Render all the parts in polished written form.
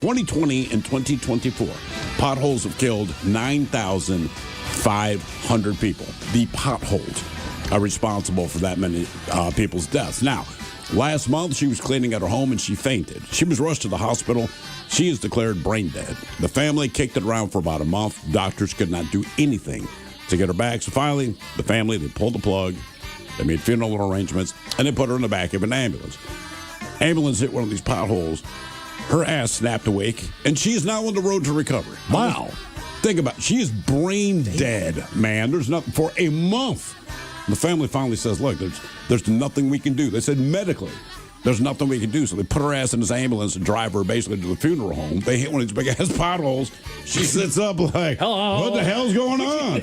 2020 and 2024, potholes have killed 9,500 people. The potholes are responsible for that many people's deaths. Now, last month, she was cleaning at her home and she fainted. She was rushed to the hospital. She is declared brain dead. The family kicked it around for about a month. Doctors could not do anything to get her back. So finally, the family, they pulled the plug. They made funeral arrangements, and they put her in the back of an ambulance. Ambulance hit one of these potholes. Her ass snapped awake, and she is now on the road to recovery. Wow. Think about it. She is brain dead, man. There's nothing for a month. The family finally says, look, there's nothing we can do. They said medically, there's nothing we can do. So they put her ass in this ambulance and drive her basically to the funeral home. They hit one of these big-ass potholes. She sits up like, hello, what the hell's going on?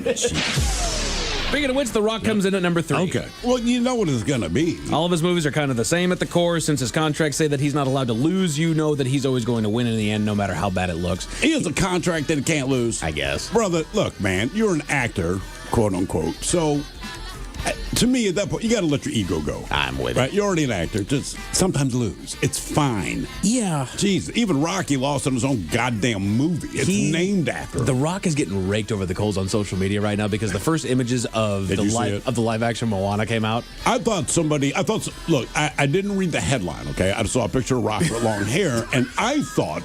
Speaking of which, The Rock comes in at number 3. Okay. Well, you know what it's going to be. All of his movies are kind of the same at the core. Since his contracts say that he's not allowed to lose, you know that he's always going to win in the end, no matter how bad it looks. He has a contract that he can't lose. I guess. Brother, look, man, you're an actor, quote unquote. So, to me, at that point, you got to let your ego go. I'm with it. You're already an actor. Just sometimes lose. It's fine. Yeah. Jeez, even Rocky lost in his own goddamn movie. It's named after him. The Rock is getting raked over the coals on social media right now because the first images of the live action Moana came out. Look, I didn't read the headline, okay? I saw a picture of Rock with long hair, and I thought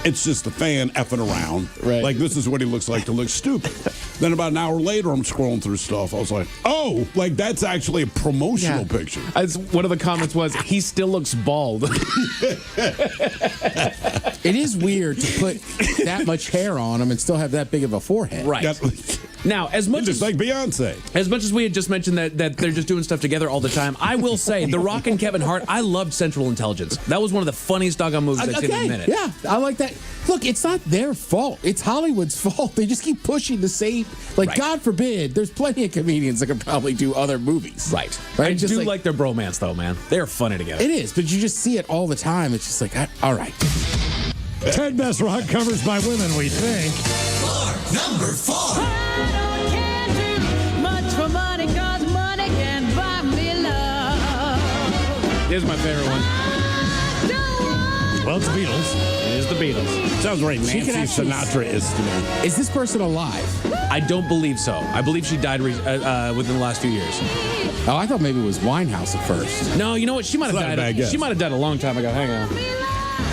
it's just a fan effing around. Right. Like, this is what he looks like to look stupid. Then about an hour later, I'm scrolling through stuff. I was like, oh, like that's actually a promotional picture. One of the comments was, he still looks bald. It is weird to put that much hair on him and still have that big of a forehead. Right. Now, as much just like Beyonce. As much as we had just mentioned that they're just doing stuff together all the time, I will say, The Rock and Kevin Hart, I loved Central Intelligence. That was one of the funniest doggone movies I've seen in a minute. Yeah, I like that. Look, it's not their fault. It's Hollywood's fault. They just keep pushing the same. Like, God forbid, there's plenty of comedians that could probably do other movies. Right. I do like their bromance, though, man. They're funny together. It is, but you just see it all the time. It's just like, all right. 10 best rock covers by women, we think. Number 4. I don't care too much for money, 'cause money can buy me love. Here's my favorite one. Well, it's the Beatles. It is the Beatles. Sounds right. Nancy Sinatra is to me. Is this person alive? I don't believe so. I believe she died within the last few years. Oh, I thought maybe it was Winehouse at first. No, you know what? She might have died. She might have died a long time ago. Hang on.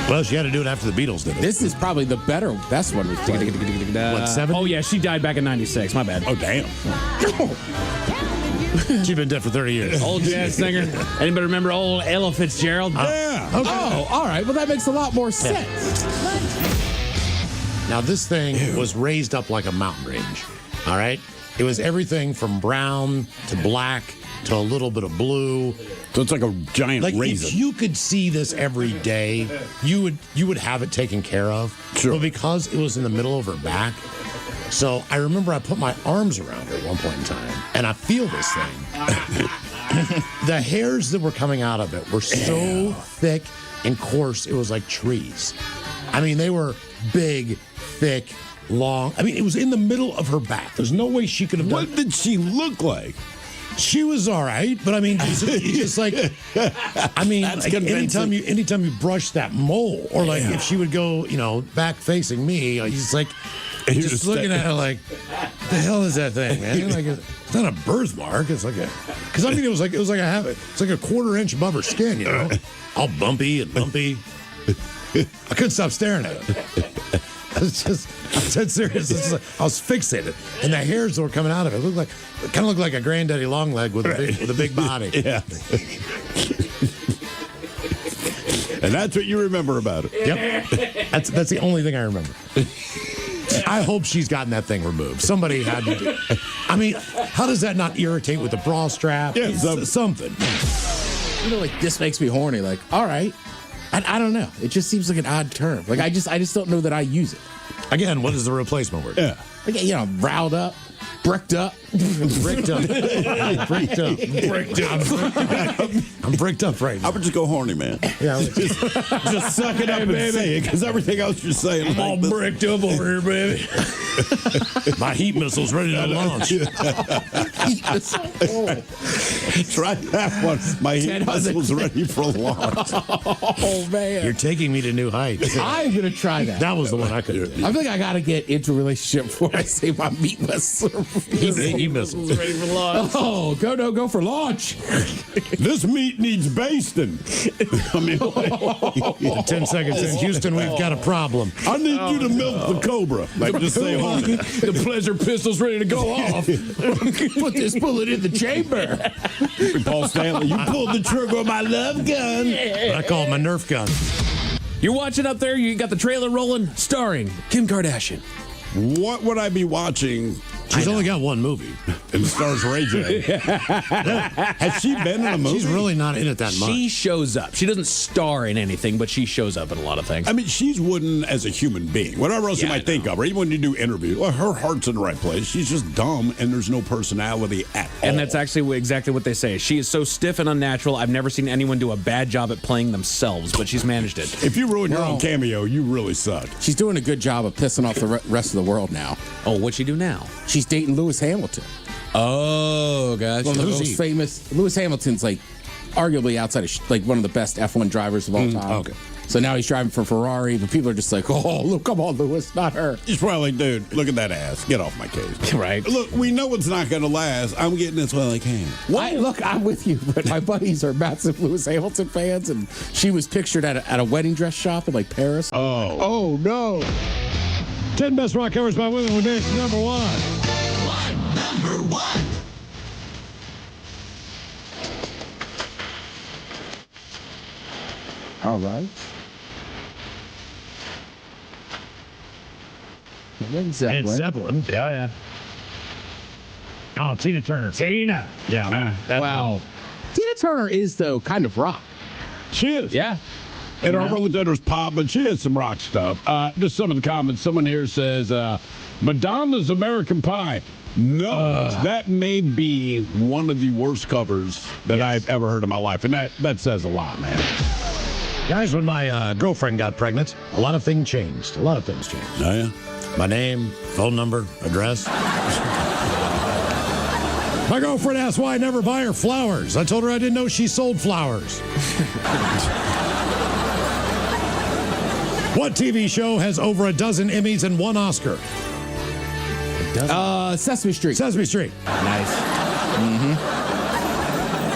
Well, she had to do it after the Beatles did it. This is probably the best one we've played. What, 7? Oh, yeah, she died back in 96. My bad. Oh, damn. She's been dead for 30 years. Old jazz singer. Anybody remember old Ella Fitzgerald? Yeah. Okay. Oh, all right. Well, that makes a lot more sense. Now, this thing was raised up like a mountain range. All right? It was everything from brown to black to a little bit of blue. So it's like a giant raisin. If you could see this every day, you would have it taken care of. Sure. But because it was in the middle of her back, so I remember I put my arms around her at one point in time, and I feel this thing. The hairs that were coming out of it were so thick and coarse, it was like trees. I mean, they were big, thick, long. I mean, it was in the middle of her back. There's no way she could have done. What did she look like? She was all right, but I mean, just like, I mean, like anytime you brush that mole, or like if she would go, back facing me, he's like, just looking at her like, the hell is that thing, man? Like, it's not a birthmark. It's like because I mean, it was like it's like a quarter-inch above her skin, all bumpy and bumpy. I couldn't stop staring at it. I'm dead serious. I was fixated, and the hairs that were coming out of it kind of looked like a granddaddy long leg with a big body. Yeah. And that's what you remember about it. Yep. That's the only thing I remember. I hope she's gotten that thing removed. Somebody had to do. I mean, how does that not irritate with the bra strap? Yeah, something. Like this makes me horny. Like, all right. I don't know. It just seems like an odd term. Like I just don't know that I use it. Again, what is the replacement word? Yeah. Like, riled up. bricked up. Bricked up. Bricked up. Bricked up. I'm bricked up right now. I would just go horny, man. Yeah, Just suck it up and say it, because everything else you're saying. I'm all bricked up over here, baby. my heat missile's ready to launch. Try that one. My heat missile's ready for launch. Oh, man. You're taking me to new heights. I'm going to try that. That was the one I could do. I think I got to get into a relationship before I say my meat missile. Heat missiles. Ready for launch. Oh, go for launch. This meat needs basting. I mean, 10 seconds in Houston, we've got a problem. I need you to milk the cobra. Like, just say horny. The pleasure pistol's ready to go off. Put this bullet in the chamber. Paul Stanley, you pulled the trigger on my love gun. I call it my Nerf gun. You're watching up there. You got the trailer rolling, starring Kim Kardashian. What would I be watching? She's only got one movie. And stars Ray J. Has she been in a movie? She's really not in it that much. She shows up. She doesn't star in anything, but she shows up in a lot of things. I mean, she's wooden as a human being. Whatever else you might think of her, even when you do interviews, well, her heart's in the right place. She's just dumb, and there's no personality at all. And that's actually exactly what they say. She is so stiff and unnatural. I've never seen anyone do a bad job at playing themselves, but she's managed it. If you ruin your own cameo, you really suck. She's doing a good job of pissing off the rest of the world now. Oh, what'd she do now? She's dating Lewis Hamilton. Oh, gosh. One of the most famous. Lewis Hamilton's like arguably outside of like one of the best F1 drivers of all time. Okay. So now he's driving for Ferrari, but people are just like, oh, look, come on, Lewis, not her. She's probably like, dude, look at that ass. Get off my case. Right. Look, we know it's not going to last. I'm getting this while I can. Look, I'm with you, but my buddies are massive Lewis Hamilton fans, and she was pictured at a wedding dress shop in like Paris. Oh no. 10 best rock covers by women with this number one. Number one. All right. And Zeppelin. Yeah. Oh, Tina Turner. Tina. Yeah. Wow. Tina Turner is, though, kind of rock. She is. Yeah. And our representative's pop, but she has some rock stuff. Just some of the comments. Someone here says, Madonna's American Pie. No, that may be one of the worst covers that I've ever heard in my life. And that says a lot, man. Guys, when my girlfriend got pregnant, a lot of things changed. Oh, yeah? My name, phone number, address. My girlfriend asked why I never buy her flowers. I told her I didn't know she sold flowers. What TV show has over a dozen Emmys and 1 Oscar? Sesame Street. Sesame Street. Nice.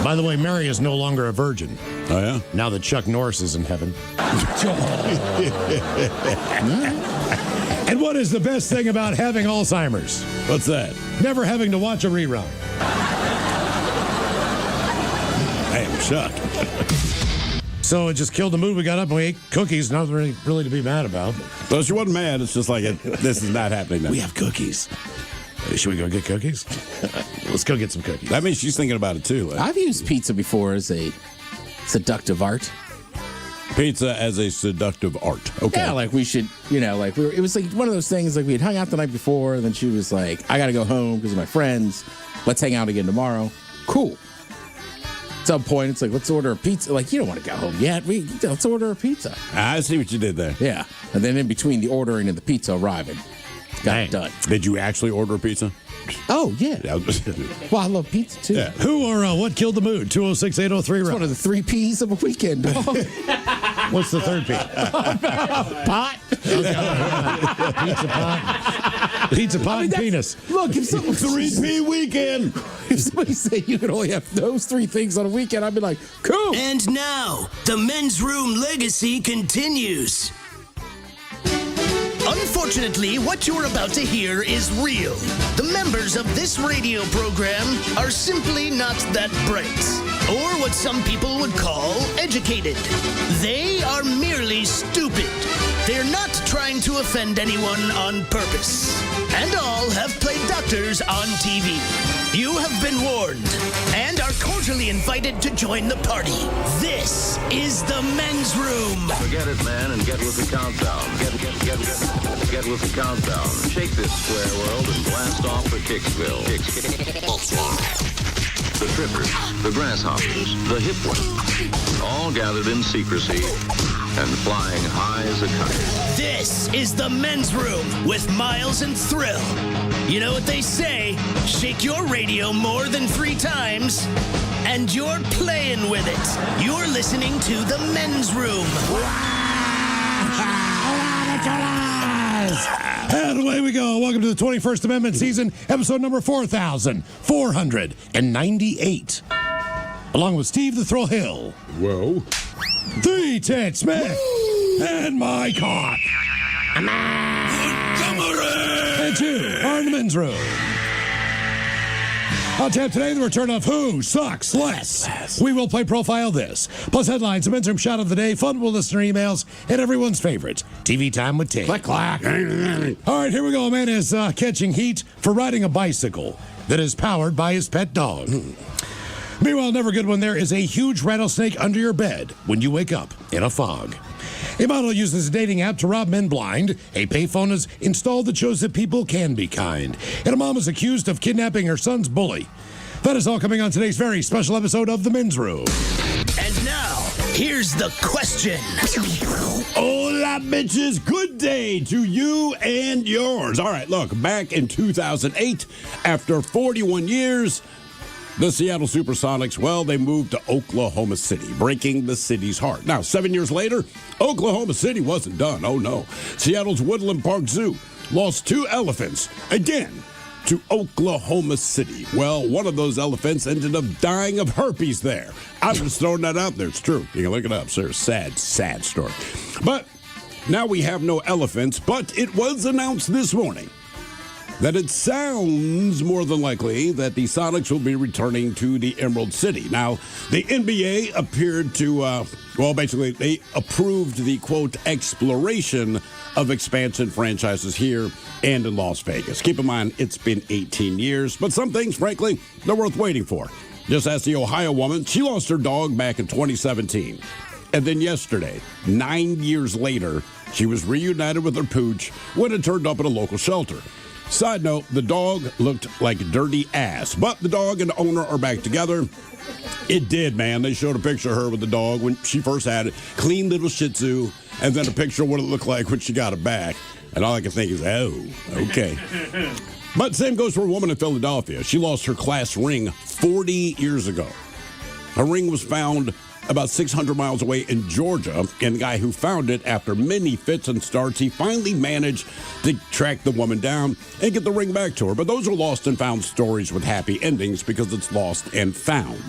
By the way, Mary is no longer a virgin. Oh, yeah? Now that Chuck Norris is in heaven. And what is the best thing about having Alzheimer's? What's that? Never having to watch a rerun. Damn, Chuck. So it just killed the mood. We got up and we ate cookies. Nothing really to be mad about. So she wasn't mad. It's just like, this is not happening now. We have cookies. Hey, should we go get cookies? Let's go get some cookies. That means she's thinking about it, too. Like. I've used pizza before as a seductive art. Pizza as a seductive art. Okay. Yeah, like we should, it was like one of those things, like we had hung out the night before, and then she was like, I got to go home because of my friends. Let's hang out again tomorrow. Cool. At some point, it's like, let's order a pizza. Like, you don't want to go home yet. Let's order a pizza. I see what you did there. Yeah. And then in between the ordering and the pizza arriving, got it done. Did you actually order a pizza? Oh, yeah. Well, I love pizza, too. Yeah. Who or what killed the mood? 206-803. It's one of the 3 P's of a weekend. What's the third P? Pot. Pizza pot. Pizza pot and penis. Look, if someone 3P weekend. If somebody said you could only have those 3 things on a weekend, I'd be like, cool. And now, the men's room legacy continues. Unfortunately, what you're about to hear is real. The members of this radio program are simply not that bright, or what some people would call educated. They are merely stupid. They're not trying going to offend anyone on purpose. And all have played doctors on TV. You have been warned and are cordially invited to join the party. This is the men's room. Forget it, man, and get with the countdown. Get with the countdown. Shake this square world and blast off for Kicksville. The trippers, the grasshoppers, the hip ones, all gathered in secrecy and flying high as a kite. This is the men's room with Miles and Thrill. You know what they say, shake your radio more than 3 times, and you're playing with it. You're listening to the men's room. And away we go. Welcome to the 21st Amendment season, episode number 4,498. Along with Steve the Thrill Hill. Whoa. The Ted Smith. And my cock. And 2 are in the men's room. On tap today, the return of Who Sucks Less. We will play Profile This. Plus headlines, a men's room shot of the day, fun with listener emails, and everyone's favorite, TV Time with Ted. Clack, clack. All right, here we go. A man is catching heat for riding a bicycle that is powered by his pet dog. Meanwhile, never good when there is a huge rattlesnake under your bed when you wake up in a fog. A model uses a dating app to rob men blind. A payphone is installed that shows that people can be kind. And a mom is accused of kidnapping her son's bully. That is all coming on today's very special episode of The Men's Room. And now, here's the question. Hola, bitches. Good day to you and yours. All right, look, back in 2008, after 41 years, the Seattle Supersonics, well, they moved to Oklahoma City, breaking the city's heart. Now, 7 years later, Oklahoma City wasn't done. Oh, no. Seattle's Woodland Park Zoo lost 2 elephants, again, to Oklahoma City. Well, one of those elephants ended up dying of herpes there. I'm just throwing that out there. It's true. You can look it up, sir. Sad, sad story. But now we have no elephants, but it was announced this morning that it sounds more than likely that the Sonics will be returning to the Emerald City. Now, the NBA appeared to, basically, they approved the, quote, exploration of expansion franchises here and in Las Vegas. Keep in mind, it's been 18 years, but some things, frankly, they're worth waiting for. Just ask the Ohio woman. She lost her dog back in 2017. And then yesterday, 9 years later, she was reunited with her pooch when it turned up at a local shelter. Side note, the dog looked like dirty ass, but the dog and the owner are back together. It did, man. They showed a picture of her with the dog when she first had it. Clean little Shih Tzu, and then a picture of what it looked like when she got it back. And all I can think is, oh, okay. But same goes for a woman in Philadelphia. She lost her class ring 40 years ago. Her ring was found about 600 miles away in Georgia, and the guy who found it, after many fits and starts, he finally managed to track the woman down and get the ring back to her. But those are lost and found stories with happy endings because it's lost and found.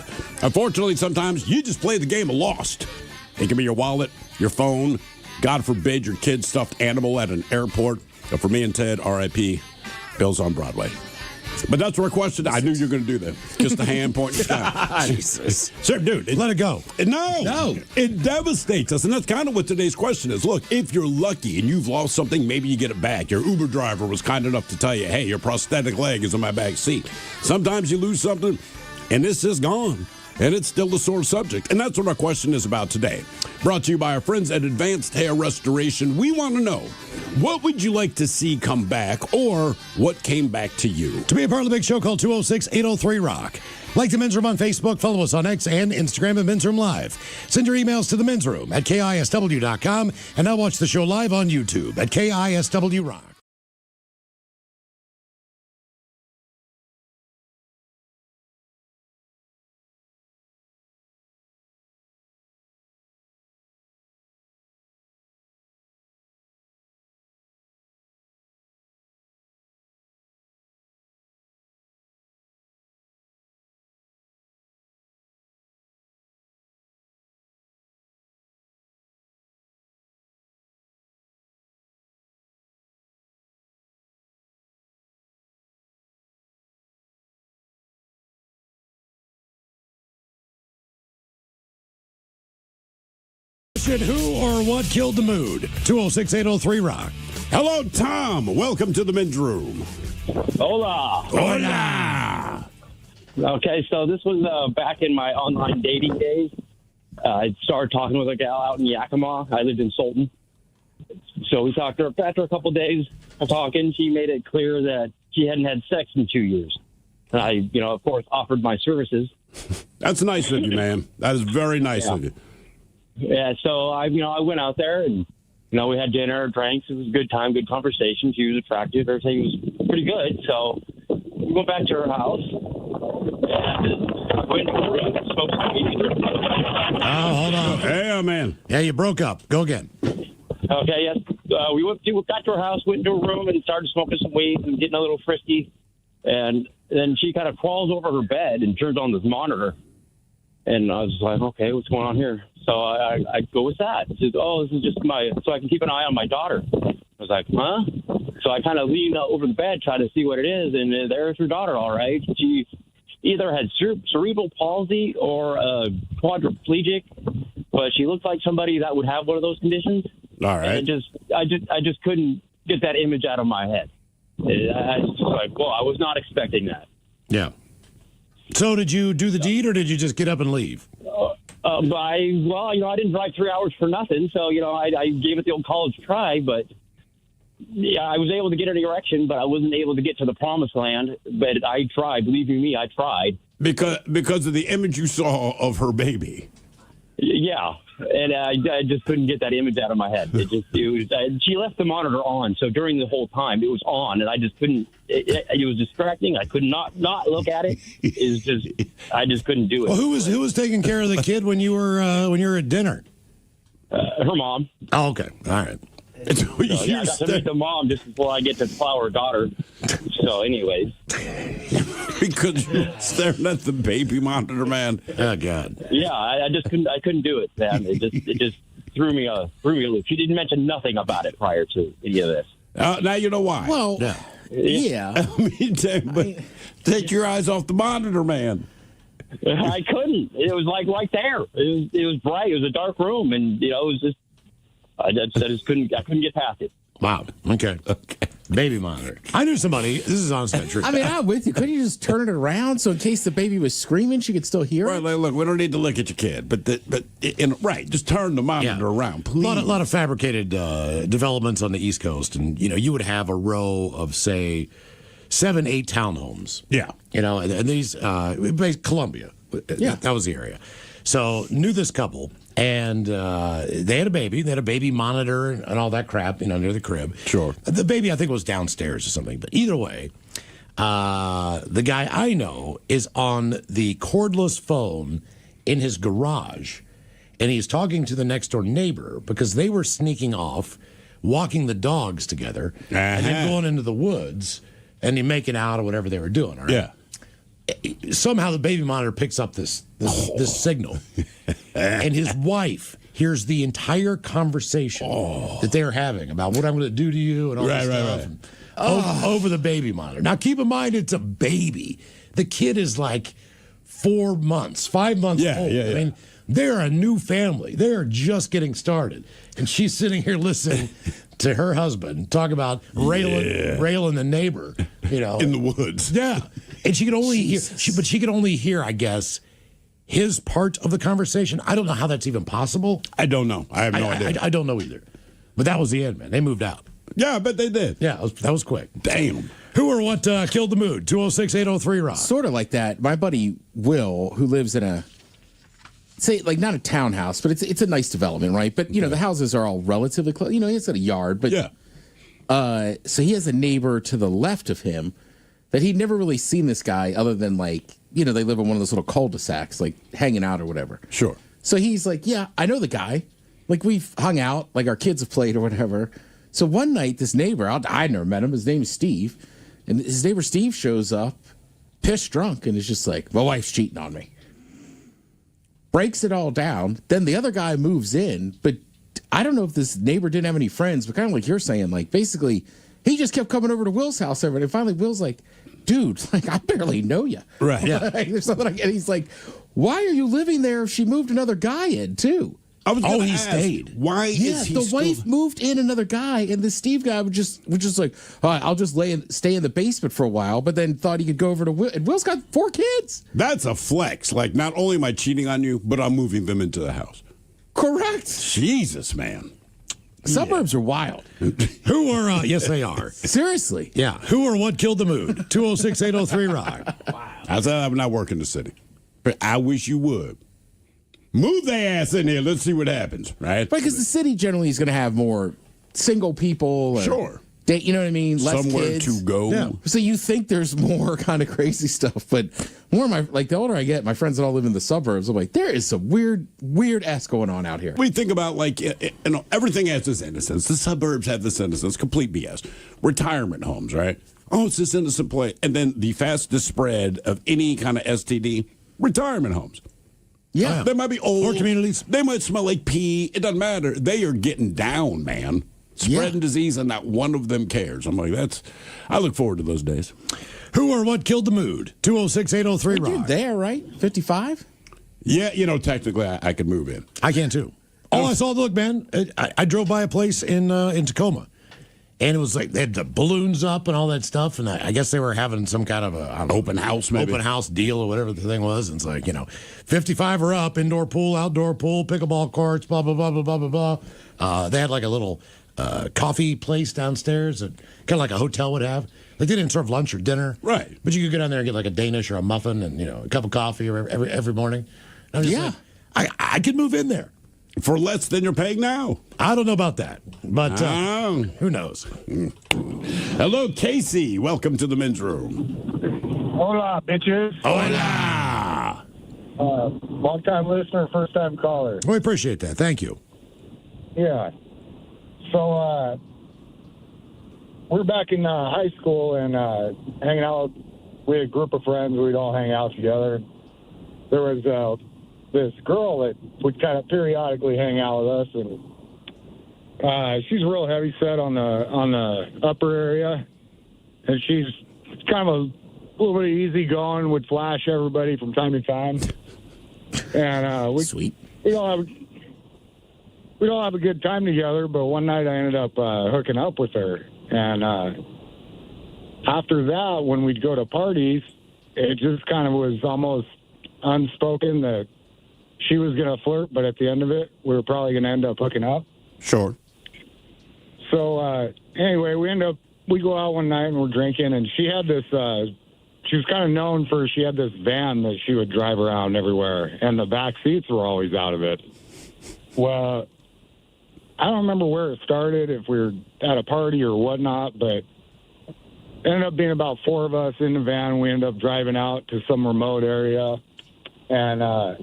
Unfortunately, sometimes you just play the game of lost. It can be your wallet, your phone, God forbid, your kid's stuffed animal at an airport. But for me and Ted, R.I.P., Bills on Broadway. But that's our question. I knew you were going to do that. Just a hand pointing down. Jesus. Sir, dude. Let it go. No. It devastates us. And that's kind of what today's question is. Look, if you're lucky and you've lost something, maybe you get it back. Your Uber driver was kind enough to tell you, hey, your prosthetic leg is in my back seat. Sometimes you lose something, and it's just gone. And it's still a sore subject. And that's what our question is about today. Brought to you by our friends at Advanced Hair Restoration. We want to know, what would you like to see come back, or what came back to you? To be a part of the big show, call 206-803-ROCK. Like the Men's Room on Facebook, follow us on X and Instagram at Men's Room Live. Send your emails to the Men's Room at KISW.com, and now watch the show live on YouTube at KISW Rock. Who or what killed the mood? 206-803-ROCK. Hello, Tom. Welcome to the men's room. Hola. Hola. Okay, so this was back in my online dating days. I started talking with a gal out in Yakima. I lived in Sultan. So we talked to her. After a couple of days of talking, she made it clear that she hadn't had sex in 2 years. And I, of course, offered my services. That's nice of you, man. That is very nice of you. Yeah, so I went out there and, we had dinner, drinks. It was a good time, good conversation. She was attractive. Everything was pretty good. So we went back to her house and went to her room and smoked some weed. Oh, hold on. Yeah, man. Yeah, you broke up. Go again. Okay, yes. We got to her house, went into her room, and started smoking some weed and getting a little frisky. And then she kind of crawls over her bed and turns on this monitor. And I was like, okay, what's going on here? So I go, what's that? She says, this is just so I can keep an eye on my daughter. I was like, huh? So I kind of leaned over the bed, trying to see what it is, and there's her daughter, all right. She either had cerebral palsy or quadriplegic, but she looked like somebody that would have one of those conditions. All right. And I just couldn't get that image out of my head. I was like, well, I was not expecting that. Yeah. So did you do the deed or did you just get up and leave? I didn't drive 3 hours for nothing. So, I gave it the old college try, but yeah, I was able to get an erection, but I wasn't able to get to the promised land. But I tried. Believe you me, I tried. Because of the image you saw of her baby. Yeah. And I just couldn't get that image out of my head. She left the monitor on, so during the whole time it was on, and I just couldn't. It was distracting. I could not look at it. I just couldn't do it. Well, who was taking care of the kid when you were at dinner? Her mom. Oh, okay, all right. I got to meet the mom just before I get to plow her daughter. So, anyways. Because you're staring at the baby monitor, man. Oh, God. Yeah, I just couldn't do it, man. It just threw me a loop. She didn't mention nothing about it prior to any of this. Now you know why. Well, yeah. Take your eyes off the monitor, man. I couldn't. It was like right there. It was bright. It was a dark room, and it was just. I just couldn't get past it. Wow. Okay. Baby monitor. I knew somebody. This is honestly not true. I mean, I'm with you. Couldn't you just turn it around so in case the baby was screaming, she could still hear Right, it? look, we don't need to look at your kid, but just turn the monitor around, please. A lot of fabricated developments on the East Coast, and you would have a row of say 7-8 townhomes. Yeah. And these based Columbia. Yeah. That was the area. So knew this couple. And they had a baby. They had a baby monitor and all that crap, near the crib. Sure. The baby, I think, was downstairs or something. But either way, the guy I know is on the cordless phone in his garage, and he's talking to the next door neighbor because they were sneaking off, walking the dogs together, and then going into the woods and making out or whatever they were doing. All right? Yeah. Somehow the baby monitor picks up this signal, and his wife hears the entire conversation that they're having about what I'm going to do to you and all that stuff. And over the baby monitor. Now, keep in mind, it's a baby. The kid is like 5 months old. Yeah. I mean, they're a new family. They're just getting started. And she's sitting here listening to her husband talk about railing the neighbor, in the woods. Yeah. And she could only hear, she could only hear, I guess, his part of the conversation. I don't know how that's even possible. I don't know. I have no idea. I don't know either. But that was the end, man. They moved out. Yeah, I bet they did. Yeah, that was quick. Damn. Who or what killed the mood? 206-803-ROCK. Sort of like that. My buddy Will, who lives in not a townhouse, but it's a nice development, right? But, the houses are all relatively close. He's got a yard. But yeah. So he has a neighbor to the left of him that he'd never really seen this guy other than they live in one of those little cul-de-sacs, hanging out or whatever. Sure. So he's like, yeah, I know the guy. We've hung out, our kids have played or whatever. So one night, this neighbor, I never met him, his name is Steve, and his neighbor Steve shows up, pissed drunk, and is just like, my wife's cheating on me. Breaks it all down. Then the other guy moves in, but I don't know if this neighbor didn't have any friends, but kind of like you're saying, basically, he just kept coming over to Will's house every day. And finally, Will's like, dude, I barely know you. Right. Yeah. There's something and he's like, why are you living there if she moved another guy in, too? I was gonna he ask, stayed. Why Yeah, is he the still wife moved in another guy, and the Steve guy was just like, all right, I'll just stay in the basement for a while, but then thought he could go over to Will. And Will's got 4 kids. That's a flex. Like, not only am I cheating on you, but I'm moving them into the house. Correct. Jesus, man. Suburbs are wild. Who are, yes, they are. Seriously. Yeah. Who or what killed the mood? 206-803-ROCK. I said I'm not working the city. But I wish you would. Move their ass in here. Let's see what happens, right? Because the city generally is going to have more single people. Sure. You know what I mean? Less Somewhere kids. to go. Yeah. So you think there's more kind of crazy stuff, but more of my, like, the older I get, my friends that all live in the suburbs, I'm like, there is some weird ass going on out here. We think about, like, everything has this innocence. The suburbs have this innocence. Complete BS. Retirement homes, right? Oh, it's this innocent place. And then the fastest spread of any kind of STD, retirement homes. Yeah. They might be old. Or communities. They might smell like pee. It doesn't matter. They are getting down, man. Spreading disease, and not one of them cares. I'm like, I look forward to those days. Who or what killed the mood? 206-803-ROCK. You're there, right? 55? Yeah, technically I could move in. I can too. Oh, I saw. Look, man, I drove by a place in Tacoma, and it was like they had the balloons up and all that stuff, and I guess they were having some kind of Open house, maybe. open house deal or whatever the thing was. And it's like 55 or up, indoor pool, outdoor pool, pickleball courts, blah blah blah blah blah blah blah. They had like a little coffee place downstairs, kind of like a hotel would have. Like they didn't serve lunch or dinner, right? But you could go down there and get like a Danish or a muffin and a cup of coffee every morning. And I was just like, I could move in there for less than you're paying now. I don't know about that, but who knows? Hello, Casey. Welcome to the men's room. Hola, bitches. Hola. Long-time listener, first-time caller. We appreciate that. Thank you. Yeah. So, we're back in high school and hanging out. We had a group of friends. We'd all hang out together. There was this girl that would kind of periodically hang out with us, and she's real heavy set on the upper area, and she's kind of a little bit easygoing. Would flash everybody from time to time, and we don't have a good time together. But one night I ended up hooking up with her, and after that, when we'd go to parties, it just kind of was almost unspoken that she was going to flirt, but at the end of it, we were probably going to end up hooking up. Sure. So anyway, we go out one night and we're drinking, and she had this, she was kind of known for, she had this van that she would drive around everywhere, and the back seats were always out of it. Well, I don't remember where it started, if we were at a party or whatnot, but it ended up being about 4 of us in the van. We ended up driving out to some remote area, and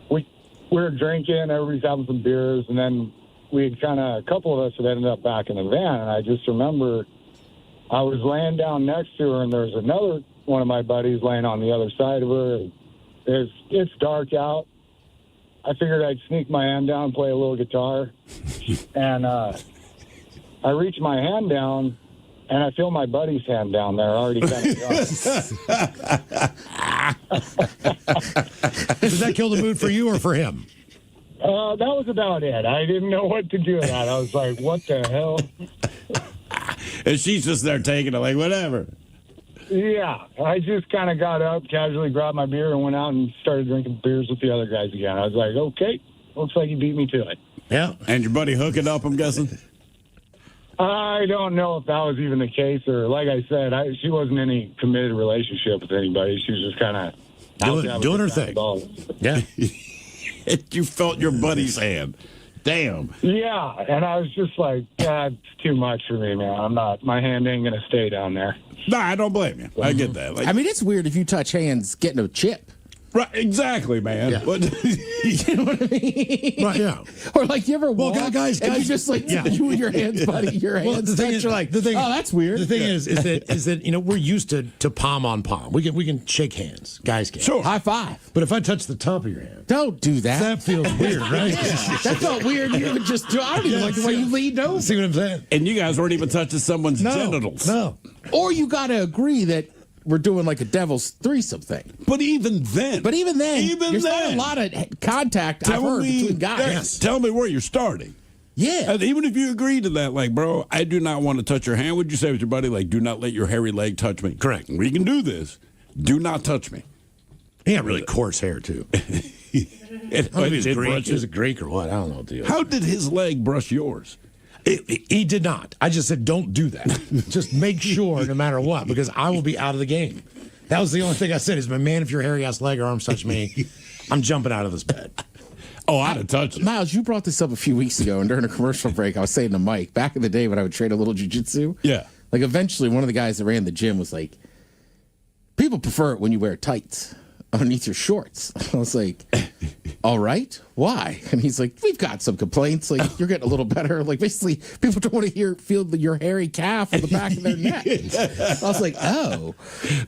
we were drinking, everybody's having some beers, and then a couple of us had ended up back in the van, and I just remember I was laying down next to her, and there's another one of my buddies laying on the other side of her. It's dark out. I figured I'd sneak my hand down, play a little guitar, and I reach my hand down, and I feel my buddy's hand down there already kind of gone. Does that kill the mood for you or for him? That was about it. I didn't know what to do with that. I was like, what the hell? And she's just there taking it like, whatever. Yeah. I just kind of got up, casually grabbed my beer, and went out and started drinking beers with the other guys again. I was like, okay, looks like you beat me to it. Yeah. And your buddy hooking up, I'm guessing? I don't know if that was even the case, or like I said, she wasn't in any committed relationship with anybody. She was just kind of doing her thing. Yeah. You felt your buddy's hand. Damn. Yeah, and I was just like, God, it's too much for me, man. My hand ain't going to stay down there. Nah, I don't blame you. I get that. I mean, it's weird if you touch hands getting a chip. Right, exactly, man. Yeah. You know what I mean? Right, yeah. Or like you ever walk guys, and you just like you and your hands, buddy, your hands touch. You're like, oh, that's weird. The thing is that we're used to palm on palm. We can shake hands, guys can. Sure, high five. But if I touch the top of your hand, don't do that. That feels weird, right? That felt weird. You would just do. I don't even like the way you leaned over. See what I'm saying? And you guys weren't even touching someone's genitals. No. Or you got to agree that we're doing like a devil's threesome thing. But even then, there's not a lot of contact I've heard between guys. Tell me where you're starting. Yeah. And even if you agree to that, like, bro, I do not want to touch your hand. Would you say with your buddy, like, do not let your hairy leg touch me? Correct. We can do this. Do not touch me. He had really coarse hair, too. Is it Greek or what? I don't know, dude. How did his leg brush yours? He did not. I just said, don't do that. Just make sure, no matter what, because I will be out of the game. That was the only thing I said is, my man, if your hairy ass leg or arms touch me, I'm jumping out of this bed. Oh, I'd have touched it. Miles, you brought this up a few weeks ago, and during a commercial break, I was saying to Mike, back in the day when I would train a little jiu-jitsu, like eventually one of the guys that ran the gym was like, people prefer it when you wear tights underneath your shorts. I was like, all right, why? And he's like, we've got some complaints. Like, you're getting a little better. Like, basically, people don't want to feel your hairy calf on the back of their neck. I was like, oh.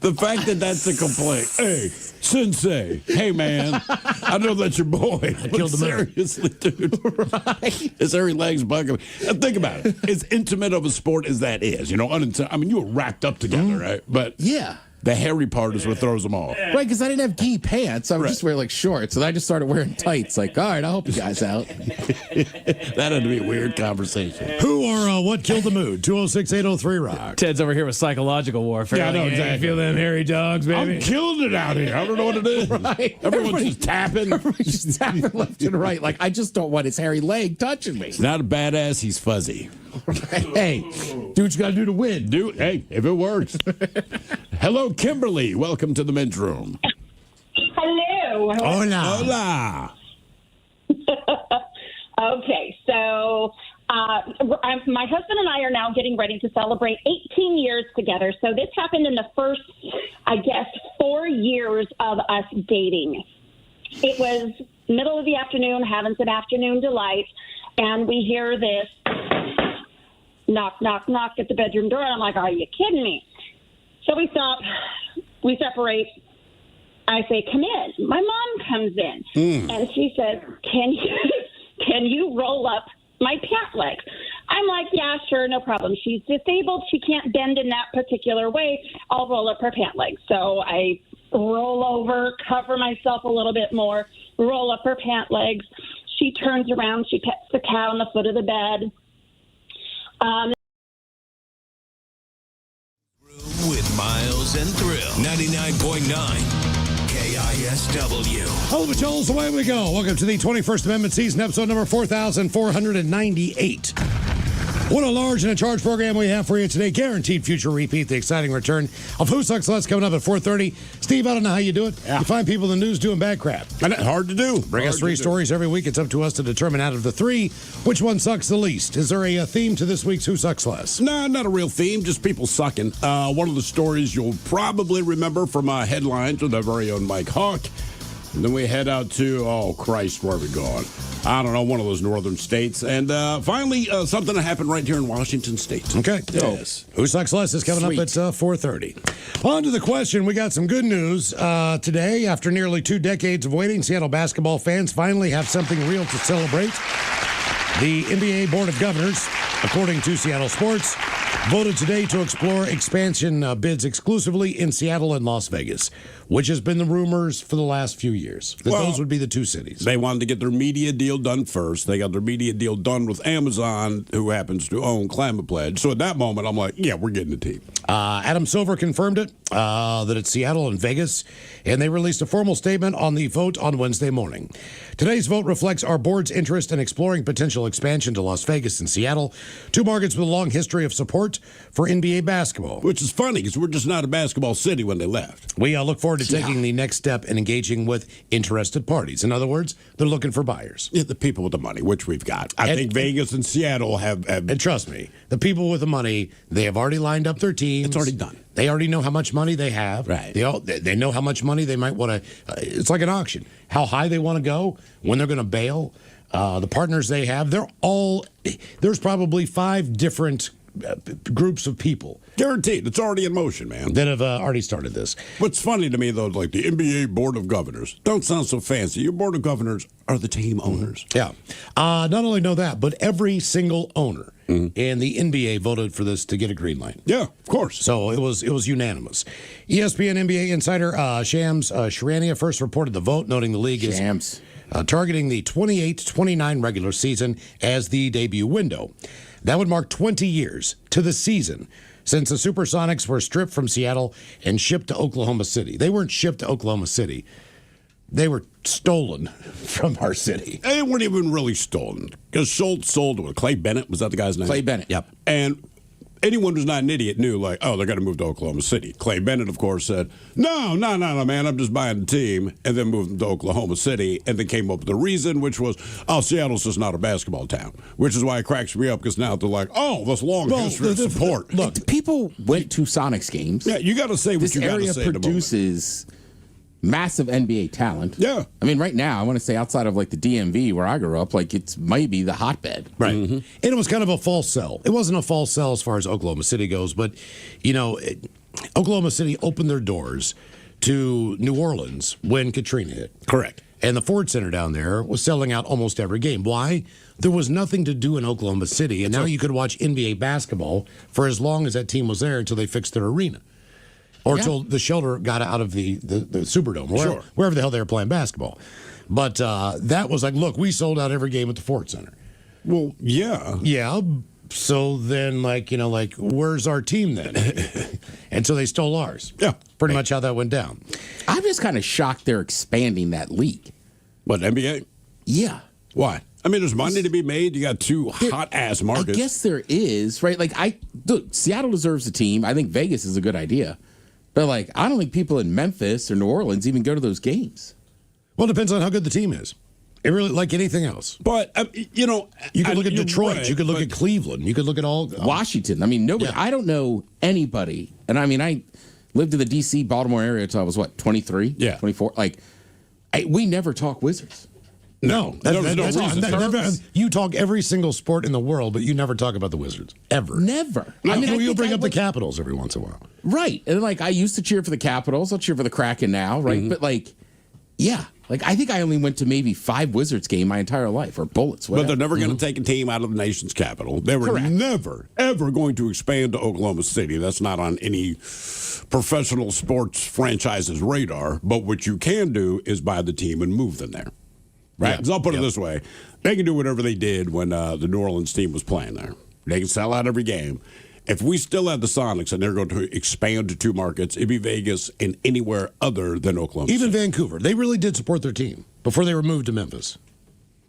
The fact that that's a complaint. Hey, sensei. Hey, man. I know that's your boy. I killed the man. Seriously, dude. Right. His hairy legs bugging me. Think about it. As intimate of a sport as that is, you were wrapped up together, right? But yeah. The hairy part is what throws them off. Right, because I didn't have gi pants. I would just wear like shorts. And I just started wearing tights. Like, all right, I'll help you guys out. That had to be a weird conversation. Who or what killed the mood? 206-803-ROCK. Ted's over here with psychological warfare. Yeah, I know, exactly. You feel them hairy dogs, baby? I'm killing it out here. I don't know what it is. Right. Everyone's just tapping. Everybody's just tapping left and right. Like, I just don't want his hairy leg touching me. He's not a badass. He's fuzzy. Hey, do what you got to do to win. Hey, if it works. Hello, Kimberly. Welcome to the men's room. Hello. Hola. Okay, so my husband and I are now getting ready to celebrate 18 years together. So this happened in the first, 4 years of us dating. It was middle of the afternoon, having some afternoon delight, and we hear this knock, knock, knock at the bedroom door. And I'm like, are you kidding me? So we stop. We separate. I say, come in. My mom comes in, and she says, can you roll up my pant legs? I'm like, yeah, sure, no problem. She's disabled. She can't bend in that particular way. I'll roll up her pant legs. So I roll over, cover myself a little bit more, roll up her pant legs. She turns around. She pets the cat on the foot of the bed. With Miles and Thrill, 99.9 KISW. Hello, Patrols, away we go. Welcome to the 21st Amendment season, episode number 4,498. What a large and a charged program we have for you today. Guaranteed future repeat. The exciting return of Who Sucks Less coming up at 4:30. Steve, I don't know how you do it. Yeah. You find people in the news doing bad crap. And it's hard to do. Bring us 3 stories every week. It's up to us to determine out of the 3 which one sucks the least. Is there a theme to this week's Who Sucks Less? No, not a real theme. Just people sucking. One of the stories you'll probably remember from headlines with our very own Mike Hawk. And then we head out to, oh, Christ, where are we going? I don't know, one of those northern states. And finally, something that happened right here in Washington State. Okay. Yes. Who Sucks Less is coming up at 4:30. On to the question. We got some good news today. After nearly 2 decades of waiting, Seattle basketball fans finally have something real to celebrate. The NBA Board of Governors, according to Seattle Sports, voted today to explore expansion bids exclusively in Seattle and Las Vegas, which has been the rumors for the last few years. That those would be the 2 cities. They wanted to get their media deal done first. They got their media deal done with Amazon, who happens to own Climate Pledge. So at that moment, I'm like, yeah, we're getting the team. Adam Silver confirmed it, that it's Seattle and Vegas, and they released a formal statement on the vote on Wednesday morning. Today's vote reflects our board's interest in exploring potential expansion to Las Vegas and Seattle, 2 markets with a long history of support for NBA basketball. Which is funny, because we're just not a basketball city when they left. We look forward to taking the next step in engaging with interested parties. In other words, they're looking for buyers. Yeah, the people with the money, which we've got. I think Vegas and Seattle have... And trust me, the people with the money, they have already lined up their teams. It's already done. They already know how much money they have. Right. They know how much money they might want to... it's like an auction. How high they want to go, when they're going to bail. The partners they have, they're all... There's probably 5 different groups of people. Guaranteed. It's already in motion, man. That have already started this. What's funny to me, though, like the NBA Board of Governors, don't sound so fancy. Your Board of Governors are the team owners. Yeah. Not only know that, but every single owner in the NBA voted for this to get a green light. Yeah, of course. So it was unanimous. ESPN NBA insider Shams Charania first reported the vote, noting the league is targeting the 28-29 regular season as the debut window. That would mark 20 years to the season since the Supersonics were stripped from Seattle and shipped to Oklahoma City. They weren't shipped to Oklahoma City. They were stolen from our city. They weren't even really stolen. Because Schultz sold to Clay Bennett. Was that the guy's name? Clay Bennett. Yep. And anyone who's not an idiot knew, like, oh, they're going to move to Oklahoma City. Clay Bennett, of course, said, no, man, I'm just buying the team, and then moved them to Oklahoma City, and then came up with the reason, which was, oh, Seattle's just not a basketball town, which is why it cracks me up, because now they're like, oh, this long history of support. Look, people went to Sonics games. Yeah, you got to say what you got to say. This area produces massive NBA talent. Yeah. I mean, right now, I want to say outside of like the DMV where I grew up, like it's maybe the hotbed. Right. And it was kind of a false sell. It wasn't a false sell as far as Oklahoma City goes, but, Oklahoma City opened their doors to New Orleans when Katrina hit. Correct. And the Ford Center down there was selling out almost every game. Why? There was nothing to do in Oklahoma City, and now you could watch NBA basketball for as long as that team was there until they fixed their arena. Or until the shelter got out of the Superdome, wherever the hell they were playing basketball. But that was like, look, we sold out every game at the Ford Center. Well, yeah. Yeah. So then, where's our team then? And so they stole ours. Yeah. Pretty much how that went down. I'm just kind of shocked they're expanding that league. What, NBA? Yeah. Why? I mean, there's money to be made. You got two hot-ass markets. I guess there is, right? Look, Seattle deserves a team. I think Vegas is a good idea. But, I don't think people in Memphis or New Orleans even go to those games. Well, it depends on how good the team is. It really, like anything else. But, you could look at Detroit. Right, you could look at Cleveland. You could look at all. Washington. I mean, nobody. Yeah. I don't know anybody. And, I mean, I lived in the D.C., Baltimore area until I was, 23? Yeah. 24? We never talk Wizards. No. You talk every single sport in the world, but you never talk about the Wizards. Ever. Never. No, you'll bring up the Capitals every once in a while. Right. And I used to cheer for the Capitals. I'll cheer for the Kraken now, right? But I think I only went to maybe 5 Wizards game my entire life, or Bullets, whatever. But they're never going to take a team out of the nation's capital. They were never, ever going to expand to Oklahoma City. That's not on any professional sports franchise's radar. But what you can do is buy the team and move them there. Right? Because I'll put it this way. They can do whatever they did when the New Orleans team was playing there. They can sell out every game. If we still had the Sonics and they're going to expand to 2 markets, it'd be Vegas and anywhere other than Oklahoma Even City. Vancouver. They really did support their team before they were moved to Memphis.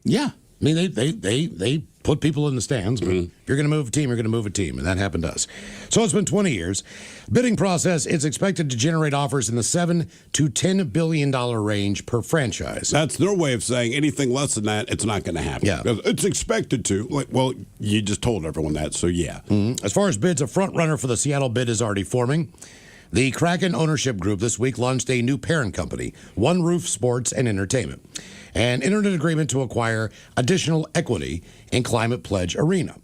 Yeah. I mean, they put people in the stands, but if you're going to move a team, you're going to move a team, and that happened to us. So it's been 20 years. Bidding process is expected to generate offers in the $7 to $10 billion range per franchise. That's their way of saying anything less than that, it's not going to happen. Yeah. It's expected to. You just told everyone that, so yeah. As far as bids, a front runner for the Seattle bid is already forming. The Kraken ownership group this week launched a new parent company, One Roof Sports and Entertainment, and entered an agreement to acquire additional equity in Climate Pledge Arena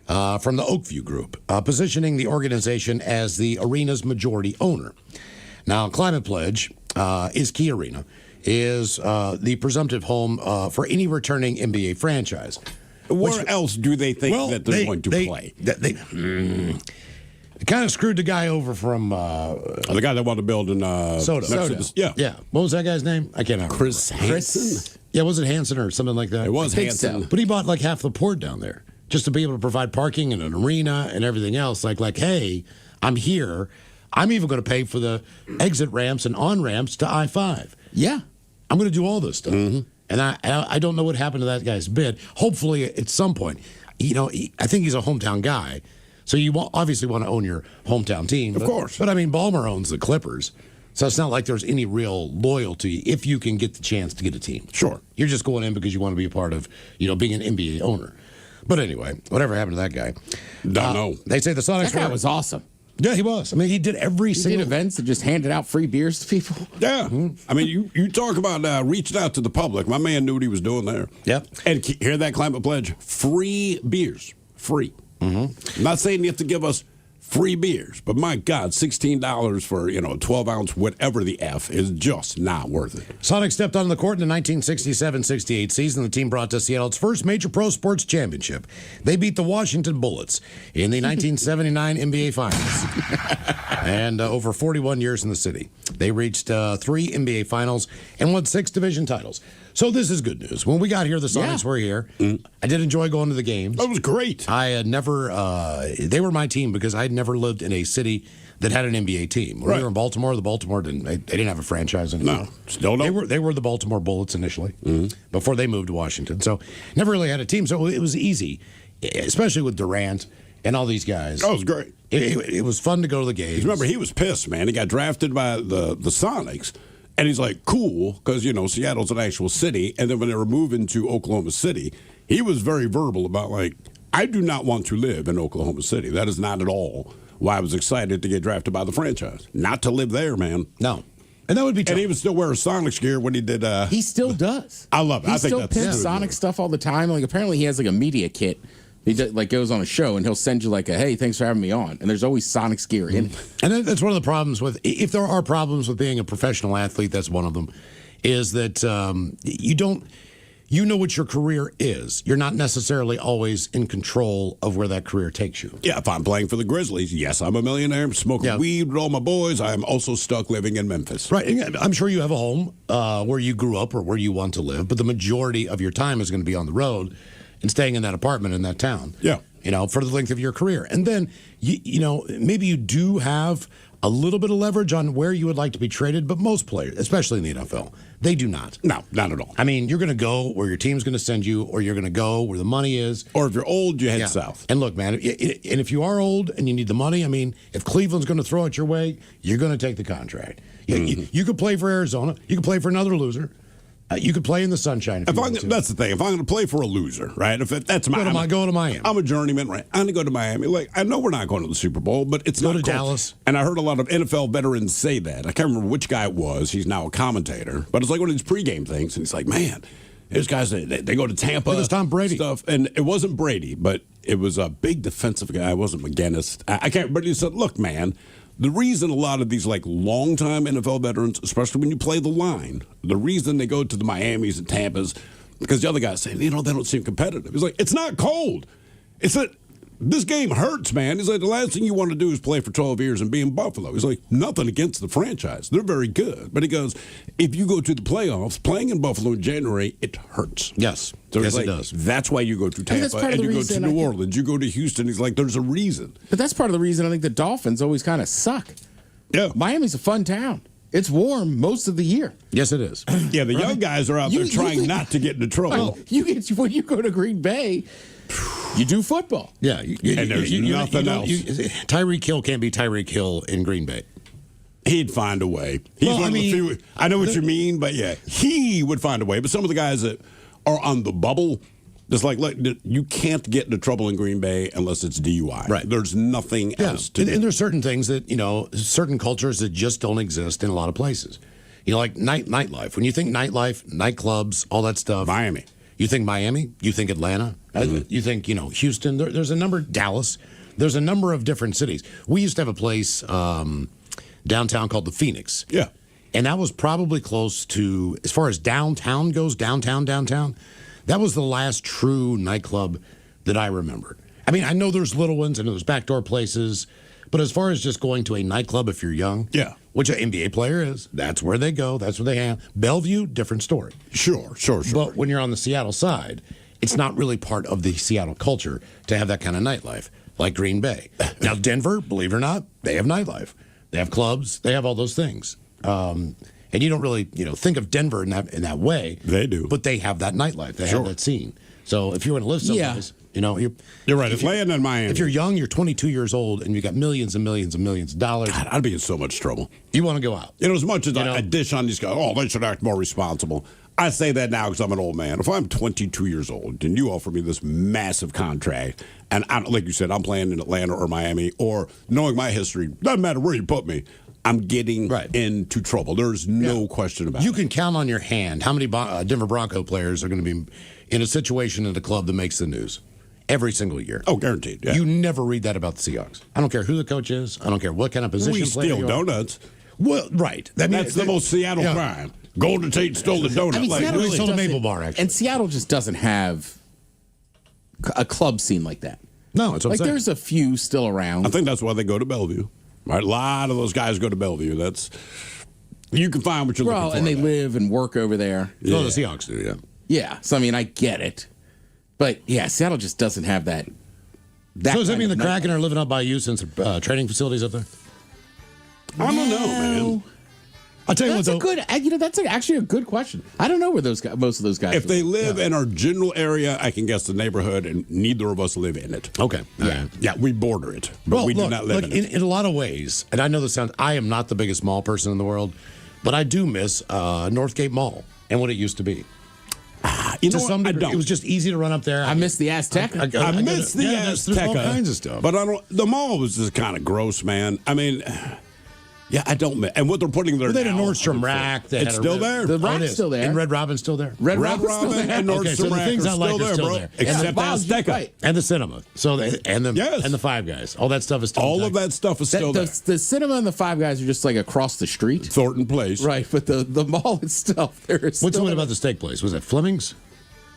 from the Oakview Group, positioning the organization as the arena's majority owner. Now, Climate Pledge is Key Arena, is the presumptive home for any returning NBA franchise. Where else do they think that they're going to play? They kind of screwed the guy over from the guy that wanted to build in Soda. Yeah. What was that guy's name? I can't remember. Chris Hansen. Yeah, was it Hansen or something like that? It was Hansen. So. But he bought half the port down there just to be able to provide parking and an arena and everything else. Hey, I'm here. I'm even going to pay for the exit ramps and on ramps to I-5. Yeah. I'm going to do all this stuff. And I don't know what happened to that guy's bid. Hopefully, at some point, I think he's a hometown guy. So you obviously want to own your hometown team. Of course. But, Ballmer owns the Clippers. So it's not like there's any real loyalty if you can get the chance to get a team. Sure. You're just going in because you want to be a part of, being an NBA owner. But anyway, whatever happened to that guy? Don't know. They say the Sonics... That guy was awesome. Yeah, he was. He did every single... He did events and just handed out free beers to people. Yeah. You talk about reaching out to the public. My man knew what he was doing there. Yep. And hear that Climate Pledge? Free beers. Free. I'm not saying you have to give us free beers, but my God, $16 for, 12-ounce whatever the F is just not worth it. Sonic stepped on the court in the 1967-68 season. The team brought to Seattle its first major pro sports championship. They beat the Washington Bullets in the 1979 NBA Finals. And over 41 years in the city, they reached 3 NBA Finals and won 6 division titles. So this is good news. When we got here, the Sonics were here. I did enjoy going to the games. That was great. I had never, they were my team because I had never lived in a city that had an NBA team. When we were in Baltimore, the Baltimore they didn't have a franchise anymore. No, still don't. They were the Baltimore Bullets initially before they moved to Washington. So never really had a team. So it was easy, especially with Durant and all these guys. That was great. It was fun to go to the games. Remember, he was pissed, man. He got drafted by the Sonics. And he's like, cool, because, Seattle's an actual city. And then when they were moving to Oklahoma City, he was very verbal about, I do not want to live in Oklahoma City. That is not at all why I was excited to get drafted by the franchise. Not to live there, man. No. And that would be tough. And he would still wear Sonics gear when he did. He still does. I love it. He I think still that's pimps good. Sonic stuff all the time. Apparently he has a media kit. He goes on a show and he'll send you hey, thanks for having me on. And there's always Sonics gear in it. And that's one of the problems with, if there are problems with being a professional athlete, that's one of them, is that you know what your career is. You're not necessarily always in control of where that career takes you. Yeah, if I'm playing for the Grizzlies, yes, I'm a millionaire. I'm smoking weed with all my boys. I am also stuck living in Memphis. Right. And I'm sure you have a home where you grew up or where you want to live, but the majority of your time is going to be on the road and staying in that apartment in that town. Yeah. For the length of your career. And then, maybe you do have a little bit of leverage on where you would like to be traded, but most players, especially in the NFL, they do not. No, not at all. I mean, you're going to go where your team's going to send you, or you're going to go where the money is. Or if you're old, you head south. And look, man, and if you are old and you need the money, I mean, if Cleveland's going to throw it your way, you're going to take the contract. You could play for Arizona. You could play for another loser. You could play in the sunshine. That's the thing. If I'm going to play for a loser, right? That's my. Go to Miami. I'm a journeyman, right? I'm going to go to Miami. I know we're not going to the Super Bowl, but it's go not to cool. Dallas. And I heard a lot of NFL veterans say that. I can't remember which guy it was. He's now a commentator, but it's like one of these pregame things, and he's like, man, there's guys that they go to Tampa. It was Tom Brady stuff, and it wasn't Brady, but it was a big defensive guy. It wasn't McGinnis. I can't. But he said, look, man. The reason a lot of these longtime NFL veterans, especially when you play the line, the reason they go to the Miamis and Tampas, because the other guys say, they don't seem competitive. He's like, it's not cold. It's that this game hurts, man. He's like, the last thing you want to do is play for 12 years and be in Buffalo. He's like, nothing against the franchise. They're very good. But he goes, if you go to the playoffs, playing in Buffalo in January, it hurts. Yes. So yes, it does. That's why you go to Tampa and you go to New Orleans. You go to Houston. He's like, there's a reason. But that's part of the reason I think the Dolphins always kind of suck. Yeah. Miami's a fun town. It's warm most of the year. Yes, it is. Yeah, the young guys are out there trying not to get into trouble. When you go to Green Bay, you do football. Yeah. And there's nothing else. Tyreek Hill can't be Tyreek Hill in Green Bay. He'd find a way. I know what you mean, but yeah, he would find a way. But some of the guys that are on the bubble, it's like, look, you can't get into trouble in Green Bay unless it's DUI. Right. There's nothing else to do. And there's certain things that, certain cultures that just don't exist in a lot of places. Like nightlife. When you think nightlife, nightclubs, all that stuff. Miami. You think Miami? You think Atlanta? You think, Houston? There's a number, Dallas. There's a number of different cities. We used to have a place downtown called the Phoenix. Yeah. And that was probably close to, as far as downtown goes, downtown, that was the last true nightclub that I remember. I mean, I know there's little ones, I know there's backdoor places, but as far as just going to a nightclub if you're young, which an NBA player is, that's where they go, that's where they have. Bellevue, different story. Sure. But when you're on the Seattle side, it's not really part of the Seattle culture to have that kind of nightlife, like Green Bay. Now, Denver, believe it or not, they have nightlife. They have clubs, they have all those things. And you don't really, think of Denver in that way. They do. But they have that nightlife. They have that scene. So if you want to live someplace, you're right. Atlanta and Miami. If you're young, you're 22 years old, and you got millions and millions and millions of dollars. God, I'd be in so much trouble. You want to go out. As much as I dish on these guys, they should act more responsible. I say that now because I'm an old man. If I'm 22 years old and you offer me this massive contract, and like you said, I'm playing in Atlanta or Miami, or knowing my history, doesn't matter where you put me, I'm getting into trouble. There's no question about it. You can count on your hand how many Denver Bronco players are going to be in a situation in a club that makes the news. every single year. Oh, guaranteed. Yeah. You never read that about the Seahawks. I don't care who the coach is. I don't care what kind of position We player steal you are. donuts. Well, right. That's the most Seattle crime. Golden Tate stole the donut. I mean, Seattle really just sold a doesn't- Maple Bar, actually. And Seattle just doesn't have a club scene like that. No, it's what I'm like saying. there's a few still around. I think that's why they go to Bellevue. Right? A lot of those guys go to Bellevue. You can find what you're looking for. and they there. live and work over there. No, the Seahawks do, yeah. Yeah, so I mean, I get it, but yeah, Seattle just doesn't have that. So does that kind mean the of Kraken are living up by you since training facilities up there? I don't know, man. I'll tell you That's what, a though. good. That's actually a good question. I don't know where those guys, most of those guys. If they live in our general area, I can guess the neighborhood, and neither of us live in it. Okay. Yeah, we border it, but Well, we look, do not live in it. in a lot of ways, and I know this sounds, I am not the biggest mall person in the world, but I do miss Northgate Mall and what it used to be. You To know some what? I degree, don't. it was just easy to run up there. I miss the Azteca. I miss the there's all Azteca. kinds of stuff. But I don't. The mall was just kind of gross, man. I mean, yeah, I don't. And what they're putting there Well, they had a now, Nordstrom Rack. They It's had still there. The Oh, it Rack's is. still there. And Red Robin's still there. Red Red Robin's still Robin there. and Nordstrom Okay, so the Rack things are I like still are there, still bro. there. Except And the Bob's, Azteca. right. And the cinema. So and the Yes. and the Five Guys. All that stuff is still All intact. of that stuff is still there. The cinema and the Five Guys are just like across the street, Thornton Place. right? But the mall itself, there is. What's the still one about the steak place? Was it Fleming's?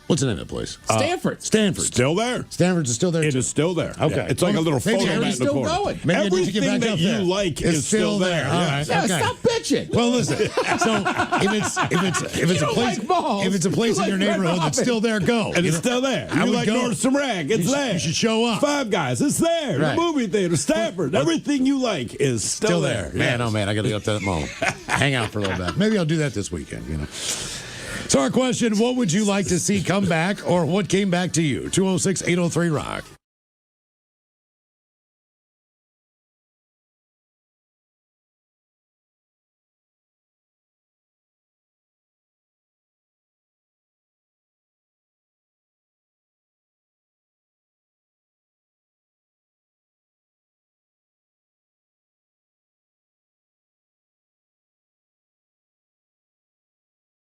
What's the name of the place? Stanford? Stanford's. Still there. Stanford's is still there. It too. is still there. Okay. Yeah, it's like a little Maybe photo they're mat in the still corner. going. Maybe I need to Everything get back that up you there. like It's is still there. All right. Yeah, Okay. stop bitching. Well, listen. So if it's a don't place like malls. if it's a place You in your like Red neighborhood that's Robin. still there, go. And You it's know? still there. I You would like go. Nordstrom Rack, it's there. You should show up. Five Guys, it's there. Right. The movie theater, Stanford, everything you like is still there. Man, Yes. oh man, I got to go up to that mall. Hang out for a little bit. Maybe I'll do that this weekend, you know. So our question, what would you like to see come back or what came back to you? 206-803-ROCK.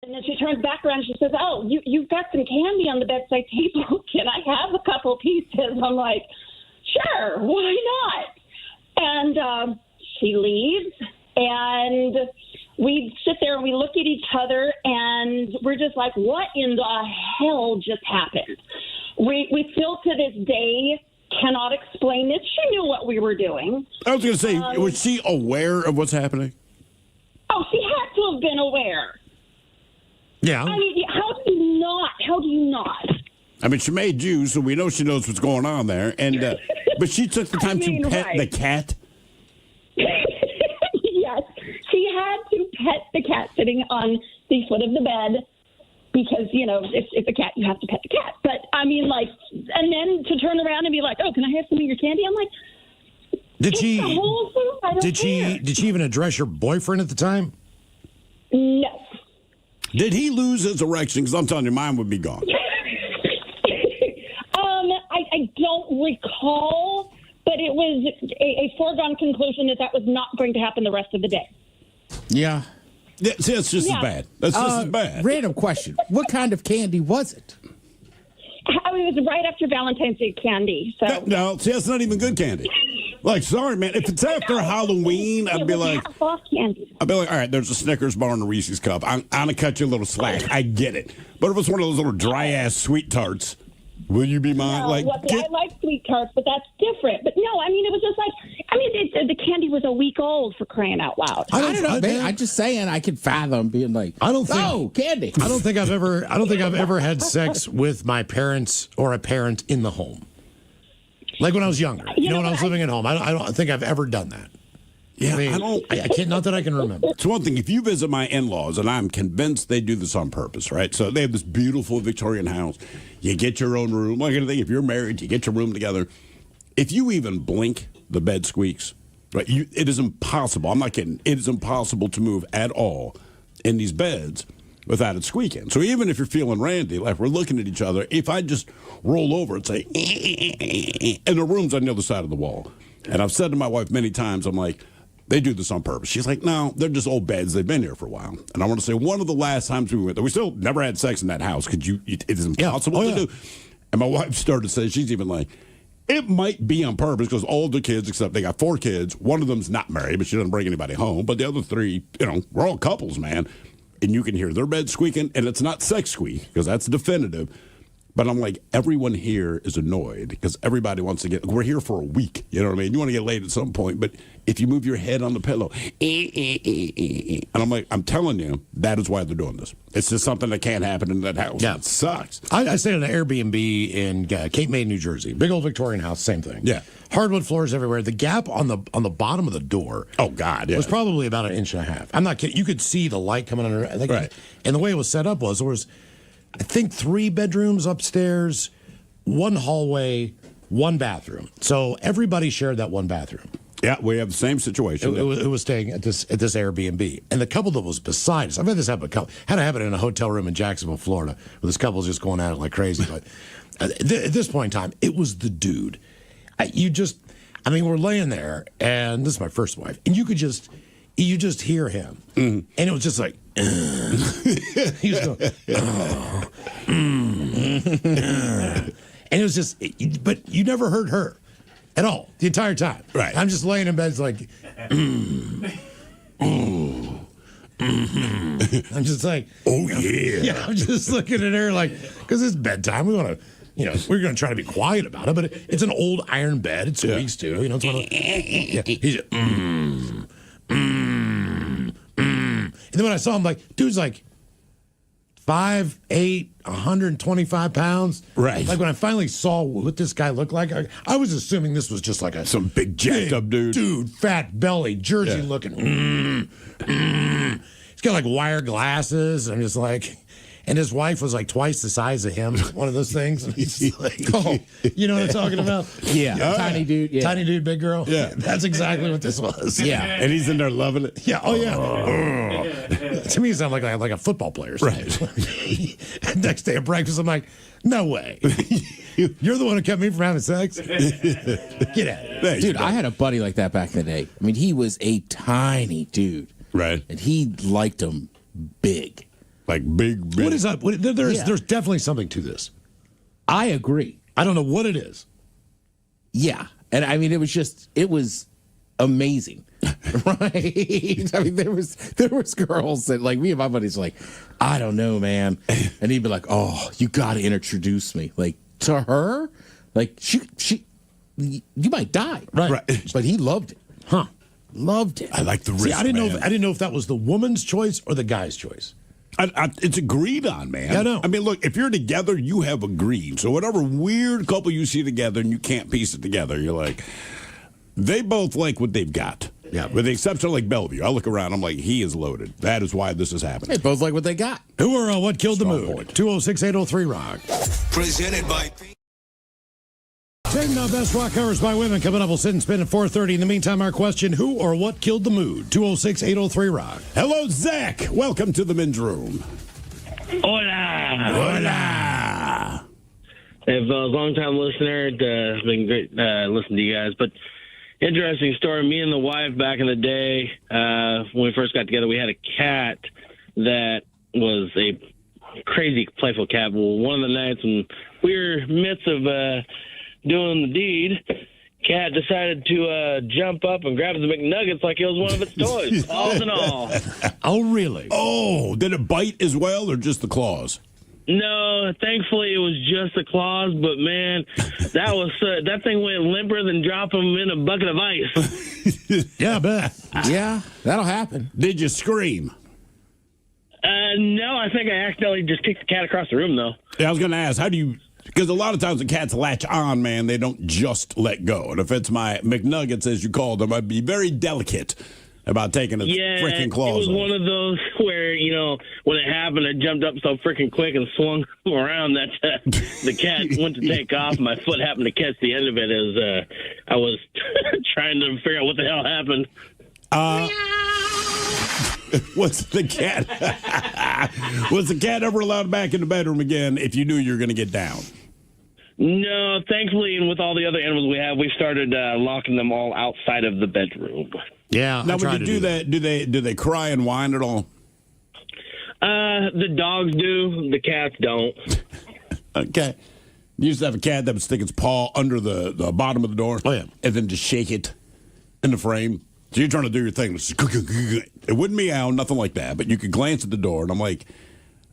And then she turns back around and she says, "Oh, you've got some candy on the bedside table. Can I have a couple pieces?" I'm like, "Sure, why not?" And she leaves, and we sit there and we look at each other, and we're just like, "What in the hell just happened?" We still to this day cannot explain it. She knew what we were doing. I was going to say, was she aware of what's happening? Oh, she had to have been aware. Yeah. I mean, how do you not? How do you not? I mean, she made you, so we know she knows what's going on there. And but she took the time to pet right. the cat. Yes, she had to pet the cat sitting on the foot of the bed because, you know, if it's a cat, you have to pet the cat. But, I mean, like, and then to turn around and be like, "Oh, can I have some of your candy?" I'm like, Did she "It's the whole thing. I don't did care." she even address your boyfriend at the time? No. Did he lose his erection? Because I'm telling you, mine would be gone. I don't recall, but it was a foregone conclusion that was not going to happen the rest of the day. Yeah. Yeah, see, that's just as bad. That's just as bad. Random question: what kind of candy was it? I mean, it was right after Valentine's Day candy. So No, see, that's not even good candy. Like, sorry, man. If it's after Halloween, I'd be like, half-off candy. all right, there's a Snickers bar and a Reese's cup. I'm going to cut you a little slack. I get it. But if it's one of those little dry-ass sweet tarts, will you be mine? No, Like, well, see, I like sweet tarts, but that's different. But no, I mean, it was just like, the candy was a week old, for crying out loud. I don't know, man. I'm just saying I can fathom being like, I don't think "Oh, candy." I don't think I've ever had sex with my parents or a parent in the home. Like when I was younger. You know, when I was living at home. I don't think I've ever done that. yeah, I mean, I don't. I can't, not that I can remember. It's one thing if you visit my in-laws, and I'm convinced they do this on purpose, right? So they have this beautiful Victorian house. You get your own room. Like anything, if you're married, you get your room together. If you even blink, the bed squeaks. Right? It is impossible. I'm not kidding. It is impossible to move at all in these beds without it squeaking. So even if you're feeling randy, like we're looking at each other, if I just roll over and say, and the room's on the other side of the wall. And I've said to my wife many times, I'm like, they do this on purpose. She's like, no, they're just old beds. They've been here for a while. And I want to say one of the last times we went there, we still never had sex in that house because it is impossible to do. And my wife started to say, she's even like, it might be on purpose because all the kids, except they got 4 kids, one of them's not married, but she doesn't bring anybody home. But the other 3, we're all couples, man. And you can hear their bed squeaking, and it's not sex squeak because that's definitive. But I'm like, everyone here is annoyed because everybody wants to we're here for a week. You know what I mean? You want to get laid at some point, but if you move your head on the pillow, and I'm like, I'm telling you, that is why they're doing this. It's just something that can't happen in that house. Yeah. It sucks. I stayed in an Airbnb in Cape May, New Jersey. Big old Victorian house, same thing. Yeah. Hardwood floors everywhere. The gap on the bottom of the door. Oh, God, yeah. Was probably about 1.5 inches. I'm not kidding. You could see the light coming under. I think, right. And the way it was set up was there was, I think, 3 bedrooms upstairs, 1 hallway, 1 bathroom. So everybody shared that 1 bathroom. Yeah, we have the same situation. It was staying at this Airbnb, and the couple that was beside us. I've had this happen. Had to happen in a hotel room in Jacksonville, Florida, where this couple's just going at it like crazy. But at this point in time, it was the dude. We're laying there, and this is my first wife, and you just hear him, and it was just like. He was going, and it was just, but you never heard her at all the entire time. Right. I'm just laying in bed, it's like, I'm just like, oh yeah. Yeah, I'm just looking at her like, because it's bedtime. We want to, we're going to try to be quiet about it, but it's an old iron bed. It squeaks too. It's one of he's just, And then when I saw him, like, dude's like 5'8", 125 pounds. Right. Like when I finally saw what this guy looked like, I was assuming this was just like some big jacked up dude. Dude, fat belly, Jersey looking. He's got like wire glasses. I'm just like, and his wife was like twice the size of him. One of those things. And he's like, oh, you know what I'm talking about? Yeah. Tiny dude. Yeah. Tiny dude, big girl. Yeah. That's exactly what this was. Yeah. And he's in there loving it. Yeah. Oh, yeah. To me, it sounded like a football player. Right. Next day at breakfast, I'm like, no way. You're the one who kept me from having sex? Get at it. Dude, I had a buddy like that back in the day. I mean, he was a tiny dude. Right. And he liked them big. Like big. What is up? There's definitely something to this. I agree. I don't know what it is. Yeah. And I mean, it was amazing. Right? I mean, there was girls that, like, me and my buddies were like, I don't know, man. And he'd be like, oh, you got to introduce me. Like, to her? Like, she you might die. Right. But he loved it. Huh. Loved it. I like the risk, See, I didn't know if that was the woman's choice or the guy's choice. It's agreed on, man. Yeah, I know. I mean, look, if you're together, you have agreed. So whatever weird couple you see together and you can't piece it together, you're like, they both like what they've got. Yeah. With the exception of like Bellevue. I look around, I'm like, he is loaded. That is why this is happening. They both like what they got. Who are What Killed the Strong Mood? point. 206-803-ROCK. Presented by... Taking our best rock covers by women. Coming up, we'll sit and spin at 4:30. In the meantime, our question, who or what killed the mood? 206-803-ROCK. Hello, Zach. Welcome to the men's room. Hola. Hola. I've a long-time listener. It's been great listening to you guys. But interesting story. Me and the wife back in the day, when we first got together, we had a cat that was a crazy, playful cat. Well, one of the nights when we were midst of doing the deed, cat decided to jump up and grab the McNuggets like it was one of its toys, claws and all. Oh, really? Oh, did it bite as well or just the claws? No, thankfully it was just the claws, but man, that thing went limper than drop them in a bucket of ice. Yeah, I bet. Yeah, that'll happen. Did you scream? No, I think I accidentally just kicked the cat across the room, though. Yeah, I was going to ask, how do you... Because a lot of times the cats latch on, man. They don't just let go. And if it's my McNuggets, as you call them, I'd be very delicate about taking its freaking claws it was off. one of those where, when it happened, it jumped up so freaking quick and swung around that the cat went to take off. My foot happened to catch the end of it as I was trying to figure out what the hell happened. Was the cat ever allowed back in the bedroom again if you knew you were going to get down? No, thankfully, and with all the other animals we have, we started locking them all outside of the bedroom. Yeah. Now, when you do that, do they cry and whine at all? The dogs do. The cats don't. Okay. You used to have a cat that would stick its paw under the bottom of the door. Oh, yeah. And then just shake it in the frame. So you're trying to do your thing. It wouldn't meow, nothing like that. But you could glance at the door, and I'm like,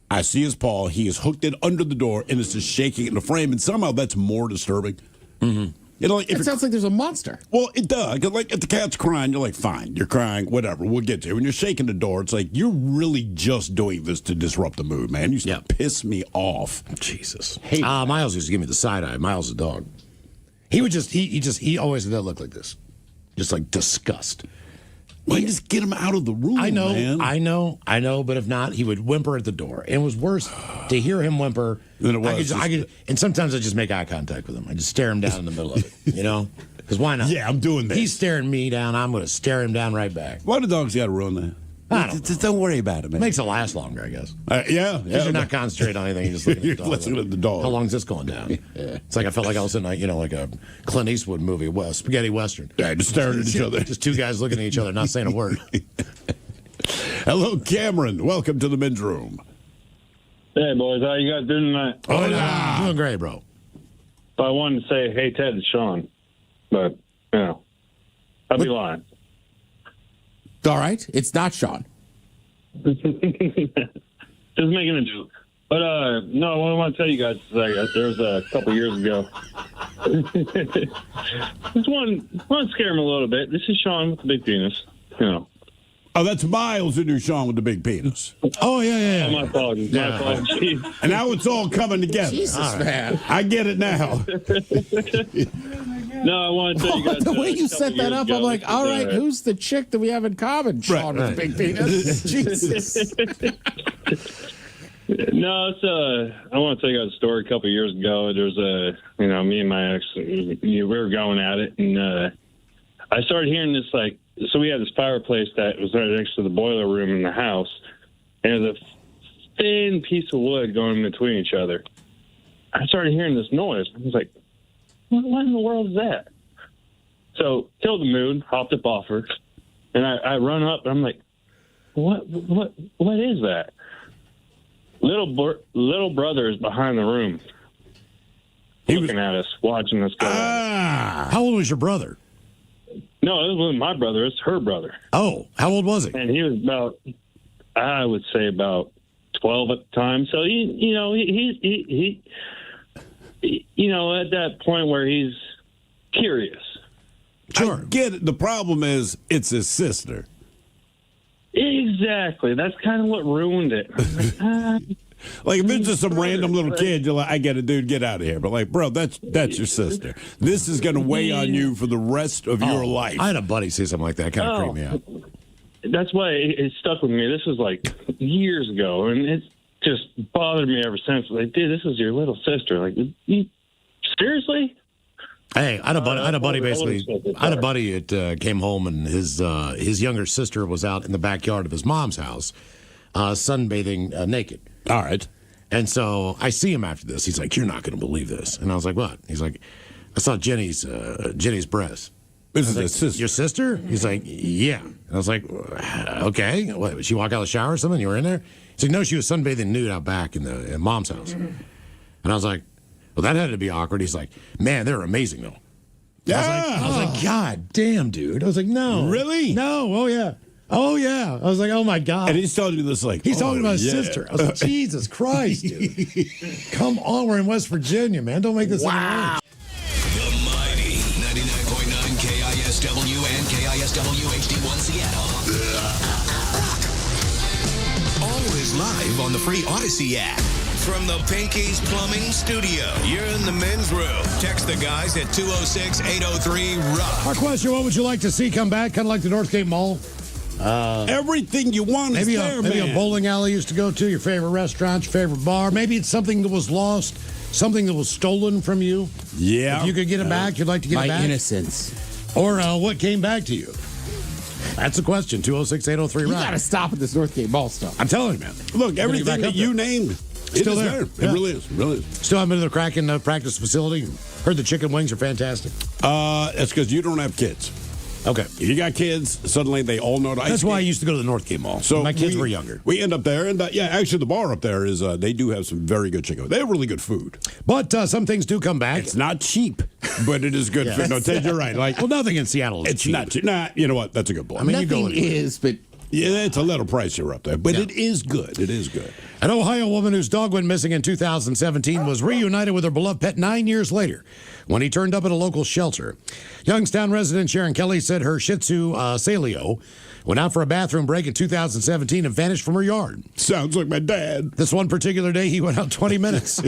I see his paw. He has hooked it under the door, and it's just shaking it in the frame. And somehow that's more disturbing. Mm-hmm. You know, like, it sounds like there's a monster. Well, it does. 'Cause, like, if the cat's crying, you're like, fine, you're crying, whatever, we'll get to it. When you're shaking the door, it's like, you're really just doing this to disrupt the mood, man. You used to piss me off. Jesus. Miles used to give me the side eye. Miles the dog. He would just, he always had that look like this. Just like disgust. Well, just get him out of the room, man. I know, but if not, he would whimper at the door. And it was worse to hear him whimper than it was. And sometimes I just make eye contact with him. I just stare him down in the middle of it, you know? Because why not? Yeah, I'm doing that. He's staring me down. I'm going to stare him down right back. Why do dogs got to ruin that? Don't worry about it, man. Makes it last longer, I guess. Yeah. Because you're not concentrating on anything. You're just looking at the dog. Listening to the dog. How long is this going down? Yeah. It's like I felt like I was in, like a Clint Eastwood movie, spaghetti western. Yeah, just staring at each other. Just two guys looking at each other, not saying a word. Hello, Cameron. Welcome to the men's room. Hey, boys. How you guys doing tonight? Oh, yeah. Doing great, bro. So I wanted to say, hey, Ted, it's Sean. But, you know, I'd be lying. All right. It's not Sean. Just making a joke. But, no, what I want to tell you guys is there was a couple years ago. Just want to scare him a little bit. This is Sean with the big penis. You know. Oh, that's Miles who knew Sean with the big penis. Oh, yeah. Oh, my apologies. My apologies. And now it's all coming together. Jesus, man. I get it now. No, I want to tell you guys. The way you set that up, I'm like, all right, who's the chick that we have in common? Sean with the big penis. Jesus. No, it's I want to tell you guys a story. A couple of years ago, there's me and my ex, we were going at it, and I started hearing this, like, so we had this fireplace that was right next to the boiler room in the house, and there's a thin piece of wood going in between each other. I started hearing this noise. I was like, what in the world is that? So, killed the mood, hopped up off her, and I run up, and I'm like, what is that? Little brother is behind the room, looking at us, watching us go. How old was your brother? No, it wasn't my brother. It's her brother. Oh, how old was he? And he was about, I would say, about 12 at the time. So he at that point where he's curious. Sure. I get it. The problem is it's his sister. Exactly. That's kind of what ruined it. Like, if it's just some random little kid, you're like, I get it, dude, get out of here. But, like, bro, that's your sister. This is going to weigh on you for the rest of your life. I had a buddy say something like that. It kind of creeped me out. That's why it stuck with me. This was, like, years ago, and it just bothered me ever since. Like, dude, this is your little sister. Like, seriously? Hey, I had a buddy that came home, and his younger sister was out in the backyard of his mom's house, sunbathing naked. All right. And so I see him after this. He's like, "You're not going to believe this." And I was like, "What?" He's like, "I saw Jenny's breast." This is his sister. Your sister? He's like, "Yeah." And I was like, "Okay. What, did she walk out of the shower or something? You were in there?" He's like, "No, she was sunbathing nude out back in mom's house." And I was like, "Well, that had to be awkward." He's like, "Man, they're amazing though." Yeah. I was like, "God damn, dude." I was like, "No." Really? No. Oh, yeah. Oh, yeah. I was like, "Oh, my God." And he's telling you this like, he's talking about his sister. I was like, Jesus Christ, dude. Come on. We're in West Virginia, man. Don't make this any worse. The mighty 99.9 KISW and KISW HD1 Seattle. Always live on the free Odyssey app. From the Pinky's Plumbing Studio, you're in the men's room. Text the guys at 206-803-ROCK. Our question, what would you like to see come back? Kind of like the Northgate Mall? Everything you want is there, maybe man. a bowling alley you used to go to, your favorite restaurant, your favorite bar. Maybe it's something that was lost, something that was stolen from you. Yeah. If you could get it back, you'd like to get it back? My innocence. Or what came back to you? That's the question, 206-803-ROCK. You got to stop at this Northgate Mall stuff. I'm telling you, man. Look, everything that you named, Still there. It really is. It really is. Still haven't been to the Kraken practice facility. Heard the chicken wings are fantastic. It's because you don't have kids. Okay. If you got kids, suddenly they all know to ice That's why I skate. used to go to the Northgate Mall. So my kids were younger. We end up there, and actually the bar up there is they do have some very good chicken. They have really good food. But some things do come back. It's not cheap, but it is good food. No, Ted, you're right. Like, well, nothing in Seattle is it's cheap. not cheap. Nah, you know what? That's a good point. I mean, nothing is, but yeah, it's a little pricier up there, but it is good. It is good. An Ohio woman whose dog went missing in 2017 was reunited with her beloved pet 9 years later when he turned up at a local shelter. Youngstown resident Sharon Kelly said her Shih Tzu, Salio, went out for a bathroom break in 2017 and vanished from her yard. Sounds like my dad. This one particular day, he went out 20 minutes.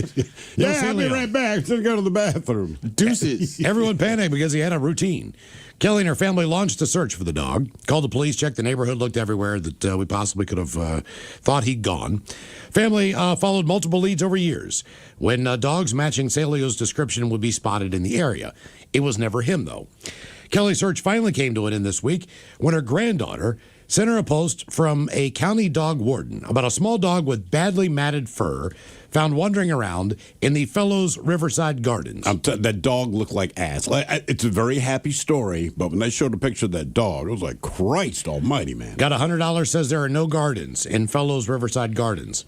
Yeah, I'll be right back. To go to the bathroom. Deuces. Everyone panicked because he had a routine. Kelly and her family launched a search for the dog, called the police, checked the neighborhood, looked everywhere that we possibly could have thought he'd gone. Family followed multiple leads over years when dogs matching Salio's description would be spotted in the area. It was never him, though. Kelly's search finally came to an end this week when her granddaughter sent her a post from a county dog warden about a small dog with badly matted fur found wandering around in the Fellows Riverside Gardens. That dog looked like ass. It's a very happy story, but when they showed a picture of that dog, it was like, Christ almighty, man. Got $100, says there are no gardens in Fellows Riverside Gardens.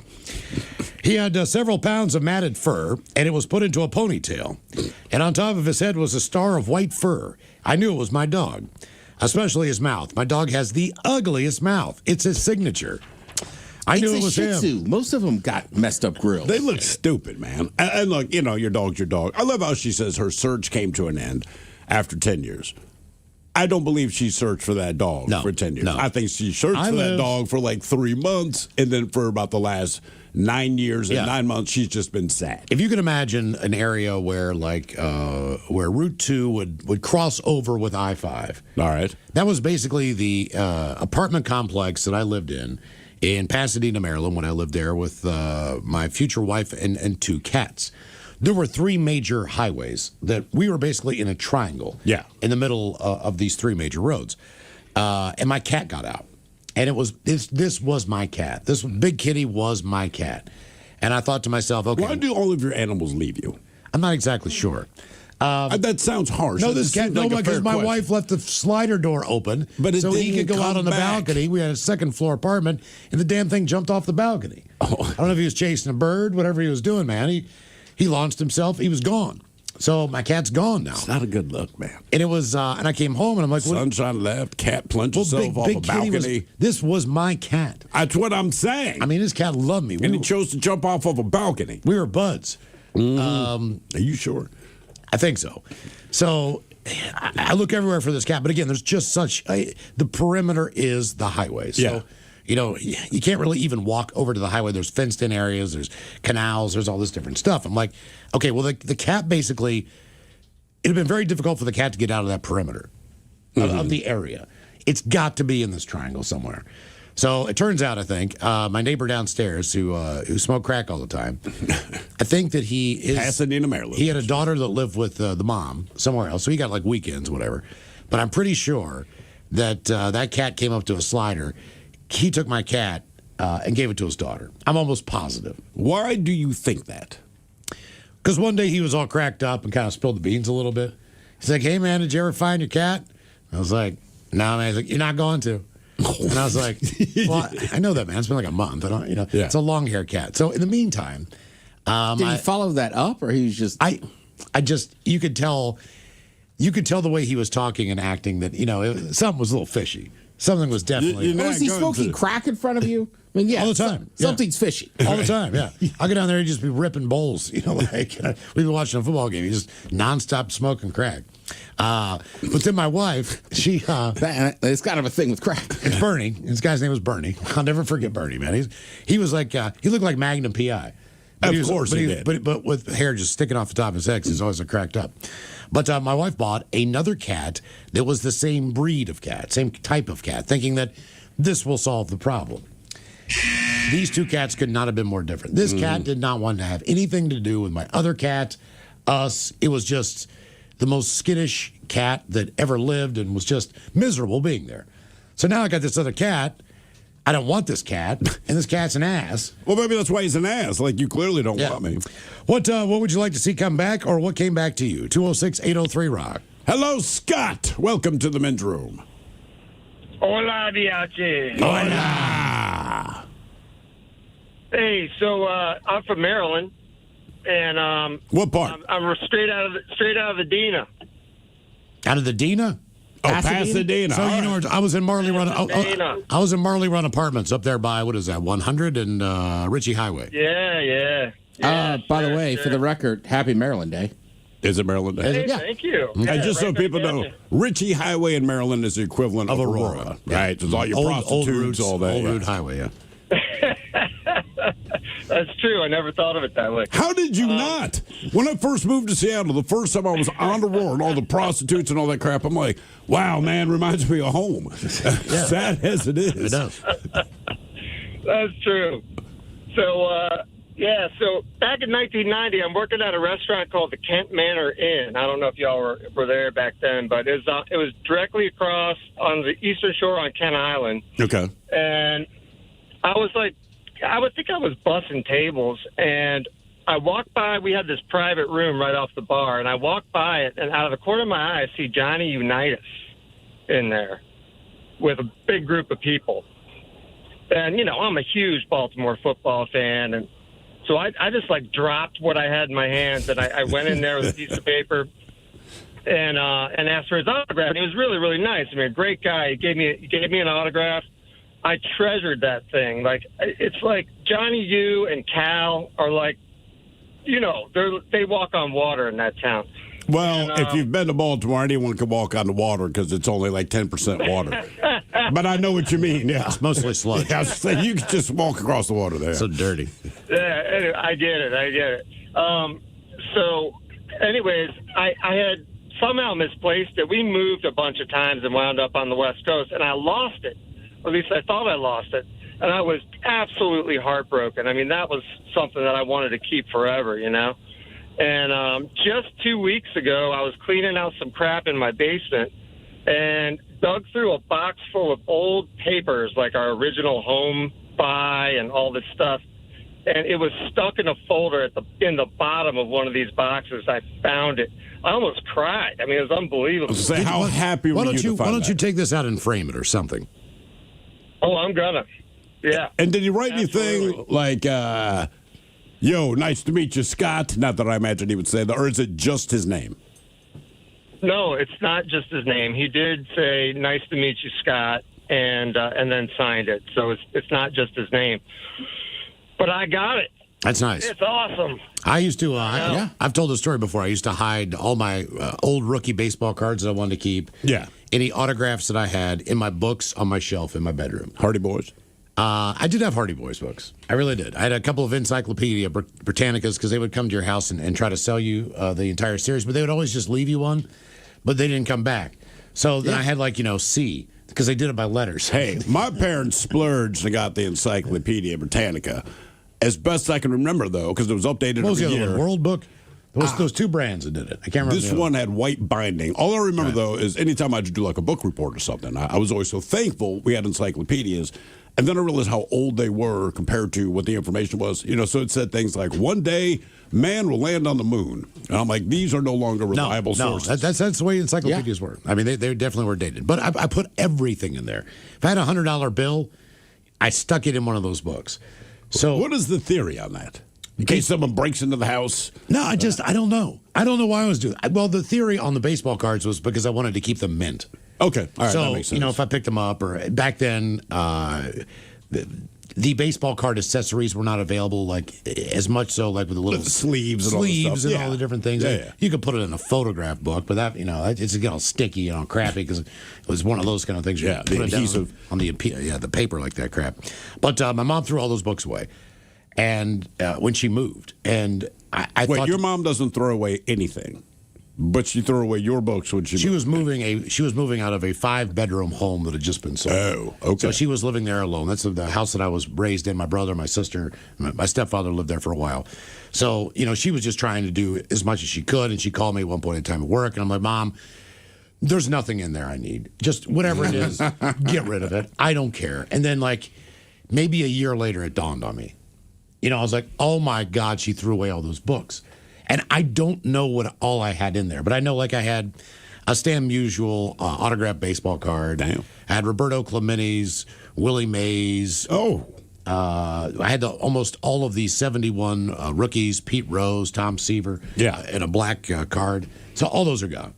He had several pounds of matted fur, and it was put into a ponytail. And on top of his head was a star of white fur. I knew it was my dog, especially his mouth. My dog has the ugliest mouth. It's his signature. I knew it was Shih Tzu. him. Most of them got messed up grills. They look stupid, man. And look, your dog's your dog. I love how she says her search came to an end after 10 years. I don't believe she searched for that dog for 10 years. No. I think she searched for that dog for like 3 months, and then for about the last 9 years and 9 months, she's just been sad. If you can imagine an area where where Route 2 would cross over with I-5. All right. That was basically the apartment complex that I lived in Pasadena, Maryland, when I lived there with my future wife and 2 cats. There were 3 major highways that we were basically in a triangle in the middle of these 3 major roads. And my cat got out. And it was this was my cat. This big kitty was my cat. And I thought to myself, okay. Why do all of your animals leave you? I'm not exactly sure. That sounds harsh. No, That this cat. seems No, like a because fair my question. wife left the slider door open, But it so he didn't could go out come on the back. balcony. We had a second floor apartment, and the damn thing jumped off the balcony. I don't know if he was chasing a bird, whatever he was doing, man. He launched himself. He was gone. So my cat's gone now. It's not a good look, man. And it was, and I came home and I'm like, Sunshine left, cat plunged herself off a kitty balcony. this was my cat. That's what I'm saying. I mean, this cat loved me. And he chose to jump off of a balcony. We were buds. Are you sure? I think so. So I look everywhere for this cat, but again, there's just the perimeter is the highway. So, you can't really even walk over to the highway. There's fenced in areas, there's canals, there's all this different stuff. I'm like, okay, well, the cat basically, it had been very difficult for the cat to get out of that perimeter of the area. It's got to be in this triangle somewhere. So it turns out, I think, my neighbor downstairs who smoked crack all the time, I think that he is Pasadena, Maryland. He had a daughter that lived with the mom somewhere else, so he got like weekends, whatever. But I'm pretty sure that that cat came up to a slider. He took my cat and gave it to his daughter. I'm almost positive. Why do you think that? Because one day he was all cracked up and kind of spilled the beans a little bit. He's like, "Hey man, did you ever find your cat?" I was like, "No, man." He's like, "You're not going to." And I was like, well, I know that, man. It's been like a month. I don't, It's a long hair cat. So in the meantime, did he follow that up, or he was just? I just you could tell the way he was talking and acting that something was a little fishy. Something was definitely. Was he smoking crack in front of you? I mean, yeah, all the time. Something's fishy. All the time, yeah. I'll go down there and just be ripping bowls, we've been watching a football game. He's just nonstop smoking crack. But then my wife, she... it's kind of a thing with crack. It's Bernie. This guy's name was Bernie. I'll never forget Bernie, man. He was like, he looked like Magnum P.I. Of course he did. But with hair just sticking off the top of his head, 'cause he's always cracked up. But my wife bought another cat that was the same breed of cat, same type of cat, thinking that this will solve the problem. These 2 cats could not have been more different. This cat did not want to have anything to do with my other cat, us. It was just the most skittish cat that ever lived and was just miserable being there. So now I got this other cat. I don't want this cat, and this cat's an ass. Well, maybe that's why he's an ass. Like, you clearly don't want me. What would you like to see come back, or what came back to you? 206-803-ROCK. Hello, Scott. Welcome to the men's room. Hola, Biachi. Hola. Hey, so I'm from Maryland, and what part? I'm straight out of the Dina. Out of the Dina? Oh, Pasadena. So you know, I was in Marley Run. I was in Marley Run Apartments up there by what is that? 100 and Ritchie Highway. Yeah. By the way, for the record, Happy Maryland Day. Is it Maryland Day? Hey, thank you. And just so people know, Ritchie Highway in Maryland is the equivalent of Aurora. Right? It's all your prostitutes, all that. Old Route Highway, yeah. That's true. I never thought of it that way. How did you not? When I first moved to Seattle, the first time I was on Aurora and all the prostitutes and all that crap, I'm like, wow, man, reminds me of home. Sad as it is. It does. That's true. So, so back in 1990, I'm working at a restaurant called the Kent Manor Inn. I don't know if y'all were there back then, but it was directly across on the eastern shore on Kent Island. Okay. And I was like, I would think I was bussing tables, and I walked by. We had this private room right off the bar, and I walked by it, and out of the corner of my eye, I see Johnny Unitas in there with a big group of people. And, you know, I'm a huge Baltimore football fan, and so I just, like, dropped what I had in my hands, and I went in there with a piece of paper and asked for his autograph. And he was really, really nice. I mean, a great guy. He gave me an autograph. I treasured that thing. Like, it's like Johnny U and Cal are like, you know, they walk on water in that town. Well, if you've been to Baltimore, anyone can walk on the water because it's only like 10% water. But I know what you mean. Yeah, it's mostly sludge. Yeah, so you can just walk across the water there. So dirty. Yeah, anyway, I get it. So, anyways, I had somehow misplaced it. We moved a bunch of times and wound up on the West Coast, and I lost it. At least I thought I lost it. And I was absolutely heartbroken. I mean, that was something that I wanted to keep forever, you know? And just 2 weeks ago, I was cleaning out some crap in my basement and dug through a box full of old papers, like our original home buy and all this stuff. And it was stuck in a folder in the bottom of one of these boxes. I found it. I almost cried. I mean, it was unbelievable. Say, how happy were you to find Why don't that? you take this out and frame it or something? Oh, I'm gonna. Yeah. And did he write anything like, yo, nice to meet you, Scott? Not that I imagine he would say that. Or is it just his name? No, it's not just his name. He did say, nice to meet you, Scott, and then signed it. So it's not just his name. But I got it. That's nice. It's awesome. I used to, I've told the story before. I used to hide all my old rookie baseball cards that I wanted to keep. Yeah. Any autographs that I had in my books on my shelf in my bedroom. Hardy Boys? I did have Hardy Boys books. I really did. I had a couple of Encyclopedia Britannicas because they would come to your house and try to sell you the entire series, but they would always just leave you one, but they didn't come back. So then I had C, because they did it by letters. Hey, my parents splurged and got the Encyclopedia Britannica. As best I can remember, though, because it was updated What was the every other year. one? World Book? Those two brands that did it. I can't remember. This one had white binding. All I remember, though, is anytime I'd do like a book report or something, I was always so thankful we had encyclopedias. And then I realized how old they were compared to what the information was. You know, so it said things like, one day, man will land on the moon. And I'm like, these are no longer reliable sources. That's the way encyclopedias were. I mean, they definitely were dated. But I put everything in there. If I had a $100 bill, I stuck it in one of those books. So what is the theory on that? In case someone breaks into the house? No, I don't know. I don't know why I was doing it. Well, the theory on the baseball cards was because I wanted to keep them mint. Okay. All right, so, that makes sense. if I picked them up, or back then, the baseball card accessories were not available as much so with the little sleeves and all the different things. Yeah. You could put it in a photograph book, but that it's all sticky and all crappy because it was one of those kind of things. Yeah, the adhesive on the paper like that crap. But my mom threw all those books away, and when she moved, and I Wait, thought your mom doesn't throw away anything. But she threw away your books when she was moving out of a 5-bedroom home that had just been sold. Oh, okay. So she was living there alone. That's the house that I was raised in. My brother, my sister, my stepfather lived there for a while. So, she was just trying to do as much as she could, and she called me at one point in time at work, and I'm like, Mom, there's nothing in there I need. Just whatever it is, get rid of it. I don't care. And then, maybe a year later, it dawned on me. I was like, oh, my God, she threw away all those books. And I don't know what all I had in there, but I know I had a Stan Musial autographed baseball card. Damn. I had Roberto Clemente's, Willie Mays. Oh. I had almost all of these 71 rookies, Pete Rose, Tom Seaver, in a black card. So all those are gone,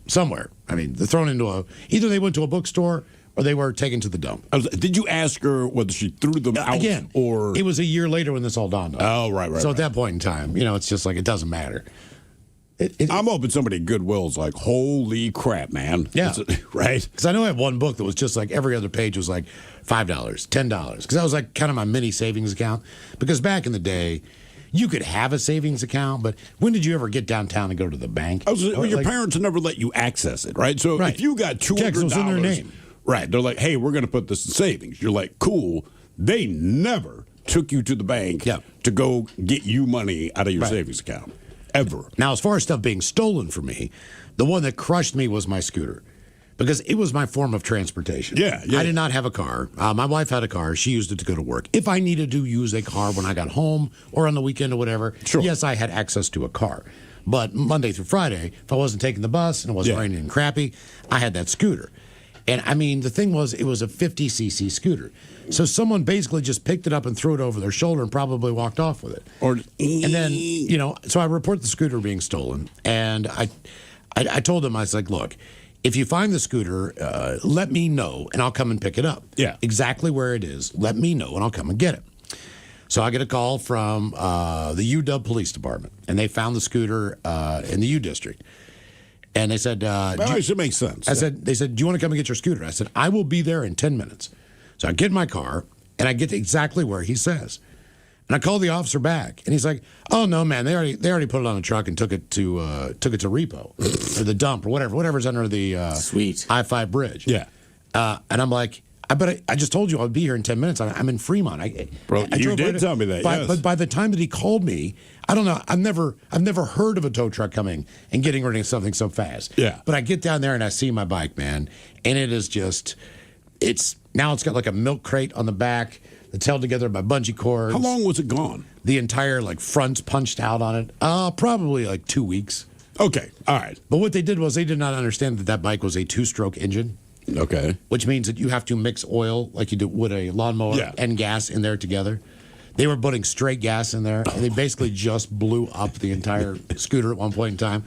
somewhere. I mean, they're thrown into either they went to a bookstore or they were taken to the dump. Did you ask her whether she threw them out? Again, or it was a year later when this all dawned on me. Oh, right. So at that point in time, it's just like it doesn't matter. I'm hoping somebody at Goodwill's like, holy crap, man. Yeah. Right? Because I know I had one book that was just like every other page was like $5, $10. Because that was like kind of my mini savings account. Because back in the day, you could have a savings account, but when did you ever get downtown and go to the bank? Your parents never let you access it, right? So if you got $200, checks was in their name. Right, they're like, hey, we're going to put this in savings. You're like, cool. They never took you to the bank to go get you money out of your savings account. Ever. Now, as far as stuff being stolen from me, the one that crushed me was my scooter. Because it was my form of transportation. Yeah. I did not have a car. My wife had a car. She used it to go to work. If I needed to use a car when I got home or on the weekend or whatever, yes, I had access to a car. But Monday through Friday, if I wasn't taking the bus and it wasn't raining and crappy, I had that scooter. And I mean, the thing was, it was a 50cc scooter. So someone basically just picked it up and threw it over their shoulder and probably walked off with it. And then, so I report the scooter being stolen. And I told them, I was like, look, if you find the scooter, let me know and I'll come and pick it up. Yeah. Exactly where it is. Let me know and I'll come and get it. So I get a call from the UW Police Department, and they found the scooter in the U District. And they said, that actually makes sense. They said, do you want to come and get your scooter? I said, I will be there in 10 minutes. So I get in my car, and I get to exactly where he says. And I call the officer back, and he's like, "Oh no, man, they already put it on a truck and took it to repo or the dump or whatever's under the sweet I-5 bridge." Yeah. And I'm like, I just told you I'll be here in 10 minutes. I'm in Fremont. Bro, you did tell me that. Yes. But by the time that he called me, I don't know. I've never heard of a tow truck coming and getting rid of something so fast. Yeah. But I get down there and I see my bike, man, and it is just, it's got like a milk crate on the back that's held together by bungee cords. How long was it gone? The entire front's punched out on it. Probably like 2 weeks. Okay, all right. But what they did was they did not understand that bike was a 2-stroke engine. Okay. Which means that you have to mix oil like you do with a lawnmower and gas in there together. They were putting straight gas in there, and they basically just blew up the entire scooter at one point in time.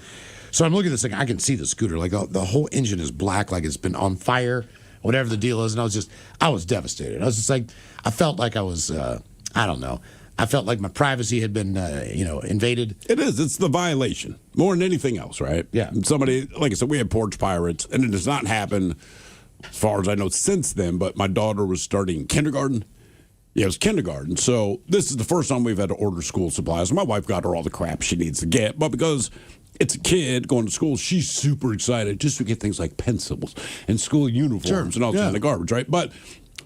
So I'm looking at this thing. I can see the scooter. Like the whole engine is black, like it's been on fire, whatever the deal is. And I was devastated. I was just like, I felt like I was, I don't know. I felt like my privacy had been, invaded. It is. It's the violation more than anything else, right? Yeah. And somebody, like I said, we had porch pirates, and it does not happen, as far as I know, since then. But my daughter was starting kindergarten. Yeah, it was kindergarten. So this is the first time we've had to order school supplies. My wife got her all the crap she needs to get, but because it's a kid going to school, she's super excited just to get things like pencils and school uniforms and all that kind of garbage, right? But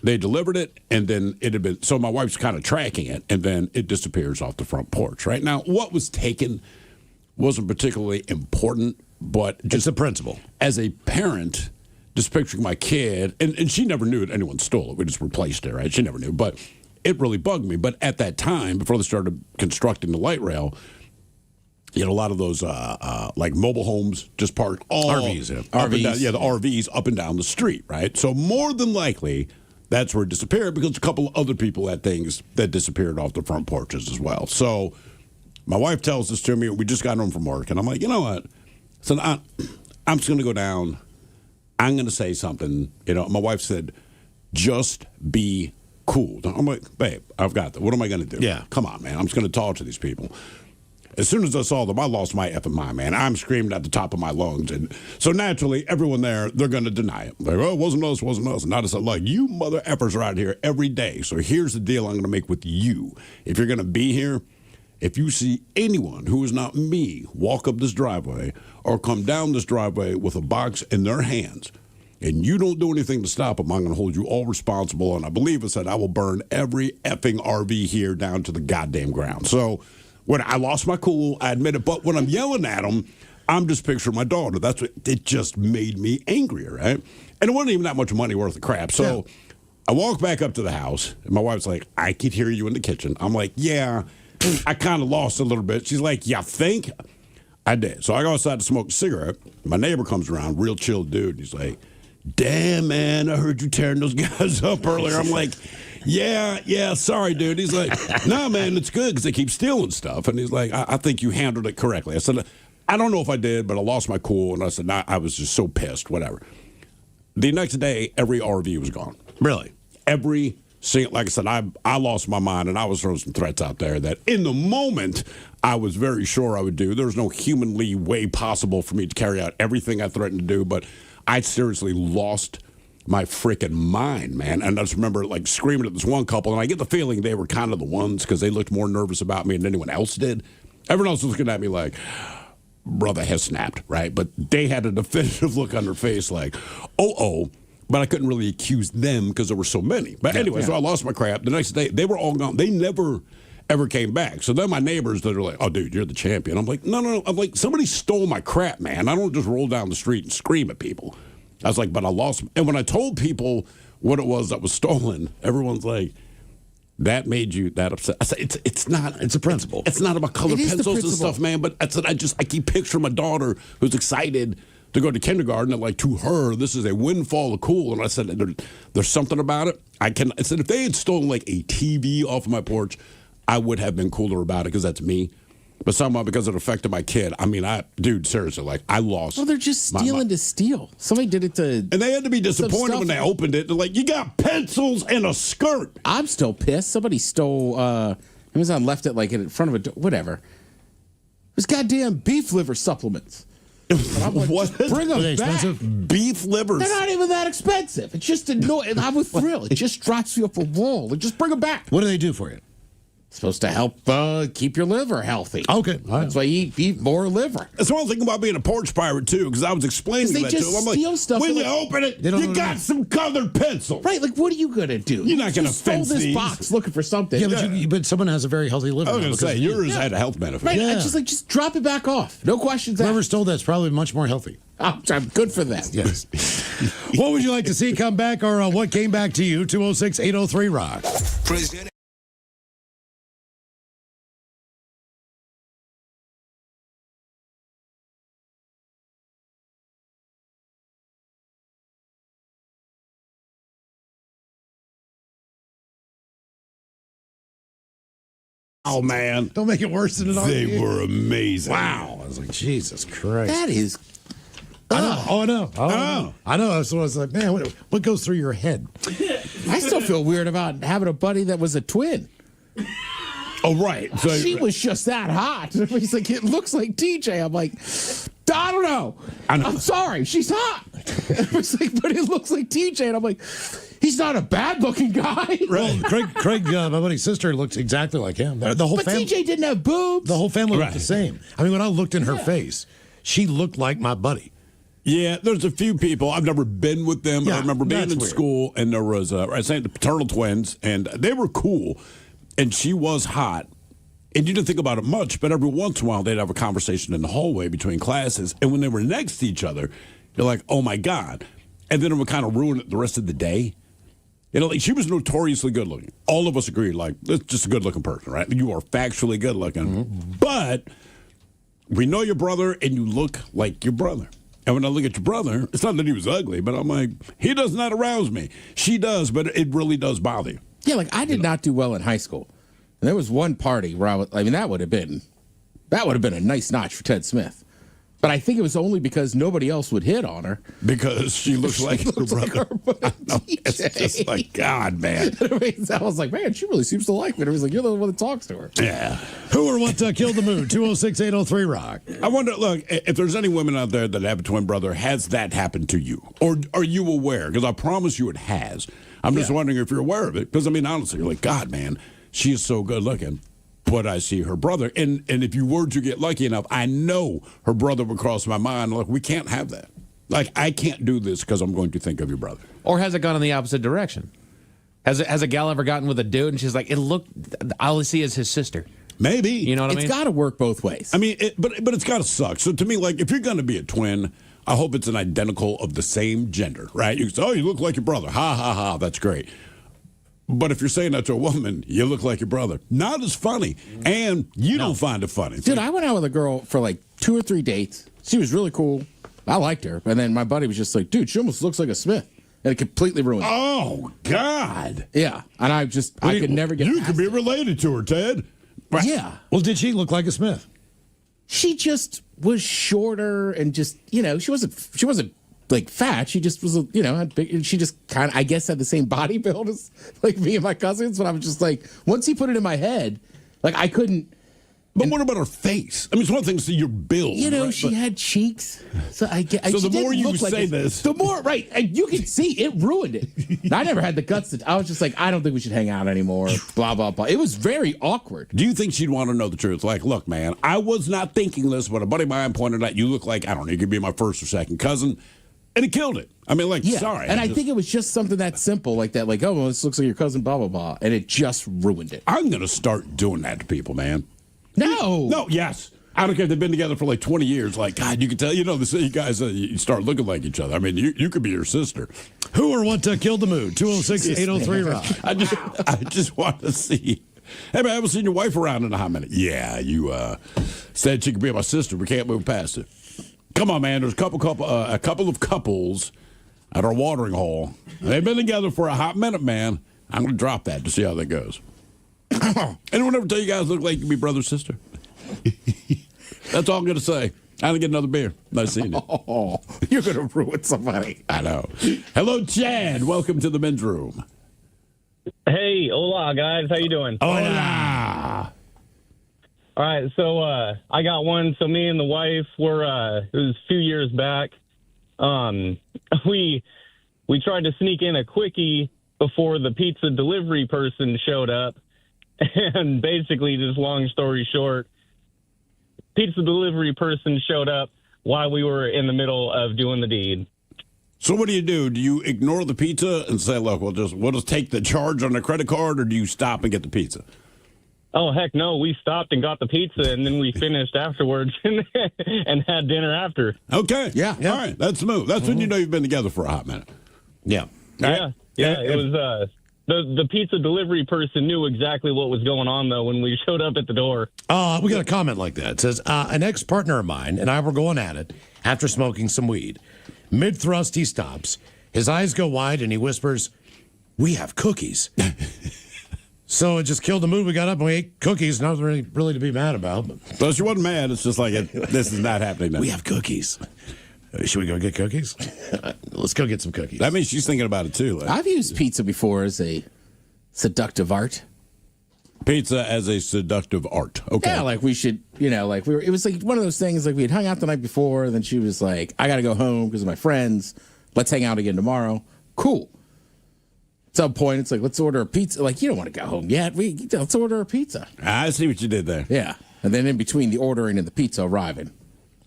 they delivered it, and then it had been, so my wife's kind of tracking it, and then it disappears off the front porch, right? Now, what was taken wasn't particularly important, but just the principle. As a parent, just picturing my kid, and she never knew that anyone stole it. We just replaced it, right? She never knew, but it really bugged me. But at that time, before they started constructing the light rail, you had a lot of those like mobile homes just parked all RVs, up and down, the RVs up and down the street, right? So more than likely, that's where it disappeared, because a couple of other people had things that disappeared off the front porches as well. So my wife tells this to me. We just got home from work, and I'm like, you know what? So I'm just going to go down. I'm going to say something. My wife said, just be cool. I'm like, babe, I've got that. What am I going to do? Yeah. Come on, man. I'm just going to talk to these people. As soon as I saw them, I lost my effing mind, man. I'm screaming at the top of my lungs. And so naturally, everyone there, they're going to deny it. Like, oh, it wasn't us, wasn't us. And I just said, like, you mother effers are out here every day. So here's the deal I'm going to make with you. If you're going to be here, if you see anyone who is not me walk up this driveway or come down this driveway with a box in their hands, and you don't do anything to stop them, I'm going to hold you all responsible. And I believe it said I will burn every effing RV here down to the goddamn ground. So when I lost my cool, I admit it. But when I'm yelling at them, I'm just picturing my daughter. That's what it just made me angrier, right? And it wasn't even that much money worth of crap. So I walk back up to the house, and my wife's like, I could hear you in the kitchen. I'm like, yeah, I kind of lost a little bit. She's like, you think? I did. So I go outside to smoke a cigarette. My neighbor comes around, real chill dude. He's like, damn, man, I heard you tearing those guys up earlier. I'm like, yeah, sorry, dude. He's like, nah, man, it's good because they keep stealing stuff. And he's like, I think you handled it correctly. I said, I don't know if I did, but I lost my cool. And I said, nah, I was just so pissed, whatever. The next day, every RV was gone. Really? Every single, like I said, I lost my mind, and I was throwing some threats out there that in the moment I was very sure I would do. There's no humanly way possible for me to carry out everything I threatened to do, but I seriously lost my freaking mind, man. And I just remember like screaming at this one couple, and I get the feeling they were kind of the ones because they looked more nervous about me than anyone else did. Everyone else was looking at me like, brother has snapped, right? But they had a definitive look on their face like, oh. But I couldn't really accuse them because there were so many. But anyway, so I lost my crap. The next day, they were all gone. They never, ever came back. So then my neighbors that are like, oh, dude, you're the champion. I'm like, no. I'm like, somebody stole my crap, man. I don't just roll down the street and scream at people. I was like, but I lost. And when I told people what it was that was stolen, everyone's like, that made you that upset. I said, it's not. It's a principle. It's not about colored pencils and stuff, man. But I said, I keep picturing my daughter who's excited to go to kindergarten, and like to her, this is a windfall of cool. And I said, there's something about it. I said, if they had stolen like a TV off of my porch, I would have been cooler about it because that's me. But somehow, because it affected my kid, I mean, dude, seriously, like I lost. Well, they're just stealing to steal. Somebody did it to. And they had to be disappointed when they opened it. They're like, you got pencils and a skirt. I'm still pissed. Somebody stole. Amazon left it like in front of a whatever. It was goddamn beef liver supplements. Like, what? Bring them they back. expensive? Beef livers. They're not even that expensive. It's just annoying. I'm with Thrill. It just drives you up a wall. Like, just bring them back. What do they do for you? It's supposed to help keep your liver healthy. Okay. That's why you eat more liver. That's one thing about being a porch pirate, too, because I was explaining that to them. I'm like, stuff when you open it, you got some colored pencils. Right, like, what are you going to do? You're not going to fence stole this these. box looking for something. Yeah, but someone has a very healthy liver. I was going to say, yours had a health benefit. Right, Yeah. just drop it back off. No questions asked. Whoever stole that's probably much more healthy. I'm good for that. Yes. What would you like to see come back, or what came back to you? 206-803-ROCK. Presented. Oh, man. Don't make it worse than it already They is. were amazing. Wow. I was like, Jesus Christ. That is. I know. Oh, I know. I know. So I was like, man, what goes through your head? I still feel weird about having a buddy that was a twin. Oh, right. So, She was just that hot. He's like, it looks like TJ. I'm like, I don't know. I'm sorry. She's hot. It's like, but it looks like TJ. And I'm like, he's not a bad looking guy. Well, Craig, my buddy's sister looked exactly like him. The whole But family. TJ didn't have boobs. The whole family looked the same. I mean, when I looked in her face, she looked like my buddy. Yeah, there's a few people. I've never been with them, but I remember being in weird. school, and there was, I say the paternal twins, and they were cool, and she was hot. And you didn't think about it much, but every once in a while, they'd have a conversation in the hallway between classes, and when they were next to each other, you're like, oh, my God. And then it would kind of ruin it the rest of the day. You know, like she was notoriously good looking. All of us agreed, like, that's just a good looking person, right? You are factually good looking. Mm-hmm. But we know your brother, and you look like your brother. And when I look at your brother, it's not that he was ugly, but I'm like, he does not arouse me. She does, but it really does bother you. Yeah, like I did not do well in high school. And there was one party where that would have been a nice notch for Ted Smith. But I think it was only because nobody else would hit on her. Because she looks like her brother. I know. It's just like, God, man. I was like, man, she really seems to like me. And I was like, you're the one that talks to her. Yeah. Who or what killed the mood? 206-803-ROCK. I wonder, look, if there's any women out there that have a twin brother, has that happened to you? Or are you aware? Because I promise you it has. I'm just wondering if you're aware of it. Because, I mean, honestly, you're like, God, man, she is so good looking. But I see her brother. And if you were to get lucky enough, I know her brother would cross my mind. Look, we can't have that. Like, I can't do this because I'm going to think of your brother. Or has it gone in the opposite direction? Has a gal ever gotten with a dude and she's like, all I see is his sister? Maybe. You know what I mean? It's got to work both ways. I mean, but it's got to suck. So to me, like, if you're going to be a twin, I hope it's an identical of the same gender, right? You say, oh, you look like your brother. Ha, ha, ha. That's great. But if you're saying that to a woman, you look like your brother. Not as funny. And you don't find it funny. Dude, I went out with a girl for like 2 or 3 dates. She was really cool. I liked her. And then my buddy was just like, dude, she almost looks like a Smith. And it completely ruined it. Oh, God. Yeah. And I could never get You could be related to her, Ted. Yeah. Well, did she look like a Smith? She just was shorter and just, she wasn't like fat. She just was, had big, she just kind of, I guess, had the same body build as like me and my cousins. But I was just like, once he put it in my head, like I couldn't. But what about her face? I mean, it's one thing to see your build. Right? She had cheeks. So the more you say this, the more, right? And you can see it ruined it. I never had the guts to. I was just like, I don't think we should hang out anymore. Blah blah blah. It was very awkward. Do you think she'd want to know the truth? Like, look, man, I was not thinking this, but a buddy of mine pointed out you look like, I don't know, you could be my first or second cousin, and it killed it. I mean, like, sorry. And I think it was just something that simple, like that, like, oh, well, this looks like your cousin, blah blah blah, and it just ruined it. I'm gonna start doing that to people, man. No, yes. I don't care if they've been together for like 20 years. Like, God, you can tell, you guys, you start looking like each other. I mean, you could be your sister. Who or what killed the mood? 206-803-ROCK. I just want to see. Hey, man, I haven't seen your wife around in a hot minute. Yeah, you said she could be my sister. We can't move past it. Come on, man. There's a couple of couples at our watering hole. They've been together for a hot minute, man. I'm going to drop that to see how that goes. Anyone ever tell you guys look like you can be brother sister? That's all I'm going to say. I didn't get another beer. Nice seeing you. Oh, you're going to ruin somebody. I know. Hello, Chad. Welcome to the men's room. Hey, hola, guys. How you doing? Hola. All right, so I got one. So me and the wife were, it was a few years back. We tried to sneak in a quickie before the pizza delivery person showed up. And basically, just long story short, pizza delivery person showed up while we were in the middle of doing the deed. So what do? Do you ignore the pizza and say, look, we'll just take the charge on the credit card, or do you stop and get the pizza? Oh, heck no. We stopped and got the pizza, and then we finished afterwards and had dinner after. Okay. Yeah. All right. That's smooth. That's when you know you've been together for a hot minute. Yeah. Yeah. It was... The pizza delivery person knew exactly what was going on, though, when we showed up at the door. We got a comment like that. It says, an ex-partner of mine and I were going at it after smoking some weed. Mid-thrust, he stops. His eyes go wide, and he whispers, "We have cookies." So it just killed the mood. We got up and we ate cookies. Nothing really to be mad about. So she wasn't mad. It's just like, this is not happening now. We have cookies. Should we go get cookies? Let's go get some cookies. That means she's thinking about it, too. Like. I've used pizza before as a seductive art. Pizza as a seductive art. Okay. Yeah, like we should, it was like one of those things, like we had hung out the night before, and then she was like, I got to go home because of my friends. Let's hang out again tomorrow. Cool. At some point, it's like, let's order a pizza. Like, you don't want to go home yet. Let's order a pizza. I see what you did there. Yeah. And then in between the ordering and the pizza arriving,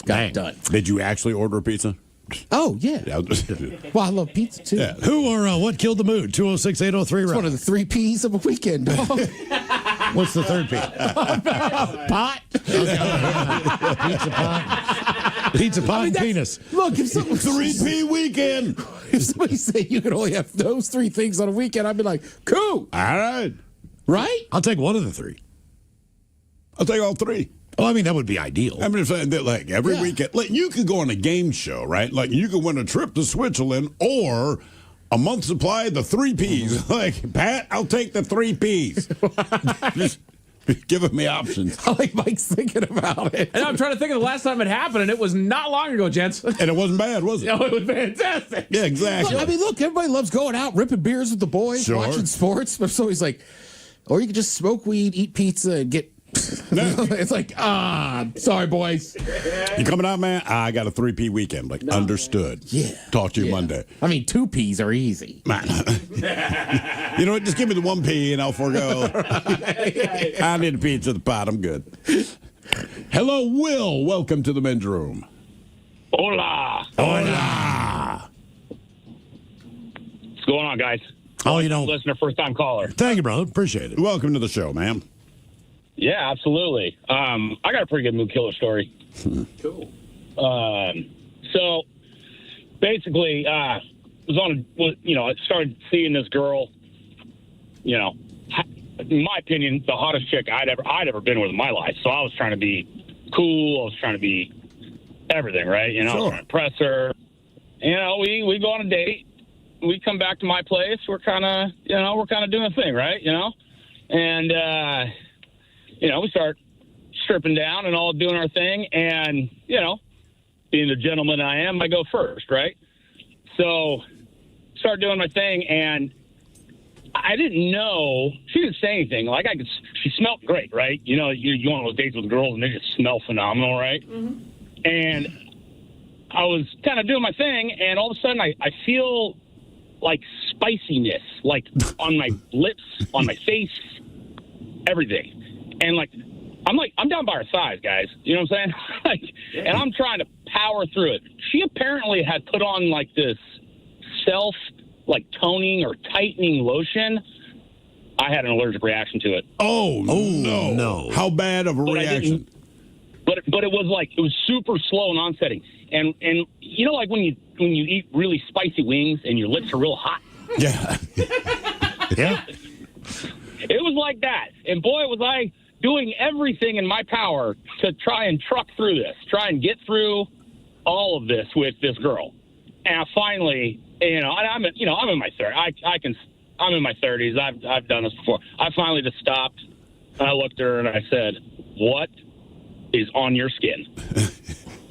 got it done. Did you actually order a pizza? Oh, yeah. Well, I love pizza, too. Yeah. Who or what killed the mood? 206-803-ROCK. It's one of the 3 P's of a weekend, dog. What's the third P? Pot. Pizza pot. Pizza pot and penis. Look, if someone 3P weekend. If somebody said you could only have those 3 things on a weekend, I'd be like, cool. All right. Right? I'll take one of the 3. I'll take all 3. Oh, I mean, that would be ideal. I mean, if that, like every weekend, like you could go on a game show, right? Like you could win a trip to Switzerland or a month's supply of the 3 Ps. Like, Pat, I'll take the 3 Ps. Just giving me options. I like Mike's thinking about it. And I'm trying to think of the last time it happened, and it was not long ago, gents. And it wasn't bad, was it? No, it was fantastic. Yeah, exactly. Look, everybody loves going out, ripping beers with the boys, watching sports. But so he's like, or you could just smoke weed, eat pizza, and get. It's like, sorry, boys. You coming out, man? I got a 3P weekend. Like, understood. Yeah. Talk to you Monday. I mean, 2 Ps are easy. Man. You know what? Just give me the 1 P and I'll forego. I need a pizza at the pot. I'm good. Hello, Will. Welcome to the men's room. Hola. Hola. What's going on, guys? Oh, Listener, first-time caller. Thank you, brother. Appreciate it. Welcome to the show, man. Yeah, absolutely. I got a pretty good mood killer story. Cool. So basically, I started seeing this girl. You know, in my opinion, the hottest chick I'd ever been with in my life. So I was trying to be cool. I was trying to be everything, right? You know, Sure. impress her. You know, we go on a date. We come back to my place. We're kind of doing a thing, right? You know, and we start stripping down and all doing our thing. And being the gentleman I am, I go first, right? So start doing my thing, and I didn't know. She didn't say anything. Like she smelled great, right? You know, you go on those dates with girls and they just smell phenomenal, right? Mm-hmm. And I was kind of doing my thing, and all of a sudden I feel like spiciness, like on my lips, on my face, everything. And I'm down by her thighs, guys. You know what I'm saying? And I'm trying to power through it. She apparently had put on like this toning or tightening lotion. I had an allergic reaction to it. Oh no! How bad of a reaction? But it was super slow and onsetting. And you know, like when you eat really spicy wings and your lips are real hot. Yeah. Yeah. It was like that. And boy, was I doing everything in my power to try and truck through this, try and get through all of this with this girl. And I finally, I'm in my 30s. I'm in my 30s. I've done this before. I finally just stopped. And I looked at her and I said, "What is on your skin?"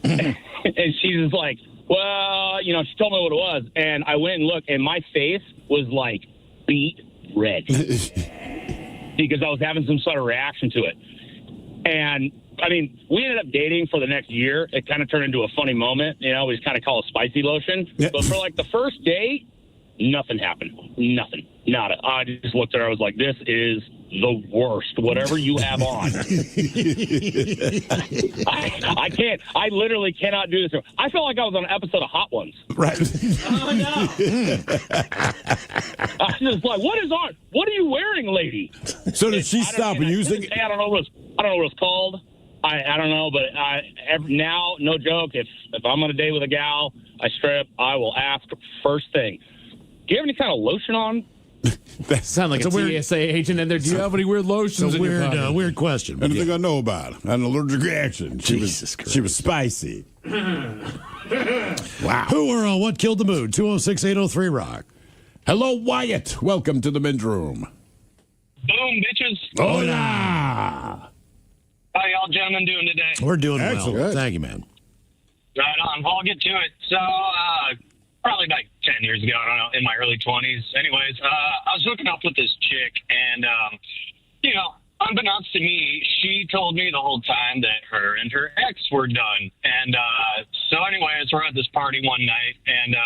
And she's just like, "Well, she told me what it was." And I went and looked, and my face was like beet red because I was having some sort of reaction to it. And I mean, we ended up dating for the next year. It kind of turned into a funny moment. We just kind of call it spicy lotion. Yeah. But for like the first date, nothing happened. Nothing. Nada. I just looked at her. I was like, "This is the worst. Whatever you have on." I can't. I literally cannot do this. I felt like I was on an episode of Hot Ones. Right. Oh, no. I was just like, "What is on? What are you wearing, lady?" So did she stop using it? I don't know what it's called. I don't know, but now, no joke, if I'm on a date with a gal, I strip, I will ask first thing, "Do you have any kind of lotion on?" That sounds like a TSA agent in there. "Do you have any weird lotions?" It's a weird question. Anything I know about? An allergic reaction. She was spicy. Wow. Who or what killed the mood? 206-803-ROCK. Hello, Wyatt. Welcome to the men's room. Boom, bitches. Hola. How y'all gentlemen doing today? We're doing Excellent. well. Thank you, man. Right on. I'll get to it. So, probably like 10 years ago, I don't know, in my early 20s. Anyways, I was hooking up with this chick, and, unbeknownst to me, she told me the whole time that her and her ex were done. And so anyways, we're at this party one night, and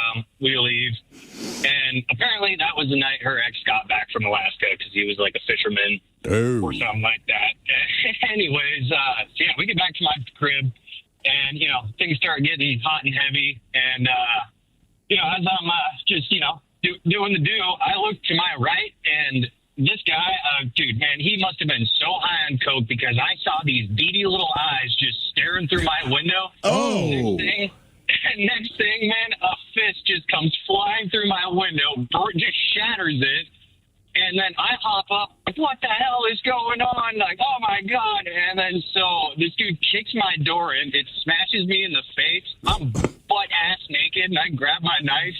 we leave. And apparently that was the night her ex got back from Alaska because he was like a fisherman or something like that. Anyways, we get back to my crib, and, things start getting hot and heavy. And, as I'm just, doing the do, I look to my right, and this guy, dude, man, he must have been so high on coke because I saw these beady little eyes just staring through my window. Oh. Next thing, man, a fist just comes flying through my window, just shatters it. And then I hop up, like, "What the hell is going on?" Like, "Oh, my God." And then so this dude kicks my door in. It smashes me in the face. I'm butt-ass naked, and I grab my knife.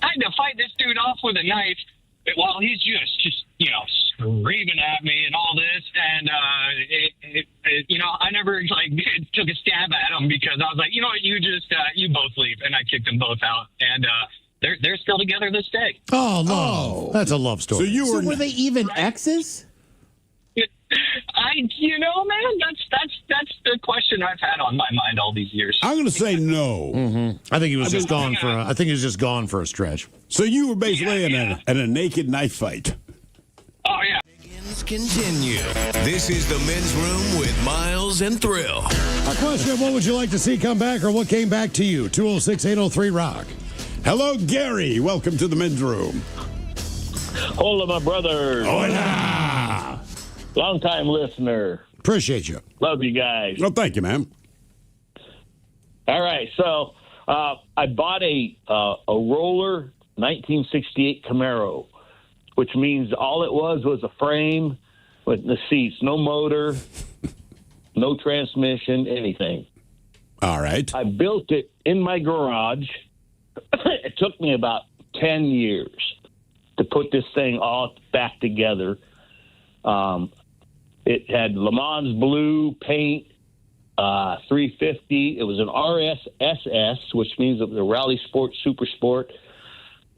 I had to fight this dude off with a knife while he's just screaming at me and all this. And, I never, took a stab at him because I was like, "You know what, you both leave." And I kicked them both out. And, they're still together this day. Oh, love. That's a love story. So were they even exes? Man, that's the question I've had on my mind all these years. I'm going to say no. Mm-hmm. I think he was just gone for. I think he was just gone for a stretch. So you were basically in a naked knife fight. Oh yeah. Continue. This is the men's room with Miles and Thrill. Our question: what would you like to see come back, or what came back to you? 206-803-ROCK. Hello, Gary. Welcome to the men's room. Hola, my brother. Hola. Long-time listener. Appreciate you. Love you guys. Well, thank you, man. All right, so I bought a roller 1968 Camaro, which means all it was a frame with the seats, no motor, no transmission, anything. All right. I built it in my garage. It took me about 10 years to put this thing all back together. It had Le Mans blue paint, 350. It was an RSSS, which means it was a Rally Sport Super Sport.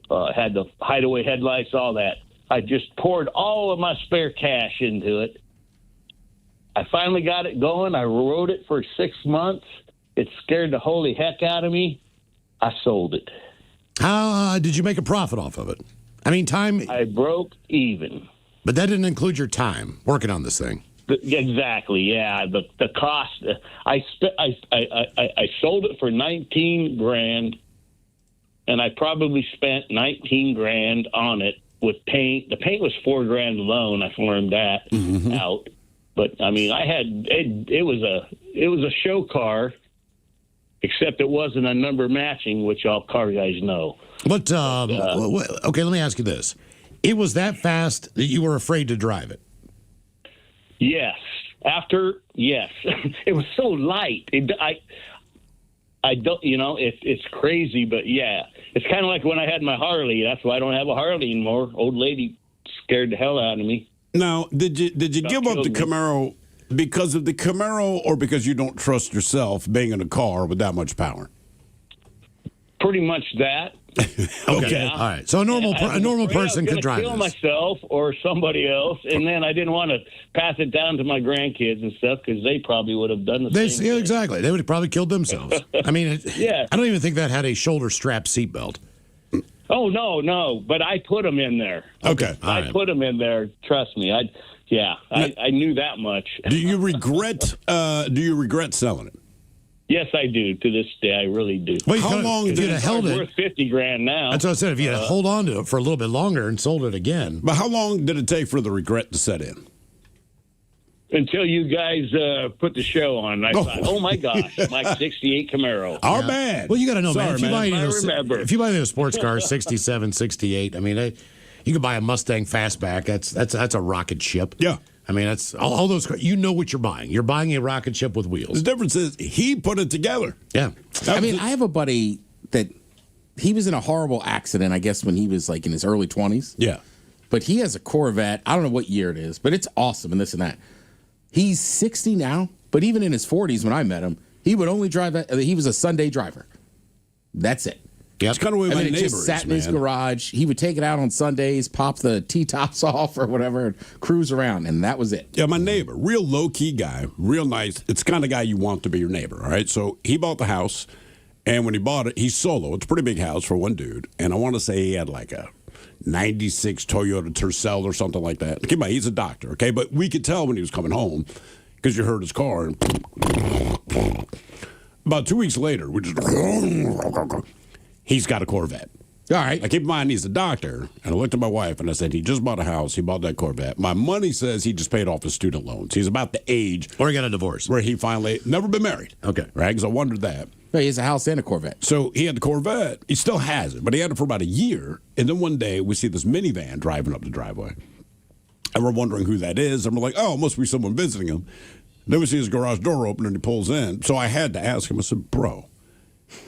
Had the hideaway headlights, all that. I just poured all of my spare cash into it. I finally got it going. I rode it for 6 months. It scared the holy heck out of me. I sold it. How did you make a profit off of it? I mean, time. I broke even. But that didn't include your time working on this thing. Exactly. Yeah. The cost. I sold it for $19,000, and I probably spent $19,000 on it with paint. The paint was $4,000 alone. I learned that out. But I mean, I had it was a show car, except it wasn't a number matching, which all car guys know. But okay, let me ask you this: it was that fast that you were afraid to drive it? Yes. Yes, it was so light. I don't, it's crazy, but yeah, it's kind of like when I had my Harley. That's why I don't have a Harley anymore. Old lady scared the hell out of me. Now, did you give up the Camaro because of the Camaro, or because you don't trust yourself being in a car with that much power? Pretty much that. Okay, all right. So a normal person could drive kill this. myself or somebody else, and then I didn't want to pass it down to my grandkids and stuff because they probably would have done the same. Yeah, exactly. They would have probably killed themselves. I mean, Yeah. I don't even think that had a shoulder strap seatbelt. Oh no! But I put them in there. Okay, I put them in there. Trust me. I knew that much. Do you regret? Selling it? Yes, I do. To this day, I really do. Well, how long if you'd have held It's it? worth $50,000 now. That's what I said. If you had hold on to it for a little bit longer and sold it again. But how long did it take for the regret to set in? Until you guys put the show on, I thought, oh my gosh, my '68 Camaro. Our bad. Well, you got to know, man. If you buy remember. if you buy a sports car, 67, 68. I mean, you could buy a Mustang Fastback. That's a rocket ship. Yeah. I mean, that's all those cars. You know what you're buying. You're buying a rocket ship with wheels. The difference is he put it together. Yeah. I mean, I have a buddy that he was in a horrible accident, I guess, when he was like in his early 20s. Yeah. But he has a Corvette. I don't know what year it is, but it's awesome and this and that. He's 60 now, but even in his 40s when I met him, he would only drive he was a Sunday driver. That's it. Yeah, it's kind of the way my it neighbor just sat is, in his man. garage. He would take it out on Sundays, pop the T-tops off or whatever, and cruise around, and that was it. Yeah, my neighbor, real low-key guy, real nice. It's the kind of guy you want to be your neighbor, all right? So he bought the house, and when he bought it, he's solo. It's a pretty big house for one dude, and I want to say he had like a 96 Toyota Tercel or something like that. Keep in mind, he's a doctor, okay? But we could tell when he was coming home because you heard his car. And about 2 weeks later, we just... He's got a Corvette. All right. Now, keep in mind, he's a doctor. And I looked at my wife and I said, he just bought a house. He bought that Corvette. My money says he just paid off his student loans. He's about the age. Or he got a divorce. Where he finally, never been married. Okay. Right? Because I wondered that. No, he has a house and a Corvette. So he had the Corvette. He still has it, but he had it for about a year. And then one day we see this minivan driving up the driveway. And we're wondering who that is. And we're like, oh, it must be someone visiting him. Then we see his garage door open and he pulls in. So I had to ask him, I said, bro,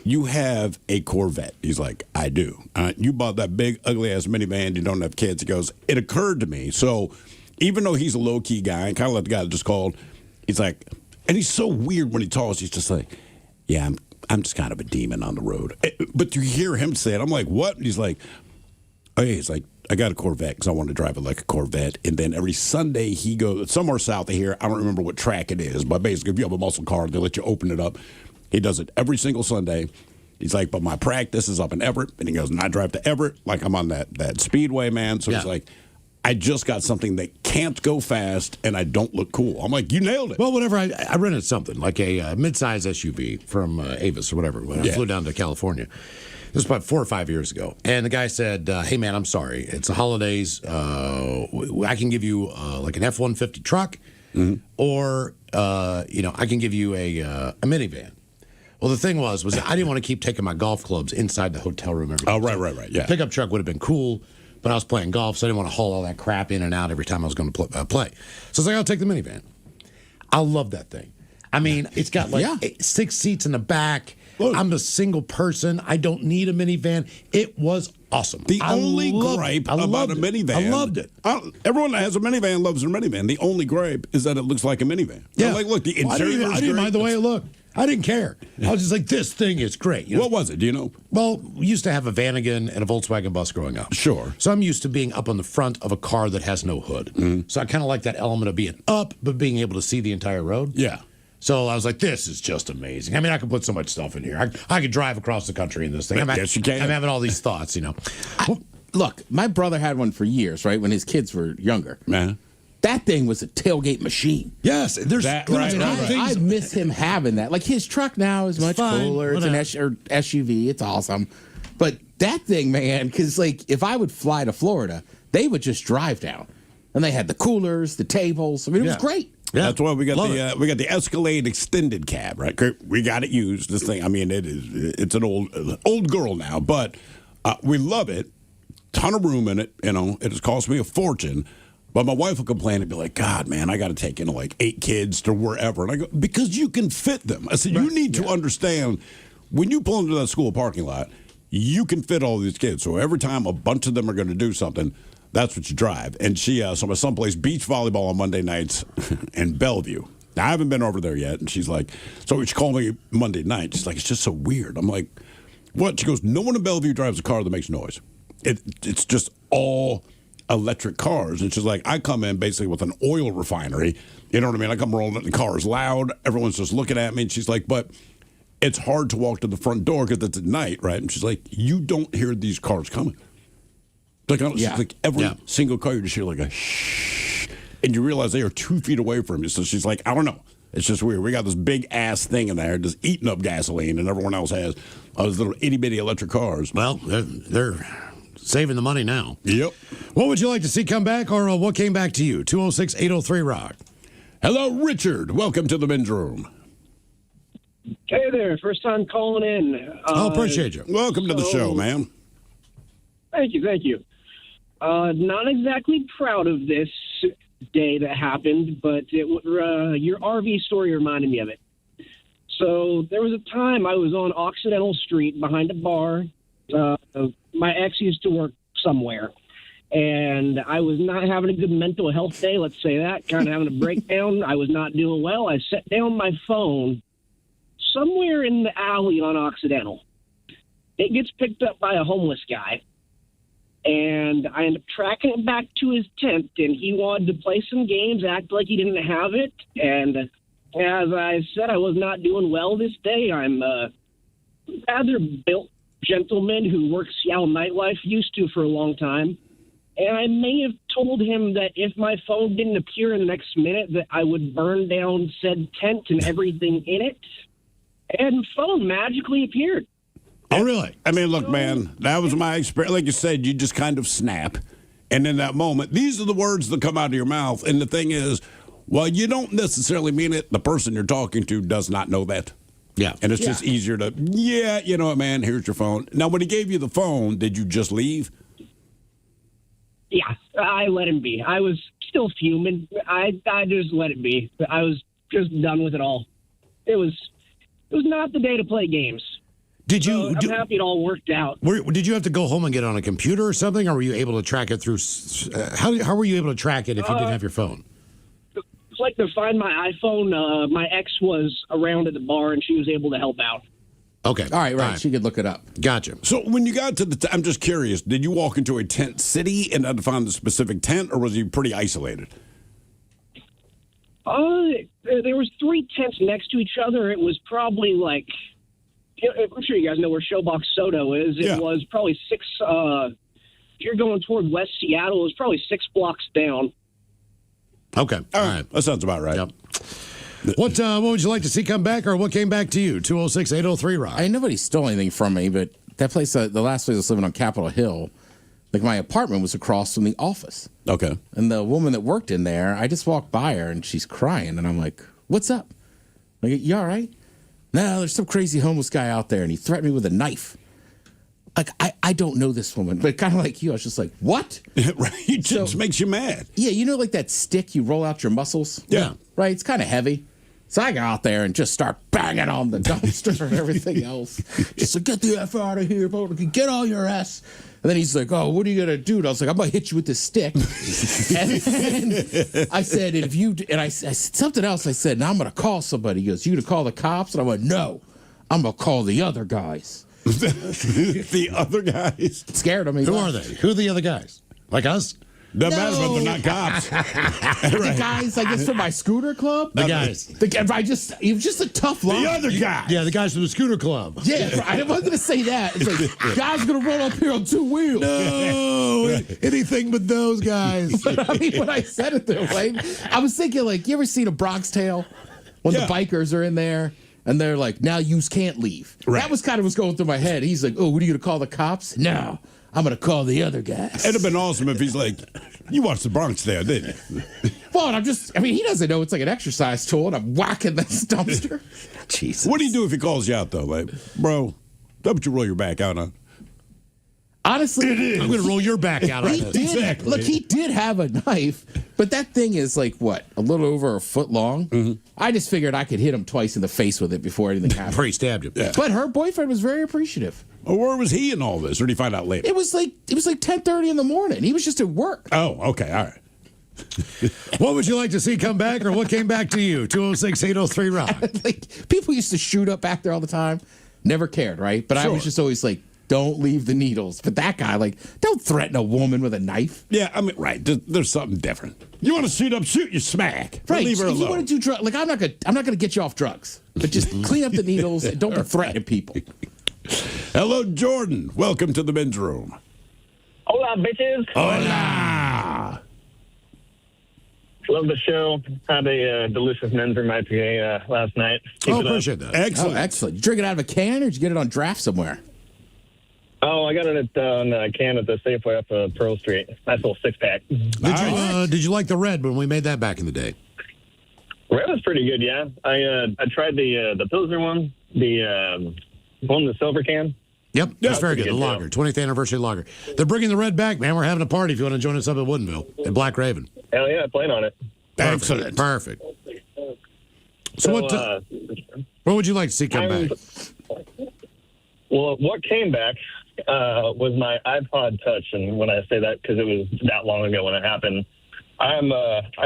you have a Corvette. He's like, I do. You bought that big, ugly-ass minivan. You don't have kids. He goes, it occurred to me. So even though he's a low-key guy, and kind of like the guy that just called, he's like, and he's so weird when he talks. He's just like, yeah, I'm just kind of a demon on the road. But you hear him say it. I'm like, what? And he's like, oh, yeah. He's like, I got a Corvette because I want to drive it like a Corvette. And then every Sunday he goes somewhere south of here. I don't remember what track it is. But basically, if you have a muscle car, they let you open it up. He does it every single Sunday. He's like, but my practice is up in Everett. And he goes, and I drive to Everett like I'm on that speedway, man. So he's like, I just got something that can't go fast and I don't look cool. I'm like, you nailed it. Well, whenever I rented something, like a mid-size SUV from Avis or whatever, when I flew down to California. This was about 4 or 5 years ago. And the guy said, hey, man, I'm sorry. It's the holidays. I can give you like an F-150 truck or, I can give you a minivan. Well, the thing was I didn't want to keep taking my golf clubs inside the hotel room every day. Oh, right. Yeah. Pickup truck would have been cool, but I was playing golf, so I didn't want to haul all that crap in and out every time I was going to play. So I was like, I'll take the minivan. I love that thing. I mean, it's got like 6 seats in the back. I'm a single person. I don't need a minivan. It was awesome. The only gripe about a minivan. I loved it. Everyone that has a minivan loves their minivan. The only gripe is that it looks like a minivan. Yeah. Like, look, the Well, interior I didn't mind the way it looked. I didn't care. I was just like, this thing is great. You know? What was it? Do you know? Well, we used to have a Vanagon and a Volkswagen bus growing up. Sure. So I'm used to being up on the front of a car that has no hood. Mm-hmm. So I kind of like that element of being up, but being able to see the entire road. Yeah. So I was like, this is just amazing. I mean, I could put so much stuff in here. I could drive across the country in this thing. Yes, you can. I'm having all these thoughts, you know. Look, my brother had one for years, right, when his kids were younger. Man. That thing was a tailgate machine. Yes, there's I miss him having that. Like his truck now is much cooler. It's an SUV. It's awesome. But that thing, man, because like if I would fly to Florida, they would just drive down, and they had the coolers, the tables. I mean, it was great. Yeah. That's why we got the Escalade extended cab, right? We got it used. This thing, I mean, it's an old girl now, but we love it. Ton of room in it. You know, it has cost me a fortune. But my wife will complain and be like, God, man, I got to take, like 8 kids to wherever. And I go, because you can fit them. I said, you need to understand, when you pull into that school parking lot, you can fit all these kids. So every time a bunch of them are going to do something, that's what you drive. And so my son plays beach volleyball on Monday nights in Bellevue. Now, I haven't been over there yet. And she's like, so she called me Monday night. She's like, it's just so weird. I'm like, what? She goes, no one in Bellevue drives a car that makes noise. It's just all electric cars. And she's like, I come in basically with an oil refinery. You know what I mean? I come rolling in the car is loud. Everyone's just looking at me. And she's like, but it's hard to walk to the front door because it's at night, right? And she's like, you don't hear these cars coming. Like every single car, you just hear like a shh. And you realize they are 2 feet away from you. So she's like, I don't know. It's just weird. We got this big ass thing in there just eating up gasoline, and everyone else has those little itty bitty electric cars. Well, they're saving the money now. Yep. What would you like to see come back, or what came back to you? 206-803-ROCK. Hello, Richard. Welcome to the men's room. Hey there. First time calling in. Appreciate you. Welcome to the show, man. Thank you. Not exactly proud of this day that happened, but your RV story reminded me of it. So there was a time I was on Occidental Street behind a bar. My ex used to work somewhere, and I was not having a good mental health day, let's say that, kind of having a breakdown. I was not doing well. I set down my phone somewhere in the alley on Occidental. It gets picked up by a homeless guy. And I ended up tracking it back to his tent, and he wanted to play some games, act like he didn't have it. And as I said, I was not doing well this day. I'm a rather built gentleman who works Seattle nightlife, used to for a long time. And I may have told him that if my phone didn't appear in the next minute, that I would burn down said tent and everything in it. And phone magically appeared. Oh, really? I mean, look, man, that was my experience. Like you said, you just kind of snap. And in that moment, these are the words that come out of your mouth. And the thing is, well, you don't necessarily mean it. The person you're talking to does not know that. Yeah. And it's just easier to, you know what, man, here's your phone. Now, when he gave you the phone, did you just leave? Yeah, I let him be. I was still fuming. I just let it be. I was just done with it all. It was not the day to play games. Did you? I'm happy it all worked out. Did you have to go home and get on a computer or something, or were you able to track it through? How were you able to track it if you didn't have your phone? It's like to find my iPhone. My ex was around at the bar, and she was able to help out. Okay. All right. She could look it up. Gotcha. So when you got to I'm just curious, did you walk into a tent city and had to find the specific tent, or was you pretty isolated? There was 3 tents next to each other. It was probably like, I'm sure you guys know where Showbox Soto is. It was probably 6, if you're going toward West Seattle, it was probably 6 blocks down. Okay. All right. That sounds about right. Yep. What would you like to see come back, or what came back to you? 206-803-ROCK. Nobody stole anything from me, but that place, the last place I was living on Capitol Hill, like my apartment was across from the office. Okay. And the woman that worked in there, I just walked by her and she's crying, and I'm like, "What's up? Like, you all right?" "No, there's some crazy homeless guy out there, and he threatened me with a knife." Like, I don't know this woman, but kind of like you, I was just like, "What?" Right? It just makes you mad. Yeah, you know, like that stick you roll out your muscles? Yeah. Right? It's kind of heavy. So I go out there and just start banging on the dumpster and everything else. Just like, get the F out of here, get all your ass. And then he's like, oh, what are you going to do? And I was like, I'm going to hit you with this stick. And then I said, I said something else. I said, now I'm going to call somebody. He goes, you going to call the cops? And I went, no, I'm going to call the other guys. The other guys? It scared him. Who are they? Who are the other guys? Like us? Doesn't matter, but they're not cops. The guys, I guess, from my scooter club. The guys. It was just a tough line. The other guy. Yeah, the guys from the scooter club. Yeah, I wasn't going to say that. It's like, guys going to run up here on two wheels. No, anything but those guys. But I mean, when I said it that way, I was thinking, like, you ever seen a Bronx Tale? When the bikers are in there and they're like, now yous can't leave. Right. That was kind of what's going through my head. He's like, oh, what are you going to call the cops? No. I'm going to call the other guys. It'd have been awesome if he's like, you watched the Bronx there, didn't you? Well, he doesn't know it's like an exercise tool, and I'm whacking this dumpster. Jesus. What do you do if he calls you out, though? Like, bro, don't you roll your back out on? Honestly, I'm going to roll your back out on this. Exactly. Look, he did have a knife, but that thing is like, what, a little over a foot long? Mm-hmm. I just figured I could hit him twice in the face with it before anything happened. Before he stabbed him. Yeah. But her boyfriend was very appreciative. Well, where was he in all this, or did he find out later? It was like 10:30 in the morning. He was just at work. Oh, okay, all right. What would you like to see come back, or what came back to you? 206-803-ROCK. Like, people used to shoot up back there all the time. Never cared, right? But I was just always like, don't leave the needles. But that guy, like, don't threaten a woman with a knife. Yeah, I mean, right. There's something different. You want to shoot up, shoot, you smack. Right. Leave her if alone. you want to do drugs, like, I'm not gonna get you off drugs. But just clean up the needles and don't be threatening people. Hello, Jordan. Welcome to the men's room. Hola, bitches. Hola. Love the show. Had a delicious men's room IPA last night. Keep it up. Appreciate that. Excellent. Oh, excellent. You drink it out of a can, or did you get it on draft somewhere? Oh, I got it on a can at the Safeway up Pearl Street. Nice little 6-pack. Did you like the red when we made that back in the day? Red was pretty good, yeah. I tried the Pilsner one, the one in the silver can. Yep, that's very good. The lager, 20th anniversary lager. They're bringing the red back, man. We're having a party if you want to join us up at Woodinville at Black Raven. Hell yeah, plan on it. Excellent. Perfect. So what would you like to see come back? Well, what came back was my iPod Touch, and when I say that, because it was that long ago when it happened. I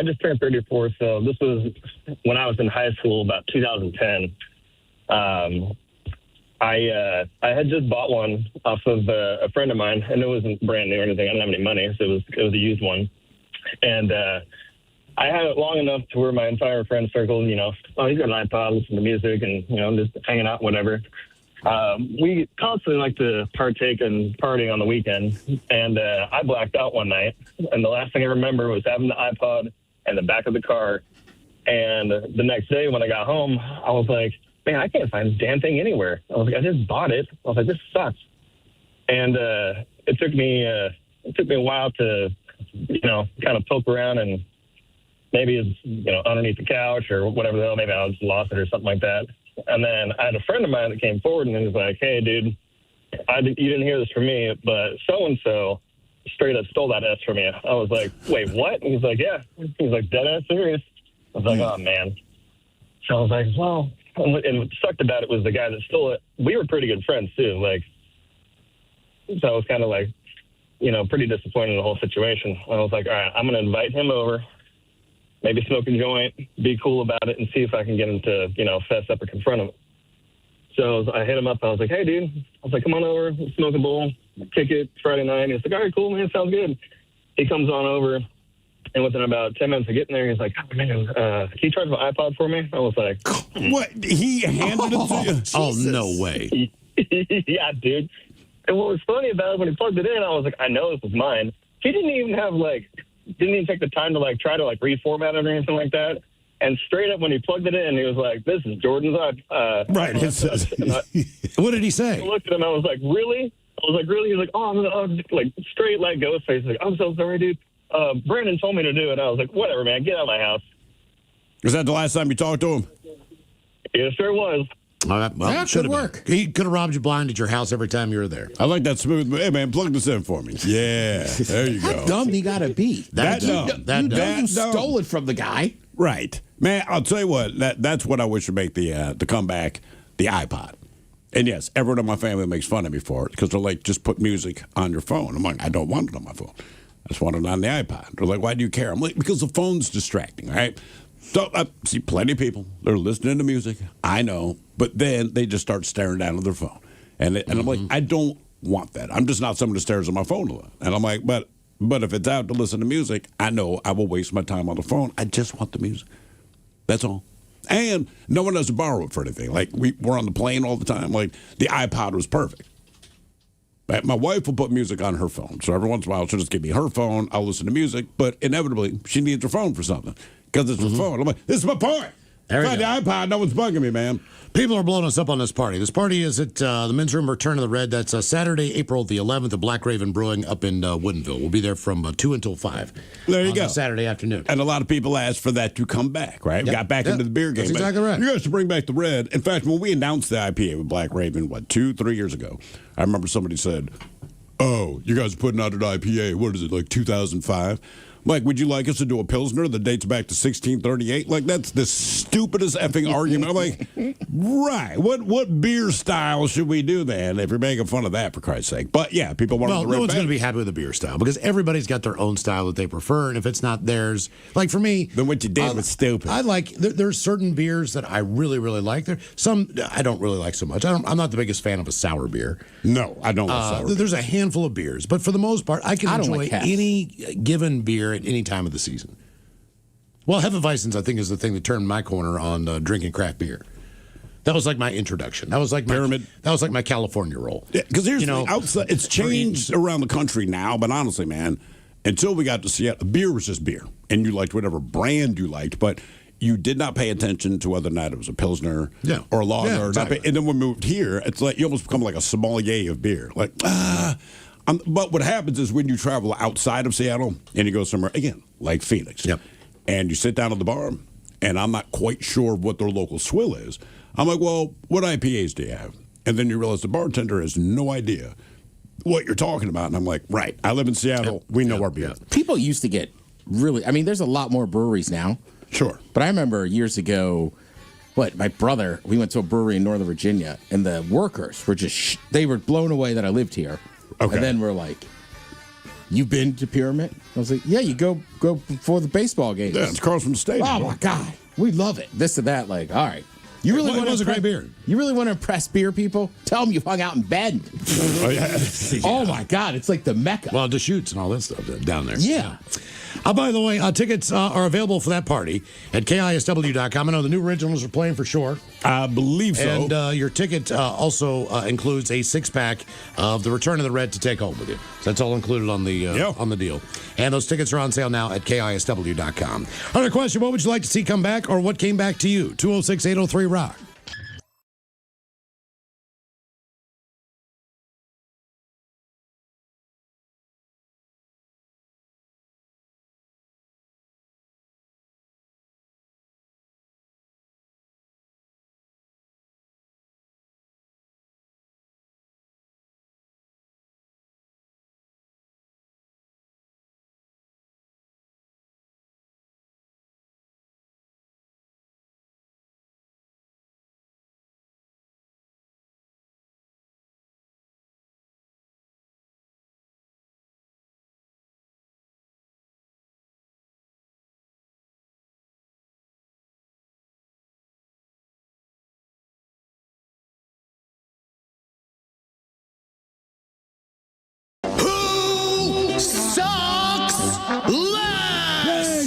just turned 34, so this was when I was in high school, about 2010. I had just bought one off of a friend of mine, and it wasn't brand new or anything. I didn't have any money, so it was a used one. And I had it long enough to where my entire friend circle, oh, he's got an iPod, listen to music, and just hanging out, whatever. We constantly like to partake in partying on the weekend, and I blacked out one night, and the last thing I remember was having the iPod in the back of the car. And the next day when I got home, I was like, man, I can't find this damn thing anywhere. I was like, I just bought it. I was like, this sucks. And it took me a while to, kind of poke around, and maybe it's, underneath the couch or whatever the hell. Maybe I just lost it or something like that. And then I had a friend of mine that came forward and he was like, hey, dude, you didn't hear this from me, but so-and-so straight up stole that S from you. I was like, wait, what? And he's like, yeah. He's like, dead ass serious. I was like, oh, man. So I was like, well, and what sucked about it was the guy that stole it. We were pretty good friends, too. So I was kind of like, pretty disappointed in the whole situation. I was like, all right, I'm going to invite him over, maybe smoke a joint, be cool about it, and see if I can get him to, fess up or confront him. So I hit him up. I was like, hey, dude. I was like, come on over, smoke a bowl, kick it Friday night. He's like, all right, cool, man, sounds good. He comes on over, and within about 10 minutes of getting there, he's like, oh, man, can you charge my iPod for me? I was like, what? He handed it to you? Oh, no way. Yeah, dude. And what was funny about it, when he plugged it in, I was like, I know this is mine. He didn't even take the time to try to reformat it or anything like that. And straight up when he plugged it in, he was like, this is Jordan's right. What did he say? I looked at him, I was like, really? He's like, oh, I'm straight like ghost face. Like, I'm so sorry, dude. Brandon told me to do it. I was like, whatever, man, get out of my house. Was that the last time you talked to him? It sure was. All right, well, that could work. He could have robbed you blind at your house every time you were there. I like that smooth. Hey, man, plug this in for me. Yeah, there you go. How dumb you got to be? That dumb. You stole it from the guy. Right. Man, I'll tell you what. That's what I wish would make the comeback, the iPod. And yes, everyone in my family makes fun of me for it because they're like, just put music on your phone. I'm like, I don't want it on my phone. I just want it on the iPod. They're like, why do you care? I'm like, because the phone's distracting, right? So I see plenty of people, they're listening to music. I know. But then they just start staring down at their phone. And I'm like, I don't want that. I'm just not someone who stares at my phone a lot. And I'm like, but if it's out to listen to music, I know I will waste my time on the phone. I just want the music. That's all. And no one has to borrow it for anything. Like, we're on the plane all the time. Like, the iPod was perfect. My wife will put music on her phone. So every once in a while, she'll just give me her phone. I'll listen to music. But inevitably, she needs her phone for something because it's her phone. I'm like, this is my point. Find the iPod. No one's bugging me, man. People are blowing us up on this party. This party is at the Men's Room Return of the Red. That's Saturday, April the 11th at Black Raven Brewing up in Woodinville. We'll be there from 2 until 5. There you go. Saturday afternoon. And a lot of people asked for that to come back, right? Yep. Got back into the beer game. That's exactly right. You guys should bring back the red. In fact, when we announced the IPA with Black Raven, 2-3 years ago, I remember somebody said, oh, you guys are putting out an IPA. What is it, like 2005? Mike, would you like us to do a Pilsner that dates back to 1638? Like, that's the stupidest effing argument. I'm like, right. What beer style should we do then if you're making fun of that, for Christ's sake? But, yeah, people want to no one's going to be happy with the beer style because everybody's got their own style that they prefer. And if it's not theirs, like for me. Then what you did was stupid. I like, there's certain beers that I really, really like. There some I don't really like so much. I'm not the biggest fan of a sour beer. No, I don't like sour beer. There's a handful of beers. But for the most part, I can enjoy like any given beer at any time of the season. Well, Hefeweizens, I think, is the thing that turned my corner on drinking craft beer. That was like my introduction. That was like Pyramid. That was like my California roll. Yeah, because here's outside, it's changed around the country now, but honestly, man, until we got to Seattle, beer was just beer, and you liked whatever brand you liked, but you did not pay attention to whether or not it was a Pilsner or a lager. Yeah, exactly. And then when we moved here, it's like you almost become like a sommelier of beer. Like, but what happens is when you travel outside of Seattle and you go somewhere, again, like Phoenix, and you sit down at the bar, and I'm not quite sure what their local swill is. I'm like, well, what IPAs do you have? And then you realize the bartender has no idea what you're talking about. And I'm like, right, I live in Seattle. We know our beer. People used to get really, I mean, there's a lot more breweries now. Sure. But I remember years ago, my brother, we went to a brewery in Northern Virginia, and the workers were just, they were blown away that I lived here. Okay. And then we're like, you've been to Pyramid? I was like, yeah, you go for the baseball games. Yeah, it's across from the stadium. Oh, my God. We love it. This and that. Like, all right. You really want a great beer. You really want to impress beer people? Tell them you hung out in Bend. Oh, yeah. Oh, my God. It's like the Mecca. Well, Deschutes and all that stuff down there. Yeah. By the way, tickets are available for that party at KISW.com. I know the New Originals are playing for sure. I believe so. And your ticket also includes a 6-pack of the Return of the Red to take home with you. So that's all included on the deal. And those tickets are on sale now at KISW.com. Other question, what would you like to see come back or what came back to you? 206-803-ROCK.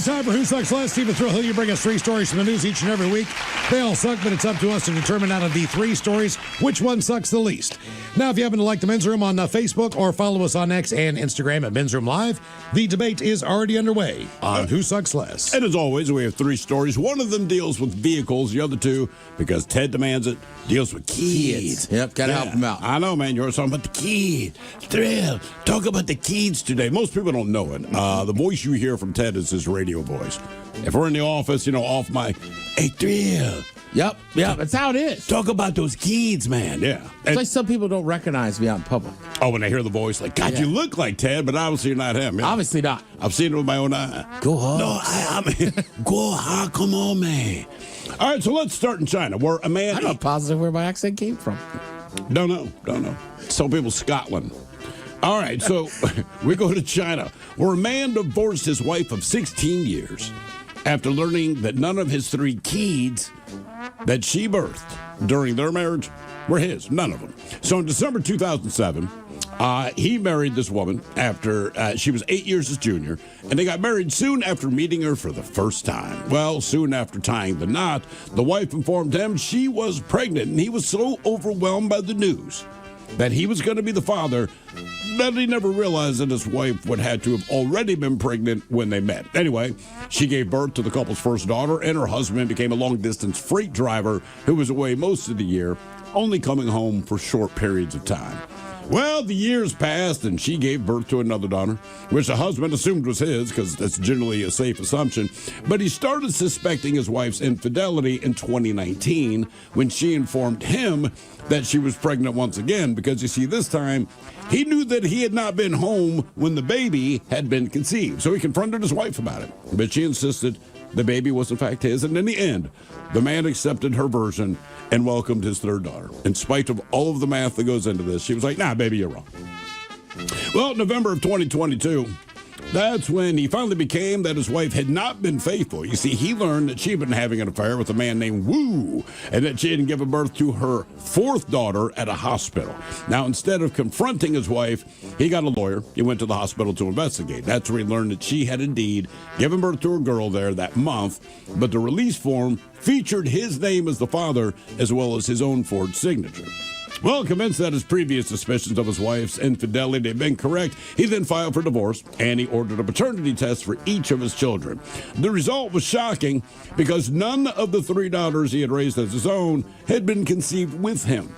Time for Who Sucks Less. Stephen Thrill, you bring us 3 stories from the news each and every week. They all suck, but it's up to us to determine out of the 3 stories which one sucks the least. Now, if you happen to like the Men's Room on Facebook or follow us on X and Instagram at Men's Room Live, the debate is already underway on Who Sucks Less. And as always, we have 3 stories. One of them deals with vehicles. The other 2, because Ted demands it, deals with kids. Yep, got to help them out. I know, man. You're talking about the kids. Thrill. Talk about the kids today. Most people don't know it. The voice you hear from Ted is his radio voice. If we're in the office, off mic, hey, Thrill, Yep. That's how it is. Talk about those kids, man. Yeah. It's like some people don't recognize me out in public. Oh, when they hear the voice, like, God, you look like Ted, but obviously you're not him. Yeah. Obviously not. I've seen it with my own eye. Go hard. No, I mean, go hard. Come on, man. All right, so let's start in China, where a man... I'm not positive where my accent came from. Don't know. Some people Scotland. All right, so we go to China, where a man divorced his wife of 16 years after learning that none of his 3 kids that she birthed during their marriage were his. None of them. So in December 2007, he married this woman after she was 8 years his junior, and they got married soon after meeting her for the first time. Well, soon after tying the knot, the wife informed him she was pregnant, and he was so overwhelmed by the news that he was going to be the father that he never realized that his wife would have to have already been pregnant when they met. Anyway, she gave birth to the couple's first daughter, and her husband became a long-distance freight driver who was away most of the year, only coming home for short periods of time. Well, the years passed, and she gave birth to another daughter, which the husband assumed was his, because that's generally a safe assumption. But he started suspecting his wife's infidelity in 2019 when she informed him that she was pregnant once again, because, you see, this time he knew that he had not been home when the baby had been conceived. So he confronted his wife about it, but she insisted the baby was in fact his, and in the end, the man accepted her version and welcomed his third daughter. In spite of all of the math that goes into this, she was like, nah, baby, you're wrong. Well, November of 2022, that's when he finally became that his wife had not been faithful. You see, he learned that she had been having an affair with a man named Wu, and that she had given birth to her 4th daughter at a hospital. Now, instead of confronting his wife, he got a lawyer. He went to the hospital to investigate. That's where he learned that she had indeed given birth to a girl there that month, but the release form featured his name as the father as well as his own forged signature. Well, convinced that his previous suspicions of his wife's infidelity had been correct, he then filed for divorce, and he ordered a paternity test for each of his children. The result was shocking because none of the 3 daughters he had raised as his own had been conceived with him.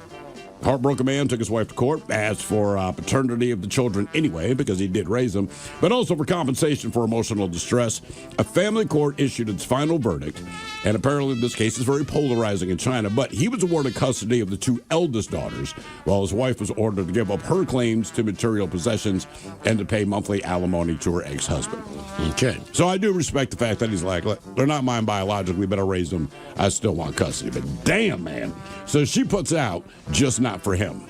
Heartbroken man took his wife to court, asked for paternity of the children anyway, because he did raise them, but also for compensation for emotional distress. A family court issued its final verdict, and apparently this case is very polarizing in China, but he was awarded custody of the 2 eldest daughters, while his wife was ordered to give up her claims to material possessions and to pay monthly alimony to her ex-husband. Okay. So I do respect the fact that he's like, look, they're not mine biologically, but I raised them. I still want custody. But damn, man. So she puts out just not for him.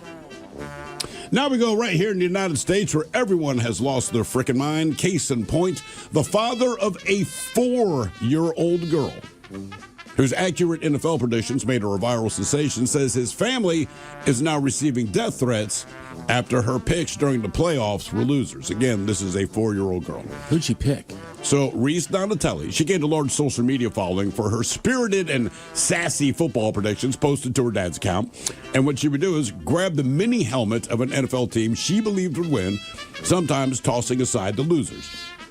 Now we go right here in the United States where everyone has lost their frickin' mind. Case in point, the father of a 4-year-old girl whose accurate NFL predictions made her a viral sensation says his family is now receiving death threats after her picks during the playoffs were losers. Again, this is a 4-year-old girl. Who'd she pick? So, Reese Donatelli, she gained a large social media following for her spirited and sassy football predictions posted to her dad's account. And what she would do is grab the mini helmet of an NFL team she believed would win, sometimes tossing aside the losers.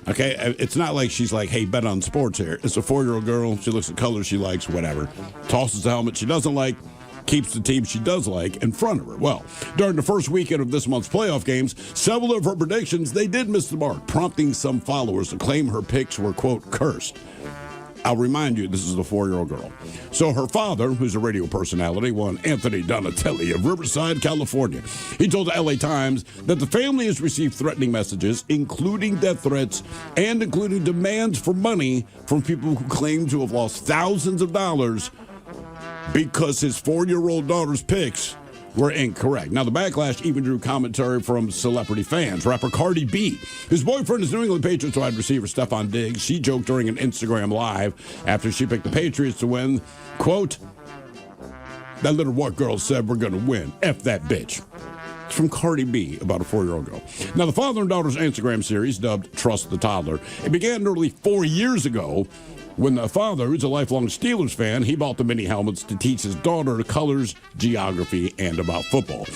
Okay, it's not like she's like, hey, bet on sports here. It's a 4-year-old girl. She looks at colors she likes, whatever. Tosses the helmet she doesn't like, keeps the team she does like in front of her. Well, during the first weekend of this month's playoff games, several of her predictions, they did miss the mark, prompting some followers to claim her picks were, quote, cursed. I'll remind you, this is a 4-year-old girl. So her father, who's a radio personality, one Anthony Donatelli of Riverside, California, he told the LA Times that the family has received threatening messages, including death threats and including demands for money from people who claim to have lost thousands of dollars because his 4-year-old daughter's picks were incorrect. Now, the backlash even drew commentary from celebrity fans. Rapper Cardi B, his boyfriend is New England Patriots wide receiver Stephon Diggs. She joked during an Instagram Live after she picked the Patriots to win, quote, that little white girl said we're going to win. F that bitch. It's from Cardi B about a 4-year-old girl. Now, the father and daughter's Instagram series, dubbed Trust the Toddler, it began nearly 4 years ago when the father, who's a lifelong Steelers fan, he bought the mini helmets to teach his daughter colors, geography, and about football.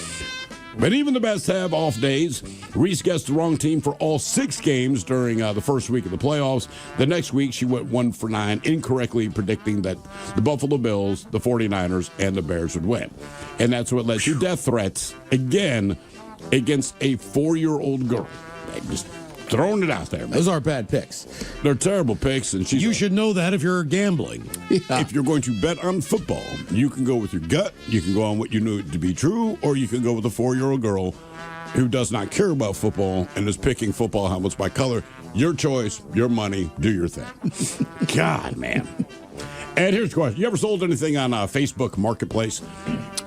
But even the best have off days. Reese guessed the wrong team for all 6 games during the first week of the playoffs. The next week, she went 1 for 9, incorrectly predicting that the Buffalo Bills, the 49ers, and the Bears would win. And that's what led to death threats, again, against a 4-year-old girl. Just throwing it out there, man. Those are bad picks. They're terrible picks, and You should know that if you're gambling. If you're going to bet on football, you can go with your gut, you can go on what you know to be true, or you can go with a 4-year-old girl who does not care about football and is picking football helmets by color. Your choice, your money, do your thing. God, man. And here's the question. You ever sold anything on Facebook Marketplace?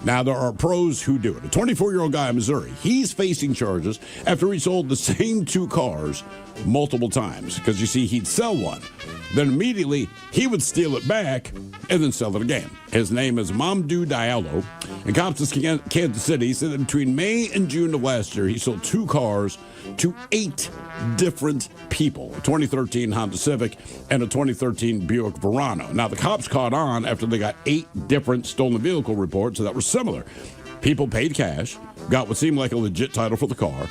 Now, there are pros who do it. A 24-year-old guy in Missouri, he's facing charges after he sold the same 2 cars multiple times. Because, you see, he'd sell one. Then immediately, he would steal it back and then sell it again. His name is Mamdou Diallo. And cops in Kansas City said that between May and June of last year, he sold 2 cars to 8 different people, a 2013 Honda Civic and a 2013 Buick Verano. Now, the cops caught on after they got 8 different stolen vehicle reports that were similar. People paid cash, got what seemed like a legit title for the car,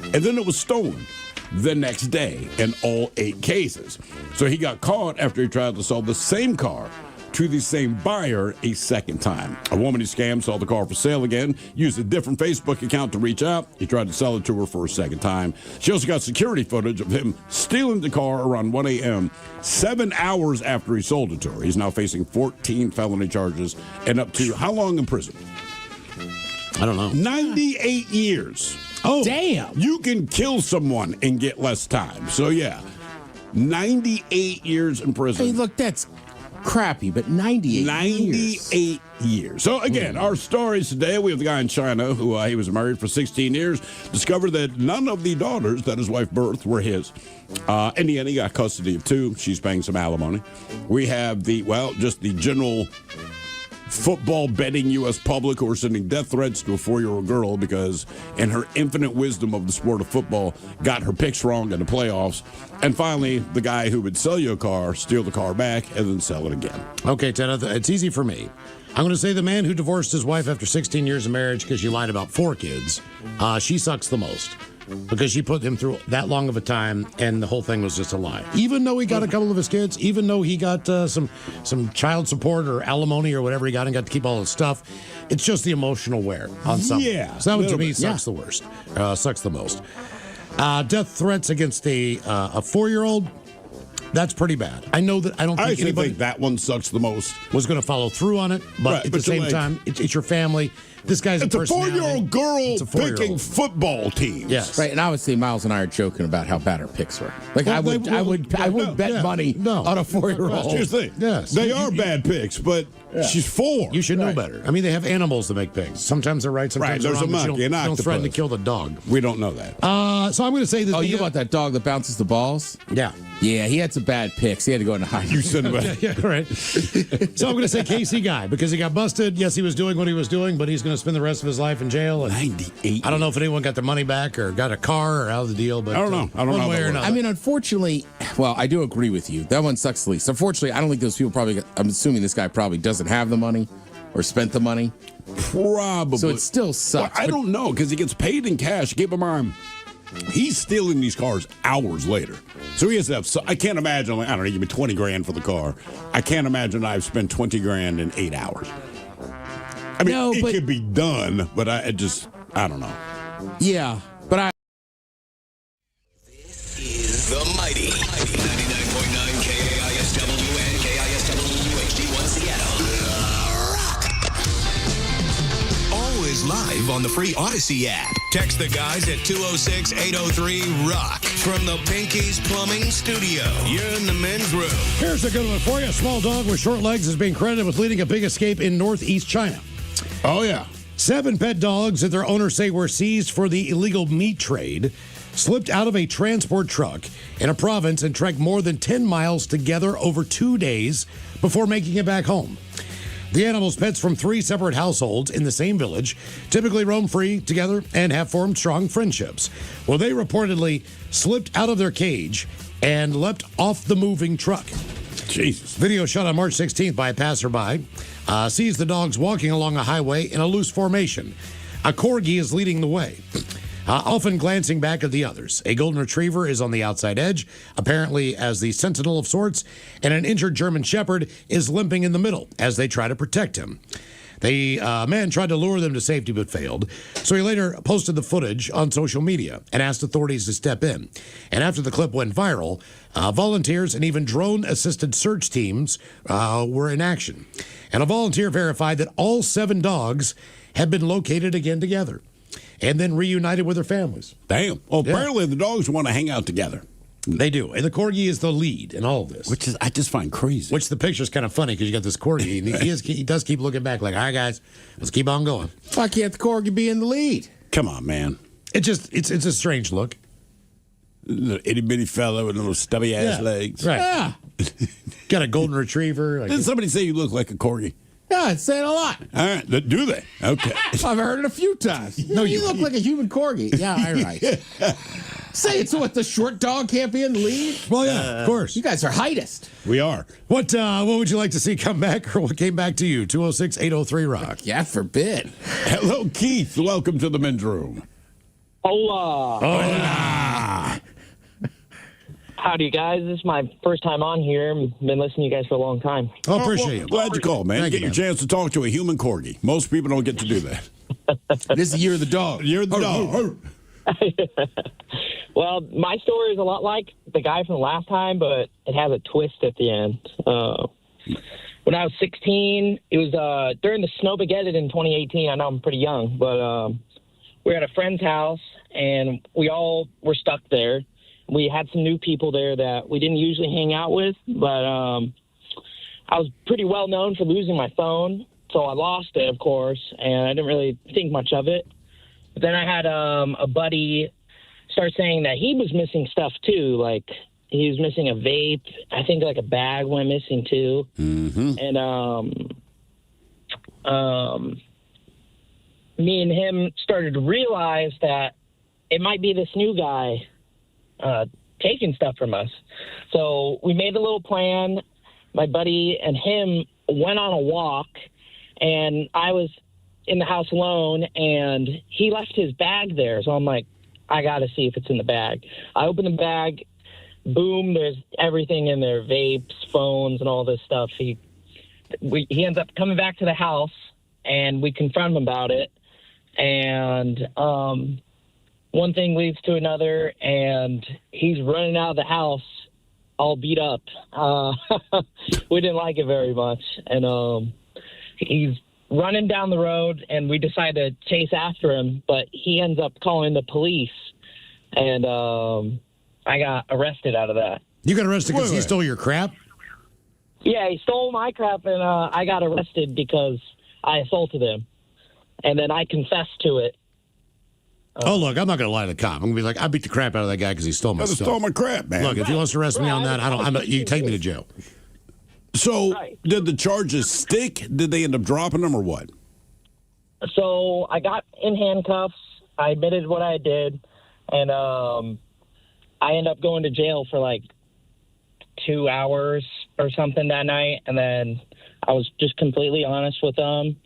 and then it was stolen the next day in all 8 cases. So he got caught after he tried to sell the same car to the same buyer a second time. A woman he scammed saw the car for sale again, used a different Facebook account to reach out. He tried to sell it to her for a second time. She also got security footage of him stealing the car around 1 a.m., 7 hours after he sold it to her. He's now facing 14 felony charges and up to how long in prison? I don't know. 98 years. Oh, damn. You can kill someone and get less time. So, yeah, 98 years in prison. Hey, look, that's crappy, but 98 years. So, again, our stories today, we have the guy in China who he was married for 16 years, discovered that none of the daughters that his wife birthed were his. In the end, he got custody of 2. She's paying some alimony. We have just the general football betting U.S. public who are sending death threats to a 4-year-old girl because, in her infinite wisdom of the sport of football, got her picks wrong in the playoffs. And finally, the guy who would sell you a car, steal the car back, and then sell it again. Okay, Ted, it's easy for me. I'm going to say the man who divorced his wife after 16 years of marriage because she lied about 4 kids, she sucks the most. Because she put him through that long of a time, and the whole thing was just a lie. Even though he got a couple of his kids, even though he got some child support or alimony or whatever he got and got to keep all his stuff, it's just the emotional wear on something. Yeah. So that one to me sucks the worst, sucks the most. Death threats against a 4-year-old. That's pretty bad. I know that I don't think anybody think that one sucks the most. Was going to follow through on it, but at the same time, it's your family. This guy's a 4-year-old girl picking football teams. Yes, right. And I would say Miles and I are joking about how bad our picks were. Like I would bet money on a 4-year-old. Here's the thing. Yes, they are bad picks, but she's 4. You should know better. I mean, they have animals that make picks. Sometimes they're right. Sometimes there's they're a wrong. monkey, an octopus. Don't threaten to kill the dog. We don't know that. So I'm going to say that. Oh, you know about that dog that bounces the balls? Yeah. Yeah, he had some bad picks. He had to go into hiding. You said about yeah, right. So I'm going to say KC guy because he got busted. Yes, he was doing what he was doing, but he's going to spend the rest of his life in jail. And 98. I don't know if anyone got their money back or got a car or out of the deal, but I don't know. I don't one know way or another. I mean, unfortunately, well, I do agree with you. That one sucks the least. Unfortunately, I don't think those people probably. I'm assuming this guy probably doesn't have the money or spent the money. Probably. So it still sucks. Well, I don't know because he gets paid in cash. Keep in mind, he's stealing these cars hours later. So he has to have. I can't imagine. Like, I don't know. Give me $20,000 for the car. I can't imagine I've spent $20,000 in 8 hours. I mean, it could be done, but I don't know. Yeah, but I. Is the mighty 99.9 KISW and KISW HD1 Seattle. Rock. Always live on the free Odyssey app. Text the guys at 206-803-ROCK from the Pinky's Plumbing Studio. You're in the men's room. Here's a good one for you. A small dog with short legs is being credited with leading a big escape in northeast China. Oh, yeah. 7 pet dogs that their owners say were seized for the illegal meat trade slipped out of a transport truck in a province and trekked more than 10 miles together over 2 days before making it back home. The animals, pets from 3 separate households in the same village, typically roam free together and have formed strong friendships. Well, they reportedly slipped out of their cage and leapt off the moving truck. Jesus. Video shot on March 16th by a passerby sees the dogs walking along a highway in a loose formation. A Corgi is leading the way, often glancing back at the others. A golden retriever is on the outside edge, apparently as the sentinel of sorts, and an injured German shepherd is limping in the middle as they try to protect him. The man tried to lure them to safety but failed. So he later posted the footage on social media and asked authorities to step in. And after the clip went viral, volunteers and even drone-assisted search teams were in action. And a volunteer verified that all 7 dogs had been located again together and then reunited with their families. Damn. Well, apparently the dogs want to hang out together. They do. And the Corgi is the lead in all of this. Which is, I just find crazy. Which the picture's kind of funny because you got this Corgi. And he does keep looking back like, all right, guys, let's keep on going. Why can't the Corgi be in the lead? Come on, man. It's a strange look. Little itty bitty fellow with little stubby ass legs. Right. Yeah. Got a golden retriever. Didn't somebody say you look like a Corgi? Yeah, it's saying a lot. All right, do they? Okay. I've heard it a few times. No, you look like a human Corgi. Yeah, all right. Say it so what, the short dog can't be in the lead? Well, yeah, of course. You guys are heightest. We are. What would you like to see come back, or what came back to you? 206-803-ROCK. Yeah, forbid. Hello, Keith. Welcome to the men's room. Hola. Hola. Howdy, you guys. This is my first time on here. Been listening to you guys for a long time. Oh, appreciate it. Glad you called, man. Get your chance to talk to a human Corgi. Most people don't get to do that. It is the year of the dog. Year of the dog. Well, my story is a lot like the guy from last time, but it has a twist at the end. When I was 16, it was during the Snowmageddon in 2018. I know I'm pretty young, but we were at a friend's house, and we all were stuck there. We had some new people there that we didn't usually hang out with, but I was pretty well known for losing my phone, so I lost it, of course, and I didn't really think much of it. But then I had a buddy start saying that he was missing stuff too, like he was missing a vape. I think like a bag went missing too. Mm-hmm. And me and him started to realize that it might be this new guy taking stuff from us. So we made a little plan. My buddy and him went on a walk, and I was in the house alone, and he left his bag there. So I'm like, I got to see if it's in the bag. I open the bag. Boom, there's everything in there, vapes, phones, and all this stuff. He ends up coming back to the house, and we confront him about it. And one thing leads to another, and he's running out of the house all beat up. We didn't like it very much. And he's running down the road, and we decide to chase after him, but he ends up calling the police, and I got arrested out of that. You got arrested because he stole your crap? Yeah, he stole my crap, and I got arrested because I assaulted him. And then I confessed to it. Oh, look, I'm not going to lie to the cop. I'm going to be like, I beat the crap out of that guy because he stole my stuff. Stole my crap, man. Look, if he wants to arrest me on that, you take me to jail. So, did the charges stick? Did they end up dropping them or what? So, I got in handcuffs. I admitted what I did. And I ended up going to jail for like 2 hours or something that night. And then I was just completely honest with them.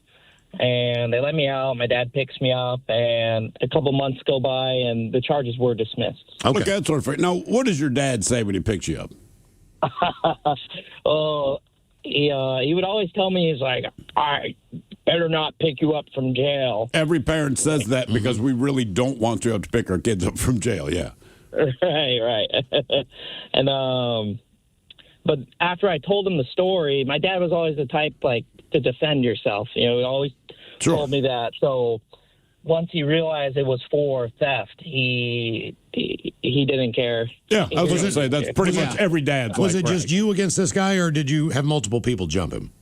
And they let me out. My dad picks me up, and a couple months go by, and the charges were dismissed. Okay, look, that's sort of. Now, what does your dad say when he picks you up? He would always tell me, he's like, I better not pick you up from jail. Every parent says that because we really don't want to have to pick our kids up from jail. Yeah. Right. And but after I told him the story, my dad was always the type like to defend yourself. You know, he always told me that. So once he realized it was for theft, he didn't care. Yeah, I was going to say that's pretty much every dad's. Was it just you against this guy, or did you have multiple people jump him?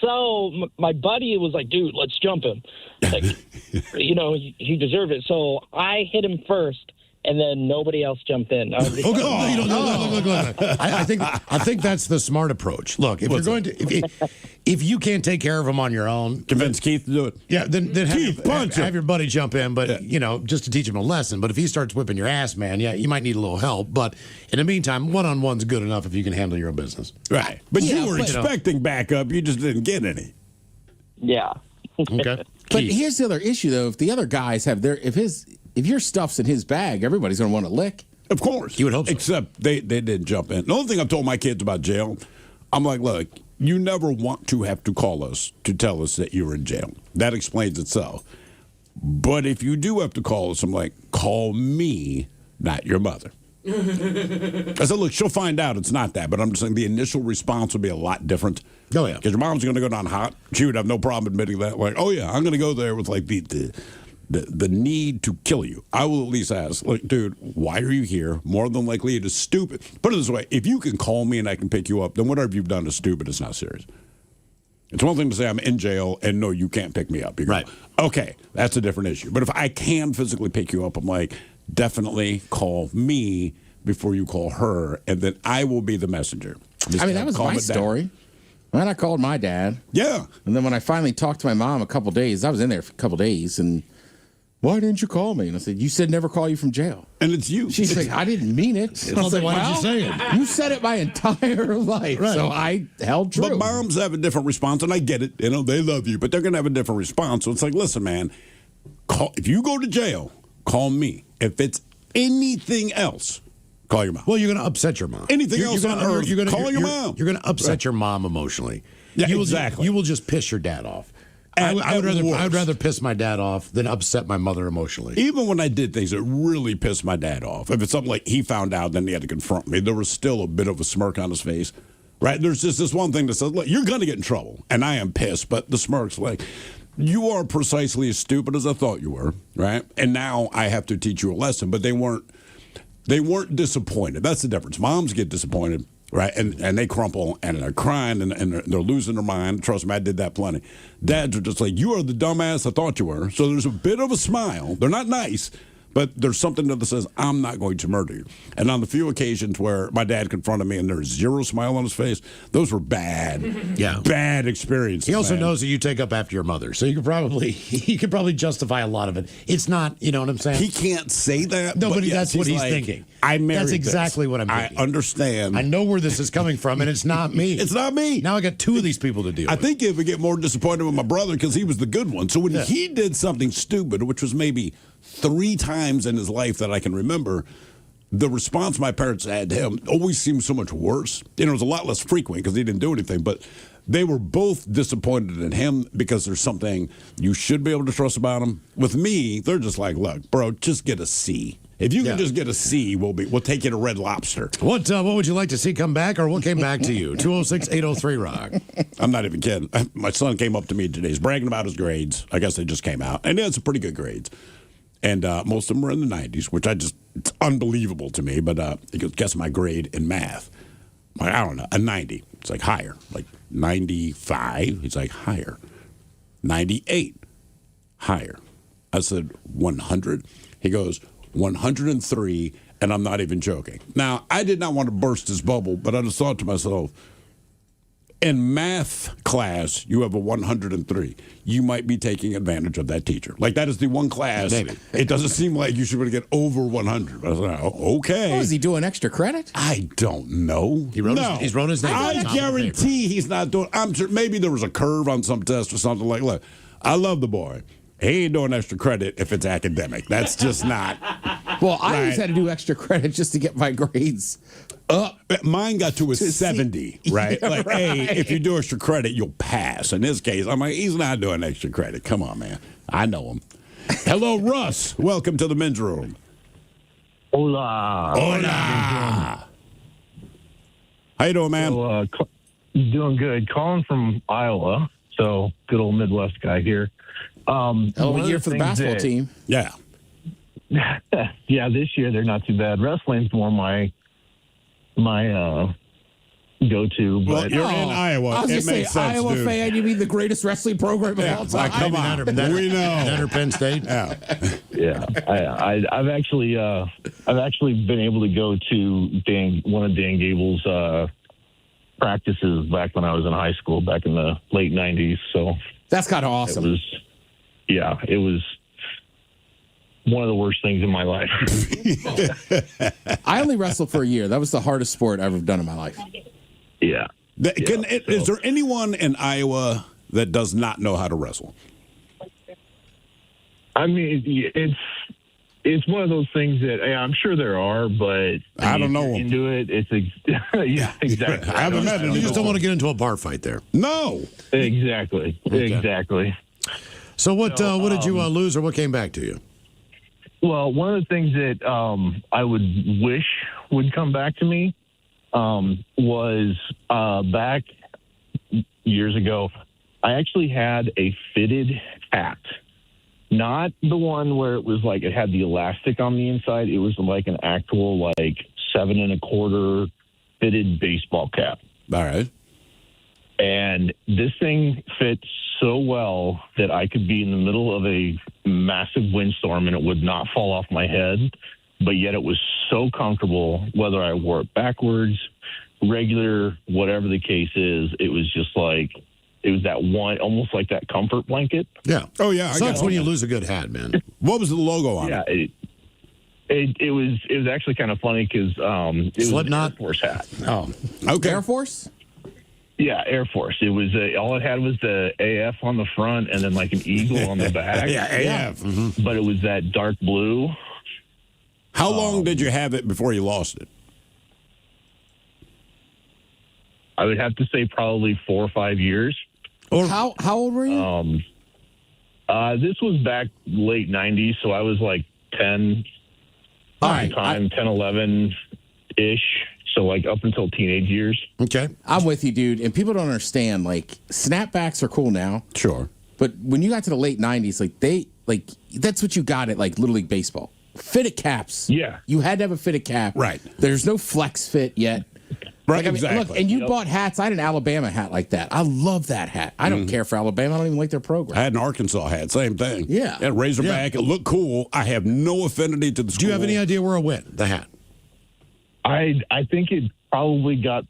So my buddy was like, "Dude, let's jump him." Like, you know, he deserved it. So I hit him first. And then nobody else jumped in. Look. I think that's the smart approach. Look, if you're going to, if you can't take care of them on your own, convince Keith to do it. Yeah, then have your buddy jump in, but you know, just to teach him a lesson. But if he starts whipping your ass, man, yeah, you might need a little help. But in the meantime, one-on-one's good enough if you can handle your own business. Right. But you were expecting backup, you just didn't get any. Yeah. Okay. But here's the other issue, though. If the other guys have if your stuff's in his bag, everybody's going to want to lick. Of course. You would hope so. Except they didn't jump in. The only thing I've told my kids about jail, I'm like, look, you never want to have to call us to tell us that you're in jail. That explains itself. But if you do have to call us, I'm like, call me, not your mother. I said, look, she'll find out it's not that, but I'm just saying the initial response will be a lot different. Oh, yeah. Because your mom's going to go down hot. She would have no problem admitting that. Like, oh, yeah, I'm going to go there with, like, the need to kill you. I will at least ask, look, dude, why are you here? More than likely, it is stupid. Put it this way, if you can call me and I can pick you up, then whatever you've done is stupid. It's not serious. It's one thing to say I'm in jail and no, you can't pick me up. You go, right. Okay, that's a different issue. But if I can physically pick you up, I'm like, definitely call me before you call her, and then I will be the messenger. I mean, that was my story. When I called my dad. Yeah. And then when I finally talked to my mom a couple days, I was in there for a couple days, and why didn't you call me? And I said, you said never call you from jail. And it's you. She's like, I didn't mean it. Well, then why did you say it? You said it my entire life. Right. So I held true. But moms have a different response, and I get it. You know, they love you, but they're going to have a different response. So it's like, listen, man, if you go to jail, call me. If it's anything else, call your mom. Well, you're going to upset your mom. Anything else on earth, call your mom. You're going to upset your mom emotionally. Yeah, exactly. You will just piss your dad off. I would rather piss my dad off than upset my mother emotionally. Even when I did things that really pissed my dad off, if it's something like he found out, then he had to confront me, there was still a bit of a smirk on his face, right? There's just this one thing that says, look, you're going to get in trouble, and I am pissed, but the smirk's like, you are precisely as stupid as I thought you were, right? And now I have to teach you a lesson, but they weren't disappointed. That's the difference. Moms get disappointed. Right, and they crumple, and they're crying, and they're losing their mind. Trust me, I did that plenty. Dads are just like, you are the dumbass I thought you were. So there's a bit of a smile. They're not nice, but there's something that says, I'm not going to murder you. And on the few occasions where my dad confronted me and there's zero smile on his face, those were bad, bad experiences. He also man. knows that you take up after your mother, so you could probably justify a lot of it. It's not, you know what I'm saying? He can't say that. No, but yes, that's what he's like, thinking. I married That's exactly this. what I'm thinking. I understand. I know where this is coming from, and it's not me. It's not me. Now I got two of these people to deal with. I think he would get more disappointed with my brother because he was the good one. So when he did something stupid, which was maybe 3 times in his life that I can remember, the response my parents had to him always seemed so much worse. You know, it was a lot less frequent because he didn't do anything, but they were both disappointed in him because there's something you should be able to trust about him. With me, they're just like, look, bro, just get a C. If you can just get a C, we'll take you to Red Lobster. What would you like to see come back, or what came back to you? 206-803-ROCK. I'm not even kidding. My son came up to me today. He's bragging about his grades. I guess they just came out. And he had some pretty good grades. And most of them were in the 90s, which it's unbelievable to me. But he goes, guess my grade in math. I'm like, I don't know, a 90. It's like higher. Like 95. He's like, higher. 98. Higher. I said, 100. He goes, 103, and I'm not even joking. Now, I did not want to burst his bubble, but I just thought to myself, in math class, you have a 103. You might be taking advantage of that teacher. Like, that is the one class. Maybe. It doesn't seem like you should be able to get over 100. I was like, oh, okay. Oh, is he doing extra credit? I don't know. He's wrote his name. I guarantee he's not doing. I'm sure maybe there was a curve on some test or something like. Look, I love the boy. He ain't doing extra credit if it's academic. That's just not. Well, I always had to do extra credit just to get my grades up. Mine got to a 70, right? Yeah, like, right. hey, if you do extra credit, you'll pass. In this case, I'm like, he's not doing extra credit. Come on, man. I know him. Hello, Russ. Welcome to the men's room. Hola. Hola. How you doing, man? So, doing good. Calling from Iowa, so good old Midwest guy here. A year for the basketball team. Yeah. Yeah, this year they're not too bad. Wrestling's more my go-to. Well, but you're in Iowa. I was It going to say, makes sense, Iowa dude. fan, you mean the greatest wrestling program of all time? Come on. We know. Penn State. Yeah. Yeah, I've actually been able to go to one of Dan Gable's practices back when I was in high school, back in the late '90s. So that's kind of awesome. It was one of the worst things in my life. I only wrestled for a year. That was the hardest sport I've ever done in my life. Yeah. Is there anyone in Iowa that does not know how to wrestle? I mean, it's one of those things that I'm sure there are, but I don't know. Into it, it's yeah, exactly. I haven't met You just don't want to get into a bar fight there. No. Exactly. Okay. Exactly. So what did you lose, or what came back to you? Well, one of the things that I would wish would come back to me was back years ago. I actually had a fitted hat. Not the one where it was like it had the elastic on the inside. It was like an actual like 7 1/4 fitted baseball cap. All right. And this thing fit so well that I could be in the middle of a massive windstorm and it would not fall off my head. But yet it was so comfortable, whether I wore it backwards, regular, whatever the case is. It was just like, it was that one, almost like that comfort blanket. Yeah. Oh, yeah. So that's when you lose a good hat, man. What was the logo on it? It was actually kind of funny because it was an Air Force hat. Oh, okay. Air Force? Yeah, Air Force. It was all it had was the AF on the front and then like an eagle on the back. Yeah, AF. Mm-hmm. But it was that dark blue. How long did you have it before you lost it? I would have to say probably 4 or 5 years. Or how old were you? This was back late 90s, so I was like 10. All right. 10, 11-ish. So like up until teenage years. Okay. I'm with you, dude. And people don't understand, like, snapbacks are cool now. Sure. But when you got to the late 90s, that's what you got at, like, Little League Baseball. Fitted caps. Yeah. You had to have a fitted cap. Right. There's no flex fit yet. Right, Like, I mean, exactly. Look, and you bought hats. I had an Alabama hat like that. I love that hat. I don't care for Alabama. I don't even like their program. I had an Arkansas hat, same thing. Yeah. It Razorback. Yeah. It looked cool. I have no affinity to the school. Do you have any idea where it went, the hat? I think it probably got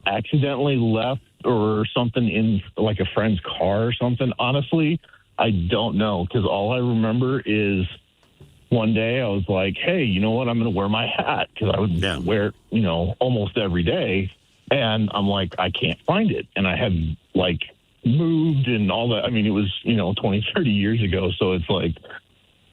accidentally left or something in like a friend's car or something. Honestly, I don't know because all I remember is one day I was like, hey, you know what? I'm going to wear my hat because I would wear it, almost every day. And I'm like, I can't find it. And I had like moved and all that. I mean, it was, 20, 30 years ago. So it's like,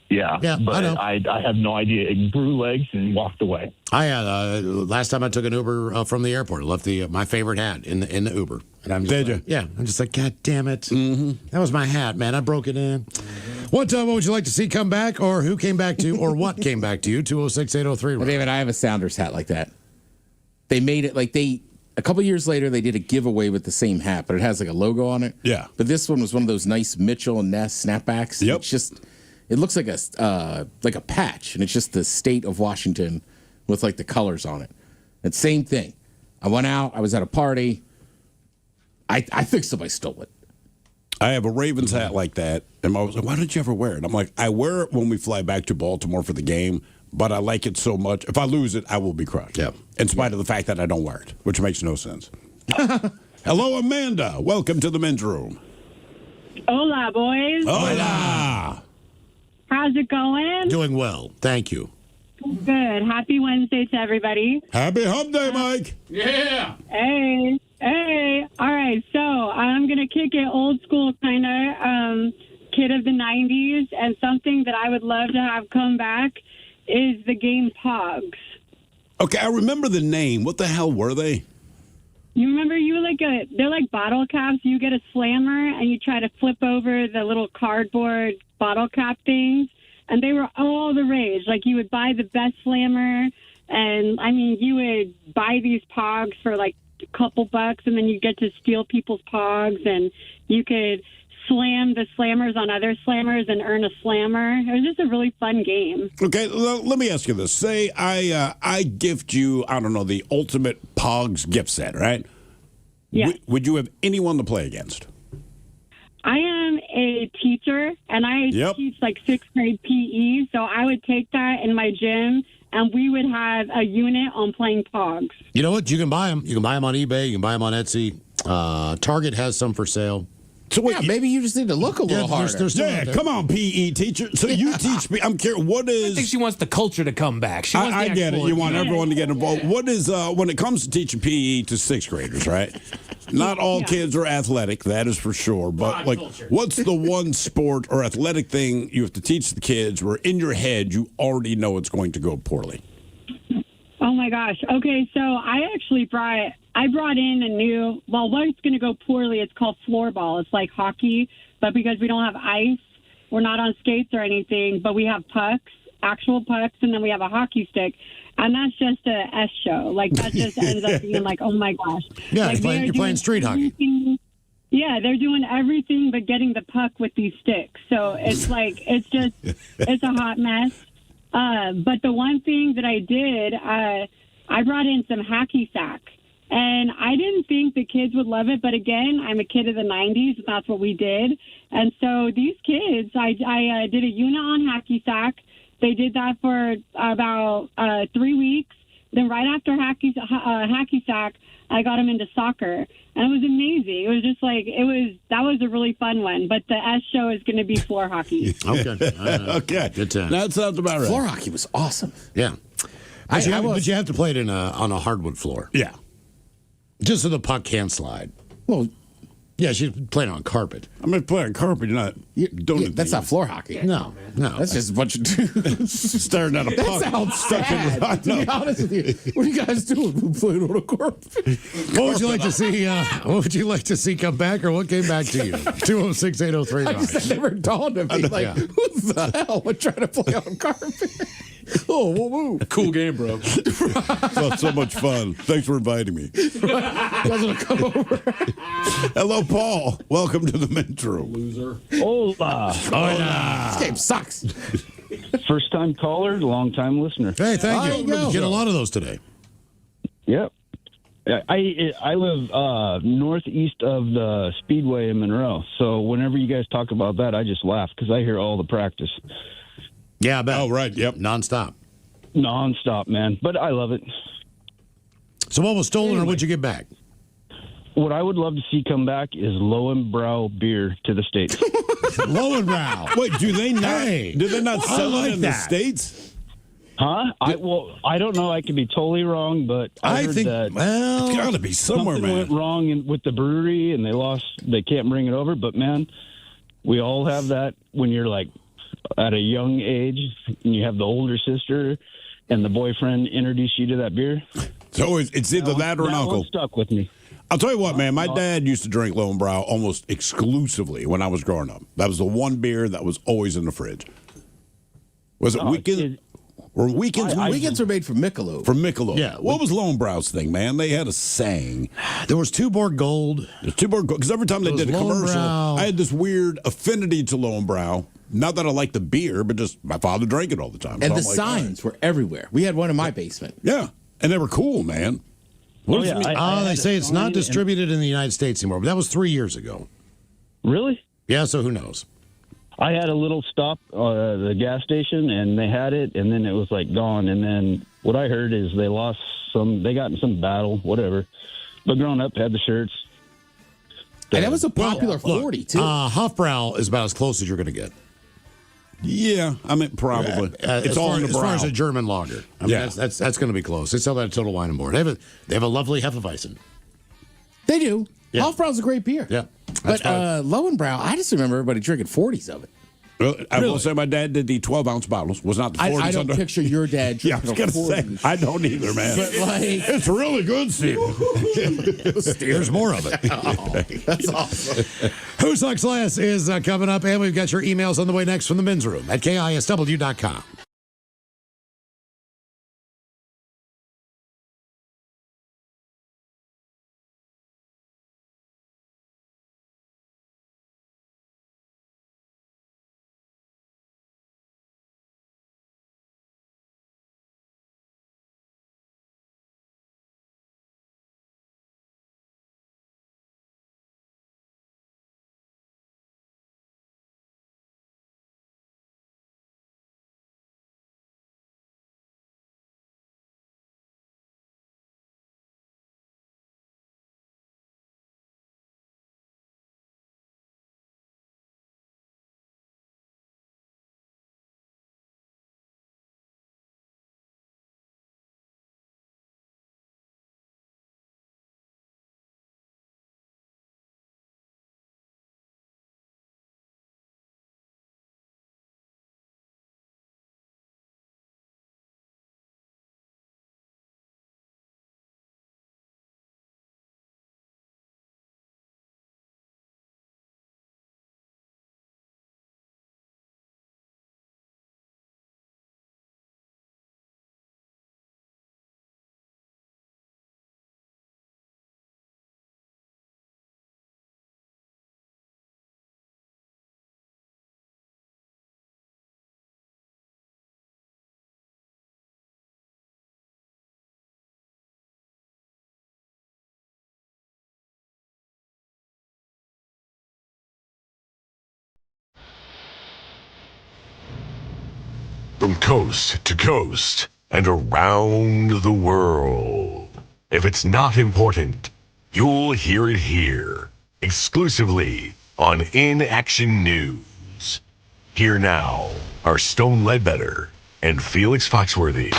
yeah, but I know. I have no idea. It grew legs and walked away. I had last time I took an Uber from the airport. I left my favorite hat in the Uber. And I'm just Did you? Yeah. I'm just like, God damn it. Mm-hmm. That was my hat, man. I broke it in. What would you like to see come back, or who came back to you, or what came back to you? 206-803. Well, David, I have a Sounders hat like that. They made it like a couple years later, they did a giveaway with the same hat, but it has like a logo on it. Yeah. But this one was one of those nice Mitchell and Ness snapbacks. Yep. It's just, it looks like a patch, and it's just the state of Washington with like the colors on it. And same thing. I went out. I was at a party. I think somebody stole it. I have a Ravens hat like that. And I was like, why did you ever wear it? I'm like, I wear it when we fly back to Baltimore for the game, but I like it so much. If I lose it, I will be crushed. Yeah. In spite of the fact that I don't wear it, which makes no sense. Hello, Amanda. Welcome to the men's room. Hola, boys. Hola. How's it going? Doing well. Thank you. Good. Happy Wednesday to everybody. Happy Hump Day, Mike. Yeah. Hey. All right. So I'm going to kick it old school kind of kid of the 90s. And something that I would love to have come back is the game Pogs. Okay, I remember the name. What the hell were they? You remember they're like bottle caps. You get a slammer and you try to flip over the little cardboard bottle cap things. And they were all the rage. Like, you would buy the best slammer, and, I mean, you would buy these Pogs for, like, a couple bucks, and then you get to steal people's Pogs, and you could slam the slammers on other slammers and earn a slammer. It was just a really fun game. Okay, let me ask you this. Say I gift you, I don't know, the ultimate Pogs gift set, right? Yeah. Would you have anyone to play against? I am a teacher, and I teach like 6th grade PE, so I would take that in my gym, and we would have a unit on playing Pogs. You know what? You can buy them. You can buy them on eBay. You can buy them on Etsy. Target has some for sale. So wait, maybe you just need to look a little harder. Come on, PE teacher. So you teach me. I'm curious. What is? I think she wants the culture to come back. She wants I the get it. actual- You want everyone to get involved. What is when it comes to teaching PE to sixth graders, right? Not all kids are athletic, that is for sure. But like, what's the one sport or athletic thing you have to teach the kids where in your head you already know it's going to go poorly? Oh my gosh. Okay, so I actually brought in a new, well, what's going to go poorly, it's called floorball. It's like hockey, but because we don't have ice, we're not on skates or anything, but we have pucks, actual pucks, and then we have a hockey stick. And that's just a S show. Like, that just ends up being like, oh my gosh. Yeah, like, you're playing street hockey. Yeah, they're doing everything but getting the puck with these sticks. So it's like, it's a hot mess. But the one thing that I did, I brought in some hacky sack. And I didn't think the kids would love it. But again, I'm a kid of the 90s, and that's what we did. And so these kids, I did a unit on hacky sack. They did that for about 3 weeks. Then right after hacky sack, I got them into soccer. And it was amazing. It was just like, that was a really fun one. But the S show is going to be floor hockey. Okay. Okay. Good time. That sounds about right. Floor hockey was awesome. Yeah. But you have to play it on a hardwood floor. Yeah. Just so the puck can't slide. Well, yeah, she's playing on carpet. I'm going to play on carpet. You're not doing it. That's not floor hockey. No. That's just a bunch of dudes staring at a puck. That sounds stuck in the sad. To be honest with you, what are you guys doing? We playing on a carpet. What would you like to see? What would you like to see come back, or what came back to you? 206-803. That never dawned on me. Like, who the hell would try to play on carpet? Oh, whoa, whoa. Cool game, bro. Well, so much fun. Thanks for inviting me. You guys want to come over? Hello, Paul. Welcome to the men's room. Loser. Hola. This game sucks. First time caller, long time listener. Hey, thank you. Get a lot of those today. Yep. I live northeast of the Speedway in Monroe, so whenever you guys talk about that, I just laugh because I hear all the practice. Yeah, I bet. Oh, right. Yep. Nonstop, man. But I love it. So what was stolen, or what'd you get back? What I would love to see come back is Lowenbrow beer to the States. Lowenbrow. Wait, do they not sell it in the States? Huh? I don't know. I could be totally wrong, but I heard think that it's got to be somewhere, something man. went wrong with the brewery, and they can't bring it over. But man, we all have that when you're like at a young age, and you have the older sister, and the boyfriend introduce you to that beer. It's either that or an uncle. Stuck with me. I'll tell you what, man. My dad used to drink Lowenbrow almost exclusively when I was growing up. That was the one beer that was always in the fridge. Was it weekend? Or weekends? Weekends were made from Michelob. From Michelob. Yeah. What was Lowenbrow's thing, man? They had a saying. There was Tuborg Gold. There's Tuborg Gold. Because every time they did a commercial, Lowenbrow. I had this weird affinity to Lowenbrow. Not that I liked the beer, but just my father drank it all the time. And so the I'm like, signs were everywhere. We had one in my basement. Yeah. And they were cool, man. What does it mean? They say it's not distributed in the United States anymore, but that was 3 years ago. Really? Yeah, so who knows? I had a little stop at the gas station, and they had it, and then it was like gone. And then what I heard is they got in some battle, whatever. But growing up, had the shirts. And that was a popular 40, too. Hofbrau is about as close as you're going to get. Yeah, I mean, probably. It's all in the as far as brow. a German lager. I mean, Yeah. that's going to be close. They sell that at Total Wine and More. They have a lovely Hefeweizen. They do. Yeah. Hofbrau's a great beer. Yeah. But Lowenbrow, I just remember everybody drinking 40s of it. Well, I will say my dad did the 12-ounce bottles. Was not the 40s. I don't picture your dad Yeah, I drinking was going to 40s. say, I don't either, man. But like, it's really good, Steve. There's more of it. that's awesome. Who Sucks Less is coming up, and we've got your emails on the way next from the men's room at KISW.com. from coast to coast and around the world. If it's not important, you'll hear it here, exclusively on In Action News. Here now are Stone Ledbetter and Felix Foxworthy.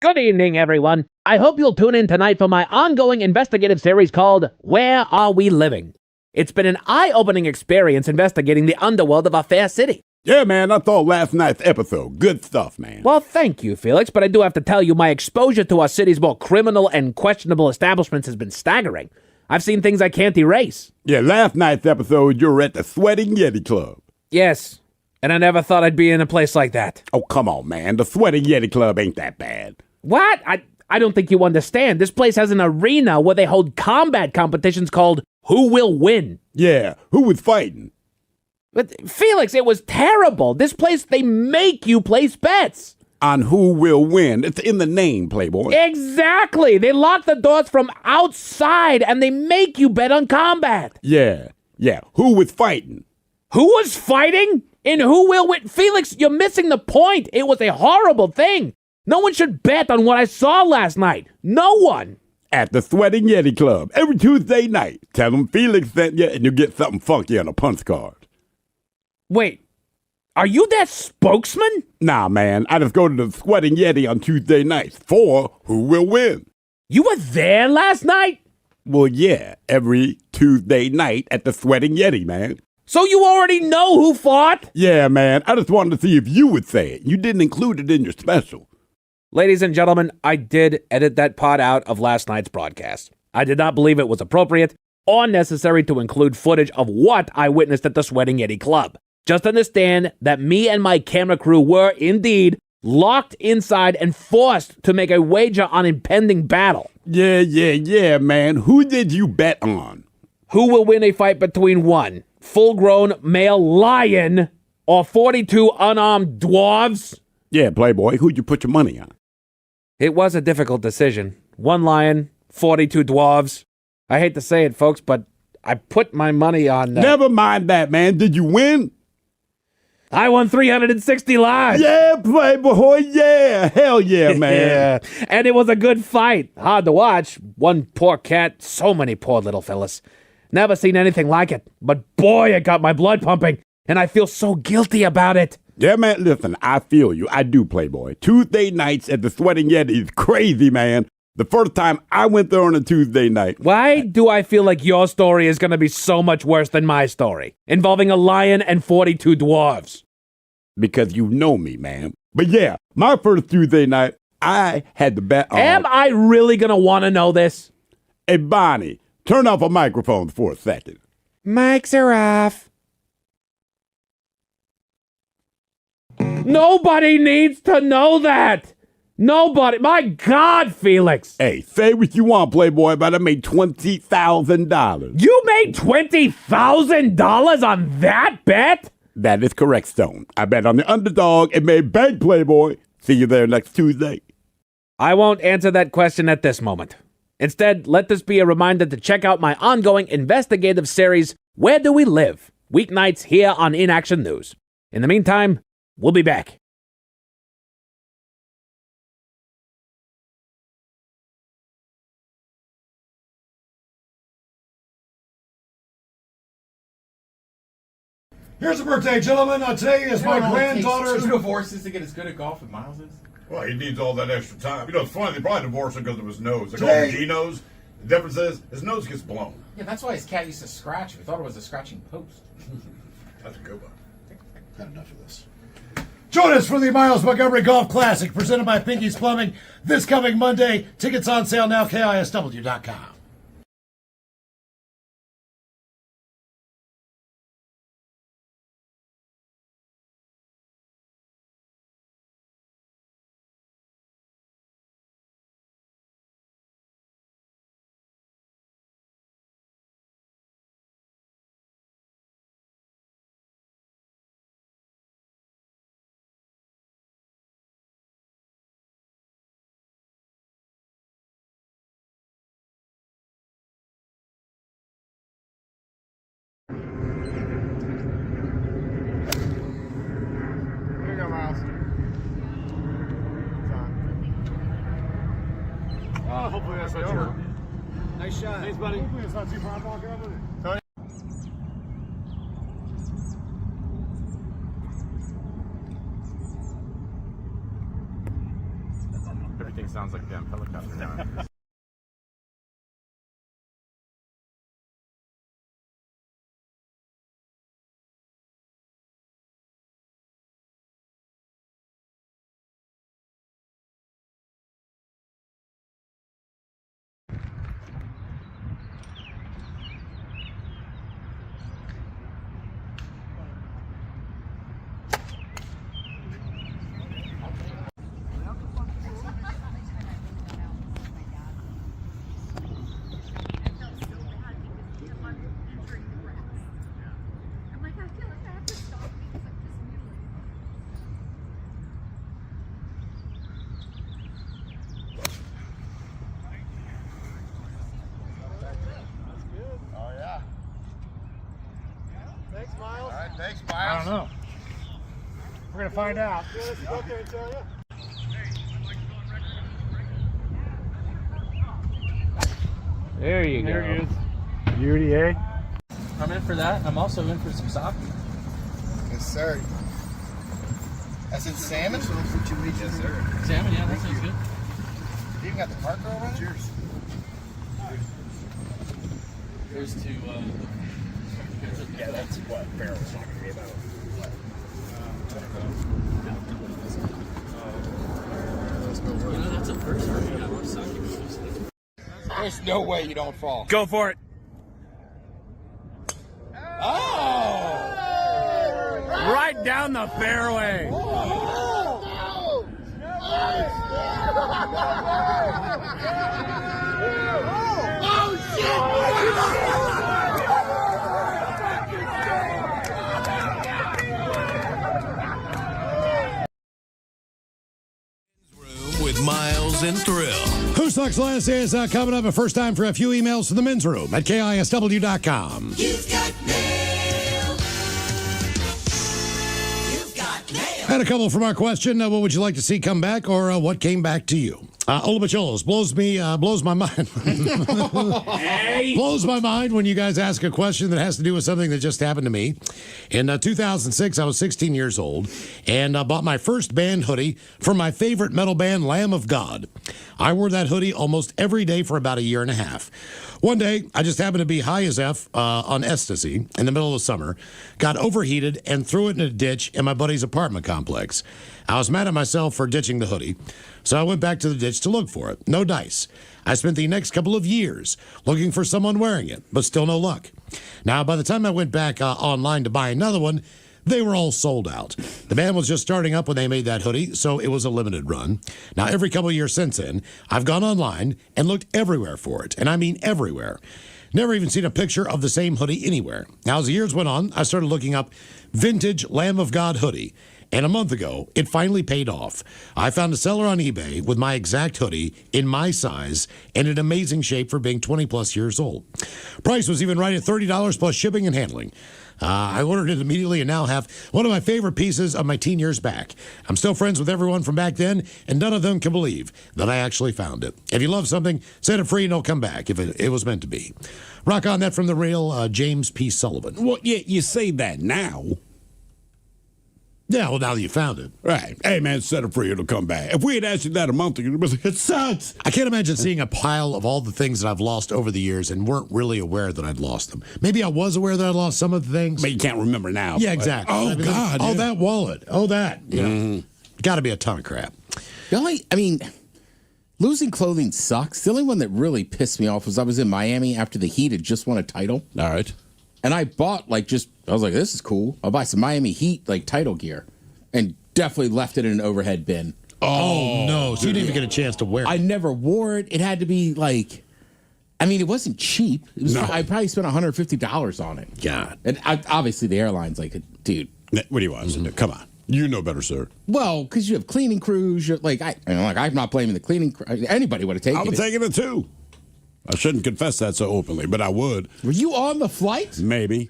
Good evening, everyone. I hope you'll tune in tonight for my ongoing investigative series called Where Are We Living? It's been an eye-opening experience investigating the underworld of our fair city. Yeah, man, I thought last night's episode. Good stuff, man. Well, thank you, Felix, but I do have to tell you my exposure to our city's more criminal and questionable establishments has been staggering. I've seen things I can't erase. Yeah, last night's episode, you were at the Sweating Yeti Club. Yes, and I never thought I'd be in a place like that. Oh, come on, man. The Sweating Yeti Club ain't that bad. What? I don't think you understand. This place has an arena where they hold combat competitions called Who Will Win? Yeah, who was fighting? But Felix, it was terrible. This place, they make you place bets. On who will win. It's in the name, Playboy. Exactly. They lock the doors from outside and they make you bet on combat. Yeah. Who was fighting? Who was fighting? And who will win? Felix, you're missing the point. It was a horrible thing. No one should bet on what I saw last night. No one. At the Sweating Yeti Club every Tuesday night. Tell them Felix sent you and you get something funky on a punch card. Wait, are you that spokesman? Nah, man. I just go to the Sweating Yeti on Tuesday nights for Who Will Win. You were there last night? Well, yeah, every Tuesday night at the Sweating Yeti, man. So you already know who fought? Yeah, man. I just wanted to see if you would say it. You didn't include it in your special. Ladies and gentlemen, I did edit that part out of last night's broadcast. I did not believe it was appropriate or necessary to include footage of what I witnessed at the Sweating Yeti Club. Just understand that me and my camera crew were, indeed, locked inside and forced to make a wager on impending battle. Yeah, man. Who did you bet on? Who will win a fight between one full-grown male lion or 42 unarmed dwarves? Yeah, Playboy. Who'd you put your money on? It was a difficult decision. One lion, 42 dwarves. I hate to say it, folks, but I put my money on... Never mind that, man. Did you win? I won 360 lives. Yeah, Playboy, yeah. Hell yeah, man. Yeah. And it was a good fight. Hard to watch. One poor cat, so many poor little fellas. Never seen anything like it. But boy, it got my blood pumping. And I feel so guilty about it. Yeah, man, listen, I feel you. I do, Playboy. Tuesday nights at the Sweating Yeti is crazy, man. The first time I went there on a Tuesday night. Why do I feel like your story is going to be so much worse than my story, involving a lion and 42 dwarves? Because you know me, man. But yeah, my first Tuesday night, I had to bet on... Am I really going to want to know this? Hey, Bonnie, turn off a microphone for a second. Mics are off. Nobody needs to know that. Nobody. My God, Felix. Hey, say what you want, Playboy, but I made $20,000. You made $20,000 on that bet? That is correct, Stone. I bet on the underdog and made bank, Playboy. See you there next Tuesday. I won't answer that question at this moment. Instead, let this be a reminder to check out my ongoing investigative series, Where Do We Live? Weeknights here on In Action News. In the meantime, we'll be back. Here's a birthday, gentlemen. Today is my granddaughter's... 2 divorces to get as good at golf as Miles is? Well, he needs all that extra time. You know, it's funny. They probably divorced him because of his nose. They call him G-nose. The difference is his nose gets blown. Yeah, that's why his cat used to scratch. We thought it was a scratching post. That's a good one. Had enough of this. Join us for the Miles Montgomery Golf Classic presented by Pinky's Plumbing this coming Monday. Tickets on sale now, KISW.com. Nice shot. Thanks, buddy. It's not too far. I'm walking up with it. Everything sounds like a damn helicopter now. Thanks, Miles. All right, thanks, Miles. I don't know. We're going to find out. Yeah, let's go up there and tell you. There you go. There he is. UDA. I'm in for that. I'm also in for some sake. Yes, sir. That's in salmon? Yes, sir. Salmon, yeah, that sounds good. You even got the Parker over there? Cheers. Here's to, yeah, that's what Farrell's talking to me about. That's a first for me. I love sake. There's no way you don't fall. Go for it. Oh! Right down the fairway. With Miles and Thrill. Who Sucks Less is coming up. A first time for a few emails to the men's room at KISW.com. You've got mail. You've got mail. Had a couple from our question. What would you like to see come back, or what came back to you? Ola Bacholos blows my mind. Blows my mind when you guys ask a question that has to do with something that just happened to me. In 2006, I was 16 years old and bought my first band hoodie from my favorite metal band, Lamb of God. I wore that hoodie almost every day for about a year and a half. One day, I just happened to be high as F on ecstasy in the middle of summer, got overheated, and threw it in a ditch in my buddy's apartment complex. I was mad at myself for ditching the hoodie, so I went back to the ditch to look for it. No dice. I spent the next couple of years looking for someone wearing it, but still no luck. Now, by the time I went back online to buy another one, they were all sold out. The band was just starting up when they made that hoodie, so it was a limited run. Now, every couple of years since then, I've gone online and looked everywhere for it, and I mean everywhere. Never even seen a picture of the same hoodie anywhere. Now, as the years went on, I started looking up vintage Lamb of God hoodie. And a month ago, it finally paid off. I found a seller on eBay with my exact hoodie in my size and in amazing shape for being 20 plus years old. Price was even right at $30 plus shipping and handling. I ordered it immediately and now have one of my favorite pieces of my teen years back. I'm still friends with everyone from back then, and none of them can believe that I actually found it. If you love something, set it free and it'll come back if it was meant to be. Rock on. That from the real James P. Sullivan. Well, yeah, you say that now. Yeah, well, now that you found it. Right. Hey, man, set it free. It'll come back. If we had asked you that a month ago, you'd be like, it sucks. I can't imagine seeing a pile of all the things that I've lost over the years and weren't really aware that I'd lost them. Maybe I was aware that I lost some of the things. But you can't remember now. Yeah, exactly. Oh, God. Oh, yeah. that wallet. Oh, that. Yeah. Got to be a ton of crap. Losing clothing sucks. The only one that really pissed me off was I was in Miami after the Heat had just won a title. All right. And I bought, I was like, this is cool. I'll buy some Miami Heat, title gear. And definitely left it in an overhead bin. Oh no. So you didn't even get a chance to wear it. I never wore it. It had to be it wasn't cheap. It was I probably spent $150 on it. God. And obviously the airline's dude. What do you want? Come on. You know better, sir. Well, because you have cleaning crews. I'm not blaming the cleaning crew. Anybody would have taken it. I would have taken it too. I shouldn't confess that so openly, but I would. Were you on the flight? Maybe.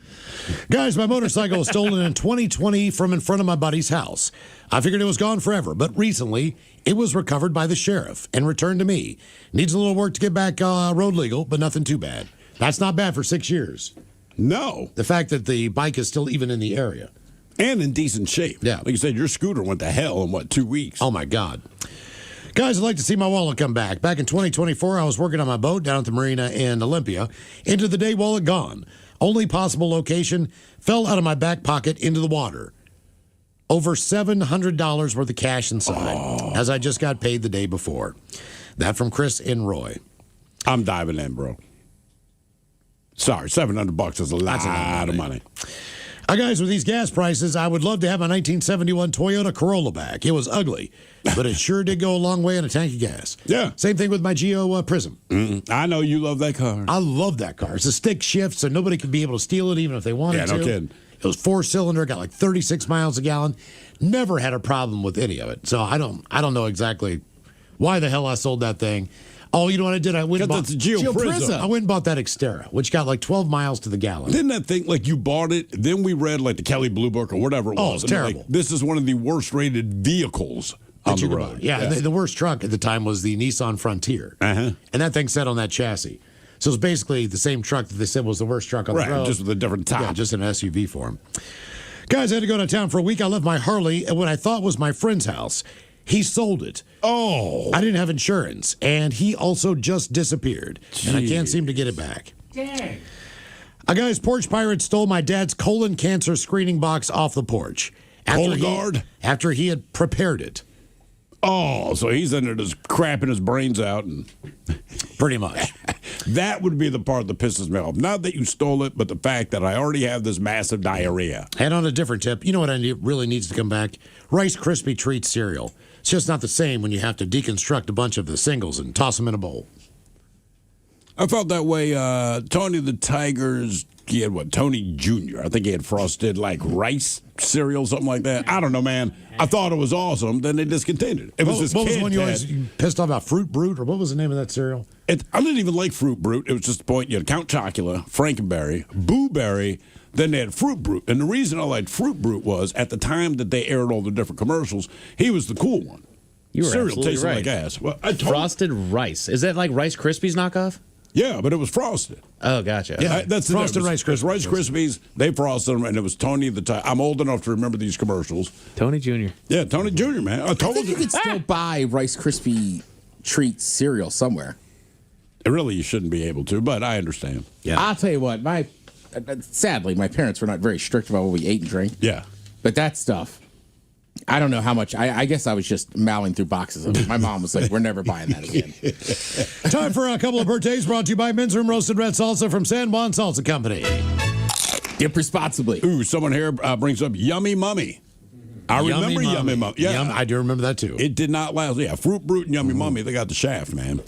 Guys, my motorcycle was stolen in 2020 from in front of my buddy's house. I figured it was gone forever, but recently it was recovered by the sheriff and returned to me. Needs a little work to get back road legal, but nothing too bad. That's not bad for 6 years. No. The fact that the bike is still even in the area. And in decent shape. Yeah. Like you said, your scooter went to hell in, 2 weeks? Oh, my God. Guys, I'd like to see my wallet come back. Back in 2024, I was working on my boat down at the marina in Olympia. End of the day, wallet gone. Only possible location, fell out of my back pocket into the water. Over $700 worth of cash inside, as I just got paid the day before. That from Chris in Roy. I'm diving in, bro. Sorry, $700 is a lot of money. Guys, with these gas prices, I would love to have my 1971 Toyota Corolla back. It was ugly, but it sure did go a long way in a tank of gas. Yeah. Same thing with my Geo Prism. I know you love that car. I love that car. It's a stick shift, so nobody could be able to steal it even if they wanted to. Yeah, no kidding. It was 4-cylinder, got like 36 miles a gallon. Never had a problem with any of it. So I don't know exactly why the hell I sold that thing. Oh, you know what I did? I went and bought the Geo Prism. I went and bought that Xterra, which got like 12 miles to the gallon. Didn't that thing, like you bought it, then we read like the Kelly Blue Book or whatever it was. Oh, it's and they're terrible. Like, this is one of the worst rated vehicles on the road. Yeah, the worst truck at the time was the Nissan Frontier. Uh-huh. And that thing sat on that chassis. So it's basically the same truck that they said was the worst truck on the road. Just with a different top. Yeah, just an SUV form. Guys, I had to go to town for a week. I left my Harley at what I thought was my friend's house. He sold it. Oh. I didn't have insurance, and he also just disappeared. And I can't seem to get it back. Dang. A guy's porch pirate stole my dad's colon cancer screening box off the porch. After he had prepared it. Oh, so he's in there just crapping his brains out. And pretty much. That would be the part that pisses me off. Not that you stole it, but the fact that I already have this massive diarrhea. And on a different tip, you know what really needs to come back? Rice Krispie Treat cereal. It's just not the same when you have to deconstruct a bunch of the singles and toss them in a bowl. I felt that way. Tony the Tiger's, he had Tony Jr. I think he had frosted like rice cereal, something like that. I don't know, man. I thought it was awesome. Then they discontinued it. What was the one you always pissed off about? Fruit Brute? Or what was the name of that cereal? I didn't even like Fruit Brute. It was just the point. You had Count Chocula, Frankenberry, Boo Berry. Then they had Fruit Brute. And the reason I liked Fruit Brute was at the time that they aired all the different commercials, he was the cool one. You were cereal absolutely tasted right. like ass. Well, Frosted rice. Is that like Rice Krispies knockoff? Yeah, but it was frosted. Oh, gotcha. Yeah, that's frosted Rice Krispies. Rice Krispies. They frosted them, and it was Tony the Tiger. I'm old enough to remember these commercials. Tony Jr. Yeah, Tony Jr. Man, I told you could still buy Rice Krispie Treat cereal somewhere. Really, you shouldn't be able to, but I understand. Yeah, I'll tell you what. Sadly, my parents were not very strict about what we ate and drank. Yeah, but that stuff. I don't know how much. I guess I was just mowing through boxes of it. My mom was like, we're never buying that again. Time for a couple of birthdays brought to you by Men's Room Roasted Red Salsa from San Juan Salsa Company. Dip responsibly. Ooh, someone here brings up Yummy Mummy. I remember Yummy Mummy. Yeah, I do remember that too. It did not last. Yeah, Fruit Brute and Yummy Mummy, they got the shaft, man.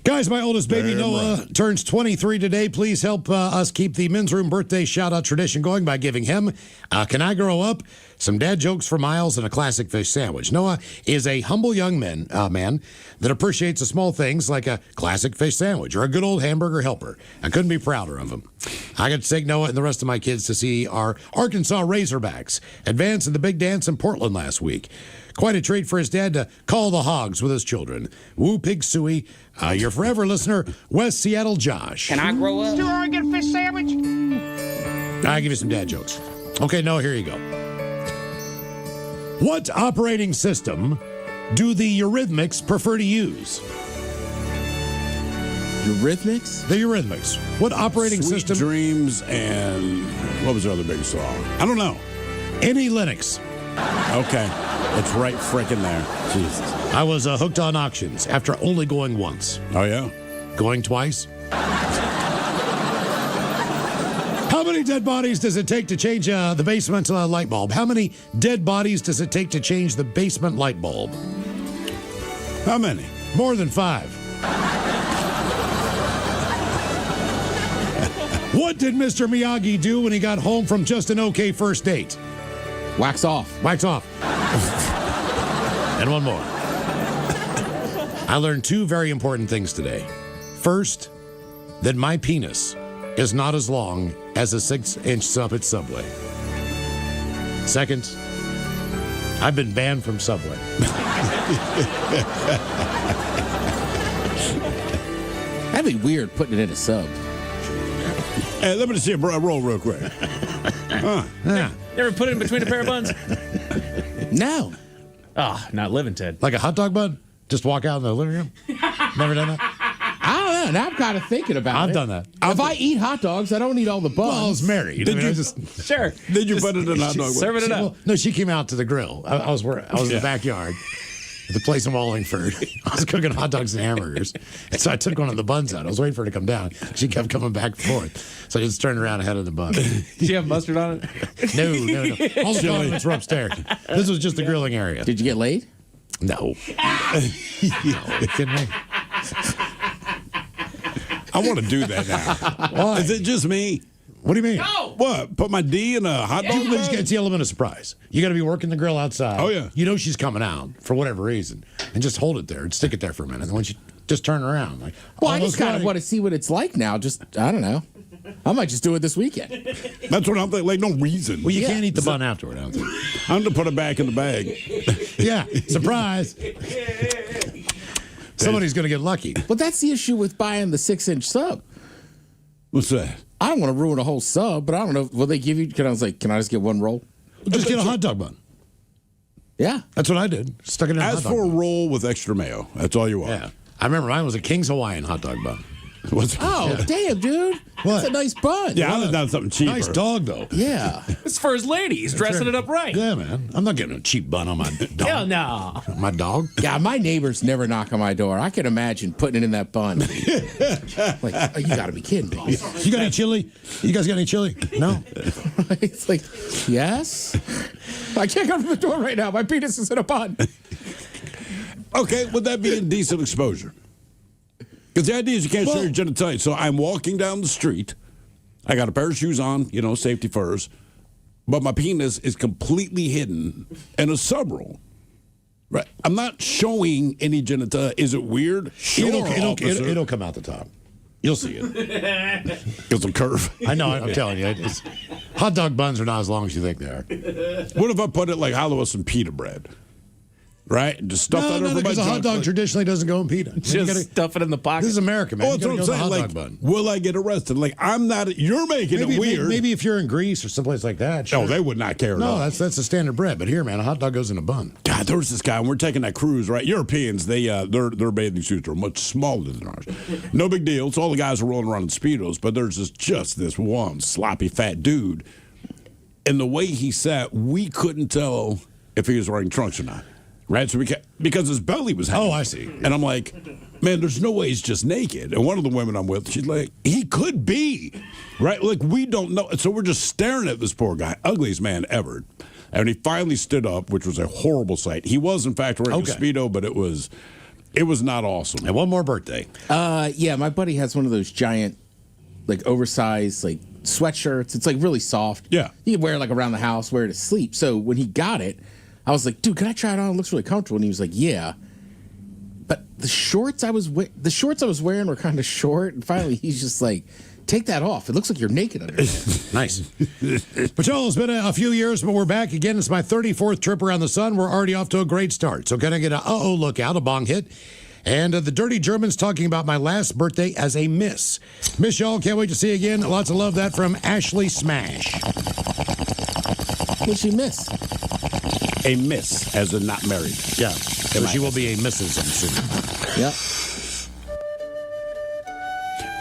Guys, my oldest baby, Noah, turns 23 today. Please help us keep the Men's Room birthday shout-out tradition going by giving him Can I Grow Up?, some dad jokes for Miles, and a classic fish sandwich. Noah is a humble young man that appreciates the small things like a classic fish sandwich or a good old hamburger helper. I couldn't be prouder of him. I got to take Noah and the rest of my kids to see our Arkansas Razorbacks advance in the big dance in Portland last week. Quite a treat for his dad to call the hogs with his children. Woo Pig Suey, your forever listener, West Seattle Josh. Can I grow up? Do I get a fish sandwich? I'll give you some dad jokes. Okay, Noah, here you go. What operating system do the Eurythmics prefer to use? Eurythmics? The Eurythmics. What operating Sweet system? Dreams and what was their other big song? I don't know. Any Linux. Okay. It's right frickin' there. Jesus. I was hooked on auctions after only going once. Oh, yeah? Going twice? How many dead bodies does it take to change the basement light bulb? How many dead bodies does it take to change the basement light bulb? How many? More than 5. What did Mr. Miyagi do when he got home from just an okay first date? Wax off. Wax off. And one more. I learned 2 very important things today. First, that my penis is not as long as a 6-inch sub at Subway. Second, I've been banned from Subway. That'd be weird putting it in a sub. Hey, let me see a roll real quick. You ever put it in between a pair of buns? No. Oh, not living, Ted. Like a hot dog bun? Just walk out in the living room? Never done that? I don't know. Now I'm kind of thinking about it. I've done that. If I eat hot dogs, I don't eat all the buns. Well, I was married. Did you just sure? Did you put it in a hot dog? Serving it up. Well, no, she came out to the grill. I was in the backyard at the place in Wallingford. I was cooking hot dogs and hamburgers. And so I took one of the buns out. I was waiting for her to come down. She kept coming back and forth. So I just turned around and had the bun. Did you have mustard on it? No. All the condiments were upstairs. This was just the grilling area. Did you get laid? No. No, kidding me? I want to do that now. Why? Is it just me? What do you mean? No. What? Put my D in a hot dog? It's the element of surprise. You got to be working the grill outside. Oh, yeah. You know she's coming out for whatever reason. And just hold it there and stick it there for a minute. And when she just turn around. Like, Well, I just kind of want to see what it's like now. Just, I don't know. I might just do it this weekend. That's what I'm thinking. Like, no reason. Well, you can't eat the bun afterward, I don't think. I'm going to put it back in the bag. Yeah, surprise. Somebody's going to get lucky. But that's the issue with buying the 6-inch sub. What's that? I don't want to ruin a whole sub, but I don't know. Will they give you? Can I just get one roll? Just get a hot dog bun. Yeah. That's what I did. Stuck it in a hot As dog for a bun. roll with extra mayo, that's all you want. Yeah. I remember mine was a King's Hawaiian hot dog bun. Oh, damn, dude. What? That's a nice bun. Yeah, I'd have done something cheaper. Nice dog, though. Yeah. It's for his lady. He's dressing it up right. Yeah, man. I'm not getting a cheap bun on my dog. Hell no. My dog? Yeah, my neighbors never knock on my door. I can imagine putting it in that bun. Like, oh, you got to be kidding me. You got any chili? You guys got any chili? No? It's like, yes? I can't come to the door right now. My penis is in a bun. Okay, would that be indecent exposure? Because the idea is you can't show your genitalia. So I'm walking down the street. I got a pair of shoes on, safety first. But my penis is completely hidden in a sub roll. Right. I'm not showing any genitalia. Is it weird? Sure, It'll come out the top. You'll see it. It's a curve. I know. I'm telling you. Hot dog buns are not as long as you think they are. What if I put it like hollow with some pita bread? Right? Just stuff that over my because a hot dog traditionally doesn't go in pita. Just stuff it in the pocket. This is America, man. Oh, that's what I'm saying. Like, bun. will I get arrested? Like, I'm not. You're making it weird. Maybe if you're in Greece or someplace like that. Sure. Oh, they would not care at all. No, that's the standard bread. But here, man, a hot dog goes in a bun. God, there was this guy, and we're taking that cruise, right? Europeans, their bathing suits are much smaller than ours. No big deal. So all the guys are rolling around in Speedos, but there's just this one sloppy fat dude. And the way he sat, we couldn't tell if he was wearing trunks or not. Right? So because his belly was hanging. Oh, I see. And I'm like, man, there's no way he's just naked. And one of the women I'm with, she's like, he could be. Right? Like, we don't know. So we're just staring at this poor guy, ugliest man ever. And he finally stood up, which was a horrible sight. He was, in fact, wearing a Speedo, but it was not awesome. And one more birthday. Yeah, my buddy has one of those giant, like, oversized, like, sweatshirts. It's, like, really soft. Yeah. You can wear it, like, around the house, wear it to sleep. So when he got it, I was like, dude, can I try it on? It looks really comfortable. And he was like, yeah. But the shorts I was wearing were kind of short. And finally, he's just like, take that off. It looks like you're naked under there. Nice. Patrol, it's been a few years, but we're back again. It's my 34th trip around the sun. We're already off to a great start. So can I get a uh-oh look out, a bong hit? And the Dirty Germans talking about my last birthday as a miss. Miss y'all, can't wait to see you again. Lots of love. That from Ashley Smash. What'd she miss? A miss, as in not married. Yeah. So she will be a Mrs. soon. Yeah.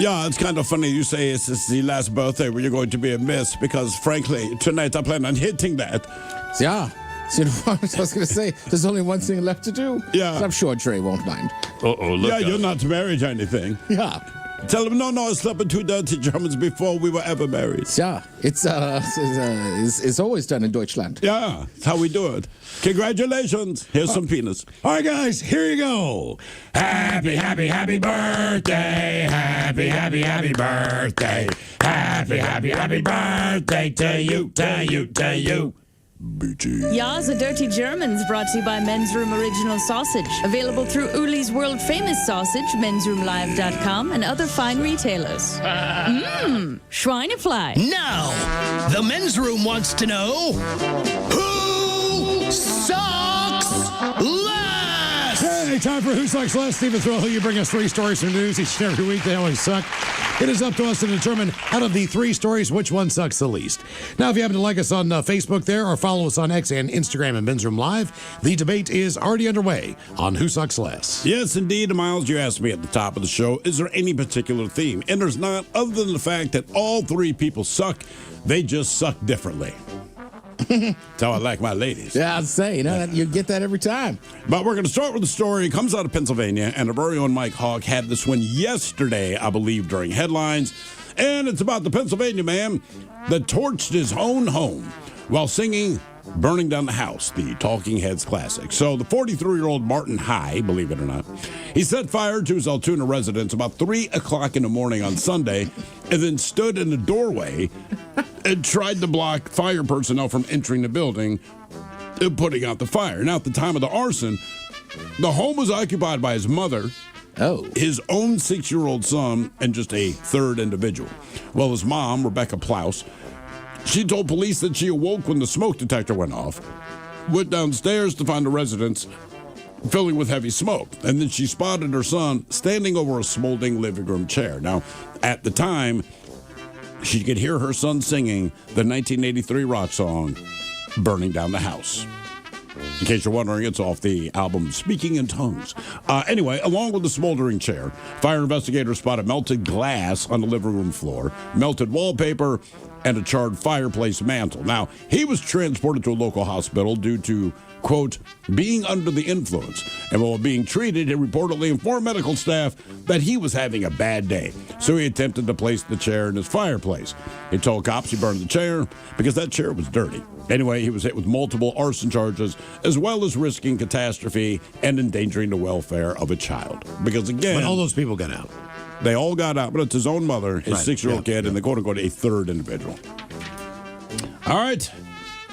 Yeah, it's kind of funny you say it's the last birthday where you're going to be a miss because, frankly, tonight I plan on hitting that. Yeah. See what I was going to say? There's only one thing left to do. Yeah. I'm sure Trey won't mind. Uh-oh, look out. You're not married or anything. Yeah. Tell him, no, I slept with two dirty Germans before we were ever married. Yeah. It's always done in Deutschland. Yeah, that's how we do it. Congratulations. Here's some penis. All right, guys, here you go. Happy, happy, happy birthday. Happy, happy, happy birthday. Happy, happy, happy birthday to you, to you, to you. Ya's a Dirty Germans brought to you by Men's Room Original Sausage. Available through Uli's world famous sausage, mensroomlive.com, and other fine retailers. Schweinefly. Now, the men's room wants to know who sucks less? Hey, time for Who Sucks Less. Stephen Thrill, you bring us 3 stories from the news each and every week. They always suck. It is up to us to determine out of the 3 stories which one sucks the least. Now, if you happen to like us on Facebook there or follow us on X and Instagram and Men's Room Live, the debate is already underway on Who Sucks Less. Yes, indeed. Miles, you asked me at the top of the show, is there any particular theme? And there's not, other than the fact that all 3 people suck. They just suck differently. That's how I like my ladies. Yeah, I'd say, you get that every time. But we're going to start with the story. It comes out of Pennsylvania, and our very own Mike Hawk had this one yesterday, I believe, during headlines. And it's about the Pennsylvania man that torched his own home while singing Burning Down the House, the Talking Heads classic. So the 43-year-old Martin High, believe it or not, he set fire to his Altoona residence about 3 o'clock in the morning on Sunday and then stood in the doorway and tried to block fire personnel from entering the building and putting out the fire. Now, at the time of the arson, the home was occupied by his mother, his own 6-year-old son, and just a third individual. Well, his mom, Rebecca Plouse, she told police that she awoke when the smoke detector went off, went downstairs to find the residence filling with heavy smoke, and then she spotted her son standing over a smoldering living room chair. Now, at the time, she could hear her son singing the 1983 rock song, Burning Down the House. In case you're wondering, it's off the album Speaking in Tongues. Anyway, along with the smoldering chair, fire investigators spotted melted glass on the living room floor, melted wallpaper, and a charred fireplace mantle. Now, he was transported to a local hospital due to, quote, being under the influence. And while being treated, he reportedly informed medical staff that he was having a bad day. So he attempted to place the chair in his fireplace. He told cops he burned the chair because that chair was dirty. Anyway, he was hit with multiple arson charges, as well as risking catastrophe and endangering the welfare of a child. Because again, But all those people got out. They all got out, but it's his own mother, his 6-year-old kid, and they're going to go to a third individual. All right.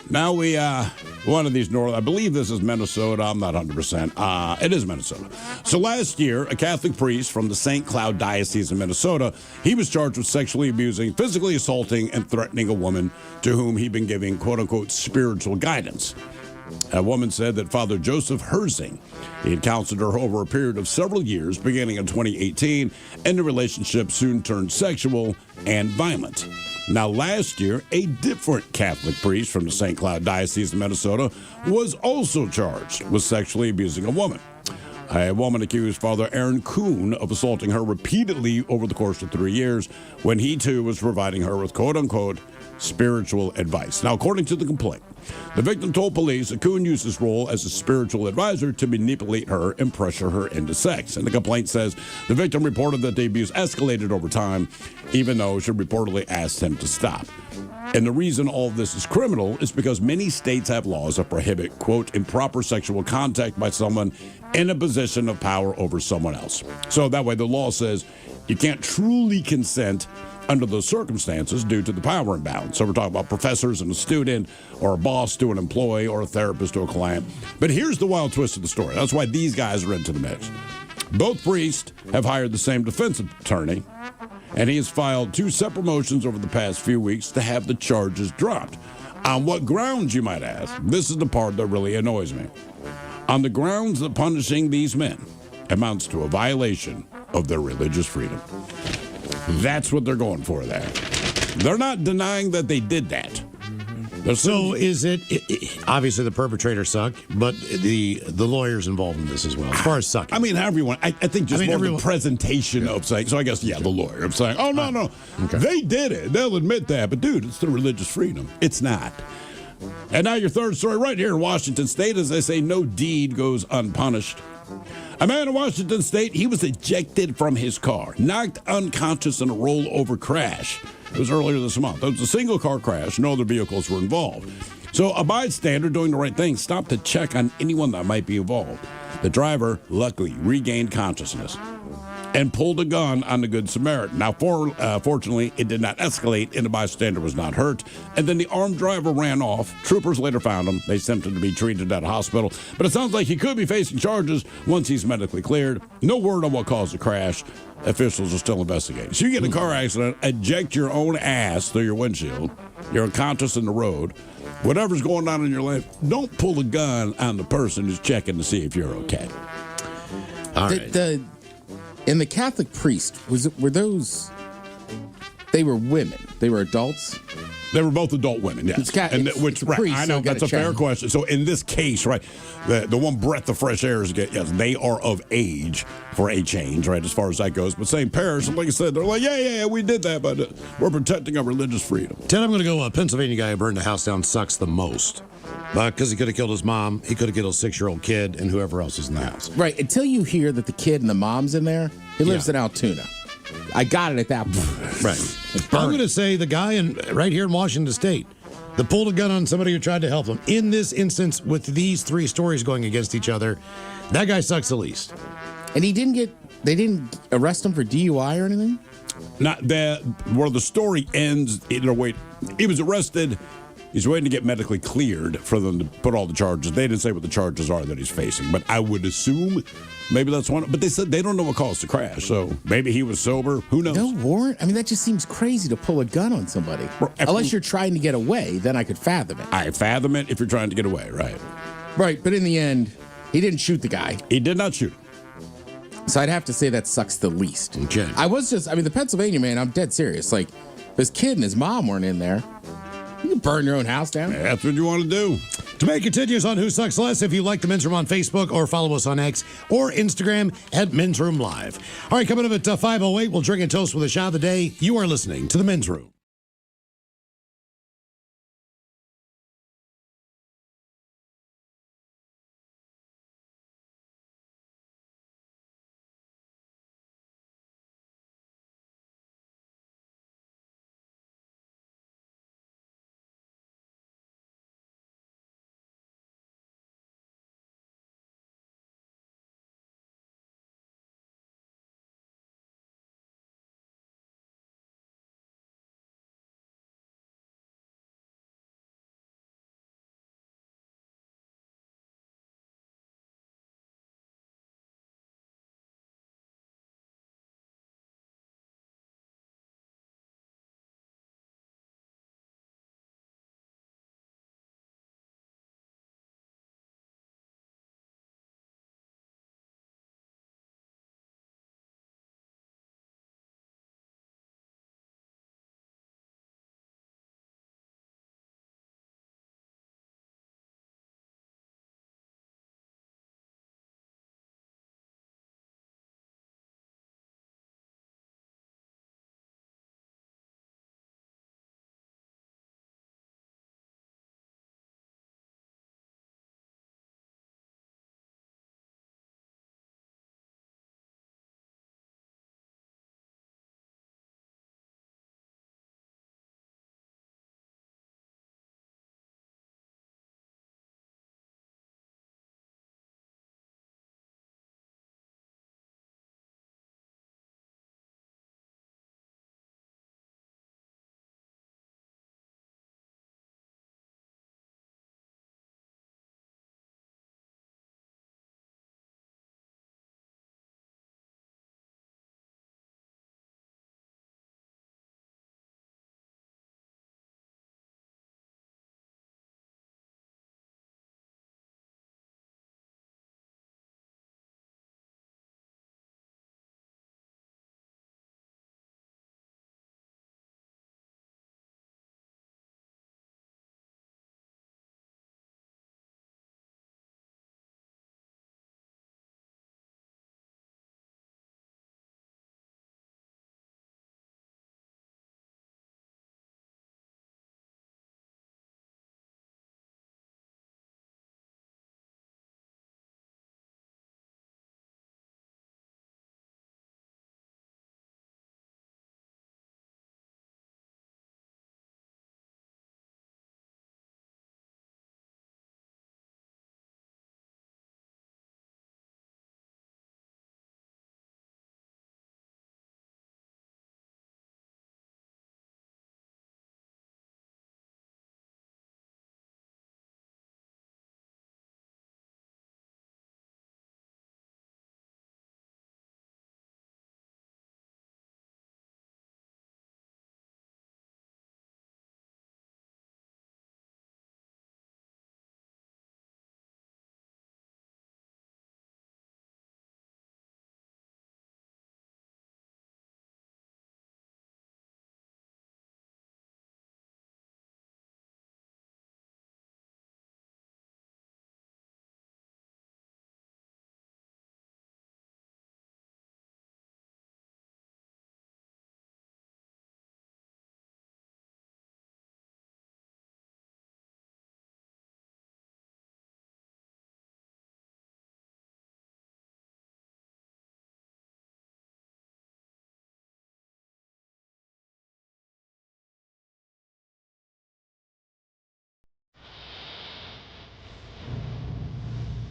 Now one of these I believe this is Minnesota. I'm not 100%. It is Minnesota. So last year, a Catholic priest from the St. Cloud Diocese in Minnesota, he was charged with sexually abusing, physically assaulting, and threatening a woman to whom he'd been giving, quote-unquote, spiritual guidance. A woman said that Father Joseph Herzing, he had counseled her over a period of several years, beginning in 2018, and the relationship soon turned sexual and violent. Now, last year, a different Catholic priest from the St. Cloud Diocese of Minnesota was also charged with sexually abusing a woman. A woman accused Father Aaron Kuhn of assaulting her repeatedly over the course of 3 years when he, too, was providing her with, quote-unquote, spiritual advice. Now, according to the complaint, the victim told police that Kuhn used his role as a spiritual advisor to manipulate her and pressure her into sex. And the complaint says the victim reported that the abuse escalated over time, even though she reportedly asked him to stop. And the reason all of this is criminal is because many states have laws that prohibit, quote, improper sexual contact by someone in a position of power over someone else. So that way the law says you can't truly consent under those circumstances due to the power imbalance. So we're talking about professors and a student, or a boss to an employee, or a therapist to a client. But here's the wild twist of the story. That's why these guys are into the mix. Both priests have hired the same defense attorney, and he has filed 2 separate motions over the past few weeks to have the charges dropped. On what grounds, you might ask? This is the part that really annoys me. On the grounds that punishing these men amounts to a violation of their religious freedom. That's what they're going for there. They're not denying that they did that. So is it obviously the perpetrator sucked, but the lawyers involved in this as well, as far as sucking? I mean, everyone. I think just more the presentation of saying, so I guess, the lawyer. I'm saying, oh, no. Okay. They did it. They'll admit that. But, dude, it's the religious freedom. It's not. And now your third story right here in Washington State, as they say, no deed goes unpunished. A man in Washington State, he was ejected from his car, knocked unconscious in a rollover crash. It was earlier this month. It was a single-car crash. No other vehicles were involved. So a bystander doing the right thing stopped to check on anyone that might be involved. The driver, luckily, regained consciousness. and pulled a gun on the Good Samaritan. Now, fortunately, it did not escalate, and the bystander was not hurt. And then the armed driver ran off. Troopers later found him. They sent him to be treated at a hospital. But it sounds like he could be facing charges once he's medically cleared. No word on what caused the crash. Officials are still investigating. So you get in a car accident, eject your own ass through your windshield. You're unconscious in the road. Whatever's going on in your life, don't pull a gun on the person who's checking to see if you're okay. All right. And the Catholic priest, were those... They were women. They were adults. They were both adult women, yes. I know that's a fair question. So in this case, right, the one breath of fresh air is, yes, they are of age for a change, right, as far as that goes. But same parish, like I said, they're like, yeah, we did that, but we're protecting our religious freedom. Ted, I'm going to go Pennsylvania guy who burned the house down sucks the most. Because he could have killed his mom, he could have killed a 6-year-old kid, and whoever else is in the house. Right, until you hear that the kid and the mom's in there, he lives in Altoona. I got it at that point. Right. I'm going to say the guy right here in Washington State that pulled a gun on somebody who tried to help him. In this instance, with these 3 stories going against each other, that guy sucks the least. And they didn't arrest him for DUI or anything? Not that, where the story ends, he was arrested. He's waiting to get medically cleared for them to put all the charges. They didn't say what the charges are that he's facing, but I would assume maybe that's one. But they said they don't know what caused the crash, so maybe he was sober. Who knows? No warrant? I mean, that just seems crazy to pull a gun on somebody. Unless you're trying to get away, then I could fathom it. I fathom it if you're trying to get away, right? Right, but in the end, he didn't shoot the guy. He did not shoot. So I'd have to say that sucks the least. Okay. The Pennsylvania man, I'm dead serious. Like, this kid and his mom weren't in there. You can burn your own house down. That's what you want to do. To make continues on Who Sucks Less, if you like the Men's Room on Facebook or follow us on X or Instagram at Men's Room Live. All right, coming up at 5:08, we'll drink and toast with a shot of the day. You are listening to the Men's Room.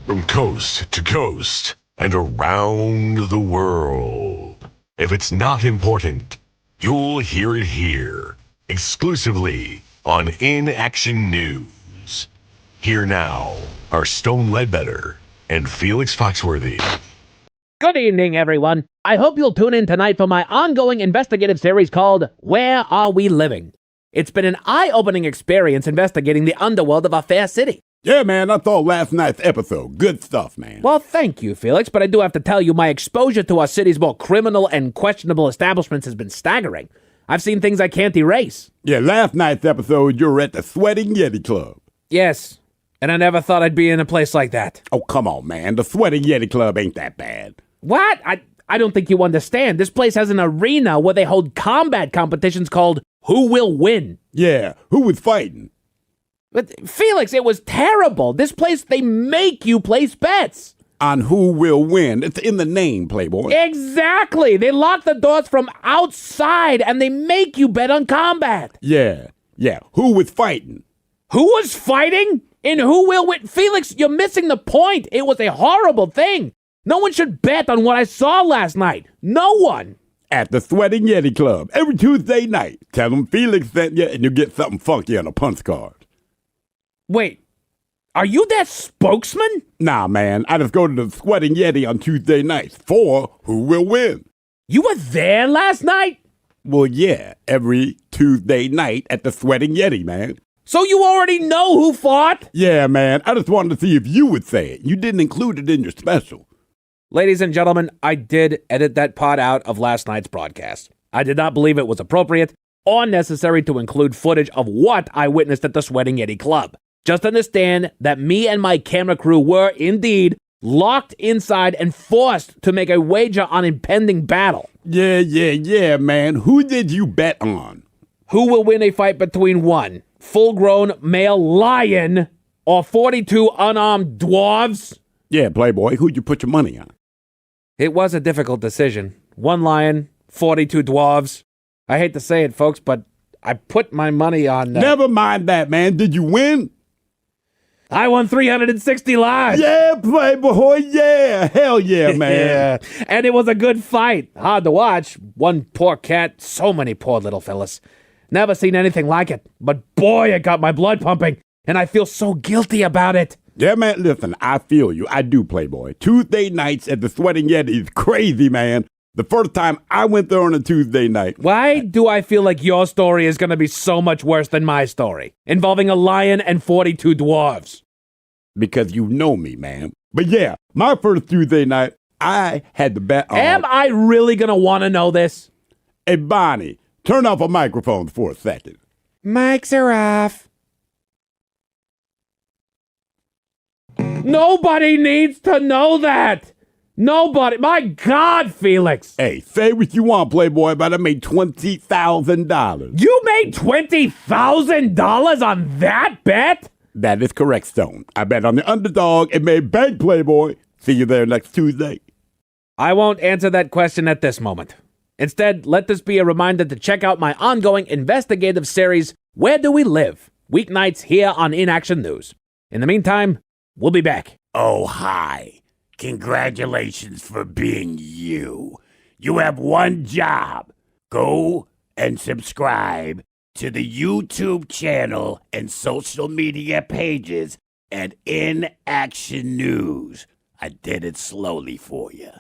From coast to coast and around the world. If it's not important, you'll hear it here. Exclusively on In Action News. Here now are Stone Ledbetter and Felix Foxworthy. Good evening, everyone. I hope you'll tune in tonight for my ongoing investigative series called Where Are We Living? It's been an eye-opening experience investigating the underworld of our fair city. Yeah, man, I thought last night's episode. Good stuff, man. Well, thank you, Felix, but I do have to tell you my exposure to our city's more criminal and questionable establishments has been staggering. I've seen things I can't erase. Yeah, last night's episode, you were at the Sweating Yeti Club. Yes, and I never thought I'd be in a place like that. Oh, come on, man. The Sweating Yeti Club ain't that bad. What? I don't think you understand. This place has an arena where they hold combat competitions called Who Will Win? Yeah, who was fighting? But Felix, it was terrible. This place, they make you place bets. On who will win. It's in the name, Playboy. Exactly. They lock the doors from outside and they make you bet on combat. Yeah. Who was fighting? Who was fighting? And who will win? Felix, you're missing the point. It was a horrible thing. No one should bet on what I saw last night. No one. At the Sweating Yeti Club every Tuesday night. Tell them Felix sent you and you get something funky on a punch card. Wait, are you that spokesman? Nah, man. I just go to the Sweating Yeti on Tuesday nights for Who Will Win. You were there last night? Well, yeah. Every Tuesday night at the Sweating Yeti, man. So you already know who fought? Yeah, man. I just wanted to see if you would say it. You didn't include it in your special. Ladies and gentlemen, I did edit that part out of last night's broadcast. I did not believe it was appropriate or necessary to include footage of what I witnessed at the Sweating Yeti Club. Just understand that me and my camera crew were, indeed, locked inside and forced to make a wager on impending battle. Yeah, man. Who did you bet on? Who will win a fight between one full-grown male lion or 42 unarmed dwarves? Yeah, Playboy. Who'd you put your money on? It was a difficult decision. One lion, 42 dwarves. I hate to say it, folks, but I put my money on... Never mind that, man. Did you win? I won 360 lives. Yeah, Playboy. Yeah. Hell yeah, man. Yeah. And it was a good fight. Hard to watch. One poor cat. So many poor little fellas. Never seen anything like it. But boy, it got my blood pumping. And I feel so guilty about it. Yeah, man, listen, I feel you. I do, Playboy. Tuesday nights at the Sweating Yeti is crazy, man. The first time I went there on a Tuesday night. Why do I feel like your story is going to be so much worse than my story, involving a lion and 42 dwarves? Because you know me, man. But yeah, my first Tuesday night, I had to bet on... Am I really going to want to know this? Hey, Bonnie, turn off a microphone for a second. Mics are off. Nobody needs to know that. Nobody. My God, Felix. Hey, say what you want, Playboy, but I made $20,000. You made $20,000 on that bet? That is correct, Stone. I bet on the underdog and made bank, Playboy. See you there next Tuesday. I won't answer that question at this moment. Instead, let this be a reminder to check out my ongoing investigative series, Where Do We Live? Weeknights here on In Action News. In the meantime, we'll be back. Oh, hi. Congratulations for being you. You have one job. Go and subscribe to the YouTube channel and social media pages at In Action News. I did it slowly for you.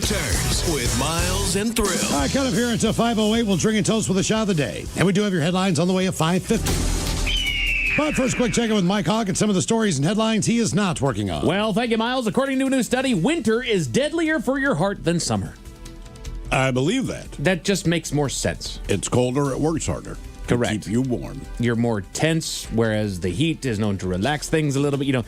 returns with Miles and Thrill. All right, coming up here until 5:08, we'll drink and toast with a shot of the day. And we do have your headlines on the way at 5:50. But first, quick check-in with Mike Hogg and some of the stories and headlines he is not working on. Well, thank you, Miles. According to a new study, winter is deadlier for your heart than summer. I believe that. That just makes more sense. It's colder, it works harder. Correct. To keep you warm. You're more tense, whereas the heat is known to relax things a little bit. You know,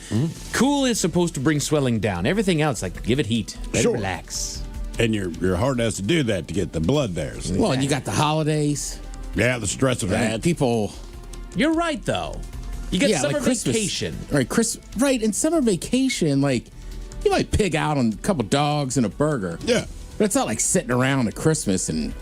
cool is supposed to bring swelling down. Everything else, like, give it heat. Let it relax. And your heart has to do that to get the blood there. So. Well, and you got the holidays. Yeah, the stress of that. People. You're right, though. You get summer vacation. Right, and summer vacation, like, you might pig out on a couple dogs and a burger. Yeah. But it's not like sitting around at Christmas and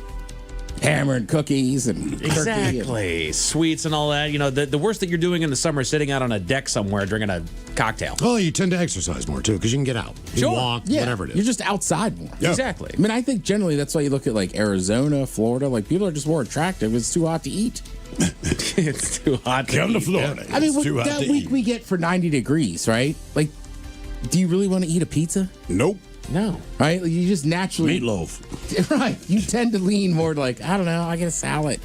hammering cookies and exactly sweets and all that. You know, the worst that you're doing in the summer is sitting out on a deck somewhere drinking a cocktail. Well, you tend to exercise more too because you can get out, you can walk, whatever it is. You're just outside more. Yeah. Exactly. I mean, I think generally that's why you look at like Arizona, Florida. Like people are just more attractive. It's too hot to eat. It's too hot to Come eat. to Florida. I mean, It's too hot that to week eat. we get for 90 degrees, right? Like, do you really want to eat a pizza? Nope. No. Right? Like, you just naturally meatloaf. Right. You tend to lean more to like, I don't know, I get a salad.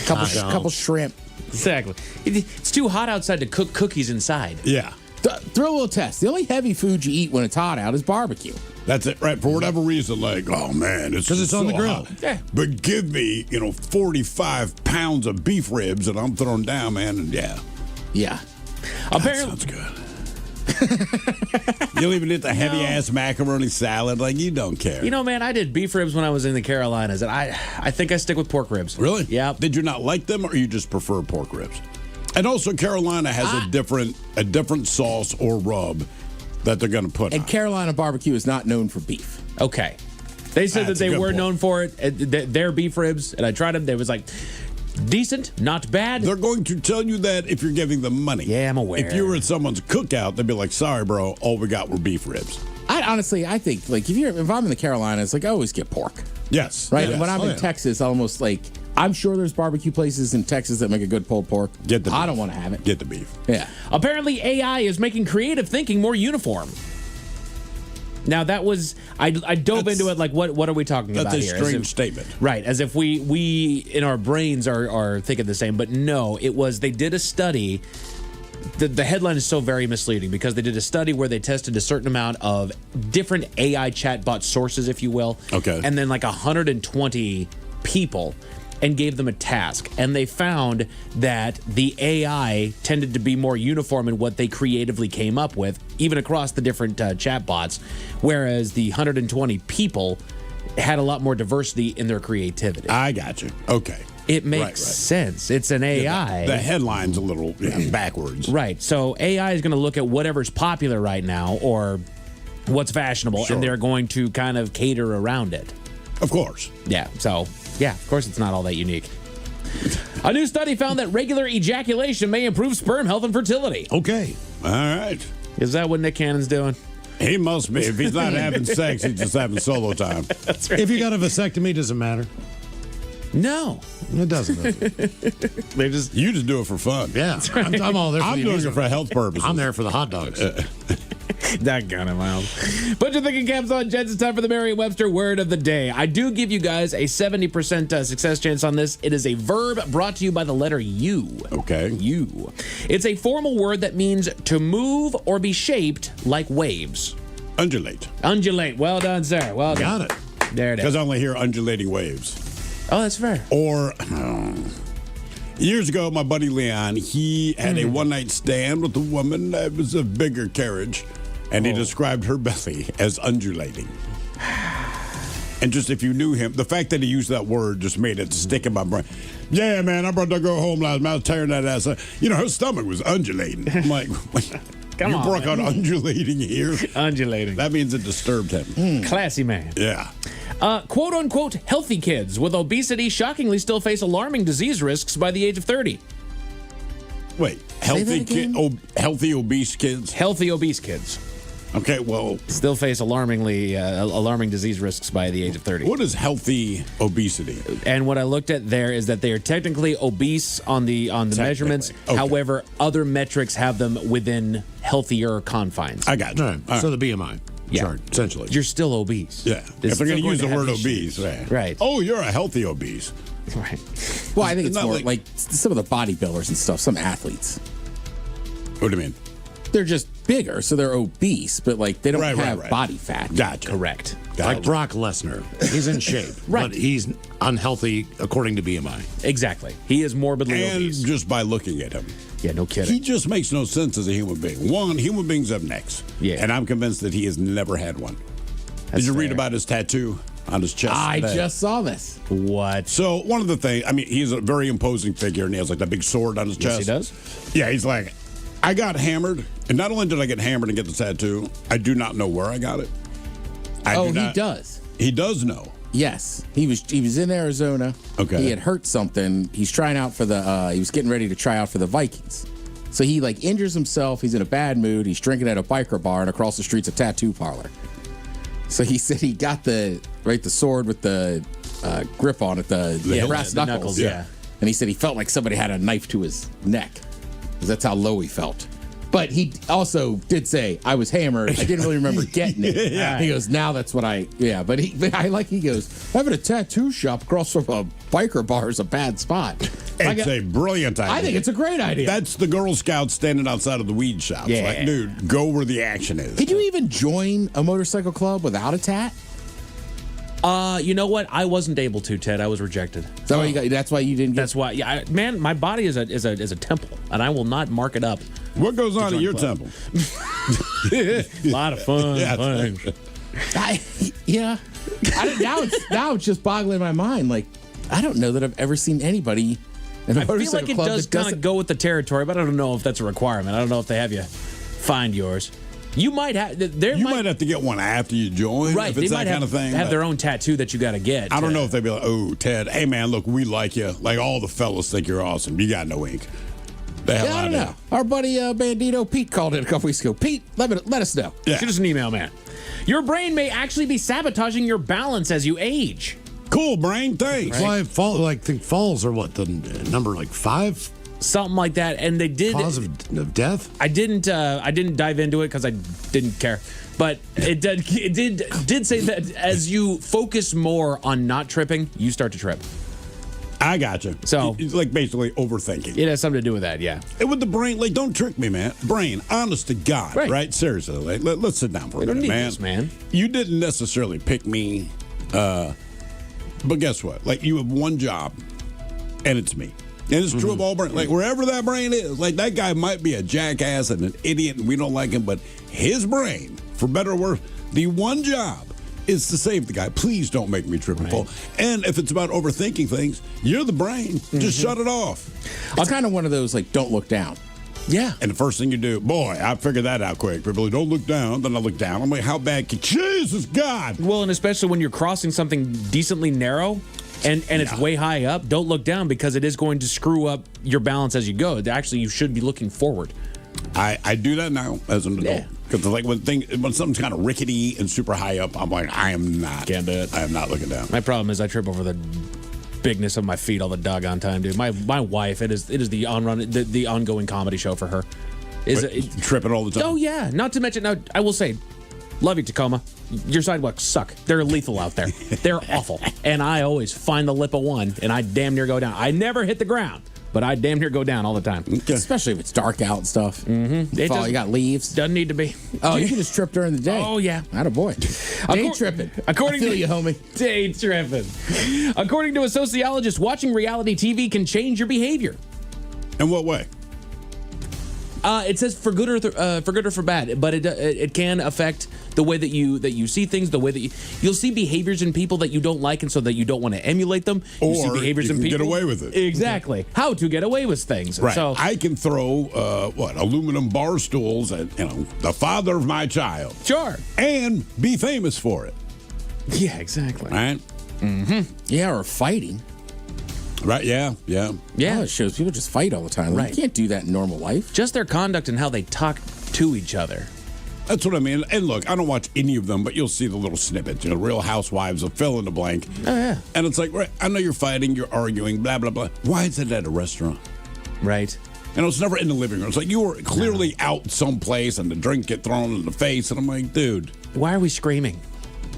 Couple shrimp. Exactly. It's too hot outside to cook cookies inside. Yeah. Throw a little test. The only heavy food you eat when it's hot out is barbecue. That's it, right? For whatever reason, like, oh man, it's 'Cause it's on the so grill. hot. Yeah. But give me, 45 pounds of beef ribs and I'm throwing down, man, and yeah. Yeah. Apparently, Sounds good. You'll even eat the heavy ass macaroni salad, like you don't care. you know, man, I did beef ribs when I was in the Carolinas, and I think I stick with pork ribs. Really? Yeah. Did you not like them, or you just prefer pork ribs? And also, Carolina has a different sauce or rub that they're going to put And on. Carolina barbecue is not known for beef. Okay. They said that That's a they good were point. known for it. Their beef ribs, and I tried them. They was like decent, not bad. They're going to tell you that if you're giving them money. Yeah, I'm aware. If you were at someone's cookout, they'd be like, "Sorry, bro, all we got were beef ribs." I think like if I'm in the Carolinas, like I always get pork. Yes. Right. Yes. And when I'm in Texas, almost like I'm sure there's barbecue places in Texas that make a good pulled pork. Get the beef. I don't want to have it. Get the beef. Yeah. Apparently, AI is making creative thinking more uniform. Now that was I dove into it like what are we talking about here? That's a strange statement. Right, as if we in our brains are thinking the same, but no, it was they did a study. The headline is so very misleading because they did a study where they tested a certain amount of different AI chatbot sources, if you will. Okay. And then like 120 people and gave them a task. And they found that the AI tended to be more uniform in what they creatively came up with, even across the different chatbots, whereas the 120 people had a lot more diversity in their creativity. I got you. Okay. It makes sense. It's an AI. Yeah, the headline's a little backwards. Right. So AI is going to look at whatever's popular right now or what's fashionable, and they're going to kind of cater around it. Of course. Yeah. So, yeah, of course it's not all that unique. A new study found that regular ejaculation may improve sperm health and fertility. Okay. All right. Is that what Nick Cannon's doing? He must be. If he's not having sex, he's just having solo time. That's right. If you got a vasectomy, does it matter? No. It doesn't. They just You just do it for fun. Yeah. I'm all there for I'm the doing amusement. it for health purposes. I'm there for the hot dogs. That kind of mild. Put your thinking caps on, gents. It's time for the Merriam-Webster word of the day. I do give you guys a 70% success chance on this. It is a verb brought to you by the letter U. Okay. U. It's a formal word that means to move or be shaped like waves. Undulate. Undulate. Well done, sir. Well done. Got it. There it is. Because I only hear undulating waves. Oh, that's fair. Or years ago, my buddy Leon, he had a one-night stand with a woman that was a bigger carriage, and he described her belly as undulating. And just if you knew him, the fact that he used that word just made it stick in my brain. Yeah, man, I brought that girl home last night. I was tearing that ass up. Her stomach was undulating. I'm like, Come you on, broke out man. undulating here? Undulating. That means it disturbed him. Classy man. Yeah. Quote unquote, healthy kids with obesity shockingly still face alarming disease risks by the age of 30. Wait, healthy obese kids? Healthy obese kids. Okay, well, still face alarming disease risks by the age of 30. What is healthy obesity? And what I looked at there is that they are technically obese on the measurements. Okay. However, other metrics have them within healthier confines. I got you. All right. So the BMI. chart, essentially. You're still obese. Yeah. If they're going to use the word obese, right? Right. Oh, you're a healthy obese. Right. Well, I think it's not more like some of the bodybuilders and stuff, some athletes. What do you mean? They're just bigger, so they're obese, but like they don't Right, have right. body fat. Gotcha. Correct. Like Brock Lesnar. He's in shape, Right. but he's unhealthy according to BMI. Exactly. He is morbidly And obese. just by looking at him. Yeah, no kidding. He just makes no sense as a human being. One, human beings have necks. Yeah. And I'm convinced that he has never had one. That's Did you read fair. about his tattoo on his chest? I today? just saw this. What? So one of the things, I mean, he's a very imposing figure, and he has like that big sword on his Yes, chest. he does. Yeah, he's like, I got hammered, and not only did I get hammered and get the tattoo, I do not know where I got it. He does. He does know. Yes, he was in Arizona. Okay. He had hurt something. He's trying out for the. He was getting ready to try out for the Vikings. So he like injures himself. He's in a bad mood. He's drinking at a biker bar, and across the street's a tattoo parlor. So he said he got the sword with the grip on it, the brass the knuckles. yeah. And he said he felt like somebody had a knife to his neck, because that's how low he felt. But he also did say, I was hammered. I didn't really remember getting it. Yeah. He goes, now that's what he goes, having a tattoo shop across from a biker bar is a bad spot. It's a brilliant idea. I think it's a great idea. That's the Girl Scouts standing outside of the weed shops. Yeah. Like, dude, go where the action is. Could you even join a motorcycle club without a tat? You know what? I wasn't able to, Ted. I was rejected. Is that why that's why you didn't get... That's why. Yeah, man, my body is a temple, and I will not mark it up. What goes on at your temple? A lot of fun. Yeah, things. Now it's just boggling my mind. Like, I don't know that I've ever seen anybody in a I feel motorcycle like it club does that kind doesn't... of go with the territory, but I don't know if that's a requirement. I don't know if they have you find yours. You might have. You might have to get one after you join. Right, If they it's might that kind of thing. have but their own tattoo that you got to get. I don't know if they'd be like, oh, Ted, hey, man, look, we like you. Like, all the fellas think you're awesome. You got no ink. The hell I out don't of know. Our buddy Bandito Pete called in a couple weeks ago. Pete, let us know. Yeah. Shoot us an email, man. Your brain may actually be sabotaging your balance as you age. Cool, brain. Thanks. Right. Falls are what, the number like 5? Something like that, and they did Cause of death. I didn't dive into it because I didn't care, but it did say that as you focus more on not tripping, you start to trip. I gotcha. So it's like basically overthinking. It has something to do with that, yeah. And with the brain, like, don't trick me, man. Brain, honest to God, right? Seriously, like, let's sit down for a don't minute, need man. this, man. You didn't necessarily pick me, but guess what? Like, you have one job, and it's me. And it's true of all brain. Like, wherever that brain is, like, that guy might be a jackass and an idiot, and we don't like him, but his brain, for better or worse, the one job is to save the guy. Please don't make me trip and fall. And if it's about overthinking things, you're the brain. Just shut it off. It's kind of one of those, like, don't look down. Yeah. And the first thing you do, boy, I figured that out quick. People don't look down. Then I look down. I'm like, how bad can Jesus God? Well, and especially when you're crossing something decently narrow and it's way high up, don't look down because it is going to screw up your balance as you go. Actually, you should be looking forward. I do that now as an adult. Because like when something's kind of rickety and super high up, I'm like, I am not. Can't do it. I am not looking down. My problem is I trip over the bigness of my feet all the doggone time, dude. My wife, it is the ongoing comedy show for her. Tripping all the time? Oh, yeah. Not to mention, now, I will say, love you, Tacoma. Your sidewalks suck. They're lethal out there. They're awful. And I always find the lip of one, and I damn near go down. I never hit the ground, but I damn near go down all the time. Okay. Especially if it's dark out and stuff. Mm-hmm. You got leaves. Doesn't need to be. Oh, you can just trip during the day. Oh, yeah. Attaboy. Day tripping. According I feel to you, homie. Day tripping. According to a sociologist, watching reality TV can change your behavior. In what way? It says for good or for bad, but it can affect the way that you see things, the way that you'll see behaviors in people that you don't like, and so that you don't want to emulate them. You see Or behaviors you in can people. get away with it. Exactly. How to get away with things. Right. So I can throw aluminum bar stools at the father of my child. Sure. And be famous for it. Yeah. Exactly. Right. Mm-hmm. Yeah, or fighting. Right. Yeah. Oh, it shows people just fight all the time. Like, Right. you can't do that in normal life. Just their conduct and how they talk to each other. That's what I mean. And look, I don't watch any of them, but you'll see the little snippets. Real Housewives of fill in the blank. Oh, yeah. And it's like, right, I know you're fighting, you're arguing, blah, blah, blah. Why is it at a restaurant? Right. it's never in the living room. It's like you were clearly out someplace and the drink get thrown in the face. And I'm like, dude. Why are we screaming?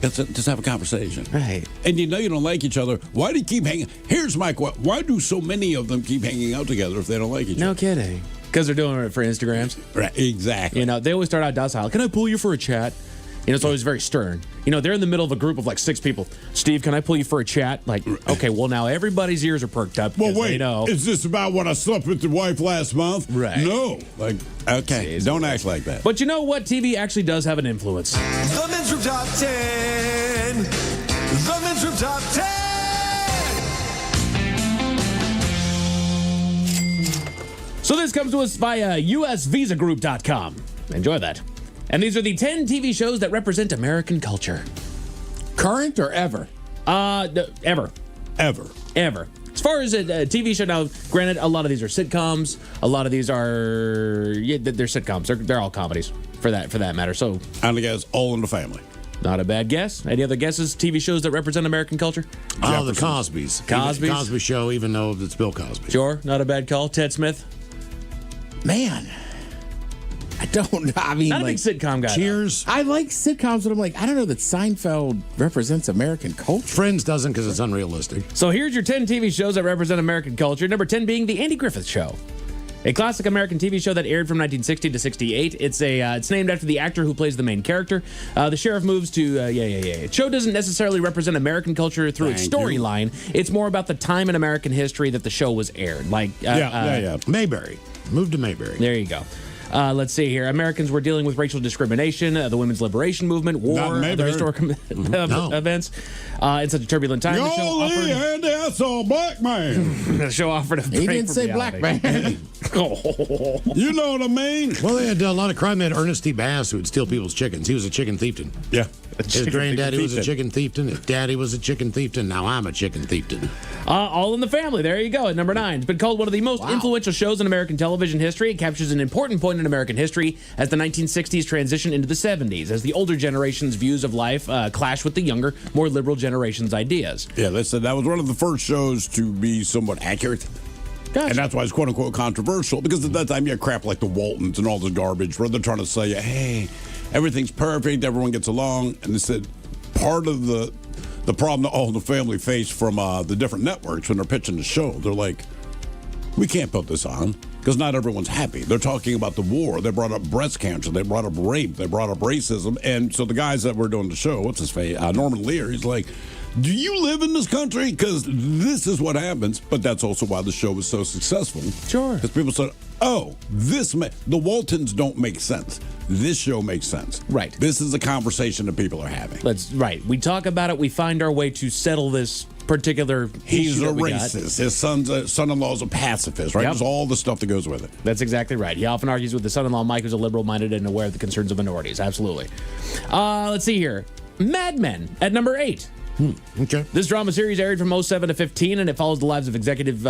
Just have a conversation. Right. And you know you don't like each other. Why do you keep hanging? Here's my question. Why do so many of them keep hanging out together if they don't like each other? No kidding. Because they're doing it for Instagrams. Right, exactly. They always start out docile. Can I pull you for a chat? It's always very stern. They're in the middle of a group of like 6 people. Steve, can I pull you for a chat? Like, okay, well, now everybody's ears are perked up. Well, wait, they know. is this about when I slept with your wife last month? Right. No. Like, okay, don't act like that. But you know what? TV actually does have an influence. The Men's Room Top 10. The Men's Room Top 10. So this comes to us via usvisagroup.com. Enjoy that. And these are the 10 TV shows that represent American culture. Current or ever? Ever. Ever. As far as a TV show, now, granted, a lot of these are sitcoms. A lot of these are, they're sitcoms. They're all comedies, for that matter. So, I guess All in the Family. Not a bad guess. Any other guesses? TV shows that represent American culture? Oh, the Cosbys. Cosbys? Cosby Show, even though it's Bill Cosby. Sure, not a bad call. Ted Smith? Man. Not a big sitcom guy. Cheers. I like sitcoms, but I'm like, I don't know that Seinfeld represents American culture. Friends doesn't because it's unrealistic. So here's your 10 TV shows that represent American culture. Number 10 being The Andy Griffith Show. A classic American TV show that aired from 1960 to 68. It's named after the actor who plays the main character. The sheriff moves to The show doesn't necessarily represent American culture through its storyline. It's more about the time in American history that the show was aired. Like Mayberry. Moved to Mayberry. There you go. Let's see here. Americans were dealing with racial discrimination, the women's liberation movement, war, other historic events. In such a turbulent time, the show offered... Andy, I saw a black man. The show offered a break He didn't from say reality. black man. You know what I mean? Well, they had a lot of crime. They had Ernest T. Bass who would steal people's chickens. He was a chicken thiefton. Yeah. His granddaddy was a chicken thiefton. His daddy was a chicken thiefton. Now I'm a chicken thiefton. All in the Family. There you go. At number 9. It's been called one of the most influential shows in American television history. It captures an important point in American history as the 1960s transition into the 70s, as the older generation's views of life clash with the younger, more liberal generation's ideas. Yeah, they said that was one of the first shows to be somewhat accurate. Gotcha. And that's why it's quote unquote controversial, because at that time you had crap like the Waltons and all the garbage where they're trying to say, hey, everything's perfect, everyone gets along. And they said part of the problem that All in the Family faced from the different networks when they're pitching the show, they're like, we can't put this on because not everyone's happy. They're talking about the war. They brought up breast cancer. They brought up rape. They brought up racism. And so the guys that were doing the show, what's his face? Norman Lear, he's like, do you live in this country? Because this is what happens. But that's also why the show was so successful. Sure. Because people said, oh, the Waltons don't make sense. This show makes sense. Right. This is a conversation that people are having. Right. We talk about it. We find our way to settle this particular He's issue a racist. His son-in-law's a pacifist, right? Yep. There's all the stuff that goes with it. That's exactly right. He often argues with the son-in-law, Mike, who's a liberal-minded and aware of the concerns of minorities. Absolutely. Let's see here. Mad Men at number 8. Okay. This drama series aired from 07 to 15, and it follows the lives of executives,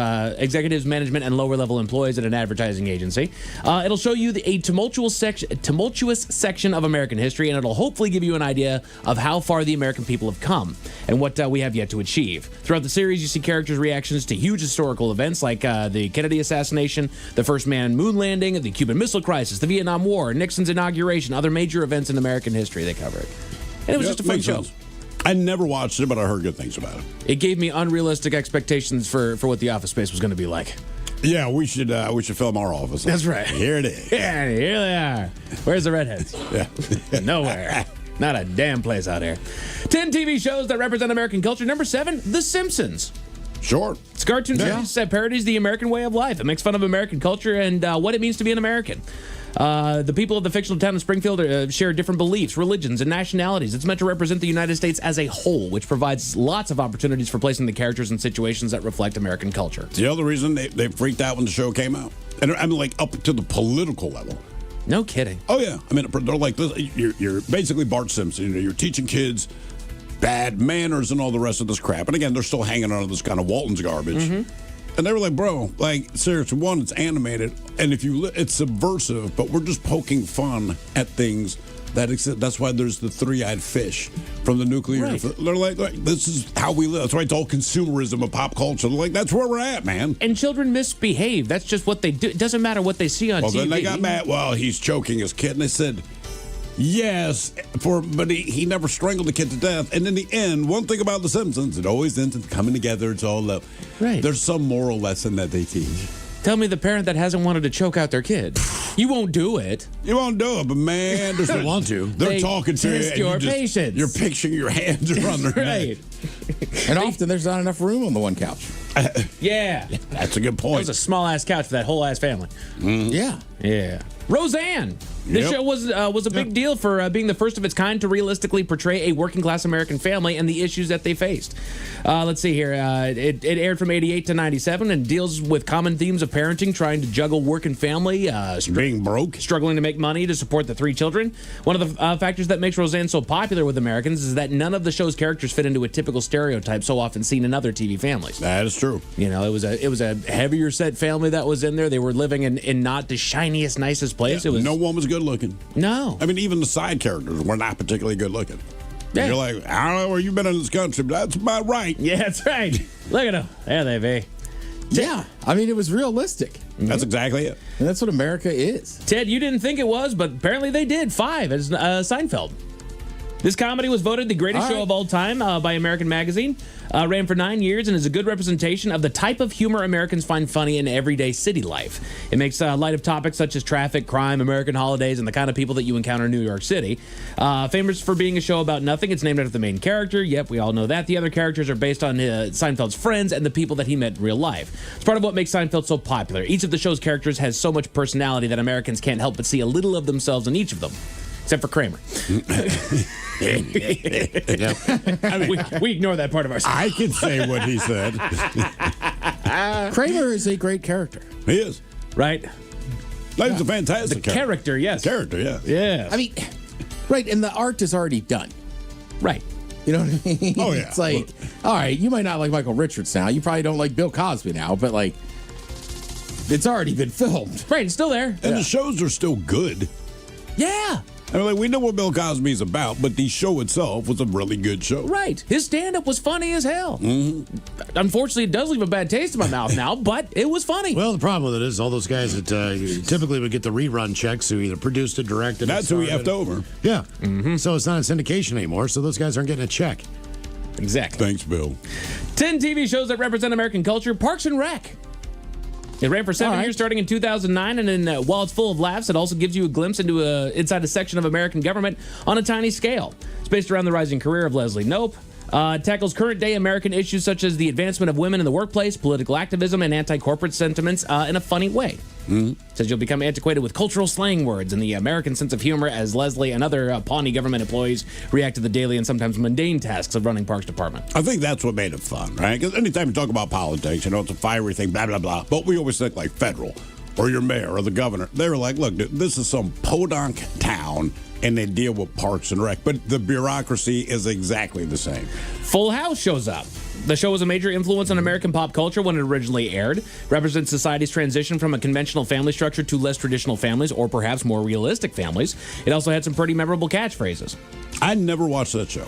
management, and lower-level employees at an advertising agency. It'll show you a tumultuous section of American history, and it'll hopefully give you an idea of how far the American people have come and what we have yet to achieve. Throughout the series, you see characters' reactions to huge historical events like the Kennedy assassination, the first man moon landing, the Cuban Missile Crisis, the Vietnam War, Nixon's inauguration, other major events in American history. They cover it. And it was just a fun show. I never watched it, but I heard good things about it. It gave me unrealistic expectations for what the office space was going to be like. Yeah, we should film our office. That's right. Here it is. Yeah, here they are. Where's the redheads? Yeah. Nowhere. Not a damn place out here. 10 TV shows that represent American culture. Number 7, The Simpsons. Sure. It's a cartoon series that parodies the American way of life. It makes fun of American culture and what it means to be an American. The people of the fictional town of Springfield share different beliefs, religions, and nationalities. It's meant to represent the United States as a whole, which provides lots of opportunities for placing the characters in situations that reflect American culture. The other reason they freaked out when the show came out, and I mean, like up to the political level. No kidding. Oh yeah, I mean, they're like this. You're basically Bart Simpson. You're teaching kids bad manners and all the rest of this crap. And again, they're still hanging on to this kind of Walton's garbage. Mm-hmm. And they were like, bro, like, seriously, one, it's animated, and it's subversive, but we're just poking fun at things That's why there's the three-eyed fish from the nuclear. Right. They're like, this is how we live. That's why it's all consumerism of pop culture. They're like, that's where we're at, man. And children misbehave. That's just what they do. It doesn't matter what they see on TV. Well, then they got mad. Well, he's choking his kid. And they said, yes, but he never strangled the kid to death. And in the end, one thing about The Simpsons, it always ends in coming together. It's all love. Right. There's some moral lesson that they teach. Tell me the parent that hasn't wanted to choke out their kid. You won't do it. You won't do it, but man, there's They want to. They're talking to you. Test and your patience. You're picturing your hands around their Right. neck. And often there's not enough room on the one couch. Yeah. That's a good That point. was a small-ass couch for that whole-ass family. Yeah. Yeah. Roseanne. This Yep. show was a big deal for being the first of its kind to realistically portray a working-class American family and the issues that they faced. Let's see here. It aired from 88 to 97 and deals with common themes of parenting, trying to juggle work and family, being broke, struggling to make money to support the three children. One of the factors that makes Roseanne so popular with Americans is that none of the show's characters fit into a typical stereotype so often seen in other TV families. That is true. You know, it was a heavier set family that was in there. They were living in not the shiniest, nicest place. Yeah, It was no one was good looking. No. I mean, even the side characters were not particularly good looking. Yeah. You're like, I don't know where you've been in this country, but that's about right. Yeah, that's right. Look at them. There they be. Yeah. I mean, it was realistic. That's exactly it. And that's what America is. Ted, you didn't think it was, but apparently they did. 5 as Seinfeld. This comedy was voted the greatest show of all time by American Magazine. Ran for 9 years and is a good representation of the type of humor Americans find funny in everyday city life. It makes light of topics such as traffic, crime, American holidays, and the kind of people that you encounter in New York City. Famous for being a show about nothing, it's named after the main character. Yep, we all know that. The other characters are based on Seinfeld's friends and the people that he met in real life. It's part of what makes Seinfeld so popular. Each of the show's characters has so much personality that Americans can't help but see a little of themselves in each of them. Except for Kramer. I mean, we ignore that part of our story. I can say what he said. Kramer is a great character. He is. Right? He's a fantastic character, yes. Character, yeah. Yeah. I mean, right, and the art is already done. Right. You know what I mean? Oh, yeah. It's like, all right, you might not like Michael Richards now. You probably don't like Bill Cosby now, but like, it's already been filmed. Right, it's still there. And the shows are still good. Yeah. I mean, like, we know what Bill Cosby's about, but the show itself was a really good show. Right. His stand-up was funny as hell. Mm-hmm. Unfortunately, it does leave a bad taste in my mouth now, but it was funny. Well, the problem with it is all those guys that typically would get the rerun checks who either produced it, directed it. That's who he starred effed it. over. Yeah. So it's not in syndication anymore, so those guys aren't getting a check. Exactly. Thanks, Bill. 10 TV shows that represent American culture. Parks and Rec. It ran for 7 years, starting in 2009, and then while it's full of laughs, it also gives you a glimpse into inside a section of American government on a tiny scale. It's based around the rising career of Leslie Knope. It tackles current-day American issues such as the advancement of women in the workplace, political activism, and anti-corporate sentiments in a funny way. Says you'll become antiquated with cultural slang words and the American sense of humor as Leslie and other Pawnee government employees react to the daily and sometimes mundane tasks of running Parks Department. I think that's what made it fun, right? Because anytime you talk about politics, you know, it's a fiery thing, blah, blah, blah. But we always think like federal or your mayor or the governor. They were like, look, dude, this is some podunk town, and they deal with Parks and Rec. But the bureaucracy is exactly the same. Full House shows up. The show was a major influence on American pop culture when it originally aired. Represents society's transition from a conventional family structure to less traditional families, or perhaps more realistic families. It also had some pretty memorable catchphrases. I never watched that show.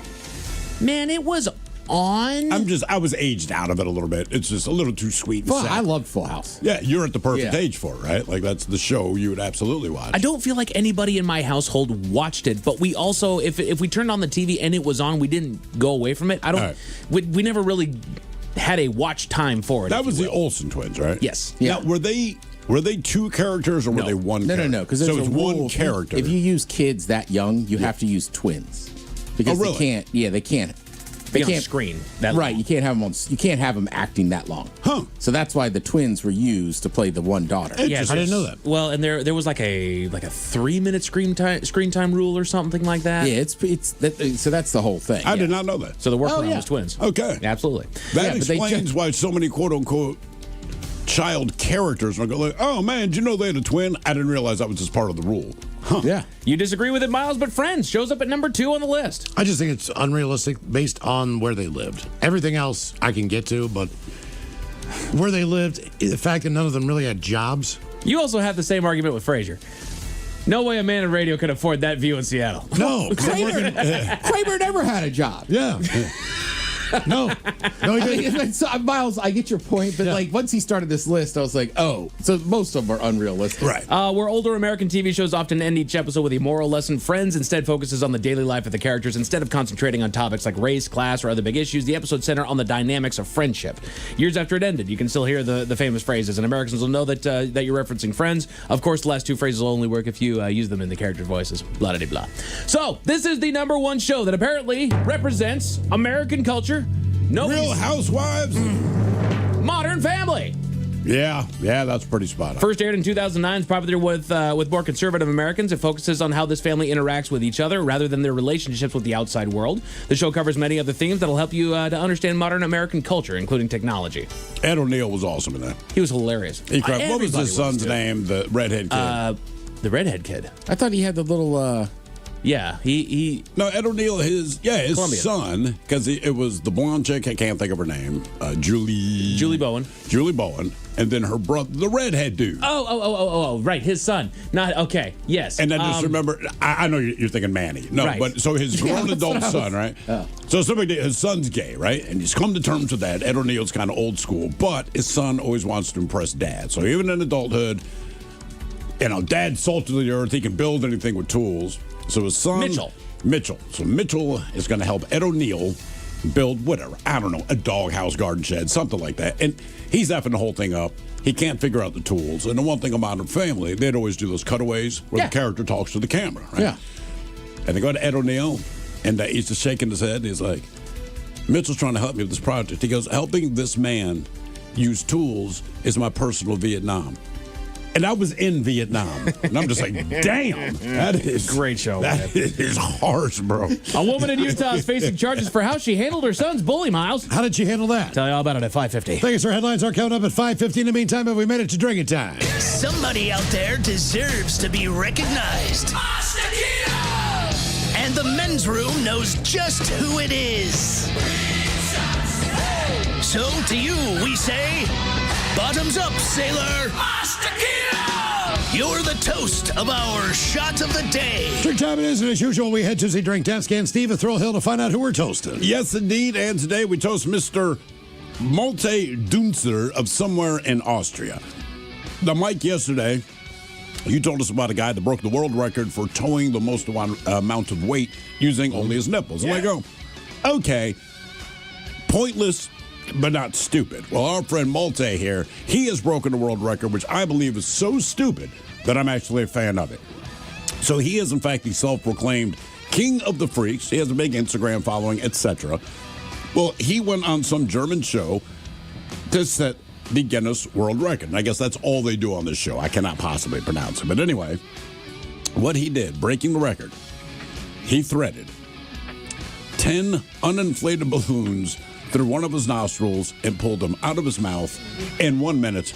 Man, it was on. I was aged out of it a little bit. It's just a little too sweet and Well, sad. I loved Full House. Yeah, you're at the perfect age for it, right? Like, that's the show you would absolutely watch. I don't feel like anybody in my household watched it, but we also, if we turned on the TV and it was on, we didn't go away from it. We never really had a watch time for it. That was the Olsen twins, right? Yes. Now, were they two characters or were they one character? No, because so there's it's a rule. one character. If you use kids that young, you have to use twins. Because really? they can't. Yeah, they can't. They can't screen that right. long. You can't have them on. You can't have them acting that long. Huh? So that's why the twins were used to play the one daughter. Yeah, I didn't know that. Well, and there was like a 3-minute screen time rule or something like that. Yeah, so that's the whole thing. I did not know that. So the workaround was twins. Okay. Absolutely. That explains why so many quote-unquote child characters are going like, oh, man, did you know they had a twin? I didn't realize that was just part of the rule. Huh. Yeah. You disagree with it, Miles, but Friends shows up at number 2 on the list. I just think it's unrealistic based on where they lived. Everything else I can get to, but where they lived, the fact that none of them really had jobs. You also have the same argument with Frasier. No way a man in radio could afford that view in Seattle. No, Kramer never had a job. Yeah. No, he didn't. Miles, I get your point, but like once he started this list, I was like, oh, so most of them are unrealistic. Right. Where older American TV shows often end each episode with a moral lesson, Friends instead focuses on the daily life of the characters. Instead of concentrating on topics like race, class, or other big issues, the episodes center on the dynamics of friendship. Years after it ended, you can still hear the famous phrases, and Americans will know that that you're referencing Friends. Of course, the last two phrases will only work if you use them in the characters' voices. Blah, blah, blah. So, this is the #1 show that apparently represents American culture. Real Housewives. Modern Family. Yeah, that's pretty spot on. First aired in 2009, it's popular with more conservative Americans. It focuses on how this family interacts with each other rather than their relationships with the outside world. The show covers many other themes that'll help you to understand modern American culture, including technology. Ed O'Neill was awesome in that. He was hilarious. What was his son's name? The redhead kid. The redhead kid. I thought he had the little. Yeah, he. No, Ed O'Neill, his Colombian son, because it was the blonde chick. I can't think of her name. Julie Bowen. Julie Bowen, and then her brother, the redhead dude. Oh, right, his son. Not okay. Yes. And then just remember, I know you're thinking Manny. No, Right. but so his grown adult son, right? So his son's gay, right? And he's come to terms with that. Ed O'Neill's kind of old school, but his son always wants to impress dad. So even in adulthood, dad's salt of the earth. He can build anything with tools. So his son, Mitchell. So Mitchell is going to help Ed O'Neill build whatever. I don't know, a doghouse, garden shed, something like that. And he's effing the whole thing up. He can't figure out the tools. And the one thing about Modern Family, they'd always do those cutaways where the character talks to the camera, right? Yeah. And they go to Ed O'Neill, and he's just shaking his head. He's like, Mitchell's trying to help me with this project. He goes, helping this man use tools is my personal Vietnam. And I was in Vietnam. And I'm just like, damn. That is great show. That is harsh, bro. A woman in Utah is facing charges for how she handled her son's bully, Miles. How did she handle that? Tell you all about it at 5:50. Thanks. Our headlines are coming up at 5:50. In the meantime, have we made it to drinking time? Somebody out there deserves to be recognized. And the men's room knows just who it is. So to you, we say, bottoms up, sailor. You're the toast of our shot of the day. Drink time it is, and as usual, we head to the drink desk and Steve at Thrill Hill to find out who we're toasting. Yes, indeed. And today we toast Mr. Malte Dunzer of somewhere in Austria. Now, Mike, yesterday, you told us about a guy that broke the world record for towing the most amount of weight using only his nipples. And I go, okay, pointless, but not stupid. Well, our friend Malte here, he has broken the world record, which I believe is so stupid that I'm actually a fan of it. So he is, in fact, the self-proclaimed king of the freaks. He has a big Instagram following, etc. Well, he went on some German show to set the Guinness World Record. And I guess that's all they do on this show. I cannot possibly pronounce it. But anyway, what he did, breaking the record, he threaded 10 uninflated balloons through one of his nostrils and pulled them out of his mouth in 1 minute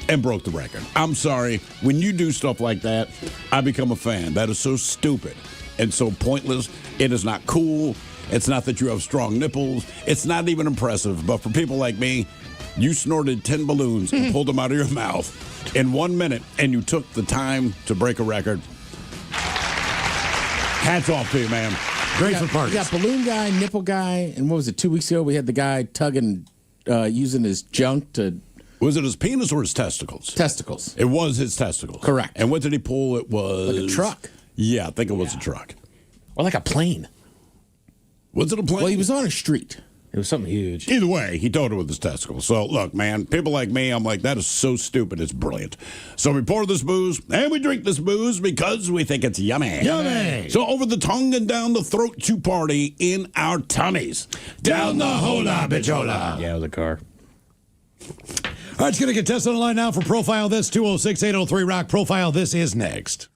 and broke the record. I'm sorry. When you do stuff like that, I become a fan. That is so stupid and so pointless. It is not cool. It's not that you have strong nipples. It's not even impressive. But for people like me, you snorted 10 balloons and pulled them out of your mouth in 1 minute, and you took the time to break a record. Hats off to you, man. Great for parties. We got balloon guy, nipple guy, and what was it, 2 weeks ago? We had the guy tugging, using his junk to... Was it his penis or his testicles? Testicles. It was his testicles. Correct. And what did he pull? It was... Like a truck. Yeah, I think it was a truck. Or like a plane. Was it a plane? Well, he was on a street. It was something huge. Either way, he towed it with his testicles. So, look, man, people like me, I'm like, that is so stupid, it's brilliant. So we pour this booze, and we drink this booze because we think it's yummy. Yummy! So over the tongue and down the throat to party in our tummies. Down the hola, bichola. Yeah, it was a car. All right, let's get a contestant on the line now for Profile This, 206-803-ROCK. Profile This is next.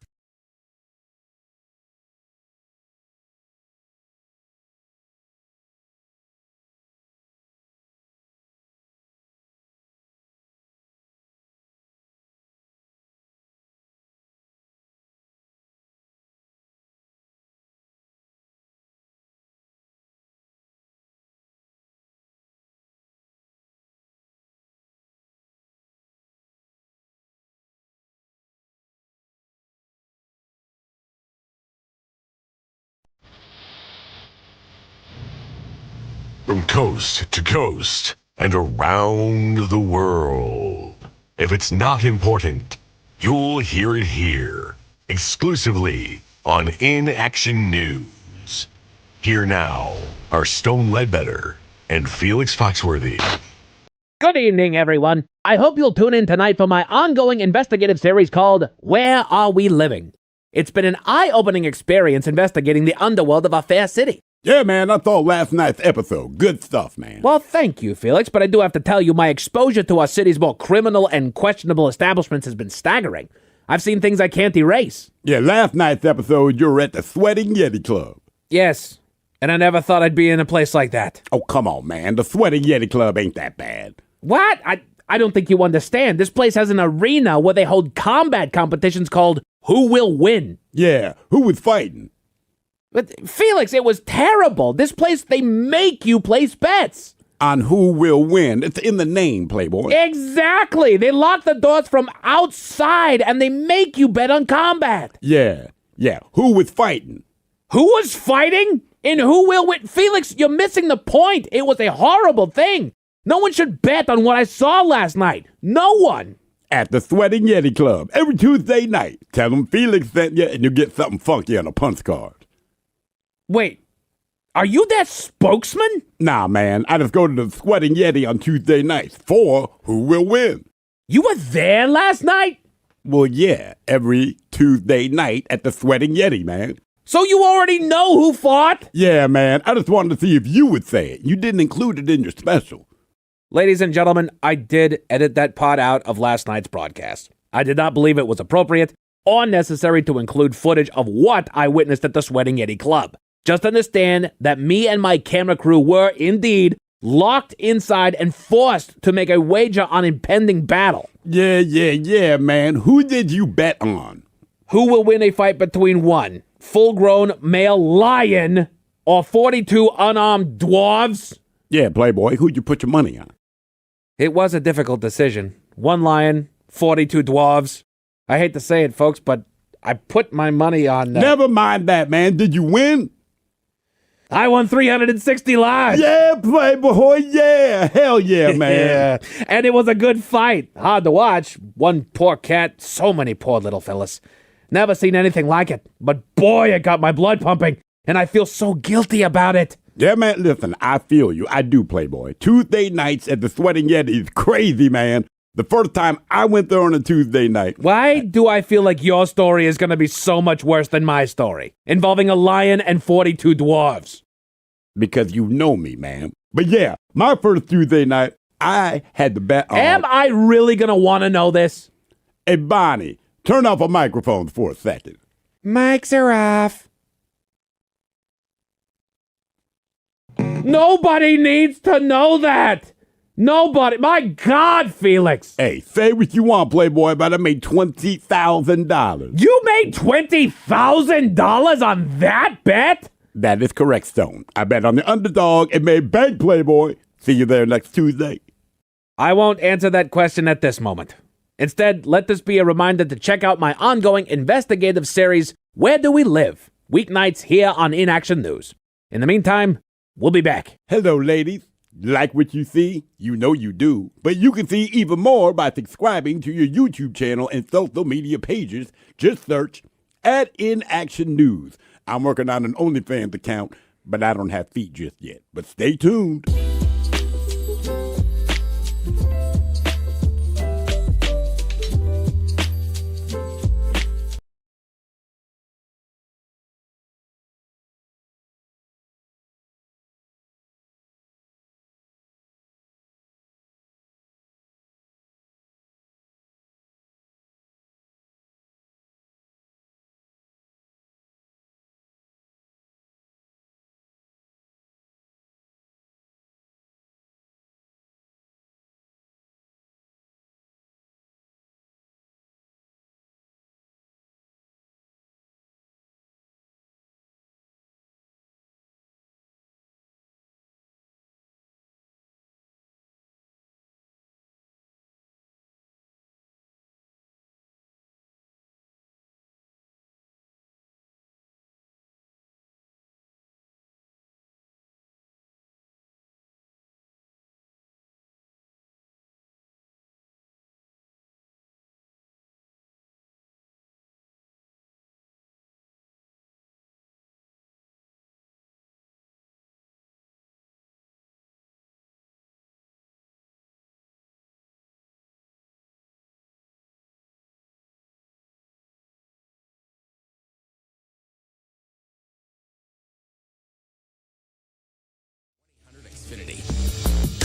From coast to coast and around the world. If it's not important, you'll hear it here. Exclusively on In Action News. Here now are Stone Ledbetter and Felix Foxworthy. Good evening, everyone. I hope you'll tune in tonight for my ongoing investigative series called Where Are We Living? It's been an eye-opening experience investigating the underworld of our fair city. Yeah, man, I thought last night's episode. Good stuff, man. Well, thank you, Felix, but I do have to tell you my exposure to our city's more criminal and questionable establishments has been staggering. I've seen things I can't erase. Yeah, last night's episode, you were at the Sweating Yeti Club. Yes, and I never thought I'd be in a place like that. Oh, come on, man. The Sweating Yeti Club ain't that bad. What? I don't think you understand. This place has an arena where they hold combat competitions called Who Will Win? Yeah, who was fighting? But Felix, it was terrible. This place, they make you place bets. On who will win. It's in the name, Playboy. Exactly. They lock the doors from outside and they make you bet on combat. Yeah. Who was fighting? Who was fighting? And who will win? Felix, you're missing the point. It was a horrible thing. No one should bet on what I saw last night. No one. At the Sweating Yeti Club every Tuesday night. Tell them Felix sent you and you get something funky on a punch card. Wait, are you that spokesman? Nah, man. I just go to the Sweating Yeti on Tuesday nights for Who Will Win. You were there last night? Well, yeah. Every Tuesday night at the Sweating Yeti, man. So you already know who fought? Yeah, man. I just wanted to see if you would say it. You didn't include it in your special. Ladies and gentlemen, I did edit that part out of last night's broadcast. I did not believe it was appropriate or necessary to include footage of what I witnessed at the Sweating Yeti Club. Just understand that me and my camera crew were, indeed, locked inside and forced to make a wager on impending battle. Yeah, man. Who did you bet on? Who will win a fight between one full-grown male lion or 42 unarmed dwarves? Yeah, Playboy. Who'd you put your money on? It was a difficult decision. One lion, 42 dwarves. I hate to say it, folks, but I put my money on... Never mind that, man. Did you win? I won 360 lives. Yeah, Playboy. Yeah. Hell yeah, man. Yeah. And it was a good fight. Hard to watch. One poor cat. So many poor little fellas. Never seen anything like it. But boy, it got my blood pumping. And I feel so guilty about it. Yeah, man, listen, I feel you. I do, Playboy. Tuesday nights at the Sweating Yeti is crazy, man. The first time I went there on a Tuesday night. Why do I feel like your story is going to be so much worse than my story, involving a lion and 42 dwarves? Because you know me, man. But yeah, my first Tuesday night, I had to bet on... Am I really going to want to know this? Hey, Bonnie, turn off a microphone for a second. Mics are off. Nobody needs to know that. Nobody. My God, Felix. Hey, say what you want, Playboy, but I made $20,000. You made $20,000 on that bet? That is correct, Stone. I bet on the underdog and made bank, Playboy. See you there next Tuesday. I won't answer that question at this moment. Instead, let this be a reminder to check out my ongoing investigative series, Where Do We Live? Weeknights here on In Action News. In the meantime, we'll be back. Hello, ladies. Like what you see? You know you do. But you can see even more by subscribing to your YouTube channel and social media pages. Just search In Action News. I'm working on an OnlyFans account, but I don't have feet just yet. But stay tuned.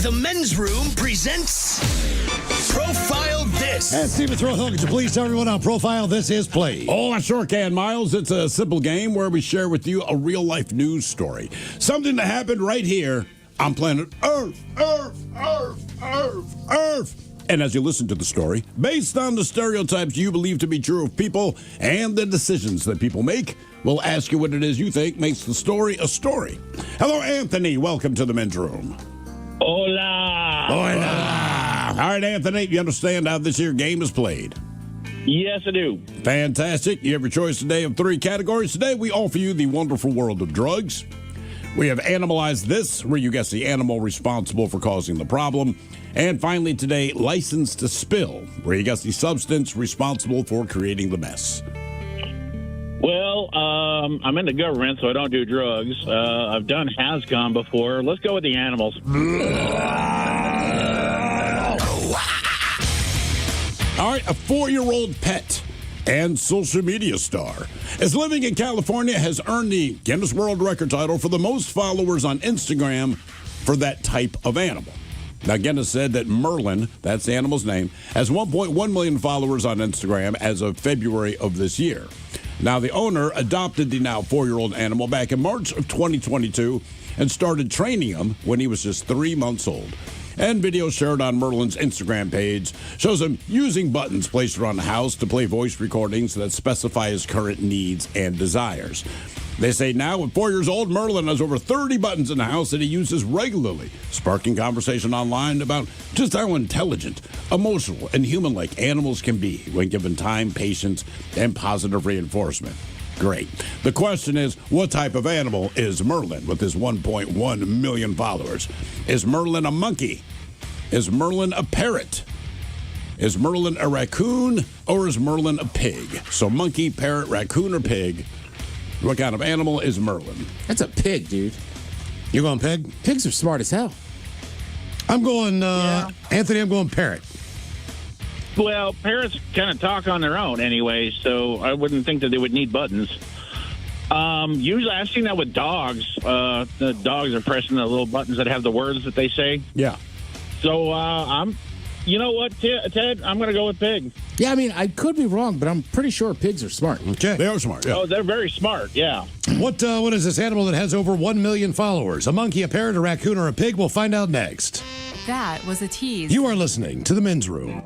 The Men's Room presents Profile This. And Steven Throwthog, could you please tell everyone how Profile This is played? Oh, I sure can, Miles. It's a simple game where we share with you a real-life news story. Something that happened right here on planet Earth. And as you listen to the story, based on the stereotypes you believe to be true of people and the decisions that people make, we'll ask you what it is you think makes the story a story. Hello, Anthony. Welcome to the Men's Room. Hola. Hola. All right, Anthony, you understand how this here game is played? Yes, I do. Fantastic. You have your choice today of 3 categories. Today, we offer you the wonderful world of drugs. We have Animalized This, where you guess the animal responsible for causing the problem. And finally today, License to Spill, where you guess the substance responsible for creating the mess. Well, I'm in the government, so I don't do drugs. I've done has-gone before. Let's go with the animals. All right, a 4-year-old pet and social media star is living in California, has earned the Guinness World Record title for the most followers on Instagram for that type of animal. Now, Guinness said that Merlin, that's the animal's name, has 1.1 million followers on Instagram as of February of this year. Now, the owner adopted the now 4-year-old animal back in March of 2022 and started training him when he was just 3 months old. And video shared on Merlin's Instagram page shows him using buttons placed around the house to play voice recordings that specify his current needs and desires. They say now, at 4 years old, Merlin has over 30 buttons in the house that he uses regularly, sparking conversation online about just how intelligent, emotional, and human-like animals can be when given time, patience, and positive reinforcement. Great. The question is, what type of animal is Merlin with his 1.1 million followers? Is Merlin a monkey? Is Merlin a parrot? Is Merlin a raccoon? Or is Merlin a pig? So monkey, parrot, raccoon, or pig? What kind of animal is Merlin? That's a pig, dude. You going pig? Pigs are smart as hell. I'm going, Anthony, I'm going parrot. Well, parrots kind of talk on their own anyway, so I wouldn't think that they would need buttons. Usually I've seen that with dogs. The dogs are pressing the little buttons that have the words that they say. Yeah. So you know what, Ted? I'm going to go with pig. Yeah, I mean, I could be wrong, but I'm pretty sure pigs are smart. Okay. They are smart, yeah. Oh, they're very smart, yeah. What is this animal that has over 1 million followers? A monkey, a parrot, a raccoon, or a pig? We'll find out next. That was a tease. You are listening to The Men's Room.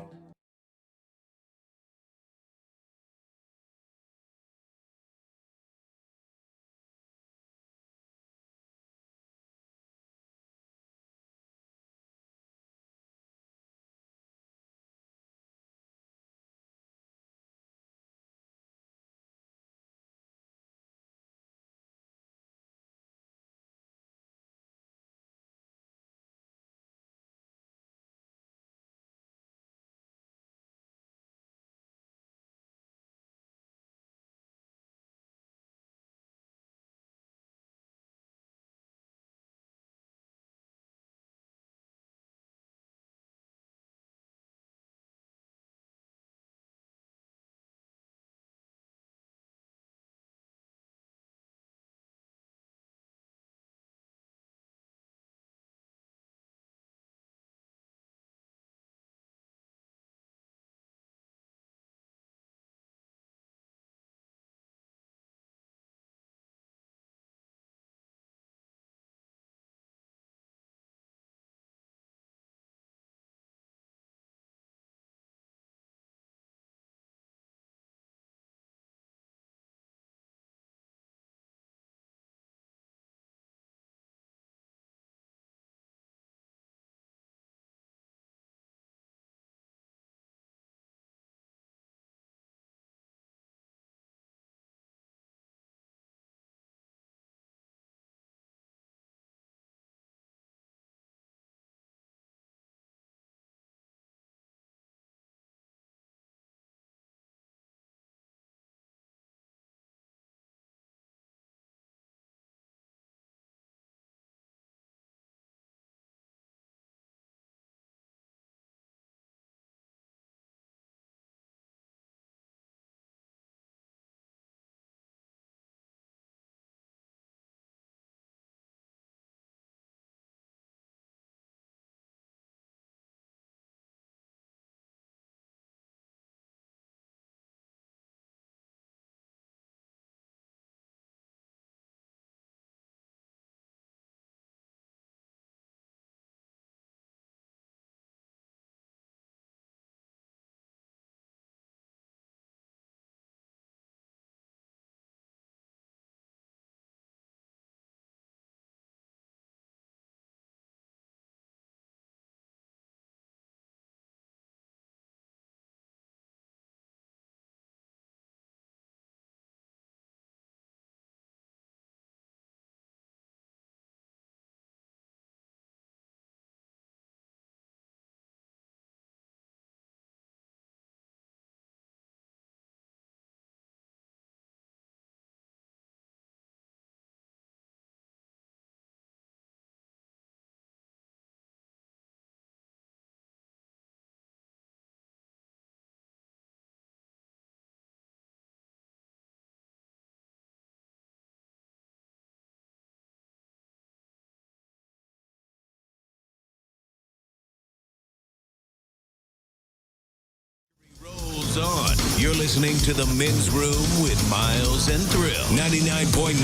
goes on. You're listening to The Men's Room with Miles and Thrill. 99.9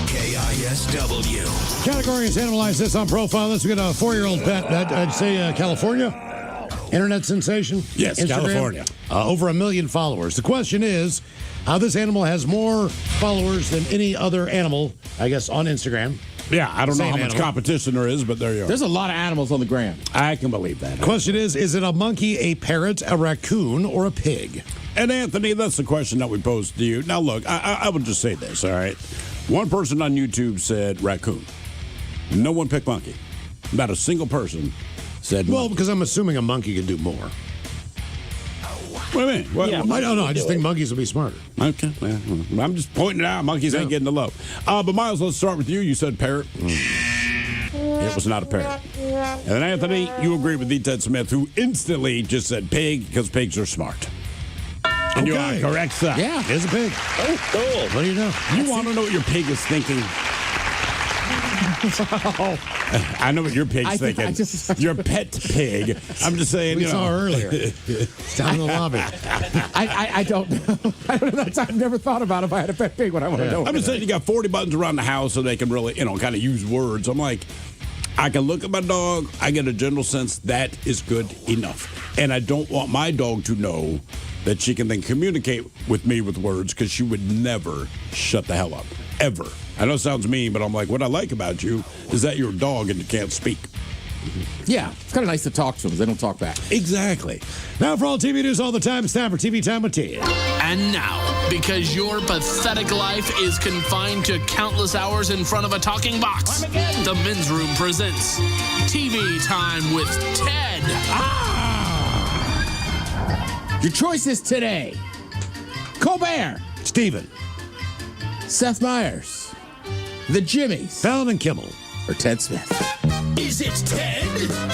KISW. Category is analyze this on profile. Let's get a 4-year-old pet. I'd say California. Internet sensation. Yes, Instagram. California. Over 1 million followers. The question is, how this animal has more followers than any other animal, I guess, on Instagram. Yeah, I don't know Same how much animal. competition there is, but there you are. There's a lot of animals on the gram. I can believe that. Question is it a monkey, a parrot, a raccoon, or a pig? And Anthony, that's the question that we posed to you. Now, look, I would just say this, all right? One person on YouTube said raccoon. No one picked monkey. Not a single person said Well, monkey. because I'm assuming a monkey can do more. What do you mean? What, Yeah, I don't know. I just think monkeys will be smarter. Okay. Well, I'm just pointing it out. Monkeys ain't getting the love. But Miles, let's start with you. You said parrot. It was not a parrot. And then Anthony, you agree with D. Ted Smith, who instantly just said pig because pigs are smart. And you are correct, sir. Yeah, it's a pig. Oh, cool. What do you know? You want to know what your pig is thinking? I know what your pig's thinking. Your pet pig. I'm just saying, We you know. saw her earlier. It's down in the lobby. I don't know. I don't know. I've never thought about if I had a pet pig. What I want to know. I'm just saying you got 40 buttons around the house so they can really, kind of use words. I'm like, I can look at my dog. I get a general sense that is good enough. And I don't want my dog to know that she can then communicate with me with words because she would never shut the hell up. Ever. I know it sounds mean, but I'm like, what I like about you is that you're a dog and you can't speak. Yeah, it's kind of nice to talk to them. They don't talk back. Exactly. Now for all TV news all the time, it's time for TV Time with Ted. And now, because your pathetic life is confined to countless hours in front of a talking box, the Men's Room presents TV Time with Ted. Your choices today: Colbert, Steven, Seth Meyers, The Jimmies, Fallon and Kimmel, or Ted Smith. Is it Ted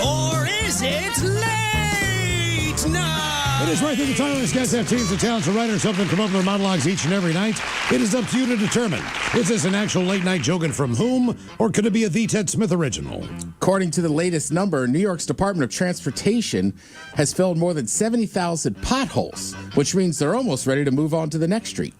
or is it late night? It is right through the time. These guys have teams of talents and writers helping come up with monologues each and every night. It is up to you to determine, is this an actual late night joke and from whom, or could it be a The Ted Smith original? According to the latest number, New York's Department of Transportation has filled more than 70,000 potholes, which means they're almost ready to move on to the next street.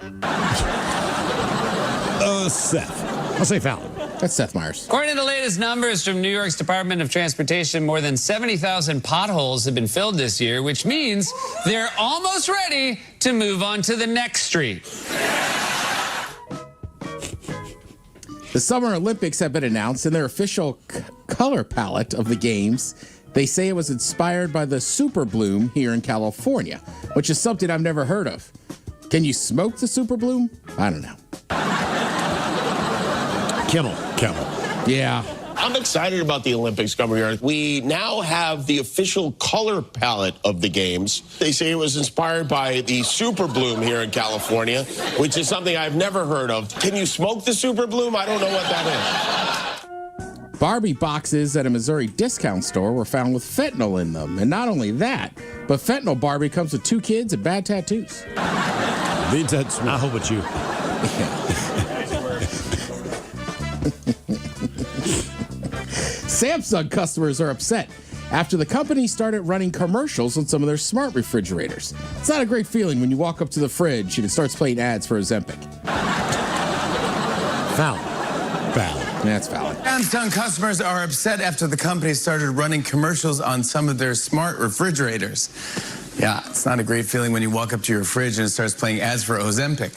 Seth. I'll say Fallon. That's Seth Meyers. According to the latest numbers from New York's Department of Transportation, more than 70,000 potholes have been filled this year, which means they're almost ready to move on to the next street. The Summer Olympics have been announced, and their official color palette of the games, they say it was inspired by the super bloom here in California, which is something I've never heard of. Can you smoke the super bloom? I don't know. Kimmel. Yeah. I'm excited about the Olympics coming here. We now have the official color palette of the games. They say it was inspired by the super bloom here in California, which is something I've never heard of. Can you smoke the super bloom? I don't know what that is. Barbie boxes at a Missouri discount store were found with fentanyl in them. And not only that, but fentanyl Barbie comes with 2 kids and bad tattoos. The Ted Smith. I hope it's you. Samsung customers are upset after the company started running commercials on some of their smart refrigerators. It's not a great feeling when you walk up to the fridge and it starts playing ads for Ozempic. Fallon. That's Fallon. Samsung customers are upset after the company started running commercials on some of their smart refrigerators. Yeah, it's not a great feeling when you walk up to your fridge and it starts playing ads for Ozempic.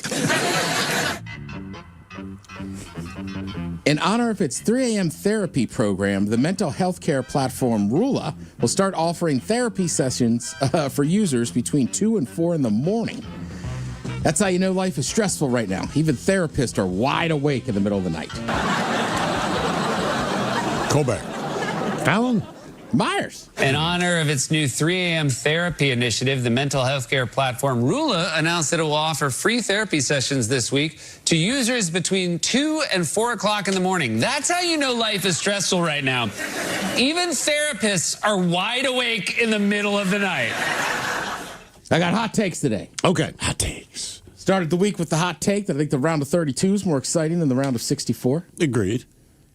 In honor of its 3 a.m. therapy program, the mental health care platform Rula will start offering therapy sessions for users between 2 and 4 in the morning. That's how you know life is stressful right now. Even therapists are wide awake in the middle of the night. Colbert. Fallon. Myers. In honor of its new 3 a.m. therapy initiative, the mental health care platform Rula announced that it will offer free therapy sessions this week to users between 2 and 4 o'clock in the morning. That's how you know life is stressful right now. Even therapists are wide awake in the middle of the night. I got hot takes today. Okay. Hot takes. Started the week with the hot take that I think the round of 32 is more exciting than the round of 64. Agreed.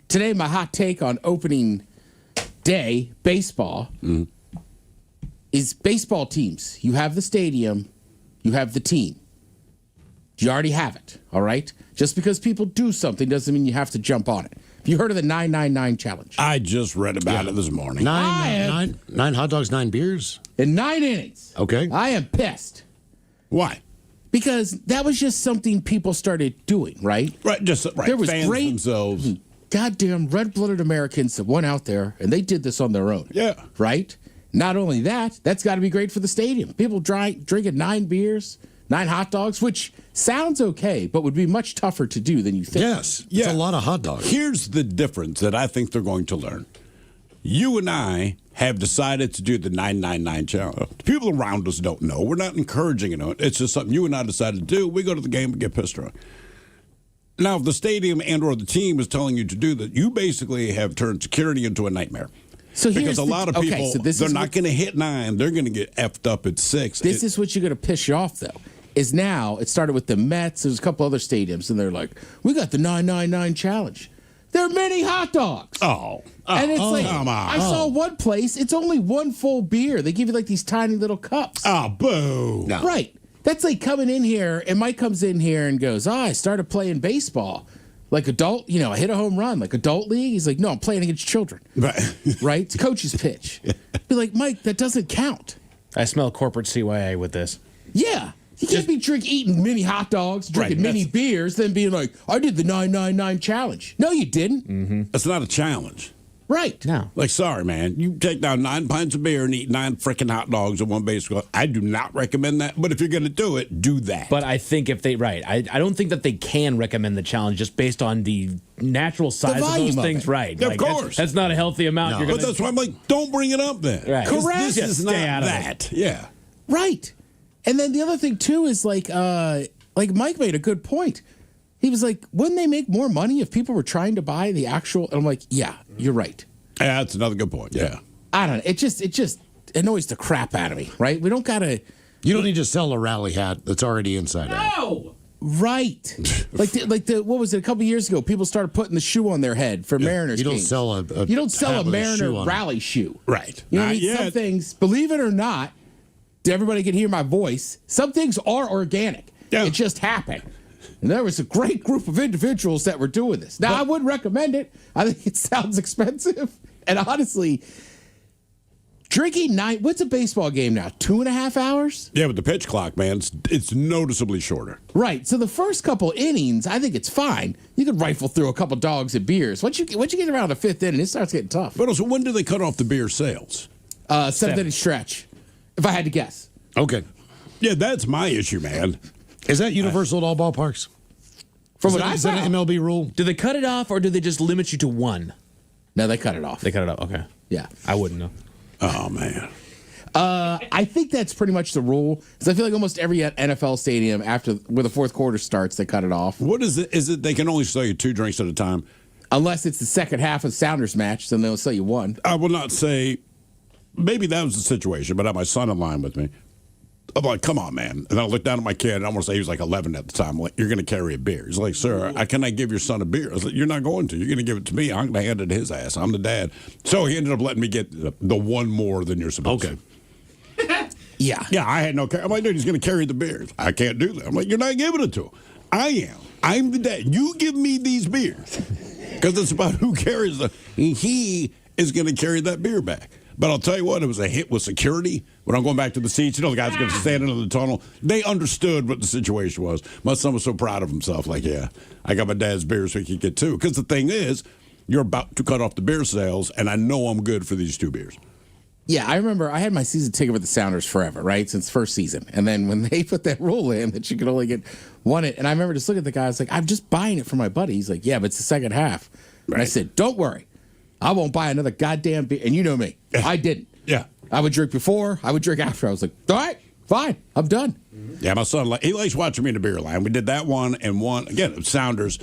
Today, my hot take on opening day baseball is baseball teams. You have the stadium, you have the team. You already have it, all right? Just because people do something doesn't mean you have to jump on it. Have you heard of the 999 challenge? I just read about it this morning. Nine hot dogs, 9 beers? In 9 innings. Okay. I am pissed. Why? Because that was just something people started doing, right? Right, just right. There was fans great themselves. goddamn red-blooded Americans that went out there and they did this on their own. Yeah. Right? Not only that, that's got to be great for the stadium. People drinking 9 beers, 9 hot dogs, which sounds okay, but would be much tougher to do than you think. Yes. It's a lot of hot dogs. Here's the difference that I think they're going to learn. You and I have decided to do the 999 challenge. The people around us don't know. We're not encouraging it. It's just something you and I decided to do. We go to the game and get pissed drunk. Now, if the stadium and or the team is telling you to do that, you basically have turned security into a nightmare. So because a lot of people, they're not going to hit 9. They're going to get effed up at 6. This is what you're going to piss you off, though. Is now, it started with the Mets. There's a couple other stadiums, and they're like, we got the 999 challenge. They're mini hot dogs. And it's like, come on. I saw one place, it's only one full beer. They give you like these tiny little cups. Oh, boo. No. Right. That's like coming in here, and Mike comes in here and goes, I started playing baseball. Like adult, I hit a home run, like adult league. He's like, no, I'm playing against children. Right? It's coach's pitch. Be like, Mike, that doesn't count. I smell corporate CYA with this. Yeah. You can't be eating mini hot dogs, drinking mini beers, then being like, I did the 999 challenge. No, you didn't. Mm-hmm. That's not a challenge. Right. No. Like, sorry, man. You take down 9 pints of beer and eat 9 freaking hot dogs in one baseball. I do not recommend that. But if you're going to do it, do that. But I think if they, I don't think that they can recommend the challenge just based on the natural size of those things. Right. Yeah, of course. That's not a healthy amount. No. But that's why I'm like, don't bring it up then. Right. Correct. This Just is not stay out of that. it. Yeah. Right. And then the other thing, too, is like Mike made a good point. He was like, wouldn't they make more money if people were trying to buy the actual? And I'm like, yeah, you're right. Yeah, that's another good point. Yeah. I don't know. It just annoys the crap out of me, right? We don't got to. You don't need to sell a rally hat that's already inside out. No! Right. like the what was it, a couple years ago, people started putting the shoe on their head for Mariners You don't games. sell You don't sell hat a with Mariner shoe on it. rally shoe. Right. You know what I Not mean? Some yet. things, believe it or not, everybody can hear my voice. Some things are organic. Yeah. It just happened. And there was a great group of individuals that were doing this. Now, I wouldn't recommend it. I think it sounds expensive. And honestly, drinking what's a baseball game now? 2.5 hours? Yeah, with the pitch clock, man, it's noticeably shorter. Right. So the first couple innings, I think it's fine. You could rifle through a couple dogs and beers. Once you get around the 5th inning, it starts getting tough. But also, when do they cut off the beer sales? 7th inning stretch, if I had to guess. Okay. Yeah, that's my issue, man. Is that universal at all ballparks? Is that an MLB rule? Do they cut it off or do they just limit you to one? No, they cut it off. They cut it off. Okay. Yeah. I wouldn't know. Oh, man. I think that's pretty much the rule. Because I feel like almost every NFL stadium, where the fourth quarter starts, they cut it off. What is it? Is it they can only sell you 2 drinks at a time? Unless it's the second half of the Sounders match, then they'll sell you 1. I will not say, maybe that was the situation, but I had my son in line with me. I'm like, come on, man. And I looked down at my kid, and I want to say he was like 11 at the time. I'm like, you're going to carry a beer. He's like, sir, can I give your son a beer? I was like, you're not going to. You're going to give it to me. I'm going to hand it to his ass. I'm the dad. So he ended up letting me get the 1 more than you're supposed to. Yeah. Yeah, I had no care. I'm like, dude, he's going to carry the beers. I can't do that. I'm like, you're not giving it to him. I am. I'm the dad. You give me these beers. Because it's about who carries the. He is going to carry that beer back. But I'll tell you what, it was a hit with security. When I'm going back to the seats, the guys are going to stand into the tunnel. They understood what the situation was. My son was so proud of himself. Like, yeah, I got my dad's beer so he could get 2. Because the thing is, you're about to cut off the beer sales, and I know I'm good for these 2 beers. Yeah, I remember I had my season ticket with the Sounders forever, right? Since first season. And then when they put that rule in that you could only get 1, and I remember just looking at the guy, I was like, I'm just buying it for my buddy. He's like, yeah, but it's the second half. Right. And I said, don't worry. I won't buy another goddamn beer. And you know me. I didn't. Yeah. I would drink before. I would drink after. I was like, all right, fine. I'm done. Yeah, my son, he likes watching me in the beer line. We did that one and one. Again, it was Sounders.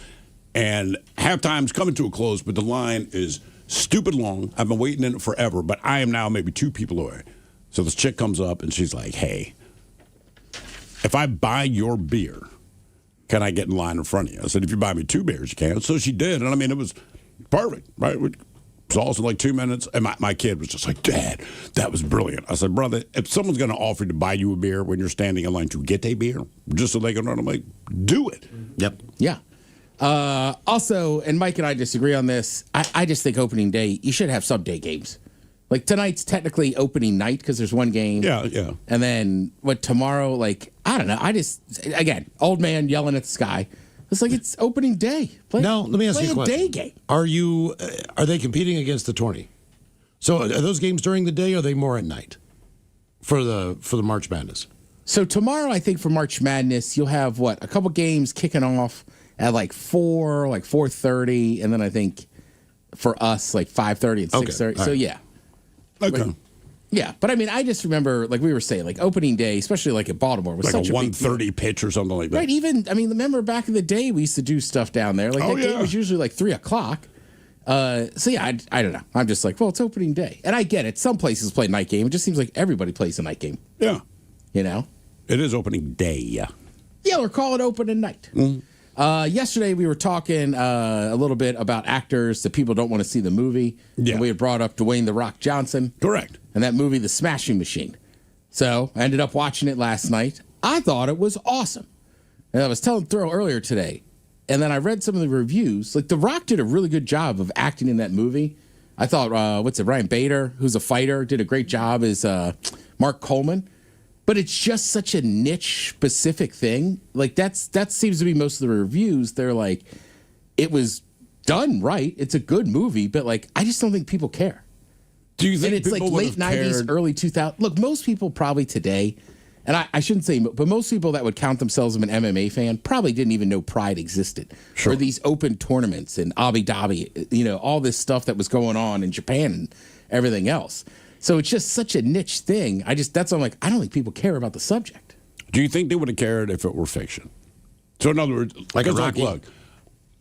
And halftime's coming to a close, but the line is stupid long. I've been waiting in it forever, but I am now maybe 2 people away. So this chick comes up, and she's like, hey, if I buy your beer, can I get in line in front of you? I said, if you buy me 2 beers, you can. So she did. And, I mean, it was perfect, right? Saw us in like 2 minutes, and my kid was just like, Dad, that was brilliant. I said, brother, if someone's going to offer to buy you a beer when you're standing in line to get a beer, just so they can run, I'm like, do it. Yep. Yeah. Also, and Mike and I disagree on this, I just think opening day, you should have some day games. Like tonight's technically opening night because there's one game. Yeah, yeah. And then tomorrow, like, I don't know. Again, old man yelling at the sky. It's like it's opening day. Now, let me ask you a question. Day game. Are they competing against the tourney? So are those games during the day or are they more at night for the March Madness? So tomorrow, I think for March Madness, you'll have a couple games kicking off at like 4:30, and then I think for us like 5:30 and 6:30. Right. So yeah. Okay. Yeah, but I mean, I just remember, like we were saying, like opening day, especially like at Baltimore, was like such a a big 1:30 pitch or something like that. Right, even, I mean, remember back in the day, we used to do stuff down there. Like, that game was usually like 3 o'clock. So, yeah, I don't know. I'm just like, well, it's opening day. And I get it. Some places play night game. It just seems like everybody plays a night game. Yeah. You know? It is opening day. Yeah, or call it opening night. Yesterday, we were talking a little bit about actors that people don't want to see the movie. Yeah. And we had brought up Dwayne "The Rock" Johnson. Correct. And that movie, The Smashing Machine. So I ended up watching it last night. I thought it was awesome. And I was telling Throw earlier today. And then I read some of the reviews. Like, The Rock did a really good job of acting in that movie. I thought, Ryan Bader, who's a fighter, did a great job as Mark Coleman. But it's just such a niche specific thing. Like, that seems to be most of the reviews. They're like, it was done right. It's a good movie. But, like, I just don't think people care. Do you think and it's like late 90s, early 2000s. Look, most people probably today, and I shouldn't say, but most people that would count themselves as an MMA fan probably didn't even know Pride existed. Sure. Or these open tournaments and Abu Dhabi, all this stuff that was going on in Japan and everything else. So it's just such a niche thing. That's why I'm like, I don't think people care about the subject. Do you think they would have cared if it were fiction? So in other words, like a Rocky. Look,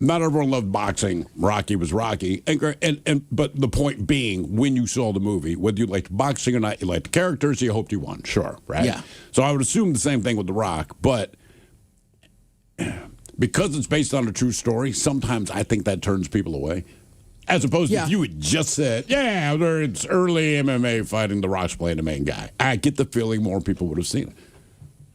not everyone loved boxing. Rocky was Rocky, and but the point being, when you saw the movie, whether you liked boxing or not, you liked the characters, you hoped you won. Sure, right? Yeah. So I would assume the same thing with The Rock, but because it's based on a true story, sometimes I think that turns people away. As opposed to if you had just said, yeah, it's early MMA fighting, The Rock's playing the main guy. I get the feeling more people would have seen it.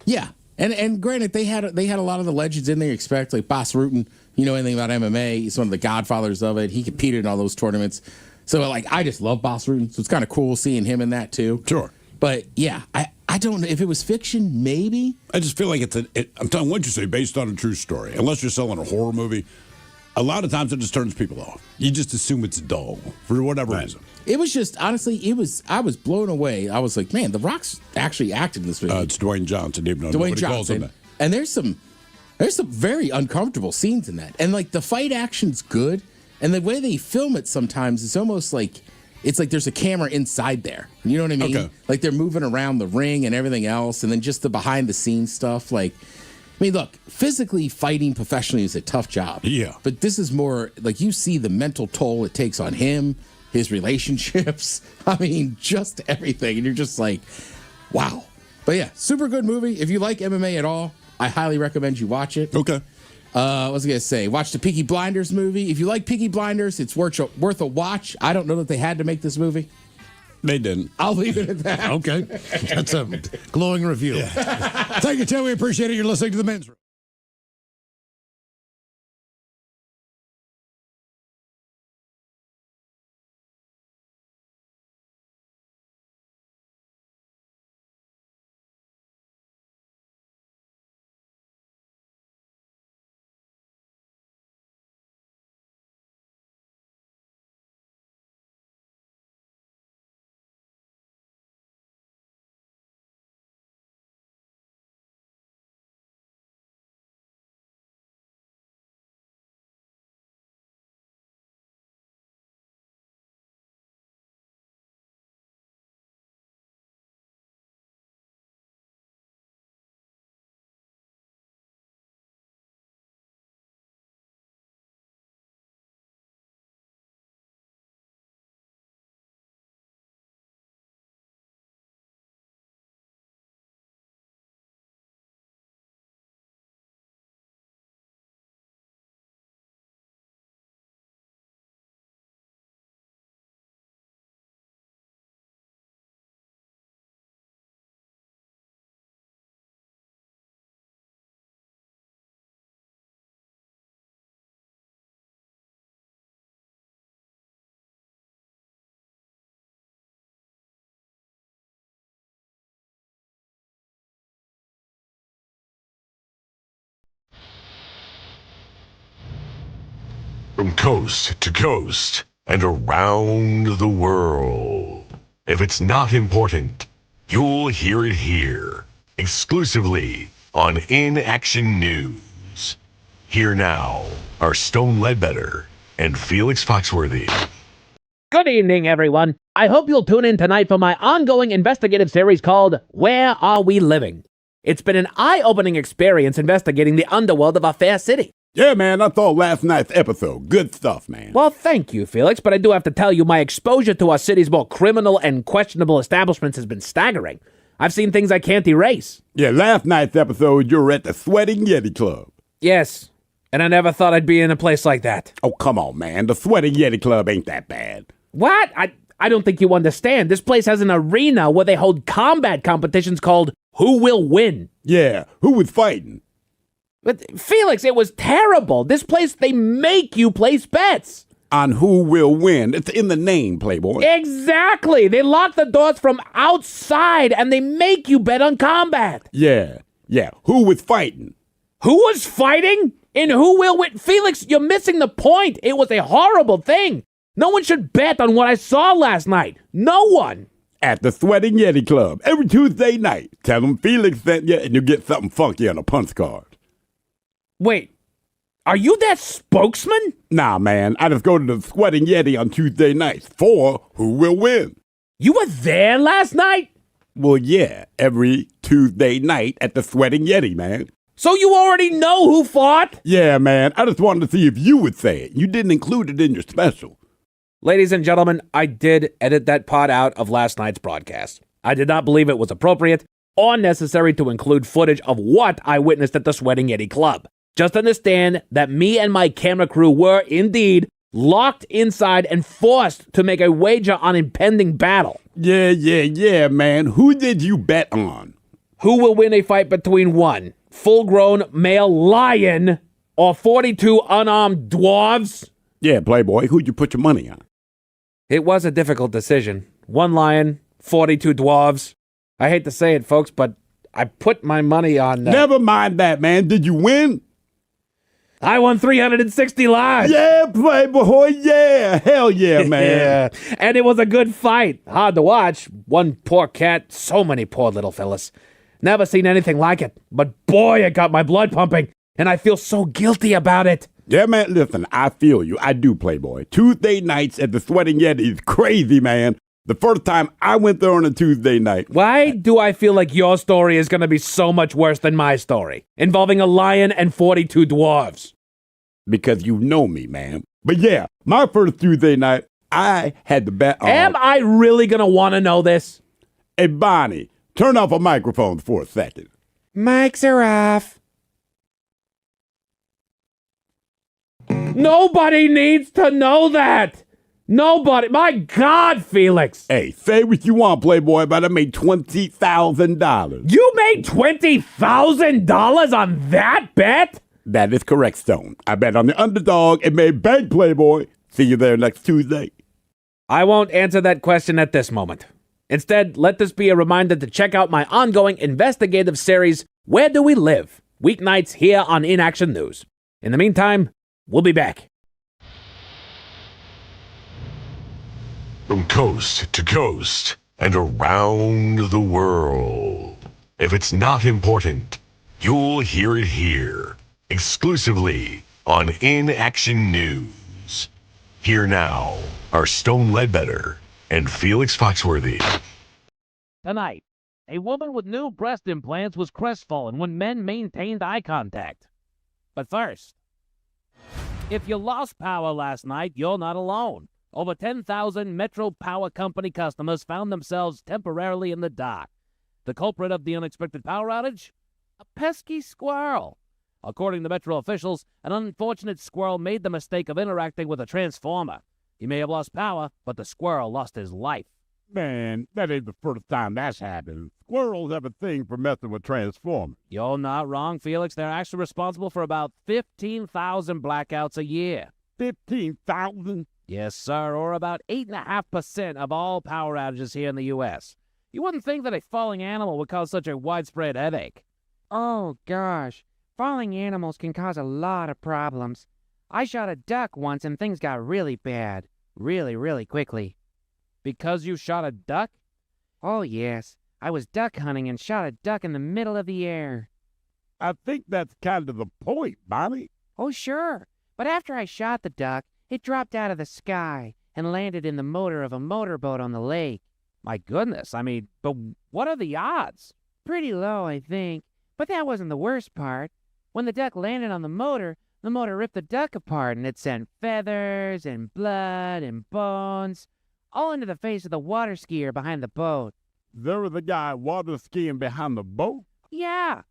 Yeah. And granted, they had a lot of the legends in there. You expect, like Bas Rutten, anything about MMA. He's one of the godfathers of it. He competed in all those tournaments. So, like, I just love Bas Rutten. So it's kind of cool seeing him in that, too. Sure. But, yeah, I don't know. If it was fiction, maybe. I just feel like I'm telling you what you say, based on a true story. Unless you're selling a horror movie, a lot of times it just turns people off. You just assume it's dull for whatever reason. It was just, honestly, I was blown away. I was like, man, The Rock's actually acted in this movie. It's Dwayne Johnson, even though nobody calls him that. And there's some very uncomfortable scenes in that. And, like, the fight action's good. And the way they film it sometimes is almost like, it's like there's a camera inside there. You know what I mean? Okay. Like, they're moving around the ring and everything else. And then just the behind-the-scenes stuff. Like, I mean, look, physically fighting professionally is a tough job. Yeah. But this is more, like, you see the mental toll it takes on him, his relationships. I mean, just everything. And you're just like, wow. But yeah, super good movie. If you like MMA at all, I highly recommend you watch it. Okay. What was I going to say? Watch the Peaky Blinders movie. If you like Peaky Blinders, it's worth a watch. I don't know that they had to make this movie. They didn't. I'll leave it at that. Okay. That's a glowing review. Thank you, Tim. We appreciate it. You're listening to The Men's Room. From coast to coast and around the world. If it's not important, you'll hear it here. Exclusively on In Action News. Here now are Stone Ledbetter and Felix Foxworthy. Good evening, everyone. I hope you'll tune in tonight for my ongoing investigative series called Where Are We Living? It's been an eye-opening experience investigating the underworld of our fair city. Yeah, man, I thought last night's episode. Good stuff, man. Well, thank you, Felix, but I do have to tell you my exposure to our city's more criminal and questionable establishments has been staggering. I've seen things I can't erase. Yeah, last night's episode, you were at the Sweating Yeti Club. Yes, and I never thought I'd be in a place like that. Oh, come on, man. The Sweating Yeti Club ain't that bad. What? I don't think you understand. This place has an arena where they hold combat competitions called Who Will Win? Yeah, who was fighting? But Felix, it was terrible. This place, they make you place bets. On who will win. It's in the name, Playboy. Exactly. They lock the doors from outside and they make you bet on combat. Yeah. Who was fighting? Who was fighting? And who will win? Felix, you're missing the point. It was a horrible thing. No one should bet on what I saw last night. No one. At the Sweating Yeti Club every Tuesday night. Tell them Felix sent you and you get something funky on a punch card. Wait, are you that spokesman? Nah, man. I just go to the Sweating Yeti on Tuesday nights for Who Will Win. You were there last night? Well, yeah, every Tuesday night at the Sweating Yeti, man. So you already know who fought? Yeah, man. I just wanted to see if you would say it. You didn't include it in your special. Ladies and gentlemen, I did edit that part out of last night's broadcast. I did not believe it was appropriate or necessary to include footage of what I witnessed at the Sweating Yeti Club. Just understand that me and my camera crew were, indeed, locked inside and forced to make a wager on impending battle. Yeah, man. Who did you bet on? Who will win a fight between one full-grown male lion or 42 unarmed dwarves? Yeah, Playboy, who'd you put your money on? It was a difficult decision. One lion, 42 dwarves. I hate to say it, folks, but I put my money on... Never mind that, man. Did you win? I won 360 lives. Yeah, Playboy, yeah. Hell yeah, man. Yeah. And it was a good fight. Hard to watch. One poor cat, so many poor little fellas. Never seen anything like it. But boy, it got my blood pumping. And I feel so guilty about it. Yeah, man, listen, I feel you. I do, Playboy. Tuesday nights at the Sweating Yeti is crazy, man. The first time I went there on a Tuesday night. Why do I feel like your story is going to be so much worse than my story, involving a lion and 42 dwarves? Because you know me, man. But yeah, my first Tuesday night, I had to bet on... Am I really going to want to know this? Hey, Bonnie, turn off a microphone for a second. Mics are off. Nobody needs to know that. Nobody. My God, Felix. Hey, say what you want, Playboy, but I made $20,000. You made $20,000 on that bet? That is correct, Stone. I bet on the underdog and made bank, Playboy. See you there next Tuesday. I won't answer that question at this moment. Instead, let this be a reminder to check out my ongoing investigative series, Where Do We Live? Weeknights here on In Action News. In the meantime, we'll be back. From coast to coast and around the world. If it's not important, you'll hear it here. Exclusively on In Action News. Here now are Stone Ledbetter and Felix Foxworthy. Tonight, a woman with new breast implants was crestfallen when men maintained eye contact. But first, if you lost power last night, you're not alone. Over 10,000 Metro Power Company customers found themselves temporarily in the dark. The culprit of the unexpected power outage? A pesky squirrel. According to Metro officials, an unfortunate squirrel made the mistake of interacting with a transformer. He may have lost power, but the squirrel lost his life. Man, that ain't the first time that's happened. Squirrels have a thing for messing with transformers. You're not wrong, Felix. They're actually responsible for about 15,000 blackouts a year. 15,000? Yes, sir, or about 8.5% of all power outages here in the U.S. You wouldn't think that a falling animal would cause such a widespread headache. Oh, gosh. Falling animals can cause a lot of problems. I shot a duck once and things got really bad. Really, really quickly. Because you shot a duck? Oh, yes. I was duck hunting and shot a duck in the middle of the air. I think that's kind of the point, Bonnie. Oh, sure. But after I shot the duck, it dropped out of the sky and landed in the motor of a motorboat on the lake. My goodness, I mean, but what are the odds? Pretty low, I think. But that wasn't the worst part. When the duck landed on the motor ripped the duck apart and it sent feathers and blood and bones all into the face of the water skier behind the boat. There was a guy water skiing behind the boat? Yeah.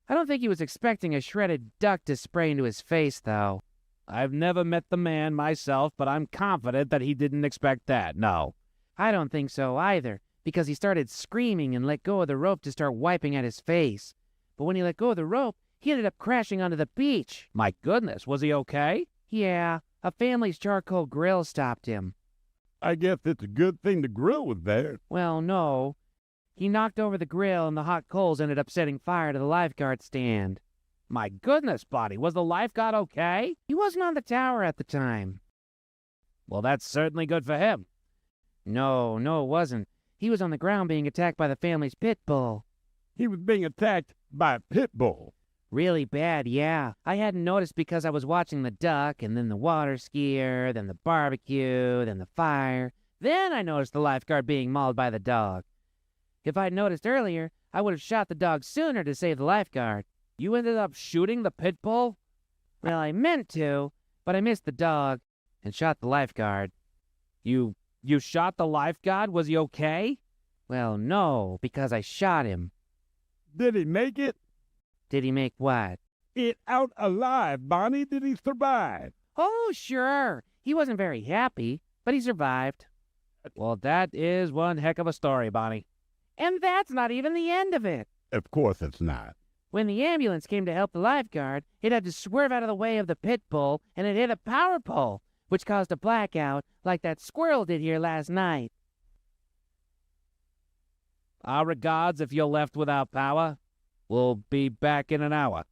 I don't think he was expecting a shredded duck to spray into his face, though. I've never met the man myself, but I'm confident that he didn't expect that, no. I don't think so either, because he started screaming and let go of the rope to start wiping at his face. But when he let go of the rope, he ended up crashing onto the beach. My goodness, was he okay? Yeah, a family's charcoal grill stopped him. I guess it's a good thing the grill was there. Well, no. He knocked over the grill and the hot coals ended up setting fire to the lifeguard stand. My goodness, Bonnie, was the lifeguard okay? He wasn't on the tower at the time. Well, that's certainly good for him. No, it wasn't. He was on the ground being attacked by the family's pit bull. He was being attacked by a pit bull? Really bad, yeah. I hadn't noticed because I was watching the duck, and then the water skier, then the barbecue, then the fire. Then I noticed the lifeguard being mauled by the dog. If I'd noticed earlier, I would have shot the dog sooner to save the lifeguard. You ended up shooting the pit bull? Well, I meant to, but I missed the dog and shot the lifeguard. You shot the lifeguard? Was he okay? Well, no, because I shot him. Did he make it? Did he make what? It out alive, Bonnie. Did he survive? Oh, sure. He wasn't very happy, but he survived. Well, that is one heck of a story, Bonnie. And that's not even the end of it. Of course it's not. When the ambulance came to help the lifeguard, it had to swerve out of the way of the pit bull, and it hit a power pole, which caused a blackout like that squirrel did here last night. Our regards if you're left without power. We'll be back in an hour.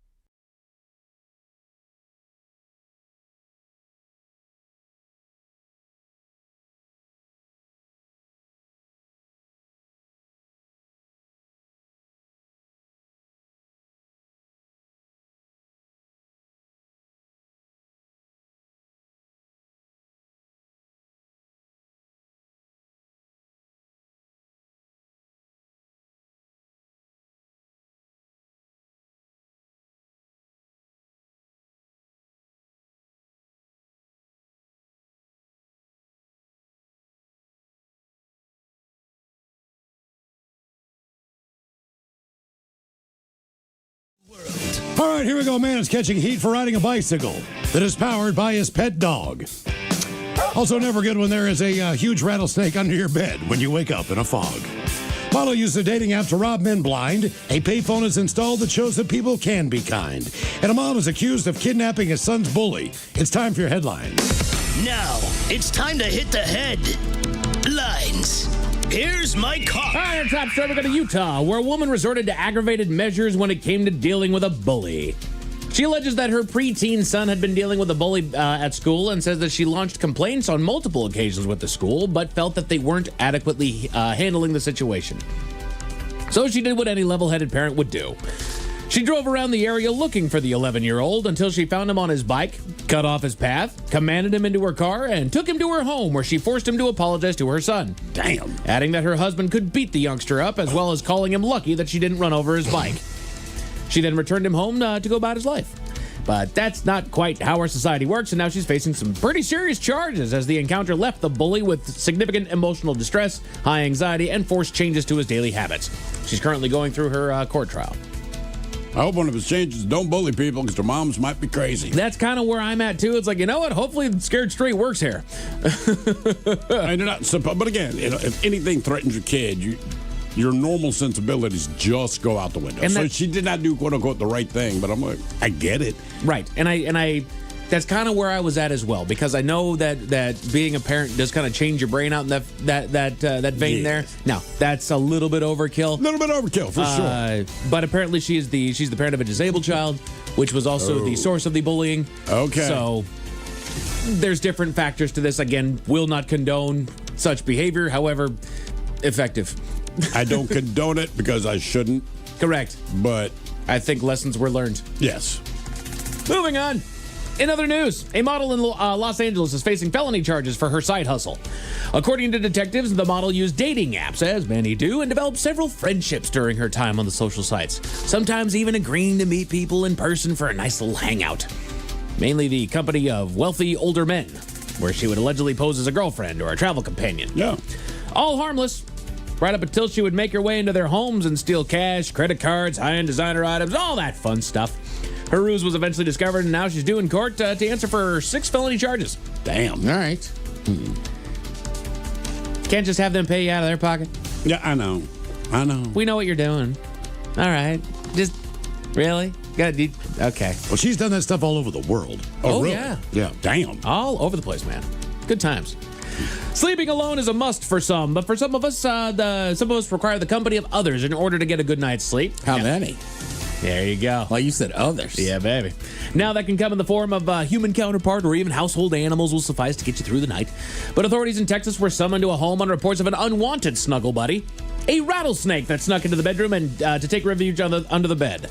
All right, here we go. Man is catching heat for riding a bicycle that is powered by his pet dog. Also, never good when there is a huge rattlesnake under your bed when you wake up in a fog. Paulo used a dating app to rob men blind. A payphone is installed that shows that people can be kind. And a mom is accused of kidnapping his son's bully. It's time for your headlines. Now, it's time to hit the headlines. Here's my car. All right, our top story, we go to Utah, where a woman resorted to aggravated measures when it came to dealing with a bully. She alleges that her preteen son had been dealing with a bully at school and says that she launched complaints on multiple occasions with the school, but felt that they weren't adequately handling the situation. So she did what any level-headed parent would do. She drove around the area looking for the 11-year-old until she found him on his bike, cut off his path, commanded him into her car, and took him to her home where she forced him to apologize to her son. Damn. Adding that her husband could beat the youngster up, as well as calling him lucky that she didn't run over his bike. She then returned him home to go about his life. But that's not quite how our society works, and now she's facing some pretty serious charges as the encounter left the bully with significant emotional distress, high anxiety, and forced changes to his daily habits. She's currently going through her court trial. I hope one of his changes don't bully people because their moms might be crazy. That's kind of where I'm at, too. It's like, you know what? Hopefully Scared Straight works here. And you're not, but again, if anything threatens your kid, your normal sensibilities just go out the window. And so she did not do, quote-unquote, the right thing, but I'm like, I get it. Right. And I that's kind of where I was at as well, because I know that being a parent does kind of change your brain out in that vein there. Now, that's a little bit overkill. A little bit overkill, for sure. But apparently she's the parent of a disabled child, which was also the source of the bullying. Okay. So There's different factors to this. Again, will not condone such behavior. However, effective. I don't condone it because I shouldn't. Correct. But I think lessons were learned. Yes. Moving on. In other news, a model in Los Angeles is facing felony charges for her side hustle. According to detectives, the model used dating apps, as many do, and developed several friendships during her time on the social sites, sometimes even agreeing to meet people in person for a nice little hangout. Mainly the company of wealthy older men, where she would allegedly pose as a girlfriend or a travel companion. Yeah. All harmless, right up until she would make her way into their homes and steal cash, credit cards, high-end designer items, all that fun stuff. Her ruse was eventually discovered, and now she's due in court to answer for 6 felony charges. Damn. All right. Can't just have them pay you out of their pocket. Yeah, I know. We know what you're doing. All right. Just, really? Okay. Well, she's done that stuff all over the world. Oh, really? yeah. Yeah. Damn. All over the place, man. Good times. Sleeping alone is a must for some, but for some of us, some of us require the company of others in order to get a good night's sleep. How many? There you go. Well, you said others. Yeah, baby. Now that can come in the form of a human counterpart or even household animals will suffice to get you through the night. But authorities in Texas were summoned to a home on reports of an unwanted snuggle buddy, a rattlesnake that snuck into the bedroom and to take refuge under the bed.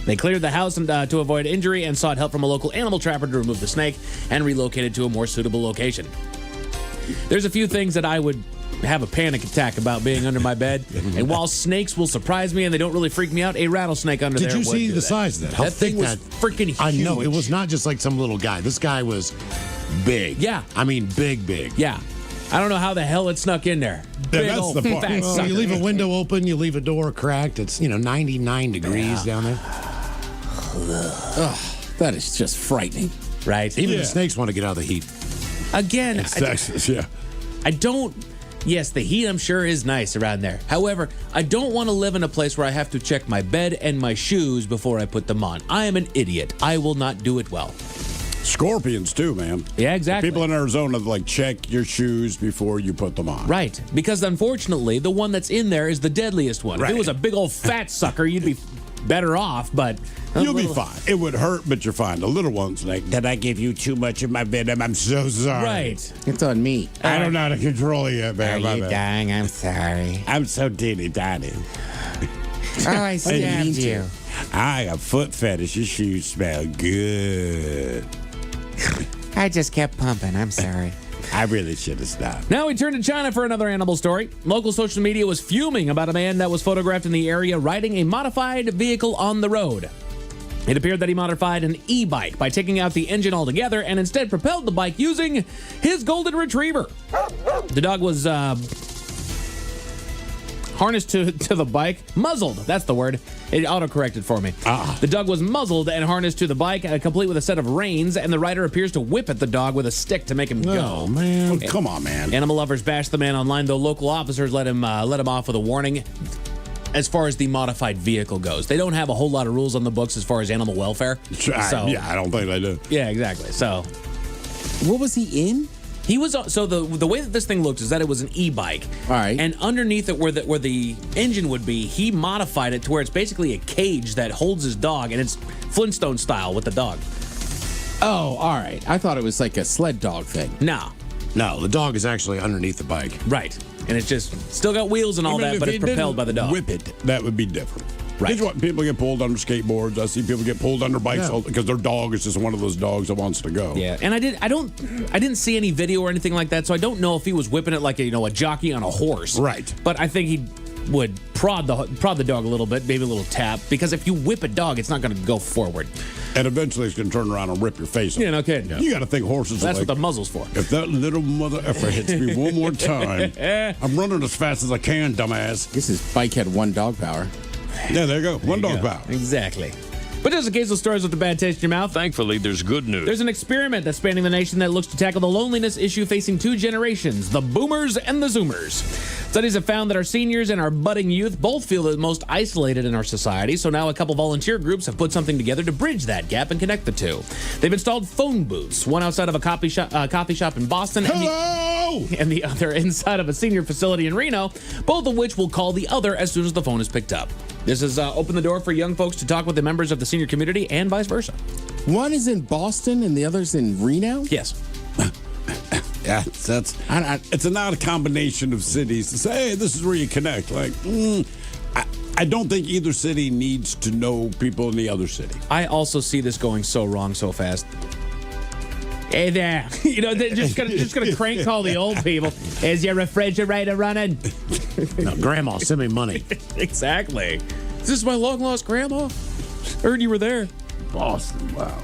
They cleared the house to avoid injury and sought help from a local animal trapper to remove the snake and relocate it to a more suitable location. There's a few things that I would have a panic attack about being under my bed, and while snakes will surprise me and they don't really freak me out, a rattlesnake under there Did you would see do the that. size of that? How That thick thing was freaking huge. I know. It was not just like some little guy. This guy was big. Yeah. I mean, big. Yeah. I don't know how the hell it snuck in there. Yeah, Big that's old the part. fat Well, sucker. you leave a window open, you leave a door cracked. It's 99 degrees down there. Ugh, that is just frightening. Right. Even the snakes want to get out of the heat. Again, It's Texas, yeah. I don't. Yes, the heat I'm sure is nice around there. However, I don't want to live in a place where I have to check my bed and my shoes before I put them on. I am an idiot. I will not do it well. Scorpions, too, man. Yeah, exactly. People in Arizona, like, check your shoes before you put them on. Right. Because unfortunately, the one that's in there is the deadliest one. If it was a big old fat sucker, you'd be better off, but... You'll be fine. It would hurt, but you're fine. The little one's like, did I give you too much in my bed? I'm so sorry. Right. It's on me. I don't know how to control you, man. Are you dying? I'm sorry. I'm so teeny-tiny. Oh, I stabbed you. I got foot fetish. Your shoes smell good. I just kept pumping. I'm sorry. I really should have stopped. Now we turn to China for another animal story. Local social media was fuming about a man that was photographed in the area riding a modified vehicle on the road. It appeared that he modified an e-bike by taking out the engine altogether and instead propelled the bike using his golden retriever. The dog was harnessed to the bike. Muzzled, that's the word. It auto-corrected for me. The dog was muzzled and harnessed to the bike, complete with a set of reins, and the rider appears to whip at the dog with a stick to make him go. Oh, man. Come on, man. Animal lovers bashed the man online, though local officers let him off with a warning. As far as the modified vehicle goes, they don't have a whole lot of rules on the books as far as animal welfare. Yeah, I don't think they do. Yeah, exactly. So, what was he in? He was so the way that this thing looked is that it was an e-bike. All right. And underneath it, where the engine would be, he modified it to where it's basically a cage that holds his dog, and it's Flintstone style with the dog. Oh, all right. I thought it was like a sled dog thing. No, the dog is actually underneath the bike. right. And it's just still got wheels and all that, but it's propelled by the dog. Whip it. That would be different. Right. It's what people get pulled under skateboards. I see people get pulled under bikes because their dog is just one of those dogs that wants to go. Yeah, and I didn't see any video or anything like that, so I don't know if he was whipping it like a jockey on a horse. Right. But I think he would prod the dog a little bit, maybe a little tap, because if you whip a dog, it's not going to go forward. And eventually it's going to turn around and rip your face off. Yeah, no kidding. You got to think horses That's are what the muzzle's for. If that little mother effer hits me one more time, I'm running as fast as I can, dumbass. Guess his bike had one dog power. Yeah, there you go. One dog power. Exactly. But just in case those stories with a bad taste in your mouth, Thankfully, there's good news. there's an experiment that's spanning the nation that looks to tackle the loneliness issue facing two generations, the boomers and the zoomers. Studies have found that our seniors and our budding youth both feel the most isolated in our society, so now a couple volunteer groups have put something together to bridge that gap and connect the two. They've installed phone booths, one outside of a coffee shop in Boston and the other inside of a senior facility in Reno, both of which will call the other as soon as the phone is picked up. This has opened the door for young folks to talk with the members of the senior community and vice versa. One is in Boston and the other's in Reno? Yes. Yeah, it's not a combination of cities to say, hey, this is where you connect. Like, I don't think either city needs to know people in the other city. I also see this going so wrong so fast. Hey there. You know, they're just gonna crank call the old people. Is your refrigerator running? No, Grandma, send me money. Exactly. Is this my long lost grandma? I heard you were there. Boston, wow.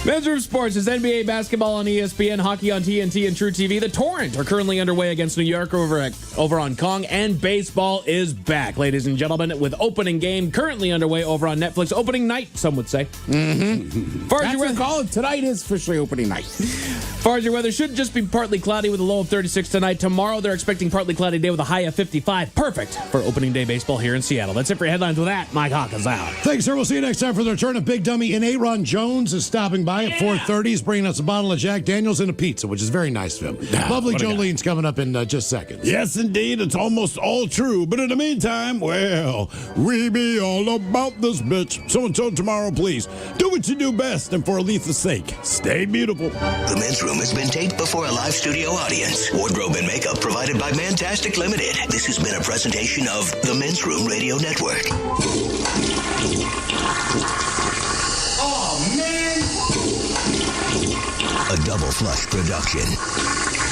Men's Room Sports is NBA basketball on ESPN, hockey on TNT and True TV. The Torrent are currently underway against New York over on Kong, and baseball is back, ladies and gentlemen, with opening game currently underway over on Netflix. Opening night, some would say. Mm-hmm. That's what call it. Tonight is officially opening night. Far as your weather, should just be partly cloudy with a low of 36 tonight. Tomorrow, they're expecting partly cloudy day with a high of 55. Perfect for opening day baseball here in Seattle. That's it for your headlines. With that, Mike Hawk is out. Thanks, sir. We'll see you next time for the return of Big Dummy. And Aaron Jones is stopping by at 4:30. He's bringing us a bottle of Jack Daniels and a pizza, which is very nice of him. Lovely Jolene's coming up in just seconds. Yes, indeed. It's almost all true. But in the meantime, well, we be all about this bitch. So until tomorrow, please, do what you do best. And for Aletha's sake, stay beautiful. The Men's Room has been taped before a live studio audience. Wardrobe and makeup provided by Mantastic Limited. This has been a presentation of the Men's Room Radio Network. Oh, man! A Double Flush production.